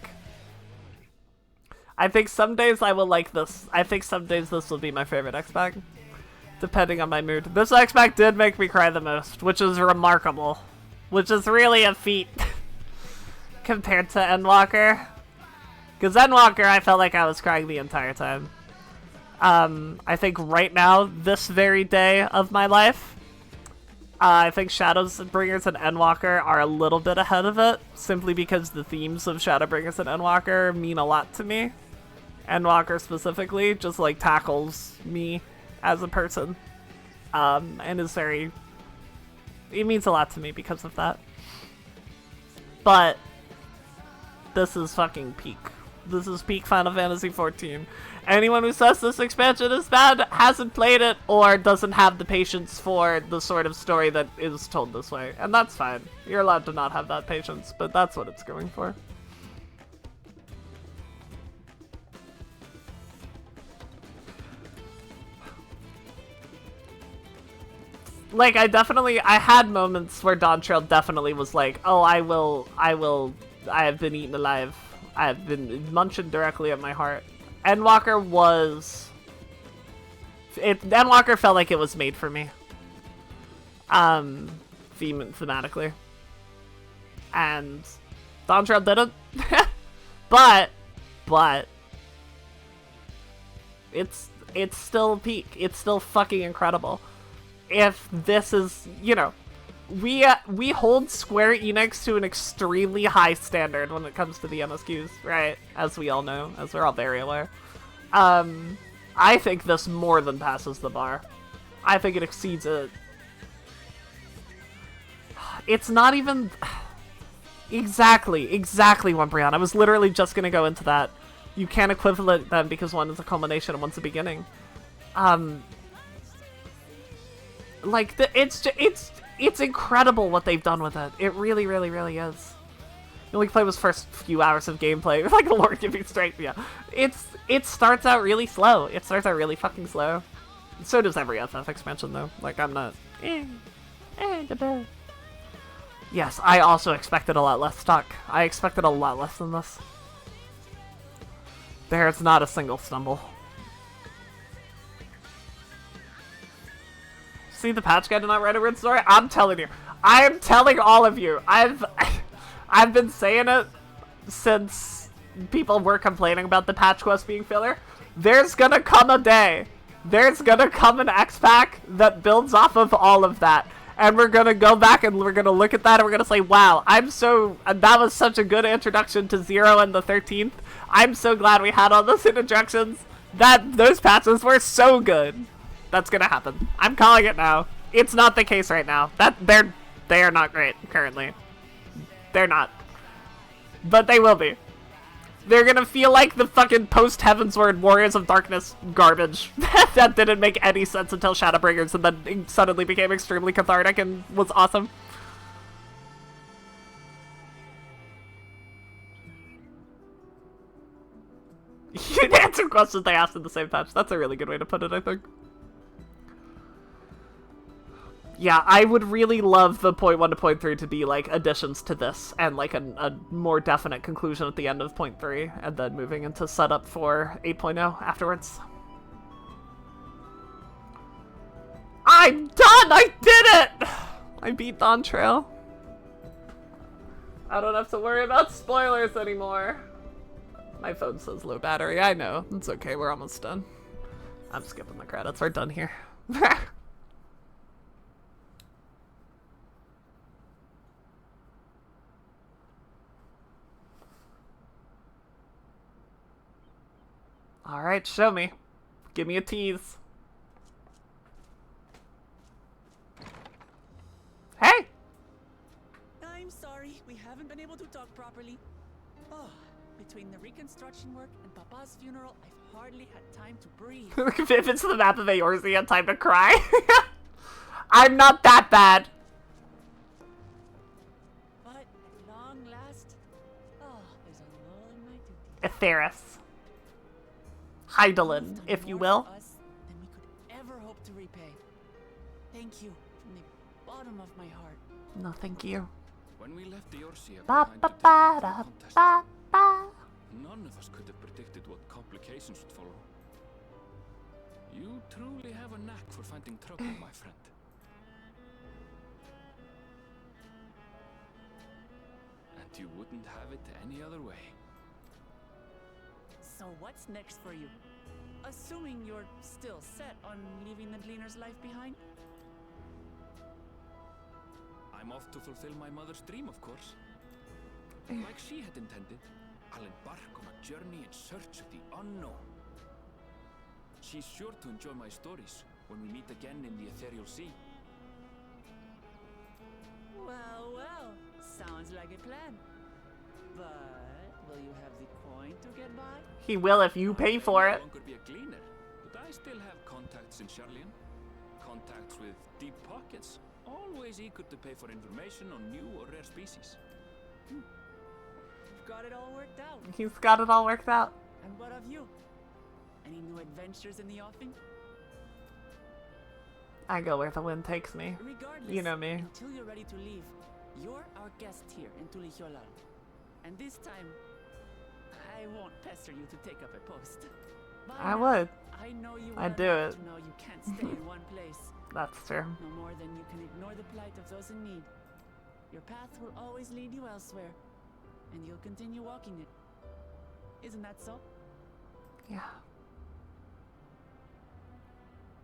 I think some days I will like this. I think some days this will be my favorite X-Pack, depending on my mood. This X-Pack did make me cry the most, which is remarkable. Which is really a feat compared to Endwalker. Because Endwalker, I felt like I was crying the entire time. I think right now, this very day of my life, I think Shadowbringers and Endwalker are a little bit ahead of it, simply because the themes of Shadowbringers and Endwalker mean a lot to me. Endwalker specifically just, like, tackles me as a person, and is very... It means a lot to me because of that. But this is fucking peak. This is peak Final Fantasy XIV. Anyone who says this expansion is bad hasn't played it or doesn't have the patience for the sort of story that is told this way. And that's fine. You're allowed to not have that patience, but that's what it's going for. Like, I had moments where DAWNTRAIL definitely was like, oh, I have been eaten alive. I have been munching directly at my heart. Endwalker Endwalker felt like it was made for me. Thematically. And DAWNTRAIL didn't. but it's still peak. It's still fucking incredible. If this is, you know, we hold Square Enix to an extremely high standard when it comes to the MSQs, right? As we all know, as we're all very aware. I think this more than passes the bar. I think it exceeds it. It's not even... Exactly, Wimbrion. I was literally just gonna go into that. You can't equivalent them because one is a culmination and one's a beginning. Like, it's incredible what they've done with it. It really, really, really is. You only play was first few hours of gameplay. Like, the Lord give me strength, yeah. It starts out really slow. It starts out really fucking slow. So does every FF expansion, though. Like, I'm not... Yes, I also expected a lot less stock. I expected a lot less than this. There's not a single stumble. See the patch guy did not write a weird story? I'm telling you. I am telling all of you. I've been saying it since people were complaining about the patch quest being filler. There's gonna come a day. There's gonna come an X-Pack that builds off of all of that. And we're gonna go back and we're gonna look at that and we're gonna say, wow, that was such a good introduction to 0 and the 13th. I'm so glad we had all those introductions. Those patches were so good. That's gonna happen. I'm calling it now. It's not the case right now. They are not great currently. They're not. But they will be. They're gonna feel like the fucking post-Heavensward Warriors of Darkness garbage that didn't make any sense until Shadowbringers and then suddenly became extremely cathartic and was awesome. You answer questions they asked in the same patch. That's a really good way to put it, I think. Yeah, I would really love the point 1 to point 3 to be like additions to this and like a more definite conclusion at the end of point 3 and then moving into setup for 8.0 afterwards. I'm done! I did it! I beat DAWNTRAIL. I don't have to worry about spoilers anymore. My phone says low battery. I know. It's okay. We're almost done. I'm skipping the credits. We're done here. Alright, show me. Give me a tease. Hey! I'm sorry, we haven't been able to talk properly. Oh, between the reconstruction work and Papa's funeral, I've hardly had time to breathe. If it's the map of Eorzea, time to cry. I'm not that bad. But at long last, there's a lull in my duty. Etheris. Hydaelyn, if you will. Us than we could ever hope to repay. Thank you from the bottom of my heart. No, thank you. When we left the Eorzea Ba behind ba to take ba part in da the contest, ba ba. none none of us could have predicted what complications would follow. You truly have a knack for finding trouble, my friend. And you wouldn't have it any other way. So what's next for you? Assuming you're still set on leaving the Gleaner's life behind? I'm off to fulfill my mother's dream, of course. Like she had intended, I'll embark on a journey in search of the unknown. She's sure to enjoy my stories when we meet again in the ethereal sea. Well, well, sounds like a plan. But will you have the coin to get by? He will if you pay for I it. no longer be a gleaner, but I still have contacts in Charlian. Contacts with deep pockets, always eager to pay for information on new or rare species. You've got it all worked out. He's got it all worked out. And what of you? Any new adventures in the offing? I go where the wind takes me. Regardless, You know me. until you're ready to leave, you're our guest here in Tulihiolan. And this time, I won't pester you to take up a post. By I now, would. I know you I'd well do enough it. to know you can't stay in one place. That's true. No more than you can ignore the plight of those in need. Your path will always lead you elsewhere, and you'll continue walking it. Isn't that so? Yeah.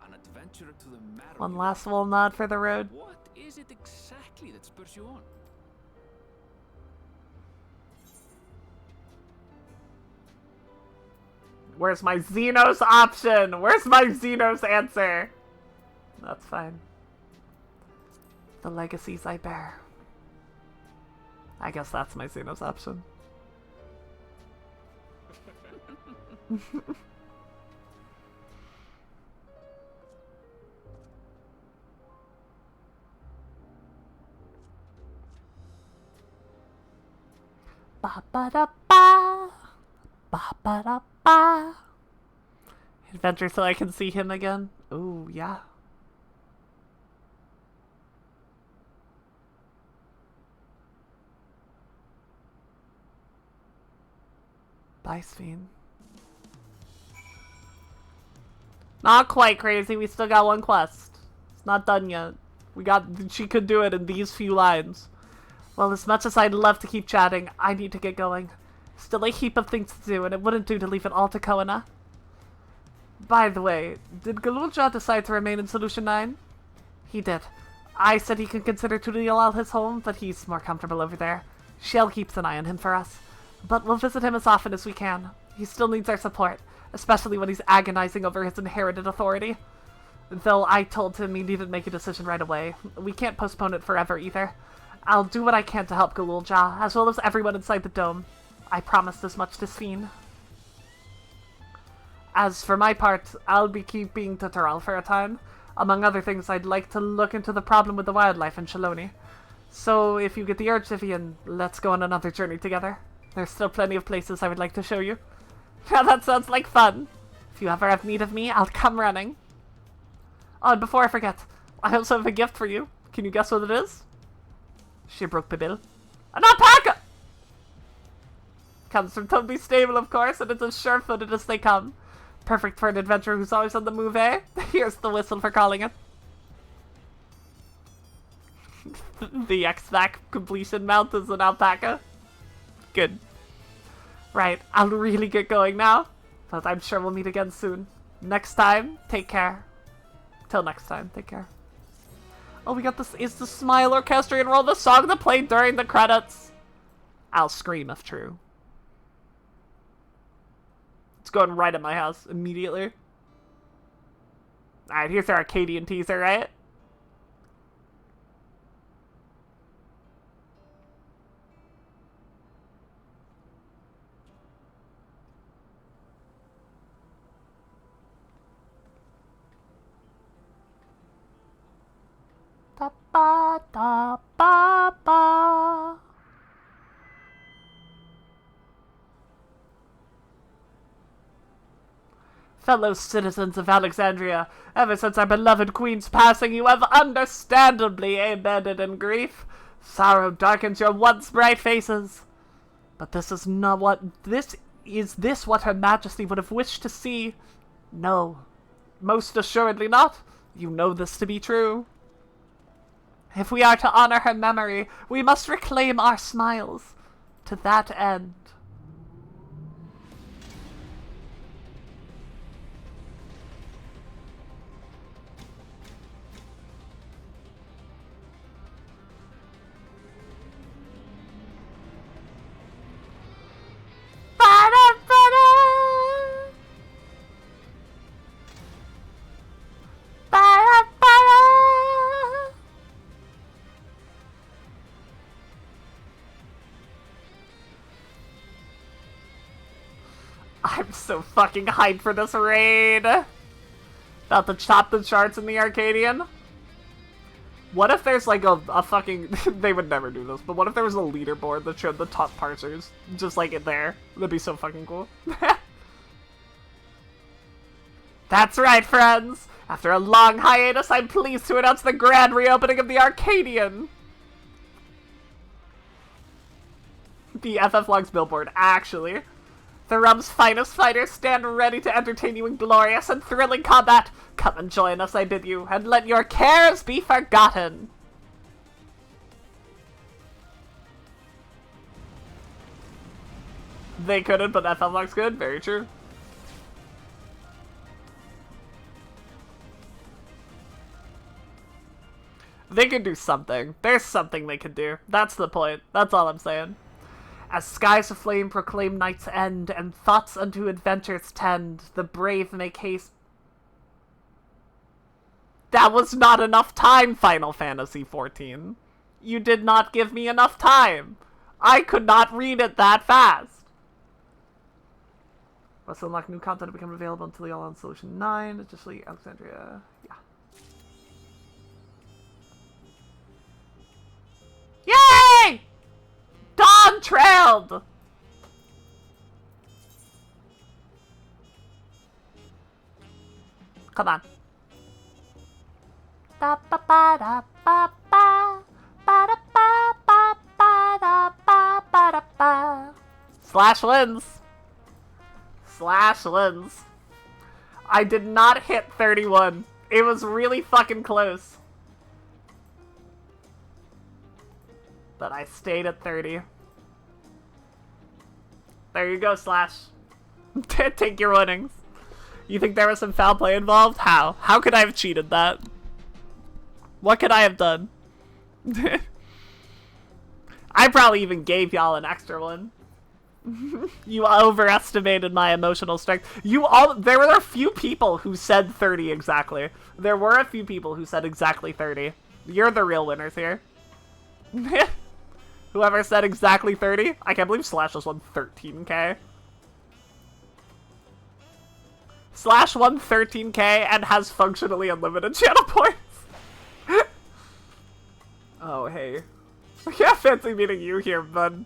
An adventurer to the marrow. One you last are. little nod for the road. What is it exactly that spurs you on? Where's my Xenos option? Where's my Xenos answer? That's fine. The legacies I bear. I guess that's my Xenos option. Ba ba da ba. Ba ba da ba. Adventure so I can see him again. Oh, yeah. Bye, Sphene. Not quite crazy. We still got one quest. It's not done yet. She could do it in these few lines. Well, as much as I'd love to keep chatting, I need to get going. Still a heap of things to do, and it wouldn't do to leave it all to Koana. By the way, did Galulja decide to remain in Solution 9? He did. I said he could consider Tulial his home, but he's more comfortable over there. Shell keeps an eye on him for us. But we'll visit him as often as we can. He still needs our support, especially when he's agonizing over his inherited authority. Though I told him he needn't make a decision right away. We can't postpone it forever either. I'll do what I can to help Galulja, as well as everyone inside the dome. I promised as much to Sphene. As for my part, I'll be keeping Tutoral for a time. Among other things, I'd like to look into the problem with the wildlife in Shaloni. So, if you get the urge, Vivian, let's go on another journey together. There's still plenty of places I would like to show you. Yeah, that sounds like fun. If you ever have need of me, I'll come running. Oh, and before I forget, I also have a gift for you. Can you guess what it is? She broke the bill. An alpaca! Comes from Toby's stable, of course, and it's as sure-footed as they come. Perfect for an adventurer who's always on the move, eh? Here's the whistle for calling it. The X-Vac completion mount is an alpaca. Good. Right, I'll really get going now, but I'm sure we'll meet again soon. Next time, take care. Till next time, take care. Oh, we got this. Is the Smile Orchestrion Roll the song that played during the credits? I'll scream if true. It's going right at my house immediately. Alright, here's our Arcadian teaser, right? Da ba da ba ba. Fellow citizens of Alexandria, ever since our beloved queen's passing, you have understandably embedded in grief. Sorrow darkens your once bright faces. But this is not what Is this what Her Majesty would have wished to see? No. Most assuredly not. You know this to be true. If we are to honor her memory, we must reclaim our smiles. To that end. I'm so fucking hyped for this raid! About to chop the charts in the Arcadian? What if there's like a fucking... they would never do this, but what if there was a leaderboard that showed the top parsers? Just like it there. That'd be so fucking cool. That's right, friends! After a long hiatus, I'm pleased to announce the grand reopening of the Arcadian! The FF Logs billboard, actually. The realm's finest fighters stand ready to entertain you in glorious and thrilling combat. Come and join us, I bid you, and let your cares be forgotten. They couldn't, but FF Logs could. Very true. They could do something. There's something they could do. That's the point. That's all I'm saying. As skies aflame proclaim night's end, and thoughts unto adventures tend, the brave make haste. That was not enough time, Final Fantasy XIV. You did not give me enough time. I could not read it that fast. Must unlock new content to become available until the all-on Solution 9. Additionally, Alexandria. Yeah. Yay! DAWNTRAIL! Come on. Ba ba ba da ba ba ba da ba ba ba da ba ba da ba. Slash wins. Slash wins. I did not hit 31. It was really fucking close. But I stayed at 30. There you go, Slash. Take your winnings. You think there was some foul play involved? How? How could I have cheated that? What could I have done? I probably even gave y'all an extra one. You overestimated my emotional strength. There were a few people who said 30 exactly. There were a few people who said exactly 30. You're the real winners here. Whoever said exactly 30? I can't believe Slash just won 13k. Slash won 13k and has functionally unlimited channel points. Oh, hey. Yeah, fancy meeting you here, bud.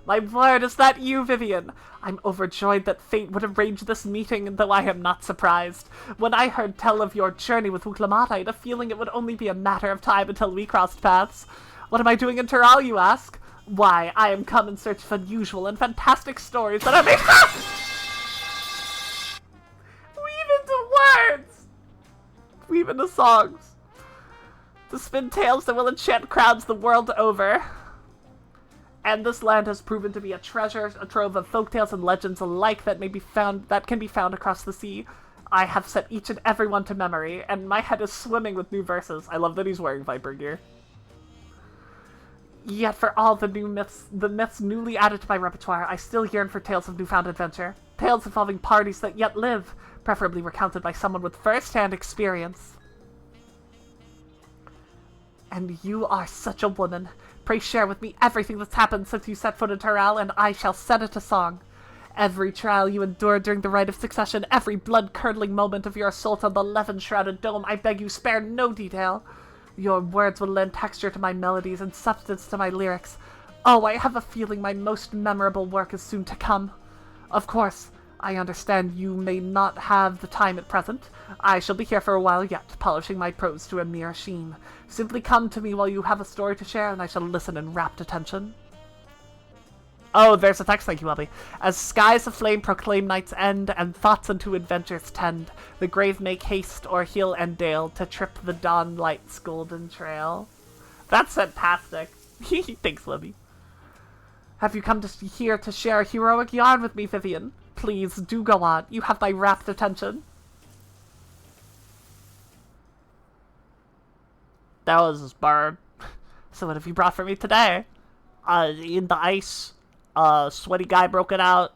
My word, is that you, Vivian? I'm overjoyed that fate would arrange this meeting, though I am not surprised. When I heard tell of your journey with Wuklamata, I had a feeling it would only be a matter of time until we crossed paths. What am I doing in Tural, you ask? Why, I am come in search of unusual and fantastic stories that are made— Weave into words! Weave into songs. To spin tales that will enchant crowds the world over. And this land has proven to be a treasure, a trove of folktales and legends alike that can be found across the sea. I have set each and every one to memory, and my head is swimming with new verses. I love that he's wearing Viper gear. Yet for all the myths newly added to my repertoire, I still yearn for tales of newfound adventure. Tales involving parties that yet live, preferably recounted by someone with first-hand experience. And you are such a woman. Pray share with me everything that's happened since you set foot in Tural, and I shall set it to song. Every trial you endured during the Rite of Succession, every blood-curdling moment of your assault on the Levin-shrouded dome, I beg you spare no detail. Your words will lend texture to my melodies and substance to my lyrics. Oh, I have a feeling my most memorable work is soon to come. Of course, I understand you may not have the time at present. I shall be here for a while yet, polishing my prose to a mere sheen. Simply come to me while you have a story to share, and I shall listen in rapt attention. Oh, there's a text, thank you, Bobby. As skies aflame proclaim night's end, and thoughts unto adventures tend, the grave make haste o'er hill and dale to trip the dawn light's golden trail. That's fantastic. Thanks, Libby. Have you come here to share a heroic yarn with me, Vivian? Please, do go on. You have my rapt attention. That was his bird. So what have you brought for me today? In the ice, sweaty guy broken out.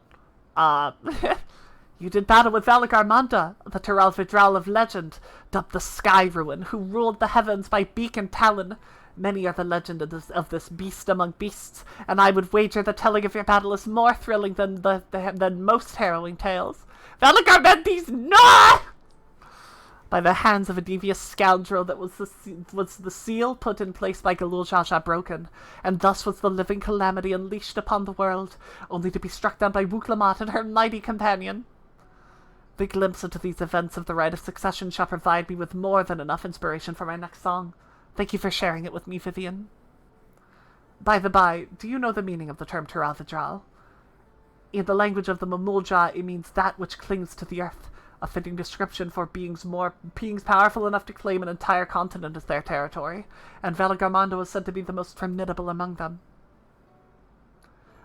You did battle with Valagarmanda, the Tyrell Vidral of legend, dubbed the Sky Ruin, who ruled the heavens by beak and talon. Many are the legend of this beast among beasts, and I would wager the telling of your battle is more thrilling than most harrowing tales. Valagarmendi's no! By the hands of a devious scoundrel that was the seal put in place by Galul Jaja broken, and thus was the living calamity unleashed upon the world, only to be struck down by Wuklamat and her mighty companion. The glimpse into these events of the Rite of Succession shall provide me with more than enough inspiration for my next song. Thank you for sharing it with me, Vivian. By the by, do you know the meaning of the term Tyrell Vidral? In the language of the Mamulja, it means that which clings to the earth, a fitting description for beings powerful enough to claim an entire continent as their territory, and Valagarmanda was said to be the most formidable among them.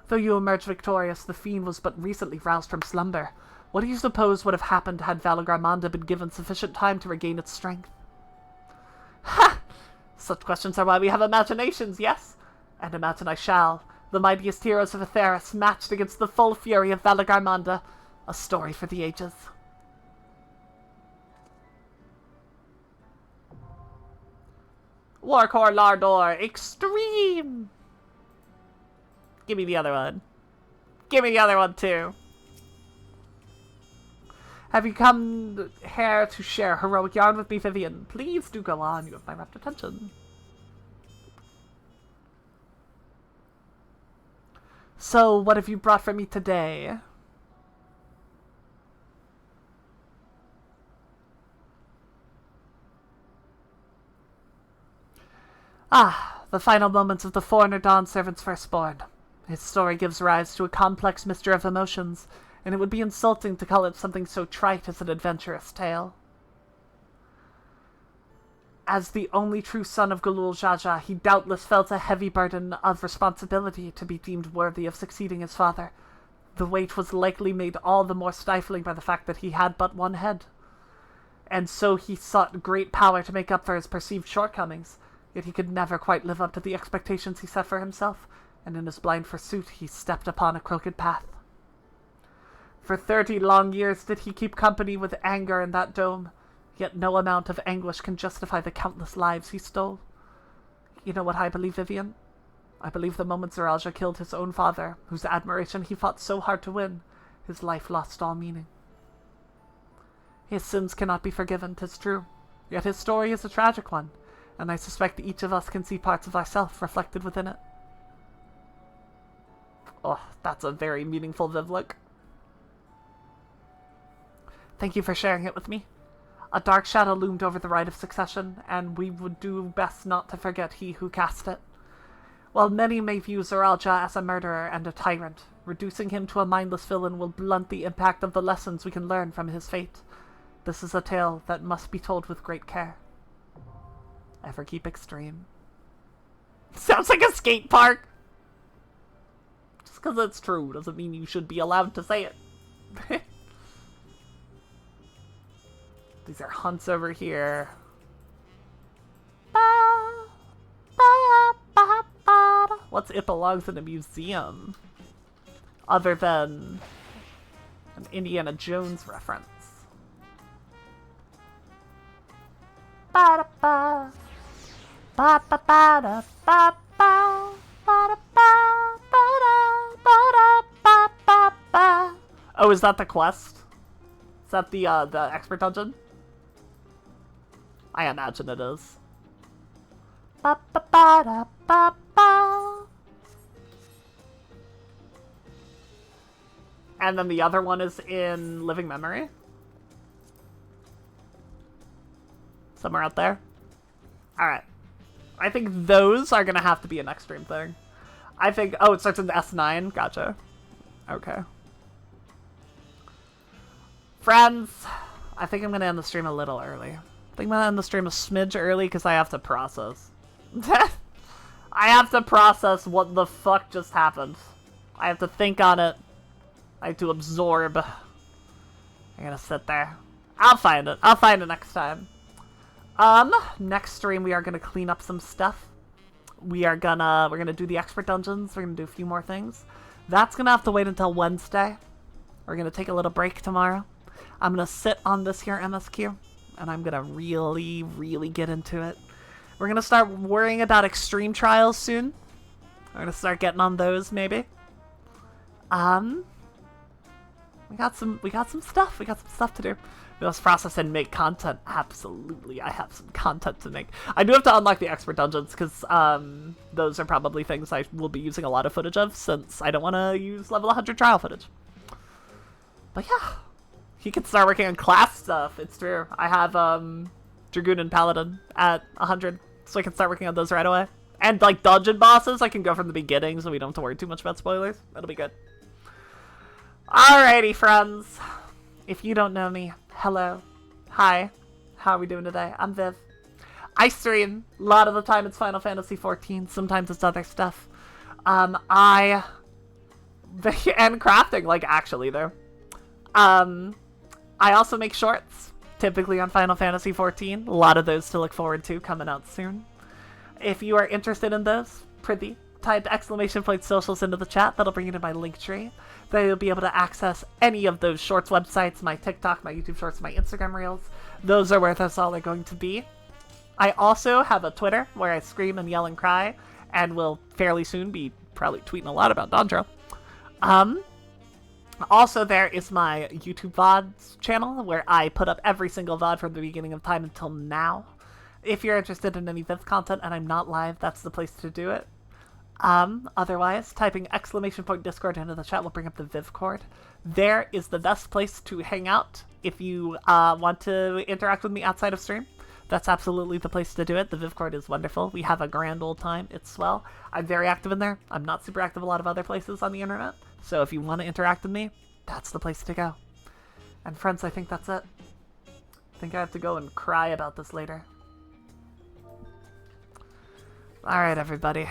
Though you emerged victorious, the fiend was but recently roused from slumber. What do you suppose would have happened had Valagarmanda been given sufficient time to regain its strength? Ha! Such questions are why we have imaginations, yes? And imagine I shall. The mightiest heroes of Atheris matched against the full fury of Valagarmanda. A story for the ages. Warcore Lardor Extreme! Give me the other one. Give me the other one, too. Have you come here to share heroic yarn with me, Vivian? Please do go on. You have my rapt attention. So, what have you brought for me today? Ah, the final moments of the foreigner Dawn servant's firstborn. His story gives rise to a complex mixture of emotions, and it would be insulting to call it something so trite as an adventurous tale. As the only true son of Galul Jaja, he doubtless felt a heavy burden of responsibility to be deemed worthy of succeeding his father. The weight was likely made all the more stifling by the fact that he had but one head. And so he sought great power to make up for his perceived shortcomings, yet he could never quite live up to the expectations he set for himself, and in his blind pursuit he stepped upon a crooked path. For 30 long years did he keep company with anger in that dome, yet no amount of anguish can justify the countless lives he stole. You know what I believe, Vivian? I believe the moment Zeralja killed his own father, whose admiration he fought so hard to win, his life lost all meaning. His sins cannot be forgiven, 'tis true, yet his story is a tragic one, and I suspect each of us can see parts of ourselves reflected within it. Oh, that's a very meaningful Vivlook. Thank you for sharing it with me. A dark shadow loomed over the Rite of Succession, and we would do best not to forget he who cast it. While many may view Zeralja as a murderer and a tyrant, reducing him to a mindless villain will blunt the impact of the lessons we can learn from his fate. This is a tale that must be told with great care. Ever keep extreme. Sounds like a skate park! Just because it's true doesn't mean you should be allowed to say it. These are hunts over here. What's It Belongs in a Museum? Other than an Indiana Jones reference. Oh, is that the quest? Is that the expert dungeon? I imagine it is. And then the other one is in Living Memory. Somewhere out there. Alright. I think those are gonna have to be an extreme thing. I think... Oh, it starts with S9? Gotcha. Okay. Friends, I think I'm going to end the stream a little early. I think I'm going to end the stream a smidge early because I have to process. I have to process what the fuck just happened. I have to think on it. I have to absorb. I'm gonna sit there. I'll find it. I'll find it next time. Next stream we are gonna clean up some stuff. We're gonna do the expert dungeons. We're gonna do a few more things. That's gonna have to wait until Wednesday. We're gonna take a little break tomorrow. I'm gonna sit on this here MSQ, and I'm gonna really, really get into it. We're gonna start worrying about extreme trials soon. We're gonna start getting on those maybe. We got some stuff. We got some stuff to do. We must process and make content. Absolutely, I have some content to make. I do have to unlock the expert dungeons because those are probably things I will be using a lot of footage of since I don't want to use level 100 trial footage. But yeah, he can start working on class stuff. It's true. I have Dragoon and Paladin at 100, so I can start working on those right away. And like dungeon bosses, I can go from the beginning, so we don't have to worry too much about spoilers. That'll be good. Alrighty, friends. If you don't know me, hello. Hi. How are we doing today? I'm Viv. I stream. A lot of the time it's Final Fantasy XIV. Sometimes it's other stuff. And crafting, like, actually, though. I also make shorts, typically on Final Fantasy XIV. A lot of those to look forward to coming out soon. If you are interested in those, prithee, type !socials into the chat. That'll bring you to my link tree. There you'll be able to access any of those shorts websites, my TikTok, my YouTube shorts, my Instagram reels. Those are where that's all are going to be. I also have a Twitter where I scream and yell and cry, and will fairly soon be probably tweeting a lot about DAWNTRAIL. Also, there is my YouTube VODs channel where I put up every single VOD from the beginning of time until now. If you're interested in any Viv content and I'm not live, that's the place to do it. Otherwise, typing !Discord into the chat will bring up the Vivcord. There is the best place to hang out if you want to interact with me outside of stream. That's absolutely the place to do it. The Vivcord is wonderful. We have a grand old time. It's swell. I'm very active in there. I'm not super active a lot of other places on the internet. So if you want to interact with me, that's the place to go. And friends, I think that's it. I think I have to go and cry about this later. Alright, everybody.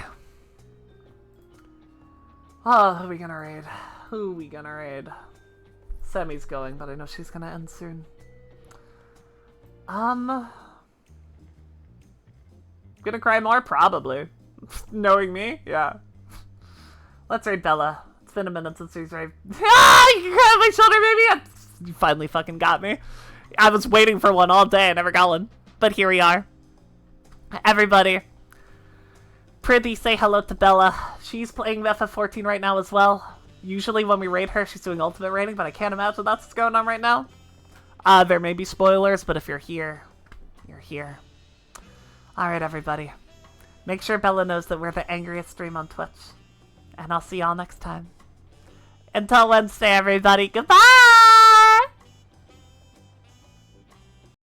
Oh, who are we gonna raid? Who are we gonna raid? Semi's going, but I know she's gonna end soon. Gonna cry more? Probably. Knowing me? Yeah. Let's raid Bella. It's been a minute since she's raid. Ah! You can cry on my shoulder, baby! You finally fucking got me. I was waiting for one all day. I never got one. But here we are. Everybody. Prithee, say hello to Bella. She's playing FF14 right now as well. Usually when we raid her, she's doing ultimate raiding, but I can't imagine that's what's going on right now. There may be spoilers, but if you're here, you're here. Alright, everybody. Make sure Bella knows that we're the angriest stream on Twitch. And I'll see y'all next time. Until Wednesday, everybody. Goodbye!